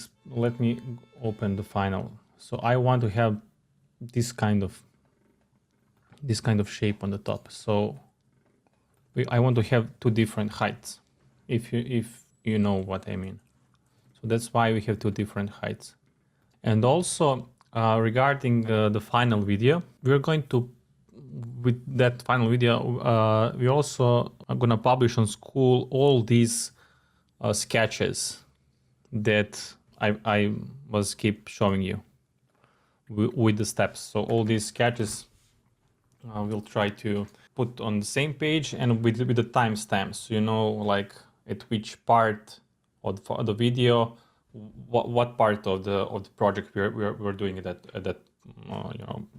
Speaker 1: open the final. So I want to have this kind of shape on the top. So I want to have two different heights, if you know what I mean. So that's why we have two different heights. And also regarding the final video, we're going to, with that final video, we also are gonna publish on school all these sketches that I was keep showing you with the steps. So all these sketches we'll try to put on the same page and with the timestamps, so you know like at which part of the video, what part of the project we're doing at that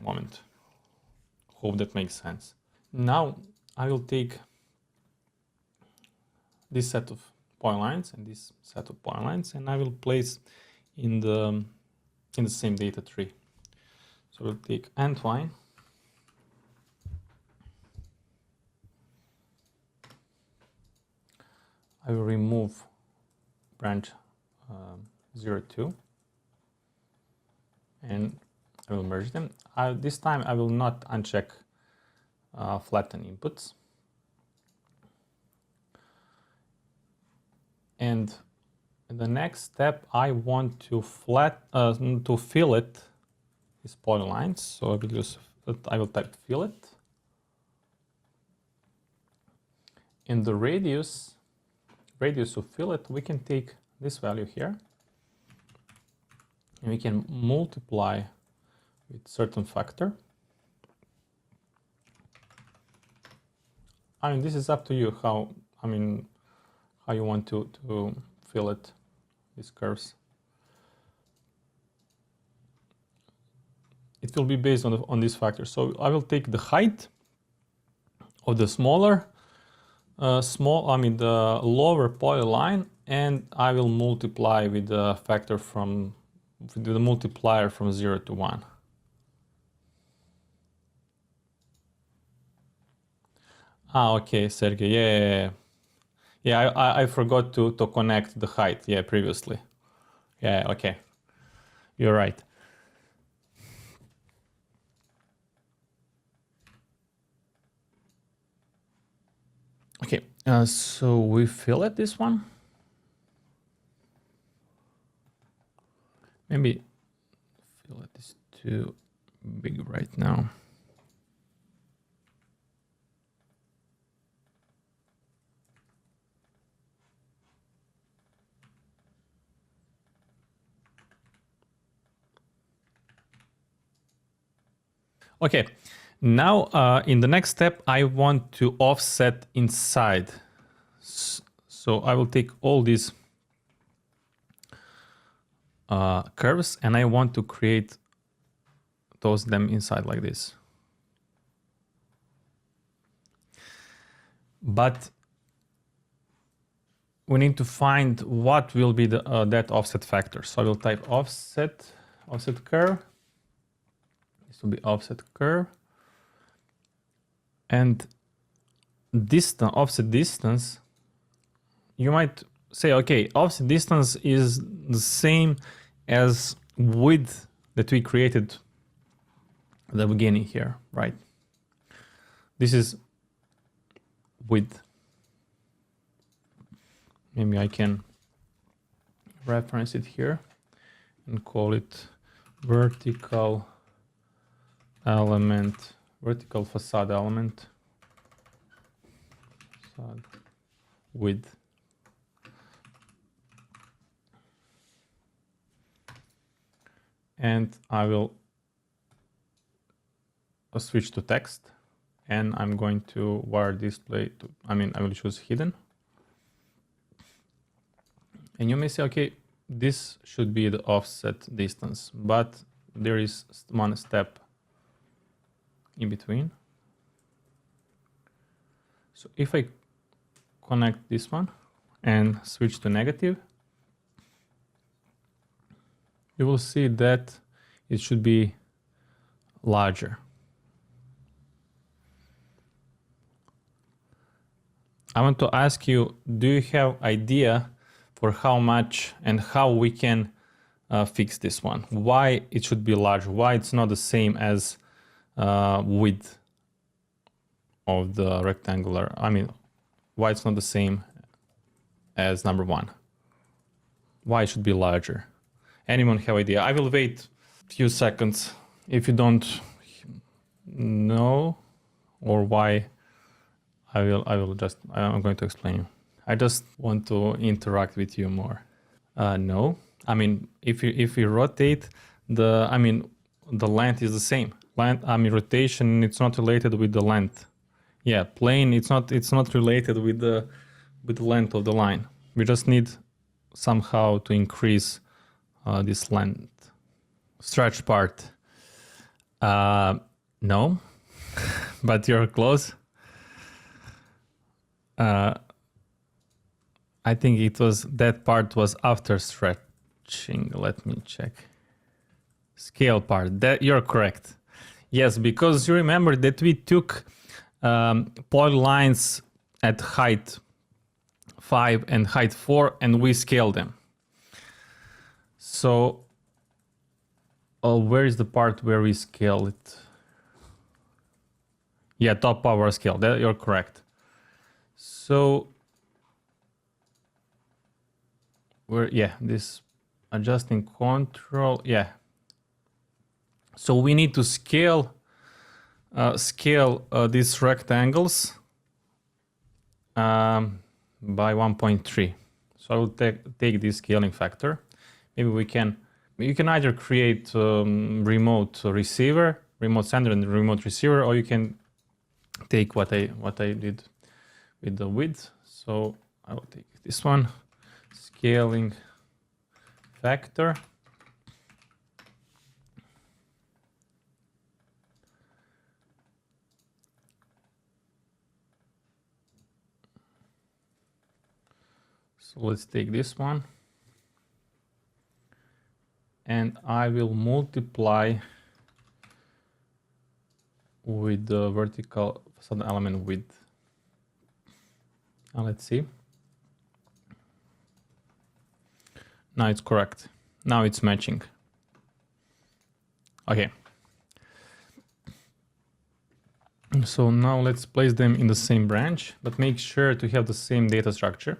Speaker 1: moment. Hope that makes sense. Now I will take this set of point lines and this set of point lines, and I will place in the same data tree. So we'll take entwine. I will remove branch 0, 2, and I will merge them. This time I will not uncheck flatten inputs. And the next step, I want to fillet these polylines. So I will type fillet. In the radius of fillet, we can take this value here, and we can multiply with certain factor. I mean, this is up to you how you want to fillet these curves. It will be based on this factor. So I will take the height of the the lower polyline, and I will multiply with the factor with the multiplier from 0 to 1. Okay, Sergey. Yeah, I forgot to connect the height. Yeah, previously. Yeah, okay. You're right. Okay, so we fillet this one. Maybe fillet is too big right now. Okay, now in the next step, I want to offset inside. So I will take all these curves and I want to create them inside like this. but we need to find what will be the that offset factor. So I will type offset curve. This will be offset curve, and distance, offset distance. You might say, okay, offset distance is the same as width that we created at the beginning here, right? This is width. Maybe I can reference it here and call it vertical element, vertical facade element, facade width. And I will switch to text, and I'm going to wire display to, I will choose hidden. And you may say, okay, this should be the offset distance, but there is one step in between. So if I connect this one and switch to negative, you will see that it should be larger. I want to ask you, do you have idea for how much and how we can fix this one? Why it should be larger? Why it's not the same as width of the rectangular? Why it's not the same as number one? Why it should be larger? Anyone have idea? I will wait a few seconds. If you don't know or why, I'm going to explain you. I just want to interact with you more. No, if you rotate the length is the same. Rotation, it's not related with the length. Yeah, plane, it's not related with the length of the line. We just need somehow to increase this length. Stretch part. No, but you're close. I think that part was after stretching. Let me check. Scale part, that you're correct. Yes, because you remember that we took polylines at height 5 and height 4 and we scaled them. So where is the part where we scale it? Yeah, top power scale, that you're correct. So this adjusting control, yeah. So we need to scale these rectangles by 1.3. So I will take this scaling factor. Maybe you can either create remote receiver, remote sender and remote receiver, or you can take what I did with the width. So I will take this one, scaling factor. So let's take this one, and I will multiply with the vertical facade element width. Now let's see. Now it's correct. Now it's matching. Okay. So now let's place them in the same branch, but make sure to have the same data structure.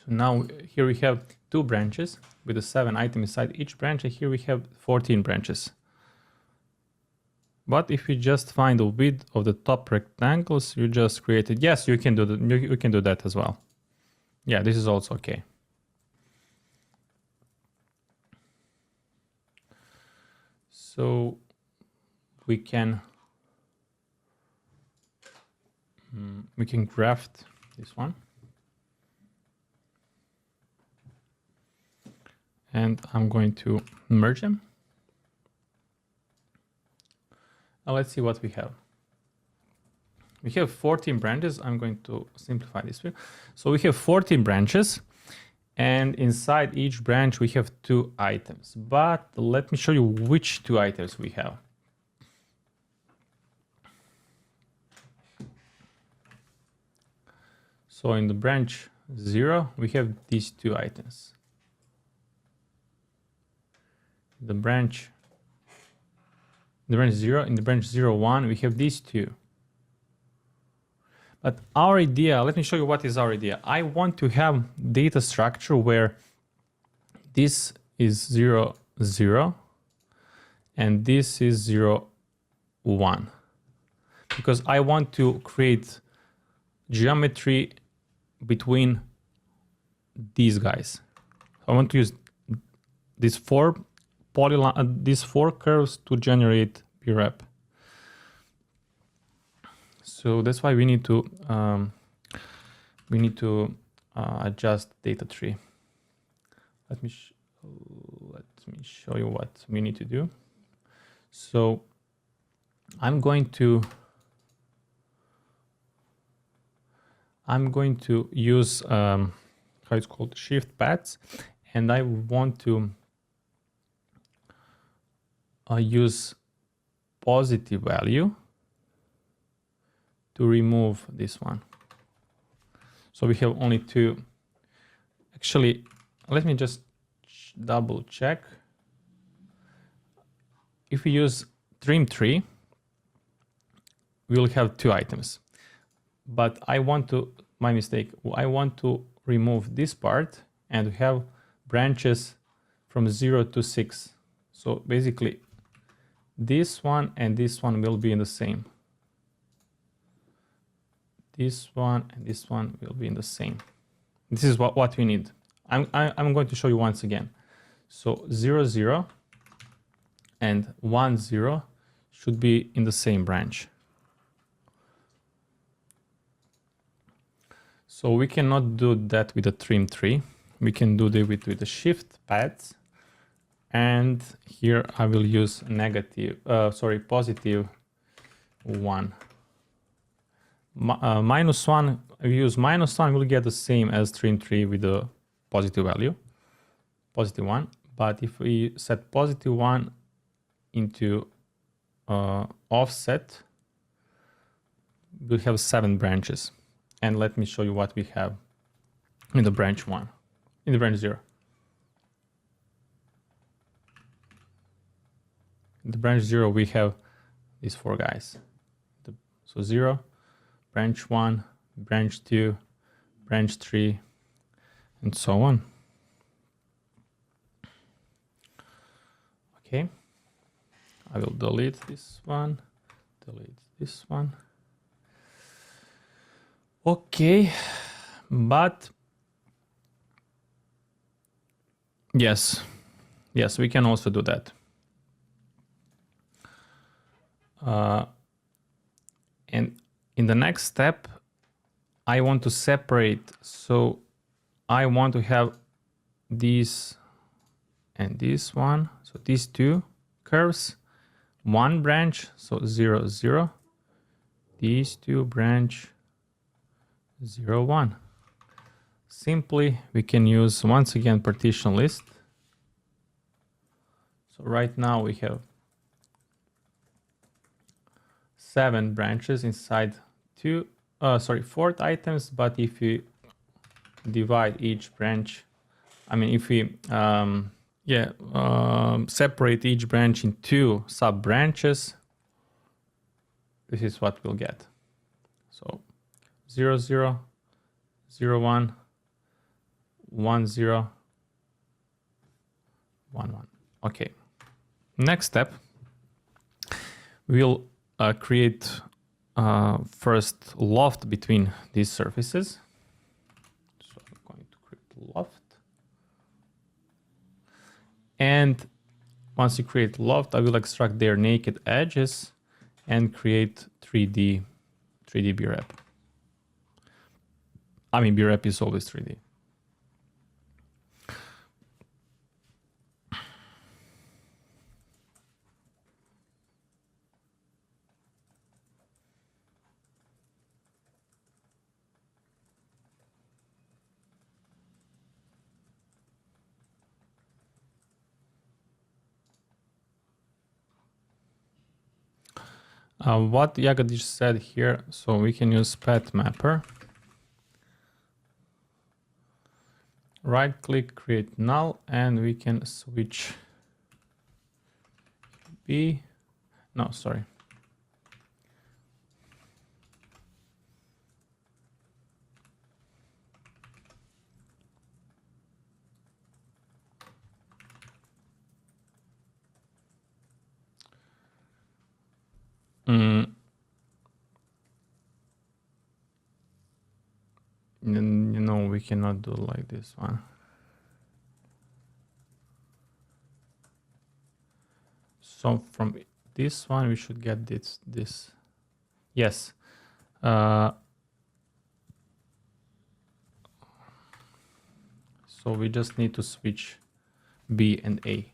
Speaker 1: So now here we have 2 branches with the 7 items inside each branch, and here we have 14 branches. But if you just find the width of the top rectangles you just created, yes, you can do that. You can do that as well. Yeah, this is also okay. So we can graft this one, and I'm going to merge them. Now let's see what we have. We have 14 branches. I'm going to simplify this here. So we have 14 branches, and inside each branch we have 2 items. But let me show you which 2 items we have. So in the branch 0, we have these 2 items. The branch 0, in the branch 01, we have these 2. But our idea, let me show you what is our idea. I want to have data structure where this is 0, 0, and this is 0, 1. Because I want to create geometry between these guys. I want to use these 4 curves to generate BREP. So that's why we need to adjust data tree. Let me show you what we need to do. So I'm going to use how it's called, shift paths, and I want to use positive value to remove this one. So we have only 2. Actually, let me just double check. If we use trim tree, we will have 2 items. But I want to, my mistake, I want to remove this part and have branches from 0 to 6. So basically, this one and this one will be in the same. This one and this one will be in the same. This is what we need. I'm going to show you once again. So 0, 0 and 1, 0 should be in the same branch. So we cannot do that with a trim tree. We can do it with the shift paths. And here I will use positive 1. Minus 1, if we use minus 1, we'll get the same as trim tree with the positive value, positive 1. But if we set positive 1 into offset, we'll have 7 branches. And let me show you what we have in the branch 1, in the branch 0. In the branch 0, we have these 4 guys. So 0, branch 1, branch 2, branch 3, and so on. Okay, I will delete this one, delete this one. Okay, but yes, we can also do that. And in the next step, I want to separate. So I want to have this and this one. So these 2 curves, 1 branch, so 0, 0. These 2 branch 0, 1. Simply, we can use once again partition list. So right now we have 7 branches inside 4 items. But if we divide each branch, if we separate each branch in 2 sub branches, this is what we'll get. So 0, 0, 0, 1, 1, 0, 1, 1. Okay. Next step, we'll create first loft between these surfaces. So I'm going to create loft. And once you create loft, I will extract their naked edges and create 3D BREP. BREP is always 3D. What Jagadish said here, so we can use path mapper. Right click, create null, and we can switch B. No, sorry. No, we cannot do like this one. So from this one, we should get this. Yes. So we just need to switch B and A.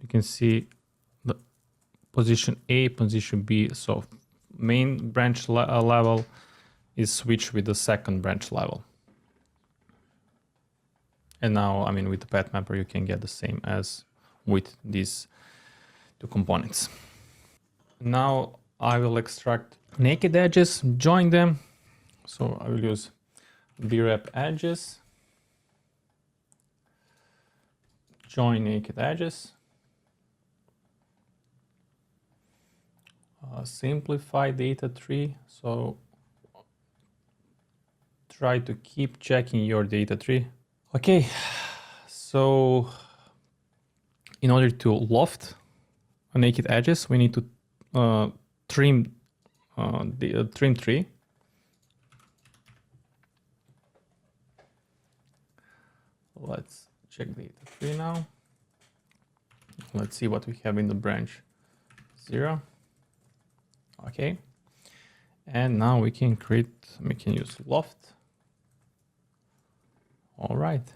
Speaker 1: You can see the position A, position B. So main branch level is switched with the second branch level. And now, I mean, with the path mapper, you can get the same as with these two components. Now I will extract naked edges, join them. So I will use brep edges, join naked edges, simplify data tree. So try to keep checking your data tree. Okay, so in order to loft naked edges, we need to trim the trim tree. Let's check data tree now. Let's see what we have in the branch 0. Okay, and now we can use loft. All right.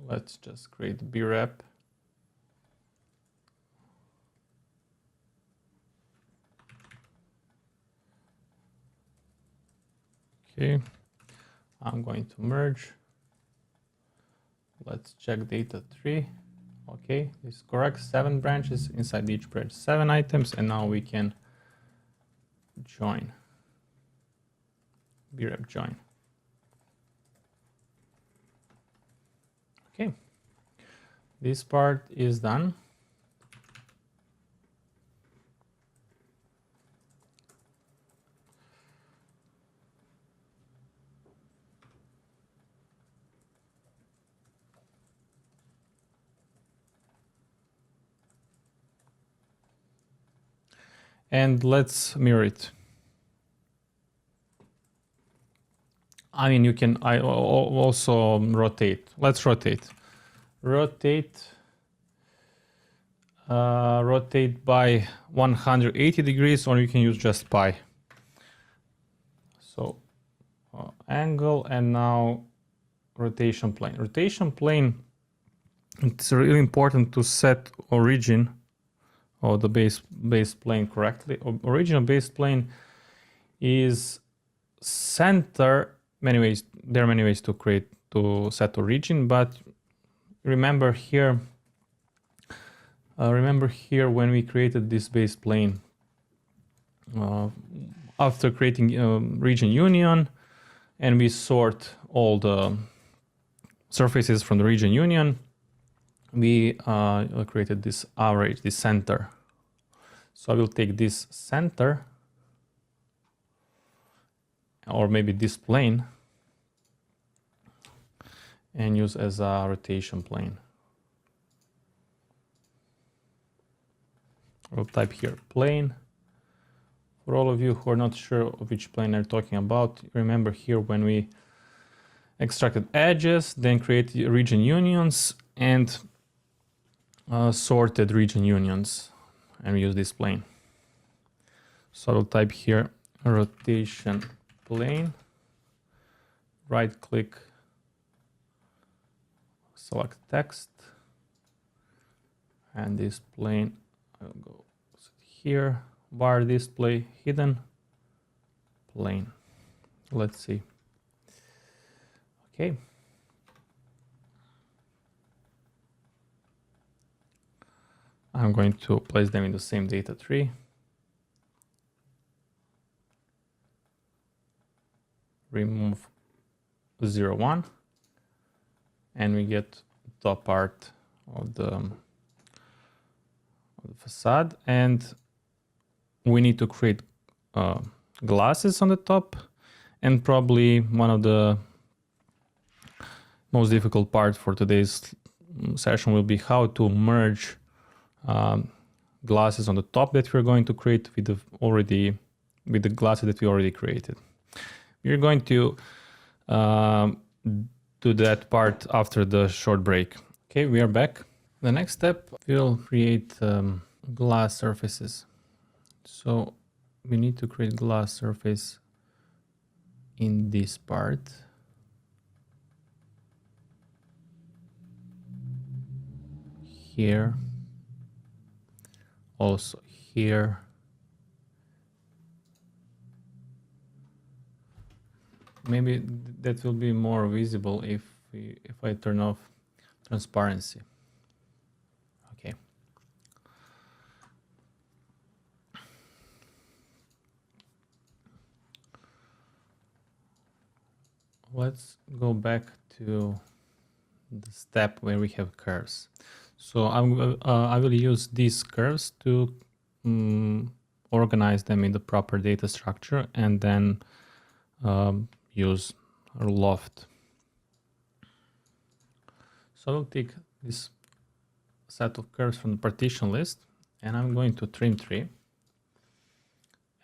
Speaker 1: Let's just create brep. Okay, I'm going to merge. Let's check data tree. Okay, this is correct. 7 branches, inside each branch 7 items, and now we can join. brep join. Okay, this part is done. And let's mirror it. I mean, you can also rotate. Let's rotate. Rotate by 180 degrees, or you can use just pi. So angle, and now rotation plane. Rotation plane, it's really important to set origin or the base plane correctly. Original base plane is center. There are many ways to set origin, but remember here when we created this base plane, after creating region union, and we sort all the surfaces from the region union, we created this average, this center. So I will take this center, or maybe this plane, and use as a rotation plane. We'll type here plane. For all of you who are not sure of which plane I'm talking about, remember here when we extracted edges, then created region unions and sorted region unions, and we use this plane. So I'll type here rotation plane, right click, select text, and this plane, I'll go here, bar display hidden plane. Let's see. Okay. I'm going to place them in the same data tree. Remove 0, 1, and we get top part of the facade, and we need to create glasses on the top, and probably one of the most difficult part for today's session will be how to merge glasses on the top that we're going to create with the glasses that we already created. We're going to do that part after the short break. Okay, we are back. The next step, we'll create glass surfaces. So we need to create glass surface in this part. Here. Also here. Maybe that will be more visible if I turn off transparency. Okay. Let's go back to the step where we have curves. So I will use these curves to organize them in the proper data structure, and then use a loft. So I'll take this set of curves from the partition list, and I'm going to trim tree.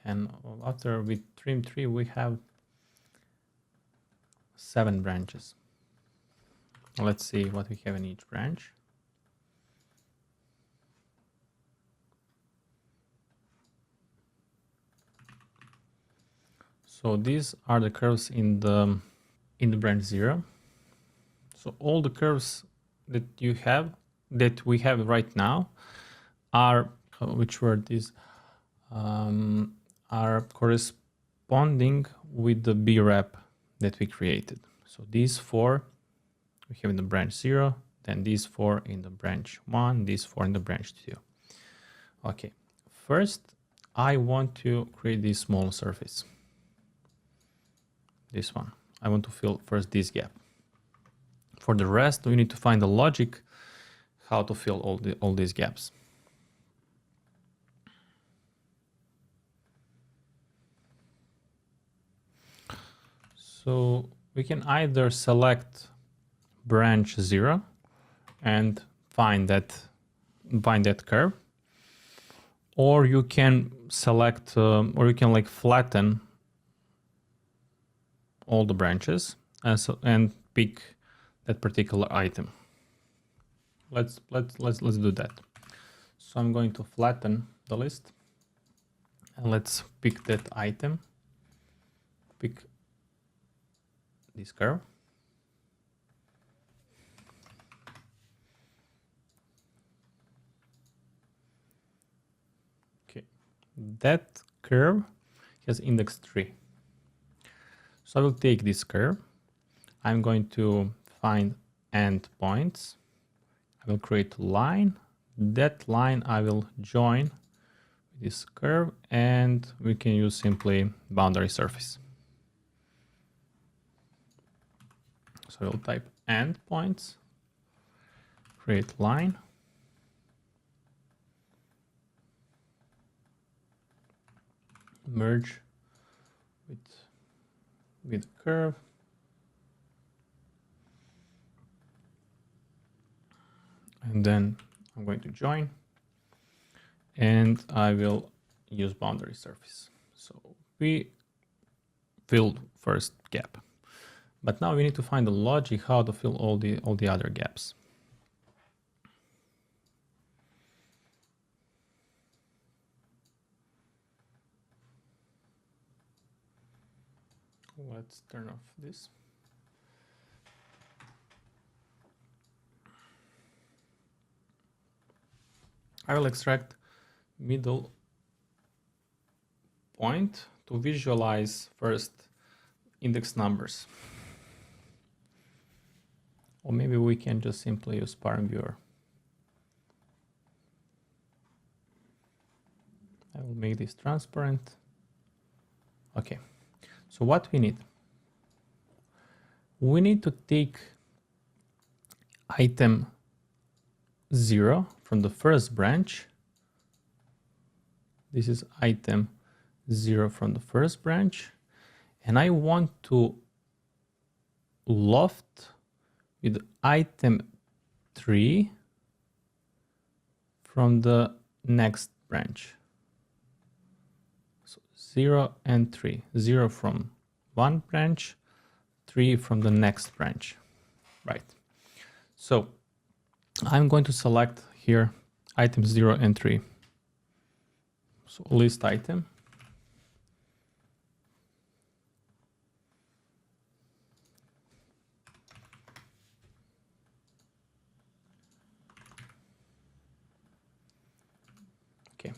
Speaker 1: And after we trim tree, we have 7 branches. Let's see what we have in each branch. So these are the curves in the branch 0. So all the curves that we have right now are, which word is, are corresponding with the B-rep that we created. So these 4 we have in the branch 0, then these 4 in the branch 1, these 4 in the branch 2. Okay, first I want to create this small surface. This one. I want to fill first this gap. For the rest, we need to find the logic how to fill all these gaps. So we can either select branch 0 and find that curve, or you can select or you can like flatten all the branches and pick that particular item. Let's do that. So I'm going to flatten the list, and let's pick that item. Pick this curve. Okay, that curve has index 3. So I will take this curve. I'm going to find endpoints. I will create a line. That line I will join with this curve, and we can use simply boundary surface. So I will type endpoints, create line, merge with curve, and then I'm going to join, and I will use boundary surface. So we filled first gap, but now we need to find the logic how to fill all the other gaps. let's turn off this. I will extract middle point to visualize first index numbers. Or maybe we can just simply use Parm Viewer. I will make this transparent. Okay, so what we need? We need to take item 0 from the first branch. This is item 0 from the first branch. And I want to loft with item 3 from the next branch. So 0 and 3. 0 from one branch, 3 from the next branch. Right. So I'm going to select here items 0 and 3. So list item. Okay.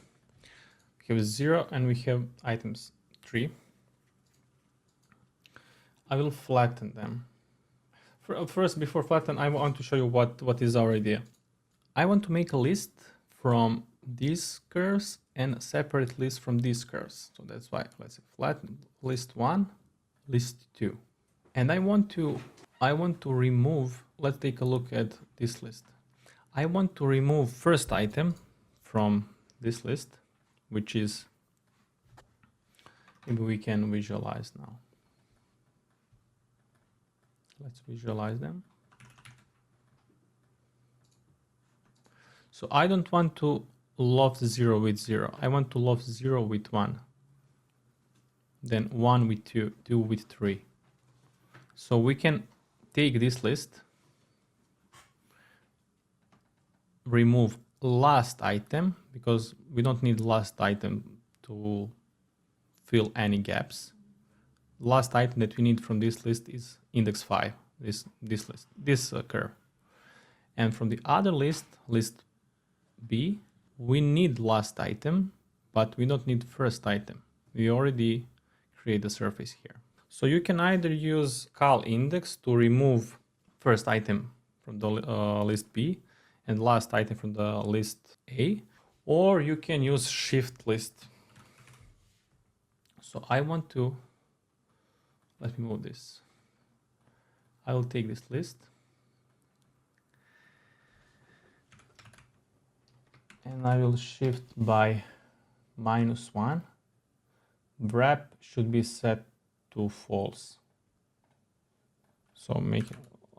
Speaker 1: We have 0 and we have items 3. I will flatten them. First, before flatten, I want to show you what is our idea. I want to make a list from these curves and a separate list from these curves. So that's why let's say flatten list 1, list 2. And I want to remove, let's take a look at this list. I want to remove first item from this list, which is, maybe we can visualize now. Let's visualize them. So I don't want to loft 0 with 0. I want to loft 0 with 1. Then 1 with 2, 2 with 3. So we can take this list, remove last item, because we don't need last item to fill any gaps. Last item that we need from this list is index 5, this list, this curve. And from the other list, list B, we need last item, but we don't need first item. We already create the surface here. So you can either use cal index to remove first item from the list B and last item from the list A, or you can use shift list. So I want to, let me move this. I will take this list and I will shift by -1. Wrap should be set to false. So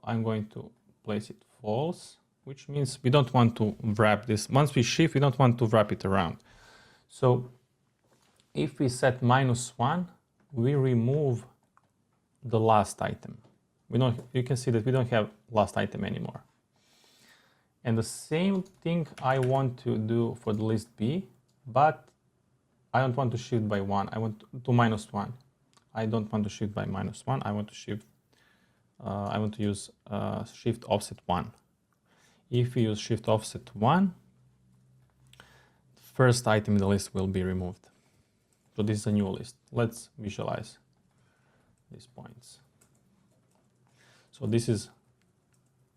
Speaker 1: I'm going to place it false, which means we don't want to wrap this. Once we shift, we don't want to wrap it around. So if we set -1, we remove the last item. You can see that we don't have last item anymore. And the same thing I want to do for the list B, but I don't want to shift by 1. I want to -1. I don't want to shift by -1. I want to shift. I want to use shift offset 1. If we use shift offset 1, the first item in the list will be removed. So this is a new list. Let's visualize these points. So this is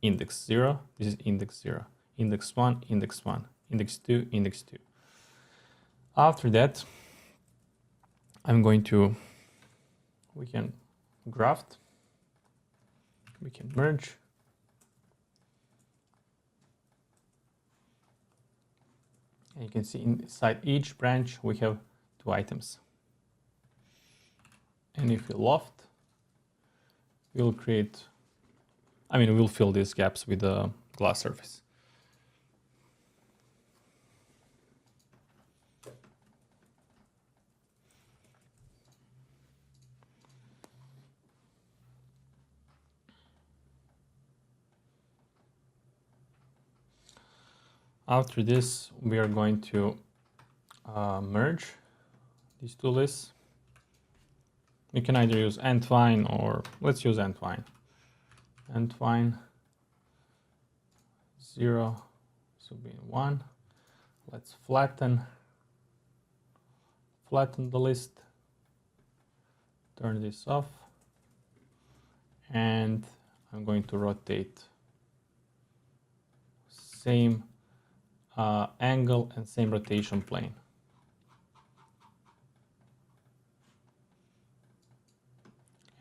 Speaker 1: index 0, this is index 0, index 1, index 1, index 2, index 2. After that, we can graft, we can merge, and you can see inside each branch we have 2 items. And if we loft, we'll create, we'll fill these gaps with a glass surface. After this, we are going to merge these two lists. You can either use Entwine or let's use Entwine. Entwine 0 should be 1. Let's flatten the list. Turn this off. And I'm going to rotate same angle and same rotation plane.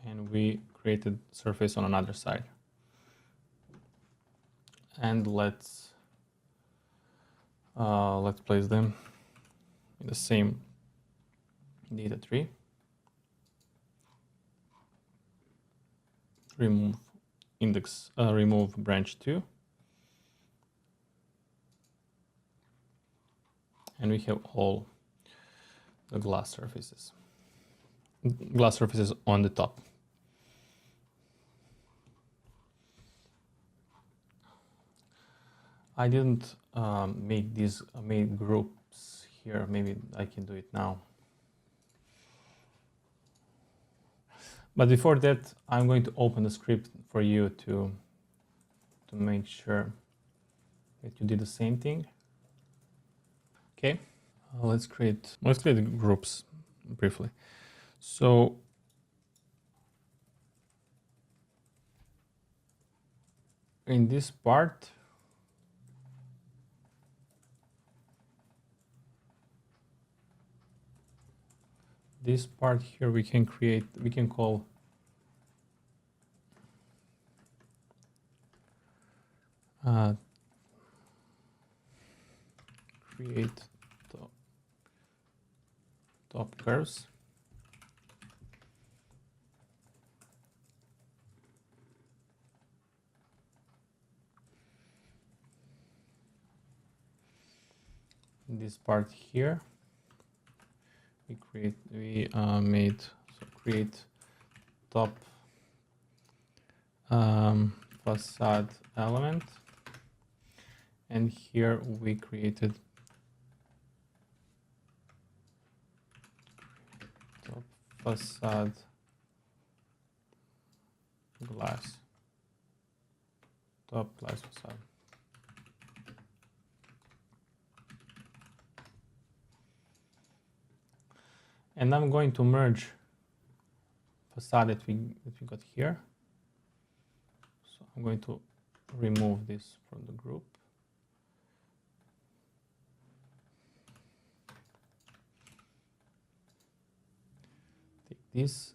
Speaker 1: And we created surface on another side. And let's place them in the same data tree. Remove index, remove branch 2. And we have all the glass surfaces on the top. I didn't make these groups here. Maybe I can do it now. But before that, I'm going to open the script for you to make sure that you did the same thing. Okay, let's create groups briefly. So in this part, here we can call create top curves. This part here, create top facade element, and here we created top facade glass, top glass facade. And I'm going to merge facade that we got here. So I'm going to remove this from the group. Take these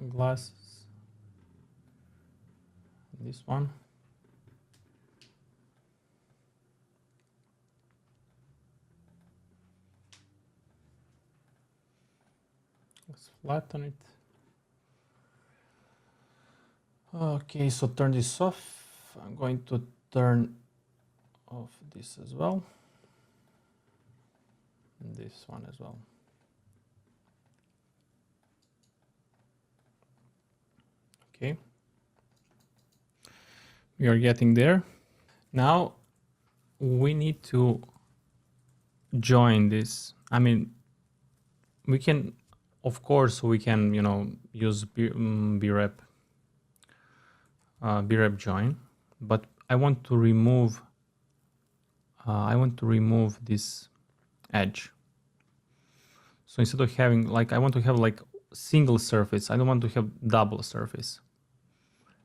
Speaker 1: glasses, this one. Let's flatten it. Okay, so turn this off. I'm going to turn off this as well. And this one as well. Okay. We are getting there. Now we need to join this. I mean, we can, of course, we can, use brep join, but I want to remove this edge. So instead of having I want to have single surface. I don't want to have double surface.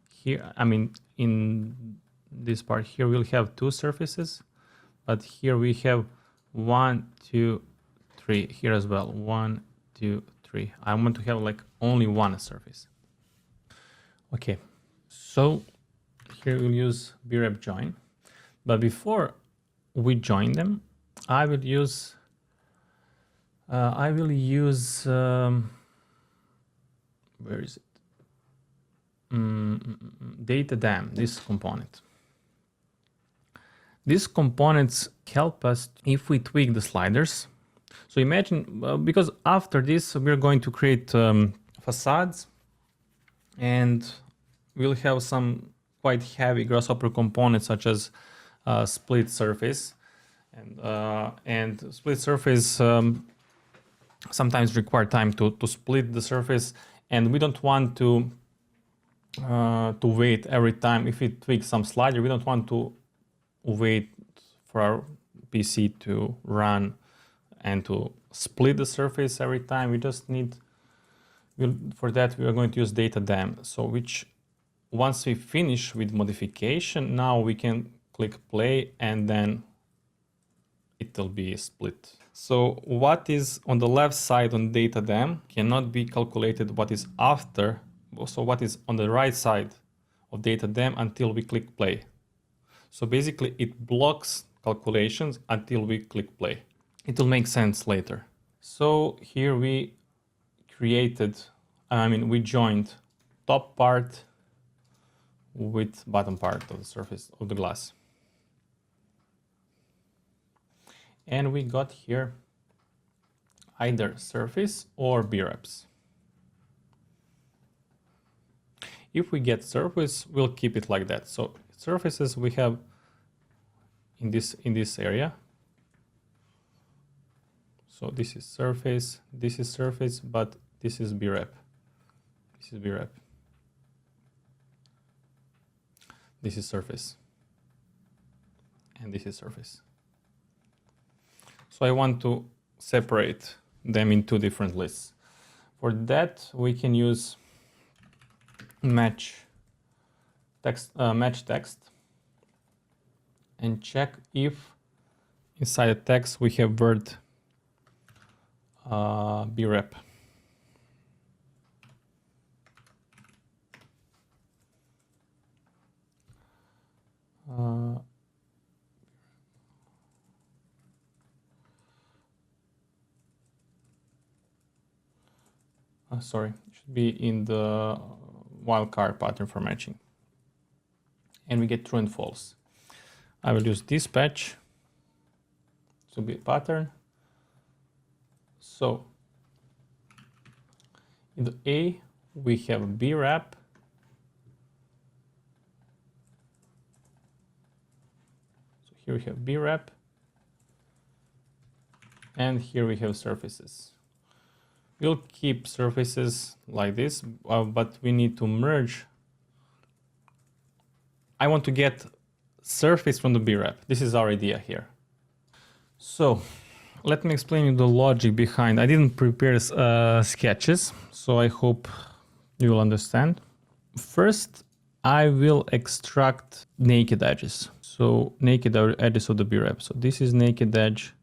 Speaker 1: Here, I mean, in this part here, we'll have 2 surfaces, but here we have 1, 2, 3 here as well. 1, 2, 3. I want to have only one surface. Okay, so here we'll use brep join, but before we join them, I will use where is it? Data dam, this component. These components help us if we tweak the sliders. So imagine, because after this, we're going to create facades, and we'll have some quite heavy Grasshopper components such as split surface. And split surface sometimes require time to split the surface, and we don't want to wait every time. If we tweak some slider, we don't want to wait for our PC to run and to split the surface every time. We just need, for that we are going to use data dam. So which, once we finish with modification, now we can click play and then it will be split. So what is on the left side on data dam cannot be calculated what is after, so what is on the right side of data dam until we click play. So basically it blocks calculations until we click play. It will make sense later. So here we created, we joined top part with bottom part of the surface of the glass. And we got here either surface or B-reps. If we get surface, we'll keep it like that. So surfaces we have in this area. So this is surface, but this is B-rep. This is B-rep. This is surface. And this is surface. So I want to separate them in two different lists. For that, we can use match text and check if inside the text we have word B-rep. Sorry, it should be in the wildcard pattern for matching. And we get true and false. I will use this patch to be a pattern. So in the A, we have B-rep. So here we have B-rep. And here we have surfaces. We'll keep surfaces like this, but we need to merge. I want to get surface from the B-rep. This is our idea here. So let me explain you the logic behind. I didn't prepare sketches, so I hope you will understand. First, I will extract naked edges. So naked edges of the B-rep. So this is naked edge,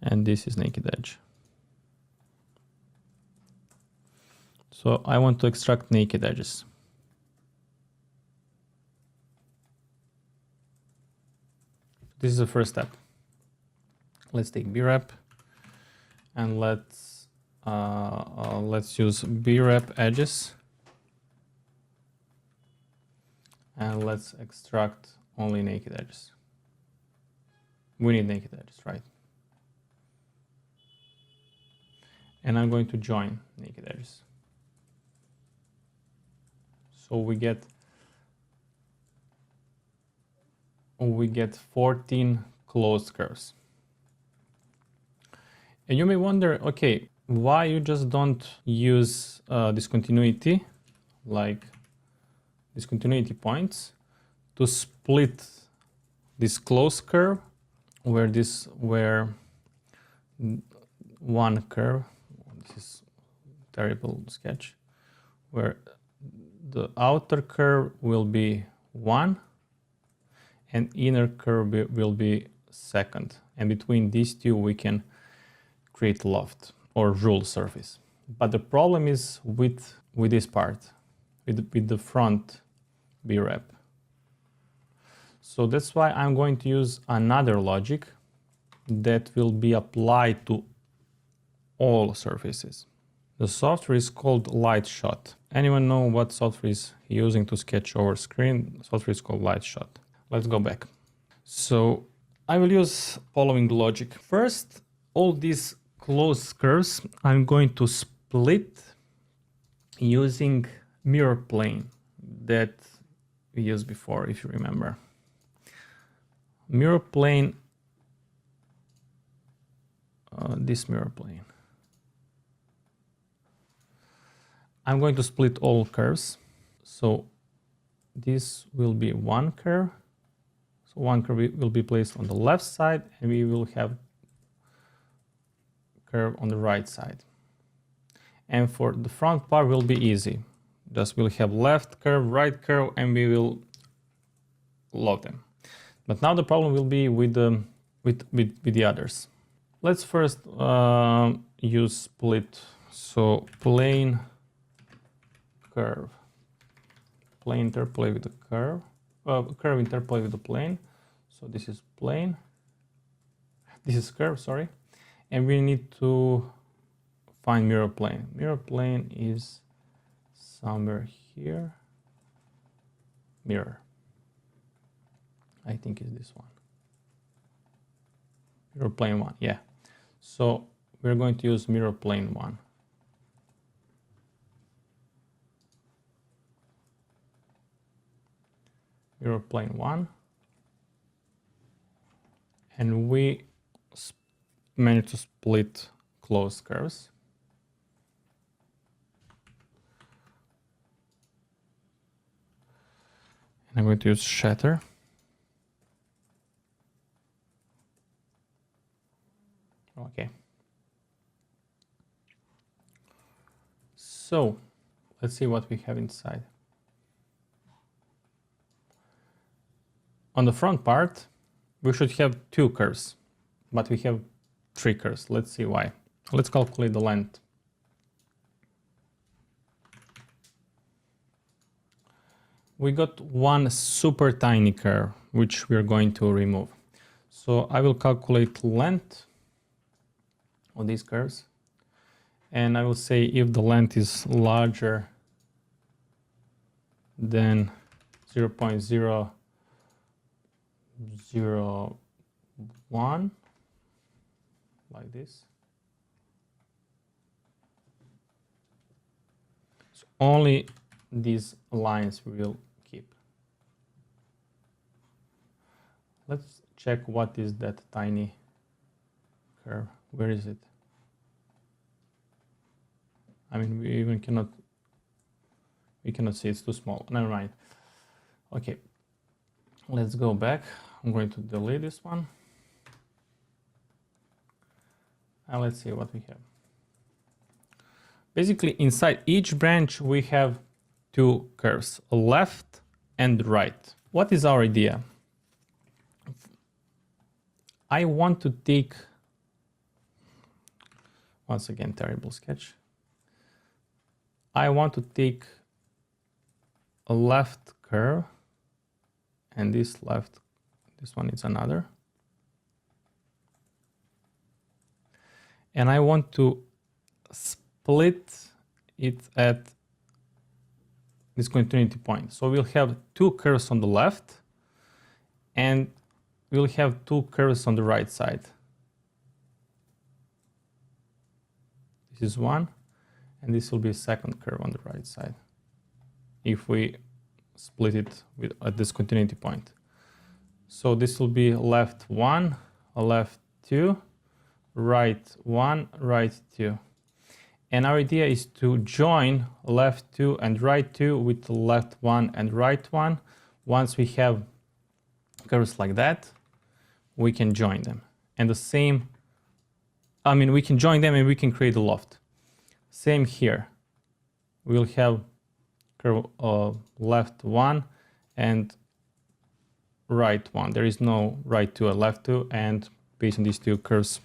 Speaker 1: and this is naked edge. So I want to extract naked edges. This is the first step. Let's take B-rep and let's use B-rep edges, and let's extract only naked edges. We need naked edges, right? And I'm going to join naked edges. So we get 14 closed curves. And you may wonder, okay, why you just don't use discontinuity, like discontinuity points, to split this closed curve, where one curve, this is terrible sketch, where the outer curve will be 1 and inner curve will be second. And between these two, we can create loft or rule surface. But the problem is with this part, with the front B-rep. So that's why I'm going to use another logic that will be applied to all surfaces. The software is called Lightshot. Anyone know what software is using to sketch over screen? The software is called Lightshot. Let's go back. So I will use following logic. First, all these closed curves I'm going to split using mirror plane that we used before, if you remember. Mirror plane, this mirror plane. I'm going to split all curves. So this will be one curve. So one curve will be placed on the left side, and we will have curve on the right side. And for the front part will be easy. Just we'll have left curve, right curve, and we will load them. But now the problem will be with the others. Let's first use split. So plane curve. Plane interpolate with the curve. Curve interpolate with the plane. So this is plane. This is curve, sorry. And we need to find mirror plane. Mirror plane is somewhere here. Mirror. I think is this one. Mirror plane 1, yeah. So we're going to use mirror plane 1. Mirror plane 1. And we managed to split closed curves. And I'm going to use shatter. Okay. So let's see what we have inside. On the front part, we should have 2 curves, but we have 3 curves. Let's see why. Let's calculate the length. We got one super tiny curve, which we're going to remove. So I will calculate length of these curves. And I will say if the length is larger than 0.001, like this. So only these lines we will keep. Let's check what is that tiny curve. Where is it? I mean, we cannot see, it's too small. Never mind. Okay, let's go back. I'm going to delete this one. And let's see what we have. Basically, inside each branch, we have 2 curves, left and right. What is our idea? I want to take, once again, terrible sketch. I want to take a left curve, and this one is another. And I want to split it at this continuity point. So we'll have 2 curves on the left, and we'll have 2 curves on the right side. This is one, and this will be a second curve on the right side if we split it at this continuity point. So this will be left 1, left 2, right 1, right 2. And our idea is to join left 2 and right 2 with left 1 and right 1. Once we have curves like that, we can join them. And the same, we can join them and we can create a loft. Same here. We'll have curve left 1 and right 1. There is no right 2 or left 2, and based on these 2 curves,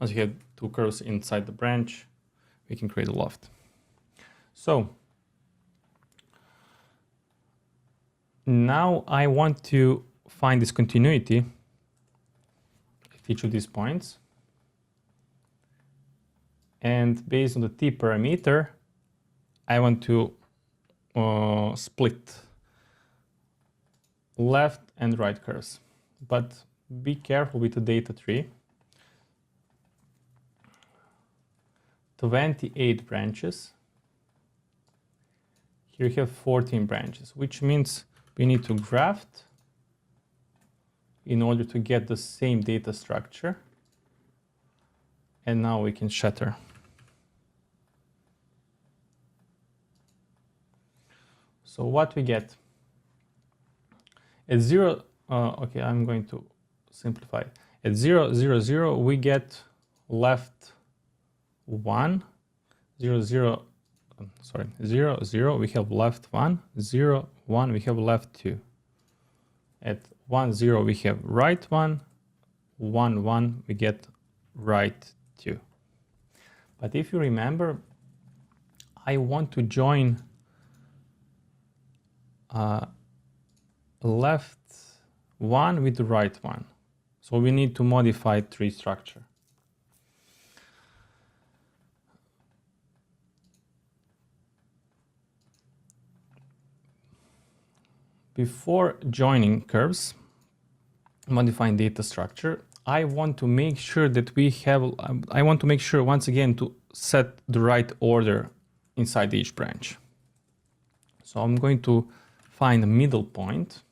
Speaker 1: once we have 2 curves inside the branch, we can create a loft. So now I want to find this continuity at each of these points. And based on the T parameter, I want to split left and right curves. But be careful with the data tree. 28 branches. Here we have 14 branches, which means we need to graft in order to get the same data structure. And now we can shatter. So what we get? At 0, okay, I'm going to simplify. At 0, 0, 0, we get left 1, 0, 0, sorry, 0, 0, we have left 1, 0, 1, we have left 2. At 1, 0, we have right 1, 1, 1, we get right 2. But if you remember, I want to join left 1 with the right 1. So we need to modify tree structure. Before joining curves, modifying data structure, I want to make sure that we have, I want to make sure once again to set the right order inside each branch. So I'm going to find a middle point,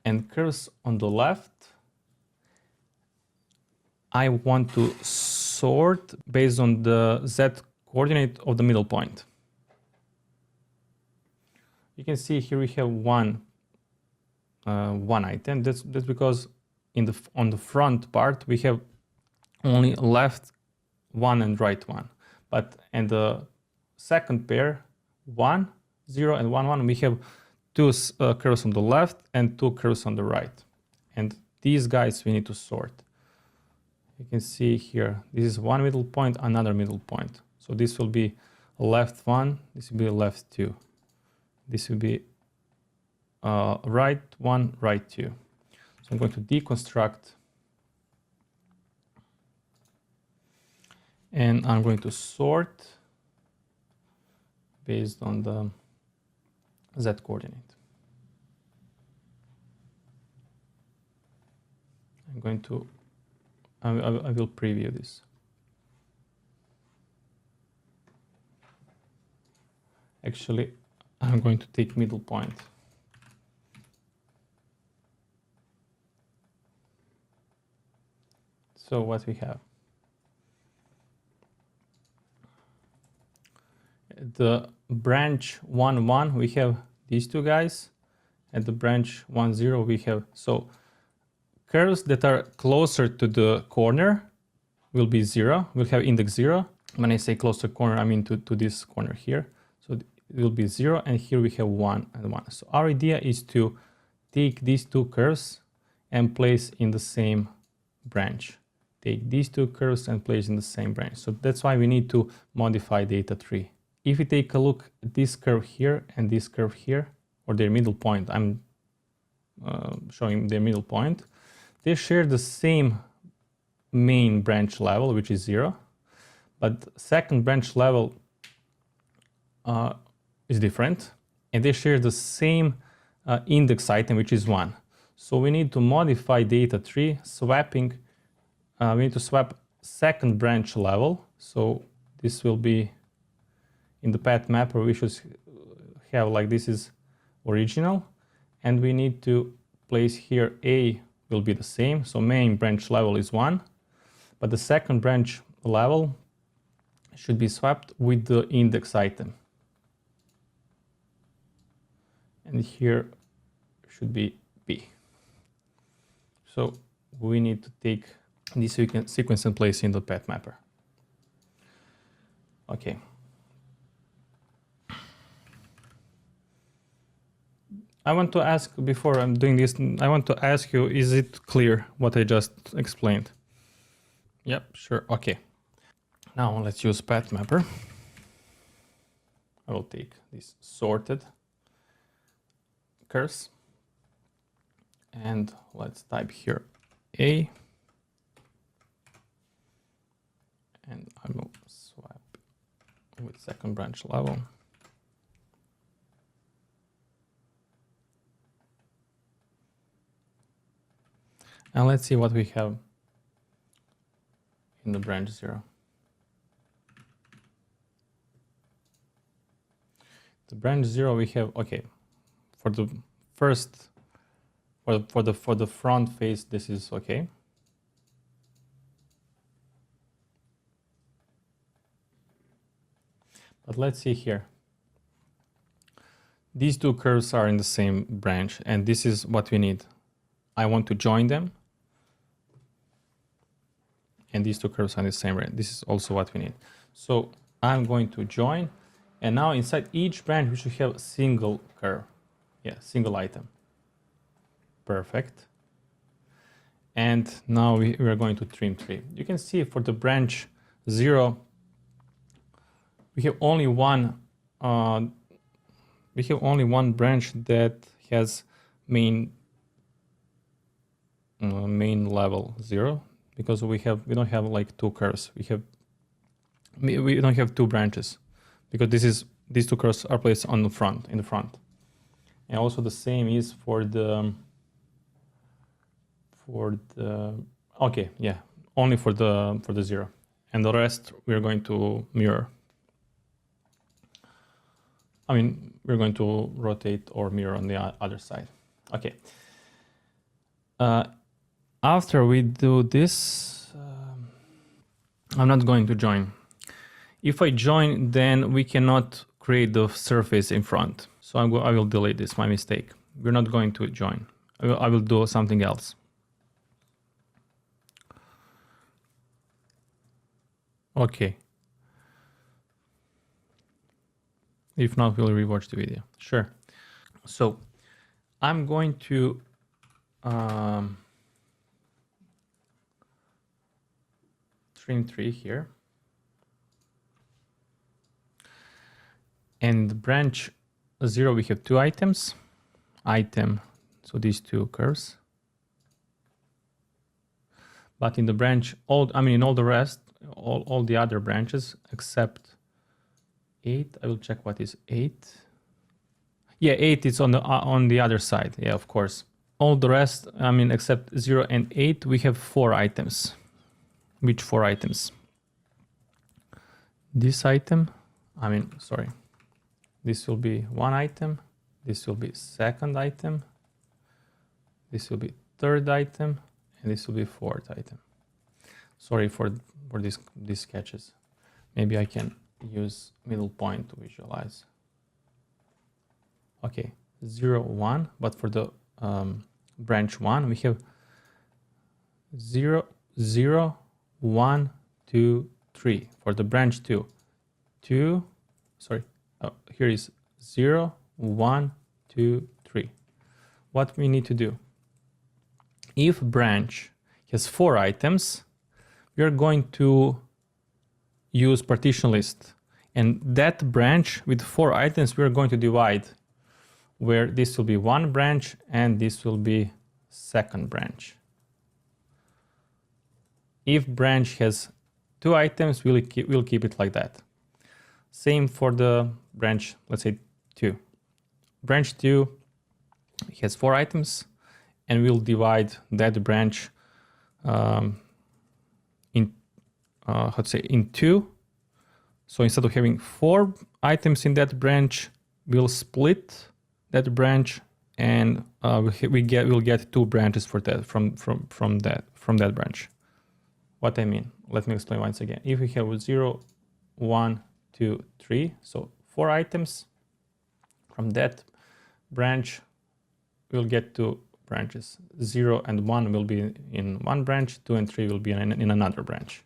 Speaker 1: and curves on the left, I want to sort based on the Z coordinate of the middle point. You can see here we have one item. That's because on the front part we have only left 1 and right 1, but in the second pair 1, 0 and 1, 1 we have two curves on the left and two curves on the right, and these guys we need to sort. You can see here this is one middle point, another middle point, so this will be left 1, this will be left 2, this will be right 1, right 2. So I'm going to deconstruct, and I'm going to sort based on the Z coordinate. I'm going to, I will preview this. Actually, I'm going to take middle point. So what we have? The branch 1, 1, we have these two guys. At the branch 1, 0, we have, so curves that are closer to the corner will be 0, will have index 0. When I say closer corner, I mean to this corner here. So it will be 0, and here we have 1 and 1. So our idea is to take these two curves and place in the same branch. Take these two curves and place in the same branch. So that's why we need to modify data tree. If we take a look at this curve here and this curve here, or their middle point, I'm showing their middle point, they share the same main branch level, which is 0, but second branch level is different, and they share the same index item, which is 1. So we need to modify data tree, swapping, we need to swap second branch level. So this will be in the path mapper, we should have like this is original, and we need to place here A will be the same. So main branch level is 1, but the second branch level should be swapped with the index item. And here should be B. So we need to take this sequence and place in the path mapper. Okay. I want to ask, before I'm doing this, I want to ask you, is it clear what I just explained? Yep, sure, okay. Now let's use path mapper. I will take these sorted curves, and let's type here A, and I will swap with second branch level. And let's see what we have in the branch 0. The branch 0 we have, okay, for the first, for the front face, this is okay. But let's see here. These two curves are in the same branch, and this is what we need. I want to join them, and these two curves are in the same branch. This is also what we need. So I'm going to join, and now inside each branch we should have a single curve. Yeah, single item. Perfect. And now we are going to trim tree. You can see for the branch 0, we have only one branch that has main level 0, because we don't have like two curves. We don't have two branches, because these two curves are placed on the front, in the front. And also the same is for the okay, yeah, only for the 0, and the rest we're going to mirror. I mean, we're going to rotate or mirror on the other side. Okay. After we do this, I'm not going to join. If I join, then we cannot create the surface in front. So I will delete this, my mistake. We're not going to join. I will do something else. Okay. If not, we'll rewatch the video. Sure. So I'm going to trim tree here. And branch 0, we have two items. So these two curves. But in the branch, all the rest, all the other branches except 8. I will check what is 8. Yeah, 8 is on the other side. Yeah, of course. All the rest, except 0 and 8, we have 4 items. Which 4 items? This item, sorry. This will be one item. This will be second item. This will be third item, and this will be fourth item. Sorry for these sketches. Maybe I can use middle point to visualize. Okay, 0, 1, but for the branch 1, we have 0, 0, 1, 2, 3. For the branch 2, here is 0, 1, 2, 3. What we need to do? If branch has 4 items, we are going to use partition list, and that branch with 4 items we are going to divide, where this will be one branch and this will be second branch. If branch has 2 items, we'll keep it like that. Same for the branch, let's say 2. Branch 2 has 4 items, and we'll divide that branch in 2. So instead of having 4 items in that branch, we'll split that branch, and we'll get 2 branches for that from that branch. What I mean, let me explain once again. If we have 0, 1, 2, 3, so 4 items from that branch, we'll get 2 branches. 0 and 1 will be in one branch, 2 and 3 will be in another branch.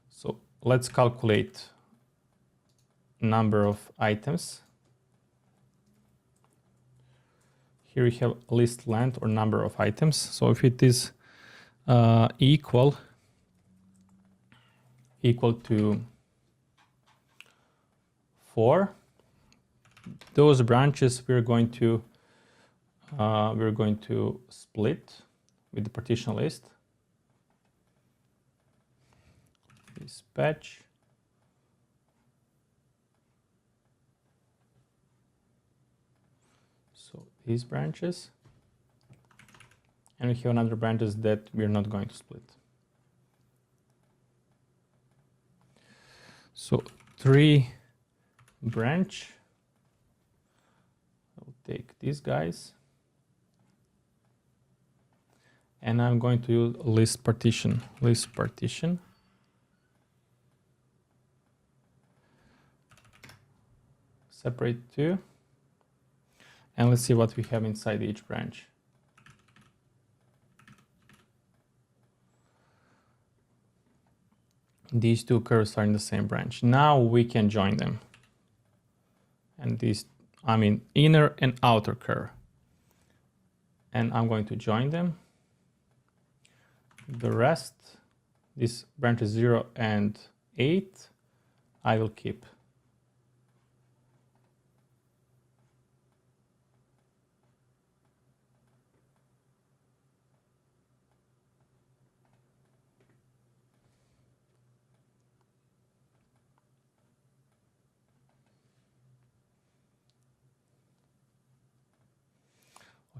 Speaker 1: So let's calculate number of items. Here we have list length or number of items. So if it is equal to 4, those branches we're going to split with the partition list. Dispatch. So these branches, and we have another branches that we're not going to split. So 3 branch. I'll take these guys, and I'm going to use list partition. Separate 2. And let's see what we have inside each branch. These two curves are in the same branch. Now we can join them. And these, I mean, inner and outer curve. And I'm going to join them. The rest, this branches 0 and 8, I will keep.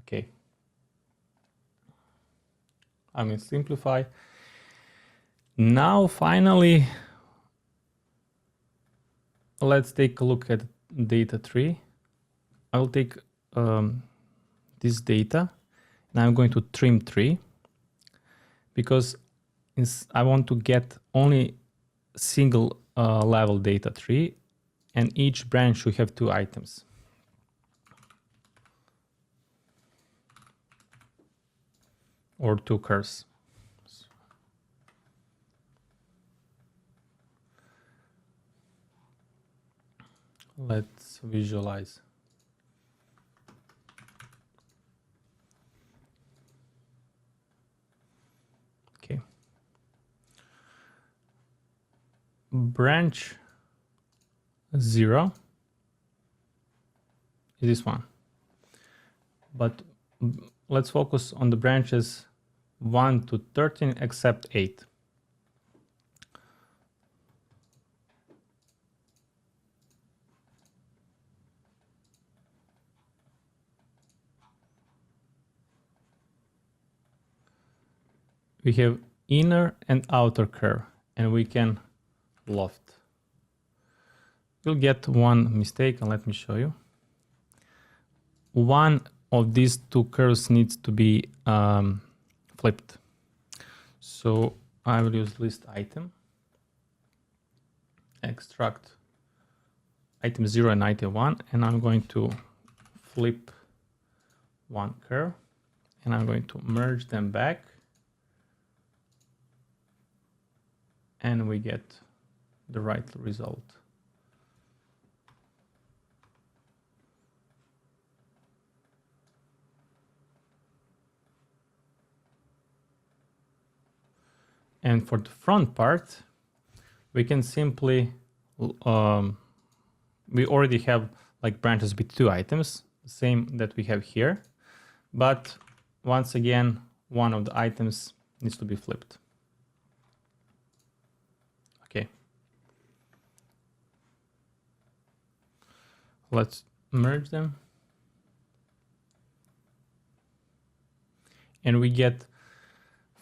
Speaker 1: Okay. I will simplify. Now, finally, let's take a look at data tree. I will take this data and I'm going to trim tree because I want to get only single level data tree, and each branch should have 2 items. Or 2 curves. Let's visualize. Okay. Branch 0 is this one. But let's focus on the branches 1 to 13 except 8. We have inner and outer curve, and we can loft. We'll get one mistake, and let me show you. One of these 2 curves needs to be flipped. So I will use list item, extract item 0 and item 1, and I'm going to flip one curve, and I'm going to merge them back, and we get the right result. And for the front part, we can simply, we already have like branches with 2 items, same that we have here. But once again, one of the items needs to be flipped. Okay. Let's merge them. And we get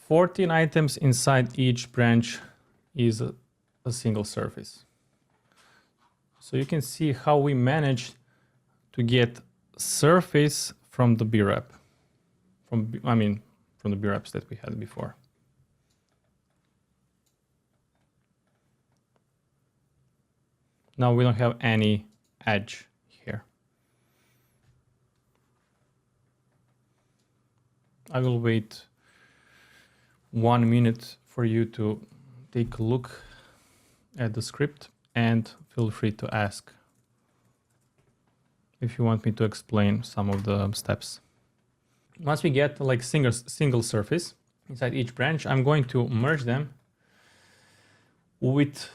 Speaker 1: 14 items inside each branch is a single surface. So you can see how we managed to get surface from the BREP, from the BREPs that we had before. Now we don't have any edge here. I will wait 1 minute for you to take a look at the script, and feel free to ask if you want me to explain some of the steps. Once we get like single surface inside each branch, I'm going to merge them with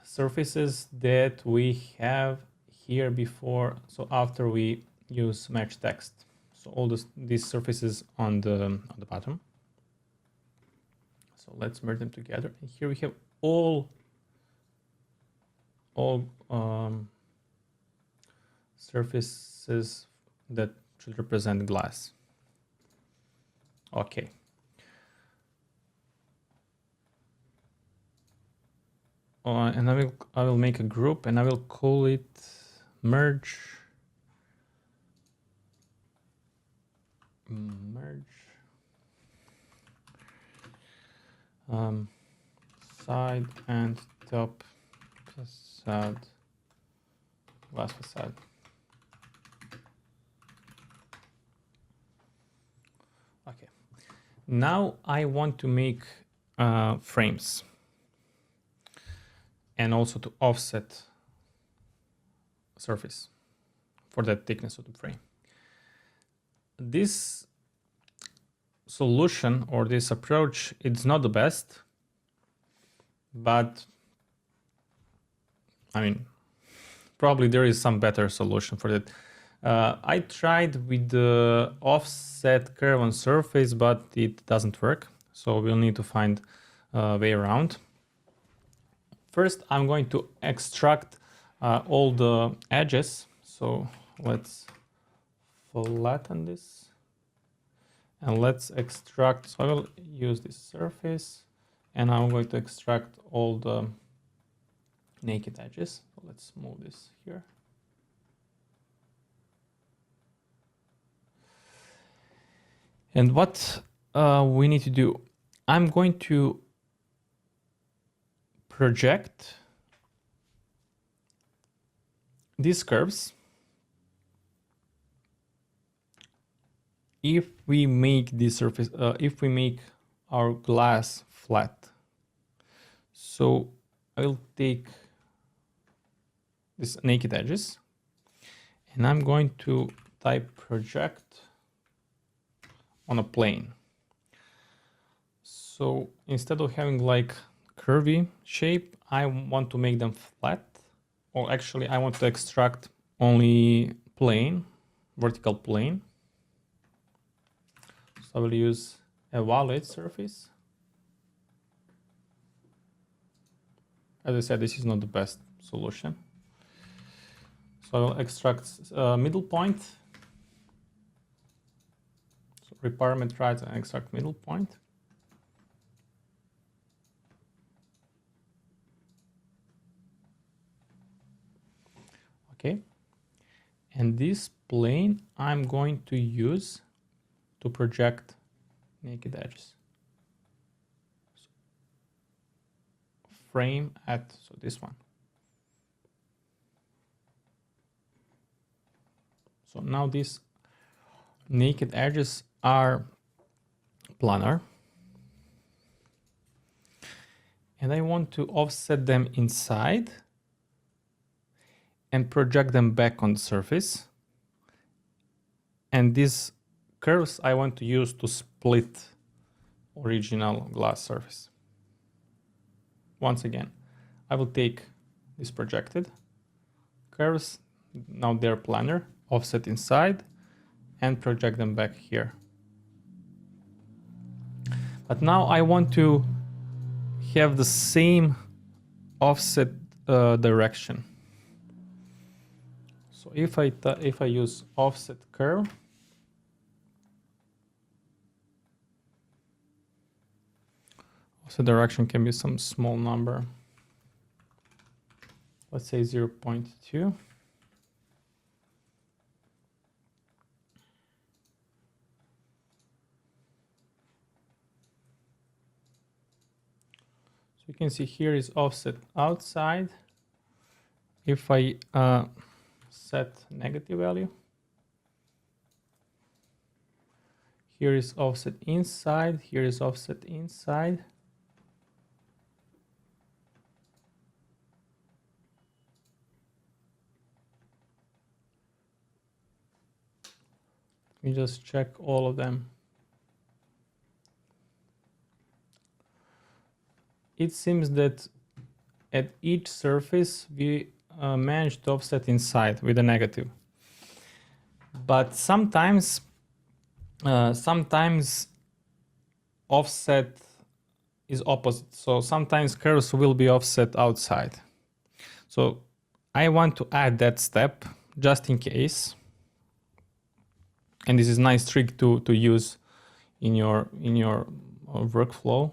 Speaker 1: surfaces that we have here before. So after we use match text, so all these surfaces on the bottom. So let's merge them together. And here we have all surfaces that should represent glass. Okay. And I will make a group, and I will call it merge. Side and top facade, glass facade. Okay. Now I want to make frames and also to offset surface for the thickness of the frame. This solution or this approach, it's not the best, but I mean, probably there is some better solution for that. I tried with the offset curve on surface, but it doesn't work. So we'll need to find a way around. First, I'm going to extract all the edges. So let's flatten this and let's extract. So I will use this surface and I'm going to extract all the naked edges. So let's move this here. And what we need to do, I'm going to project these curves if we make this surface, if we make our glass flat. So I'll take these naked edges and I'm going to type project on a plane. So instead of having like curvy shape, I want to make them flat, or actually I want to extract only plane, vertical plane. So I will use evaluate surface. As I said, this is not the best solution. So I will extract middle point. So reparameterize and extract middle point. Okay. And this plane I'm going to use to project naked edges. So frame at, so this one. So now these naked edges are planar. And I want to offset them inside and project them back on the surface. And these curves I want to use to split original glass surface. Once again, I will take these projected curves, now they're planar, offset inside, and project them back here. But now I want to have the same offset direction. So if I use offset curve, offset direction can be some small number. Let's say 0.2. So you can see here is offset outside. If I set negative value, here is offset inside, here is offset inside. Let me just check all of them. It seems that at each surface we managed to offset inside with a negative. But sometimes offset is opposite. So sometimes curves will be offset outside. So I want to add that step just in case. And this is a nice trick to use in your workflow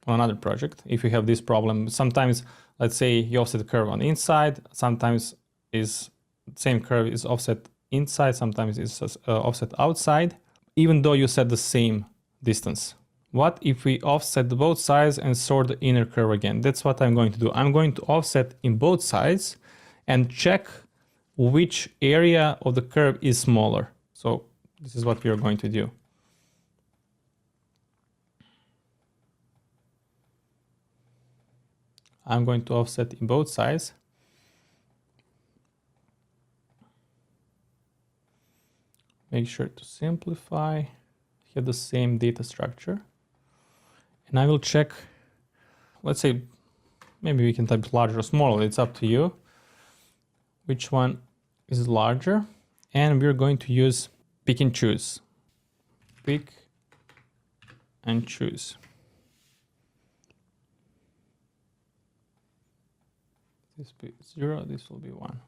Speaker 1: on another project. If you have this problem, sometimes let's say you offset the curve on the inside, sometimes is same curve is offset inside, sometimes it's offset outside, even though you set the same distance. What if we offset both sides and sort the inner curve again? That's what I'm going to do. I'm going to offset in both sides and check which area of the curve is smaller. So this is what we are going to do. I'm going to offset in both sides. Make sure to simplify, have the same data structure. And I will check, let's say, maybe we can type larger or smaller, it's up to you, which one is larger. And we're going to use pick and choose. Pick and choose. This will be 0, this will be 1.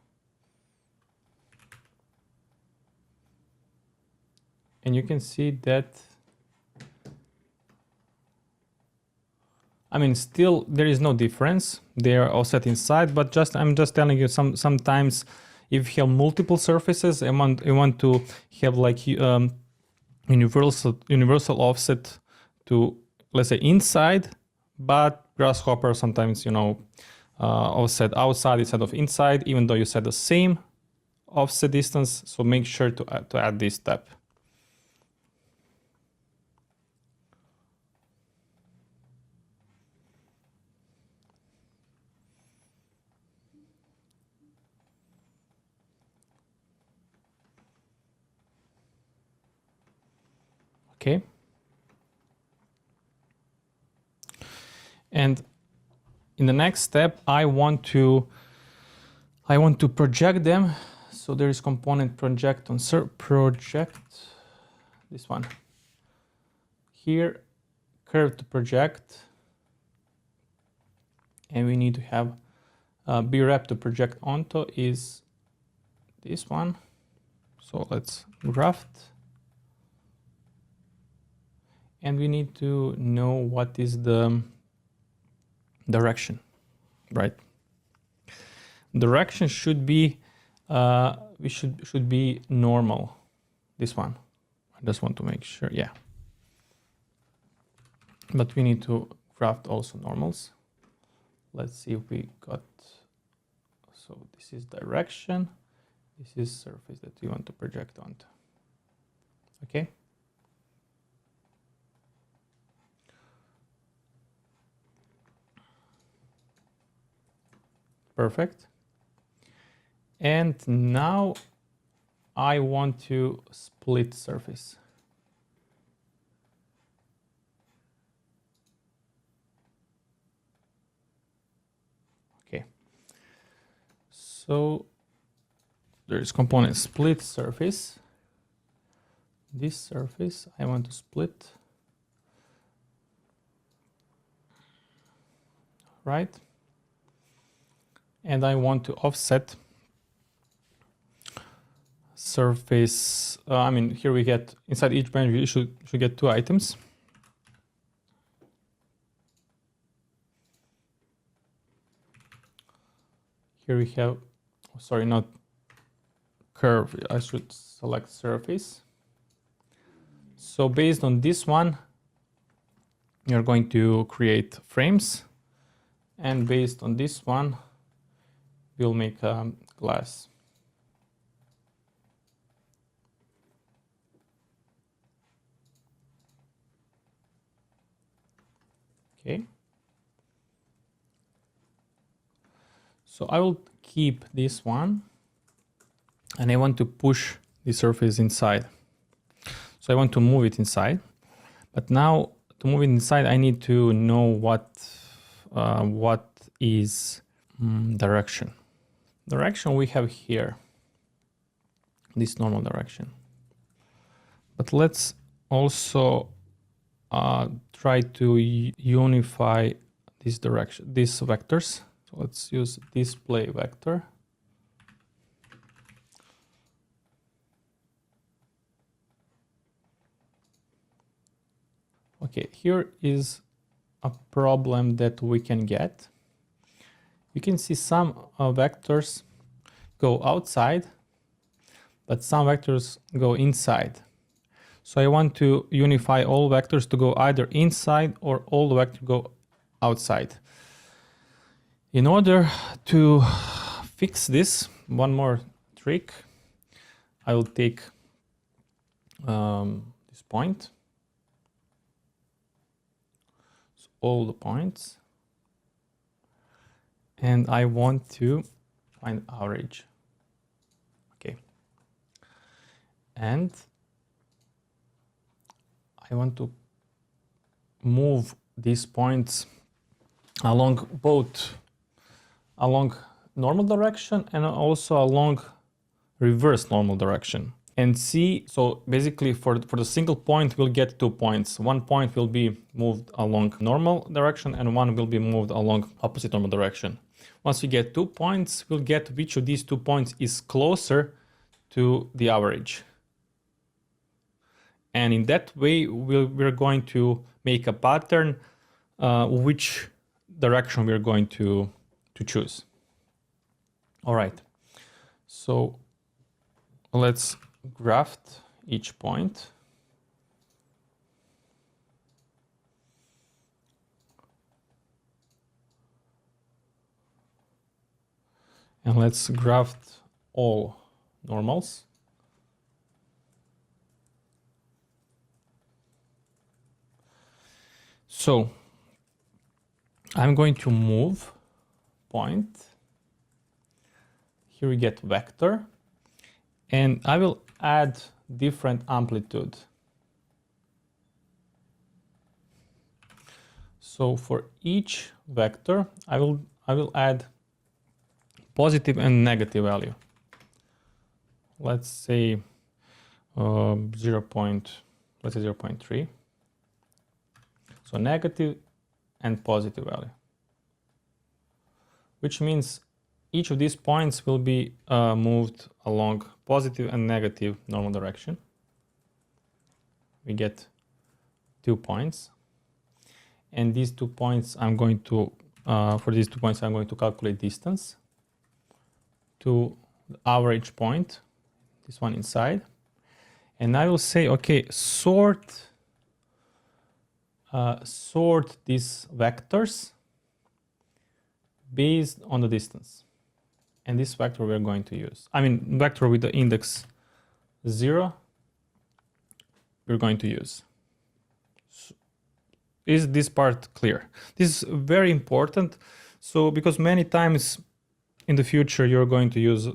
Speaker 1: And you can see that, I mean, still there is no difference. They are all set inside, but I'm just telling you, sometimes if you have multiple surfaces, you want to have like universal offset to, let's say, inside, but Grasshopper sometimes, offset outside instead of inside, even though you set the same offset distance. So make sure to add this step. Okay. And in the next step, I want to project them. So there is component project on project, this one. Here, curve to project. And we need to have B-rep to project onto is this one. So let's graft. And we need to know what is the direction, right? Direction should be should be normal. This one. I just want to make sure, yeah. But we need to graft also normals. Let's see if we got. So this is direction. This is surface that we want to project onto. Okay. Perfect. And now I want to split surface. Okay. So there is component split surface. This surface I want to split. Right. And I want to offset surface. I mean, here we get inside each branch we should get 2 items. Here we have, sorry, not curve. I should select surface. So based on this one, you're going to create frames, and based on this one, we'll make glass. Okay. So I will keep this one, and I want to push the surface inside. So I want to move it inside, but now to move it inside, I need to know what is direction. Direction we have here, this normal direction. But let's also try to unify this direction, these vectors. So let's use display vector. Okay, here is a problem that we can get. You can see some vectors go outside, but some vectors go inside. So I want to unify all vectors to go either inside or all the vectors go outside. In order to fix this, one more trick, I will take this point, so all the points, and I want to find average. Okay. And I want to move these points along normal direction and also along reverse normal direction. And see, so basically for the single point, we'll get 2 points. One point will be moved along normal direction and one will be moved along opposite normal direction. Once we get 2 points, we'll get which of these 2 points is closer to the average. And in that way, we're going to make a pattern which direction we're going to choose. All right, so let's graft each point. And let's graft all normals. So I'm going to move point. Here we get vector. And I will add different amplitude. So for each vector, I will add positive and negative value. Let's say 0.3. So negative and positive value, which means each of these points will be moved along positive and negative normal direction. We get 2 points. And these 2 points, I'm going to, for these 2 points, I'm going to calculate distance to the average point, this one inside. And I will say, okay, sort these vectors based on the distance. And this vector we're going to use. I mean, vector with the index 0, we're going to use. So, is this part clear? This is very important. So, because many times in the future, you're going to use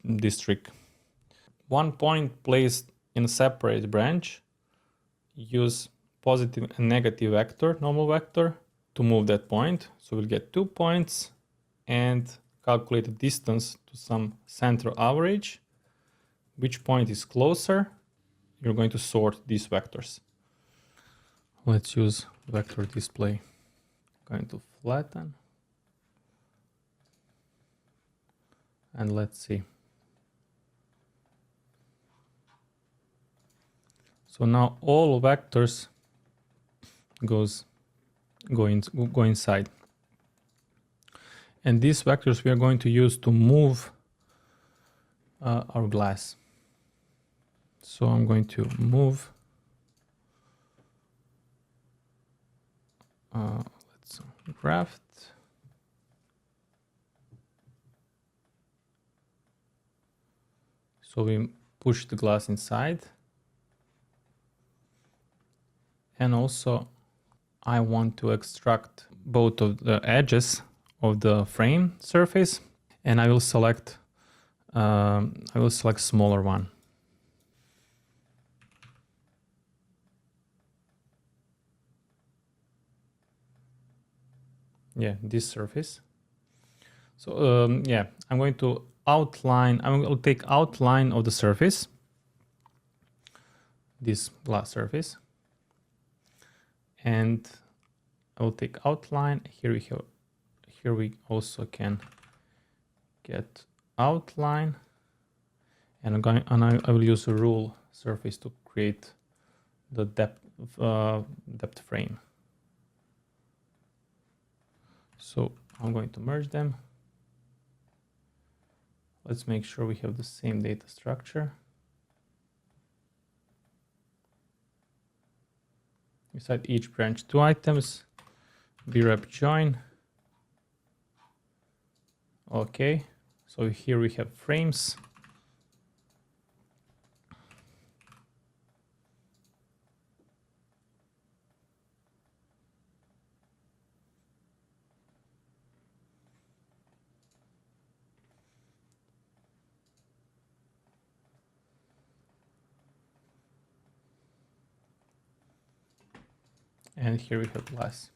Speaker 1: this trick. One point placed in a separate branch, use positive and negative vector, normal vector, to move that point. So we'll get 2 points and calculate the distance to some central average. Which point is closer? You're going to sort these vectors. Let's use vector display. Going to flatten. And let's see. So now all vectors go inside. And these vectors we are going to use to move our glass. So I'm going to move. Let's graft. So we push the glass inside. And also I want to extract both of the edges of the frame surface, and I will select smaller one. Yeah, this surface. So yeah, I'm going to outline. I'm going to take outline of the surface, this glass surface, and I will take outline. Here we also can get outline, and I will use a rule surface to create the depth frame. So I'm going to merge them. Let's make sure we have the same data structure. Inside each branch, 2 items, brep join. Okay, so here we have frames. And here we have glass.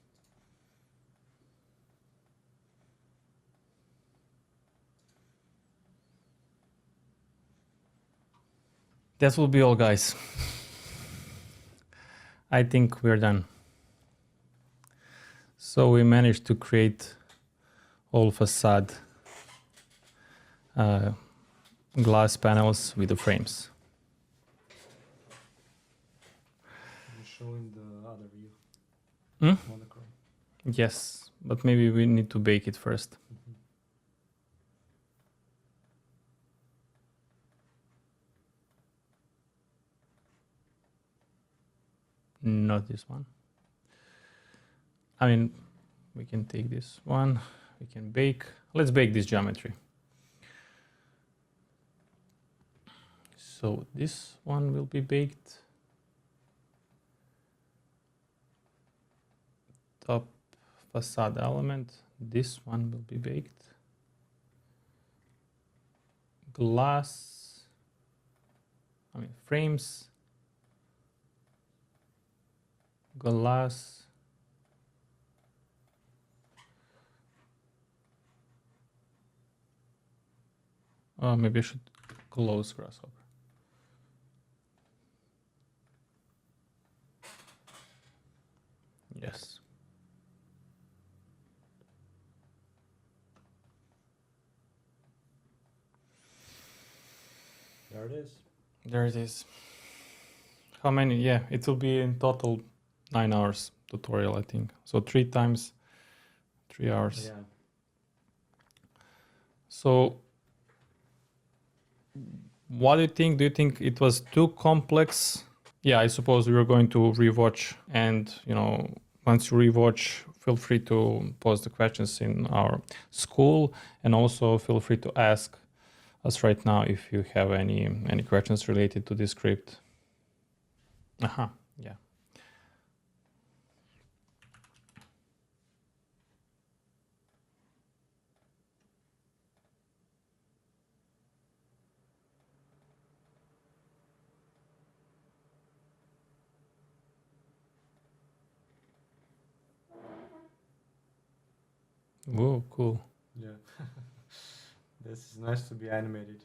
Speaker 1: That will be all, guys. I think we're done. So we managed to create all facade glass panels with the frames.
Speaker 2: You're showing the other view.
Speaker 1: Hmm?
Speaker 2: Monochrome.
Speaker 1: Yes, but maybe we need to bake it first. Not this one. I mean, we can take this one. We can bake. Let's bake this geometry. So this one will be baked. Top facade element. This one will be baked. Glass. I mean, frames. Glass. Oh, maybe I should close Grasshopper. Yes.
Speaker 2: There it is.
Speaker 1: There it is. How many? Yeah, it will be in total 9 hours tutorial, I think. So 3 times 3 hours.
Speaker 2: Yeah.
Speaker 1: So what do you think? Do you think it was too complex? Yeah, I suppose we were going to rewatch, and once you rewatch, feel free to post the questions in our school, and also feel free to ask us right now if you have any questions related to this script. Yeah. Whoa, cool.
Speaker 2: Yeah. This is nice to be animated.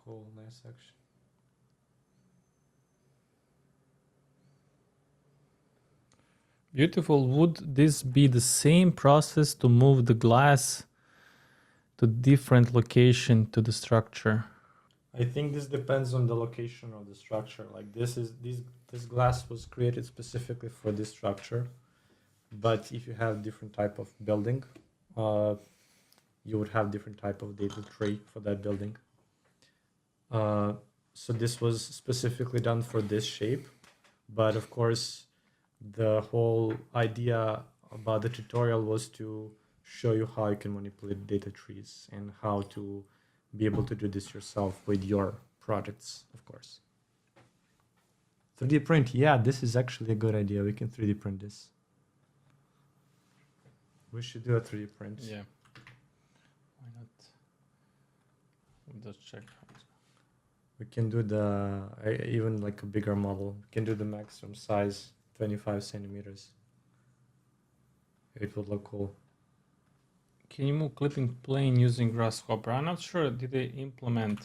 Speaker 2: Cool, nice section.
Speaker 1: Beautiful. Would this be the same process to move the glass to different location to the structure?
Speaker 2: I think this depends on the location of the structure. Like this glass was created specifically for this structure, but if you have different type of building, you would have different type of data tree for that building. So this was specifically done for this shape, but of course, the whole idea about the tutorial was to show you how you can manipulate data trees and how to be able to do this yourself with your projects, of course. 3D print, yeah, this is actually a good idea. We can 3D print this. We should do a 3D print.
Speaker 1: Yeah. Why not? We'll just check.
Speaker 2: We can do even like a bigger model. We can do the maximum size, 25 centimeters. It would look cool.
Speaker 1: Can you move clipping plane using Grasshopper? I'm not sure. Did they implement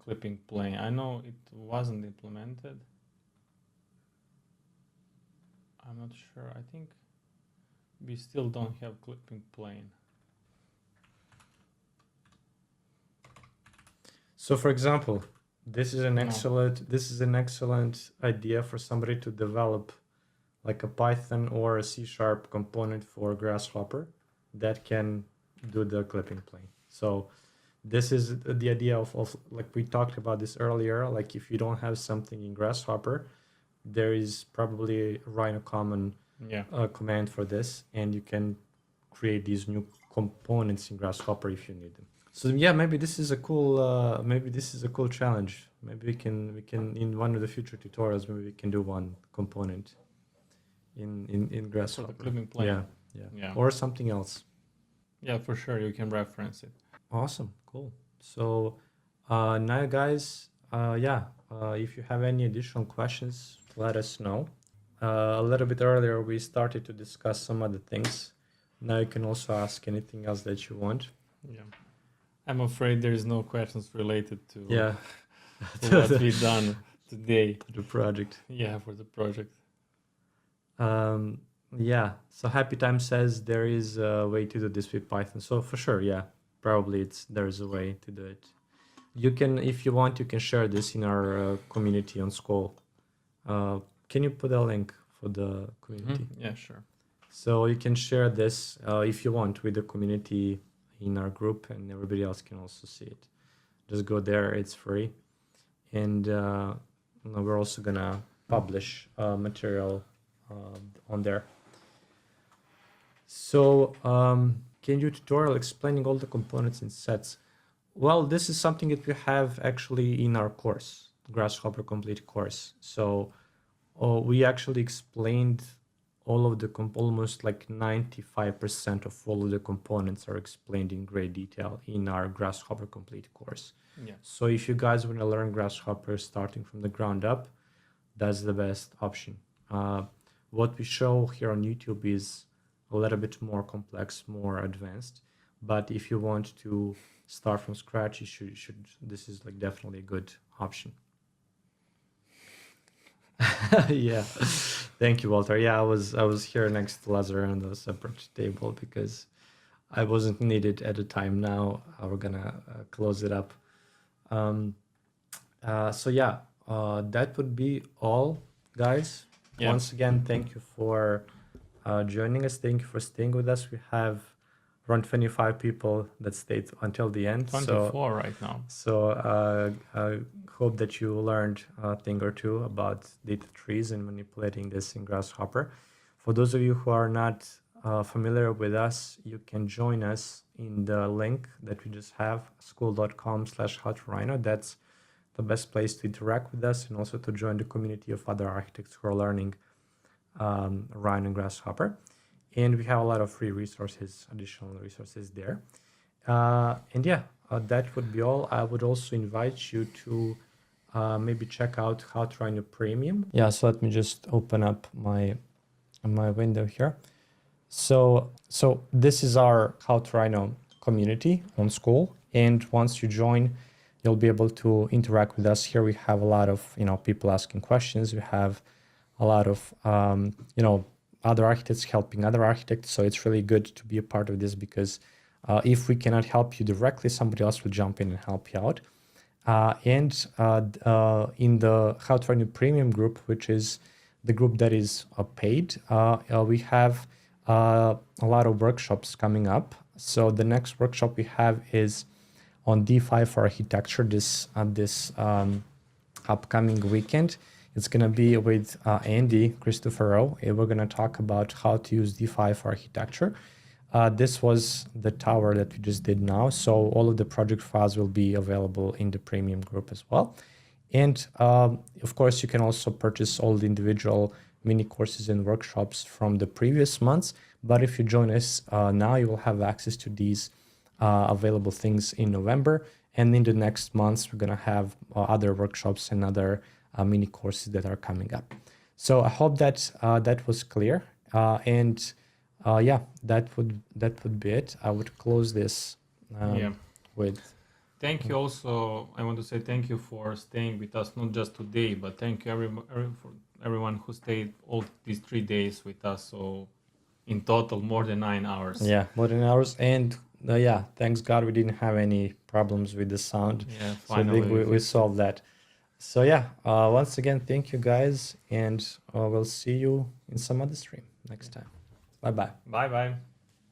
Speaker 1: clipping plane? I know it wasn't implemented. I'm not sure. I think we still don't have clipping plane.
Speaker 2: So, for example, this is an excellent idea for somebody to develop like a Python or a C# component for Grasshopper that can do the clipping plane. So this is the idea of like we talked about this earlier. Like if you don't have something in Grasshopper, there is probably a Rhino common command for this, and you can create these new components in Grasshopper if you need them. So yeah, maybe this is a cool challenge. Maybe we can in one of the future tutorials, maybe we can do one component in Grasshopper.
Speaker 1: For the clipping plane.
Speaker 2: Yeah. Or something else.
Speaker 1: Yeah, for sure. You can reference it.
Speaker 2: Awesome, cool. So now, guys, if you have any additional questions, let us know. A little bit earlier, we started to discuss some other things. Now you can also ask anything else that you want.
Speaker 1: Yeah. I'm afraid there is no questions related to,
Speaker 2: Yeah,
Speaker 1: to what we've done today.
Speaker 2: to the project.
Speaker 1: Yeah, for the project.
Speaker 2: Yeah, so Happy Time says there is a way to do this with Python. So for sure, yeah, probably there's a way to do it. You can, if you want, you can share this in our community on School. Can you put a link for the community?
Speaker 1: Yeah, sure.
Speaker 2: So you can share this if you want with the community in our group, and everybody else can also see it. Just go there, it's free. And we're also gonna publish material on there. So can you tutorial explaining all the components in sets? Well, this is something that we have actually in our course, Grasshopper Complete course. So we actually explained all of the almost like 95% of all of the components are explained in great detail in our Grasshopper Complete course.
Speaker 1: Yeah.
Speaker 2: So if you guys want to learn Grasshopper starting from the ground up, that's the best option. What we show here on YouTube is a little bit more complex, more advanced. But if you want to start from scratch, you should. This is like definitely a good option. Yeah, thank you, Walter. Yeah, I was here next to Lazar on the separate table because I wasn't needed at the time. Now we're gonna close it up. So yeah, that would be all, guys.
Speaker 1: Yeah.
Speaker 2: Once again, thank you for joining us. Thank you for staying with us. We have around 25 people that stayed until the end.
Speaker 1: 24 right now.
Speaker 2: So I hope that you learned a thing or two about data trees and manipulating this in Grasshopper. For those of you who are not familiar with us, you can join us in the link that we just have, school.com/howtorhino. That's the best place to interact with us and also to join the community of other architects who are learning Rhino and Grasshopper. And we have a lot of free resources, additional resources there. And yeah, that would be all. I would also invite you to maybe check out How to Rhino Premium. Yeah, so let me just open up my window here. So this is our How to Rhino community on School. And once you join, you'll be able to interact with us. Here we have a lot of people asking questions. We have a lot of other architects helping other architects. So it's really good to be a part of this because if we cannot help you directly, somebody else will jump in and help you out. And in the How to Rhino Premium group, which is the group that is paid, we have a lot of workshops coming up. So the next workshop we have is on D5 for architecture this upcoming weekend. It's going to be with Andy Cristoforo. We're going to talk about how to use D5 for architecture. This was the tower that we just did now. So all of the project files will be available in the premium group as well. And of course, you can also purchase all the individual mini courses and workshops from the previous months. But if you join us now, you will have access to these available things in November. And in the next months, we're going to have other workshops and other mini courses that are coming up. So I hope that that was clear. And yeah, that would be it. I would close this with.
Speaker 1: Thank you also. I want to say thank you for staying with us, not just today, but thank you for everyone who stayed all these 3 days with us. So in total, more than 9 hours.
Speaker 2: Yeah, more than 9 hours. And yeah, thanks God we didn't have any problems with the sound.
Speaker 1: Yeah,
Speaker 2: finally. So I think we solved that. So yeah, once again, thank you guys. And we'll see you in some other stream next time. Bye-bye.
Speaker 1: Bye-bye.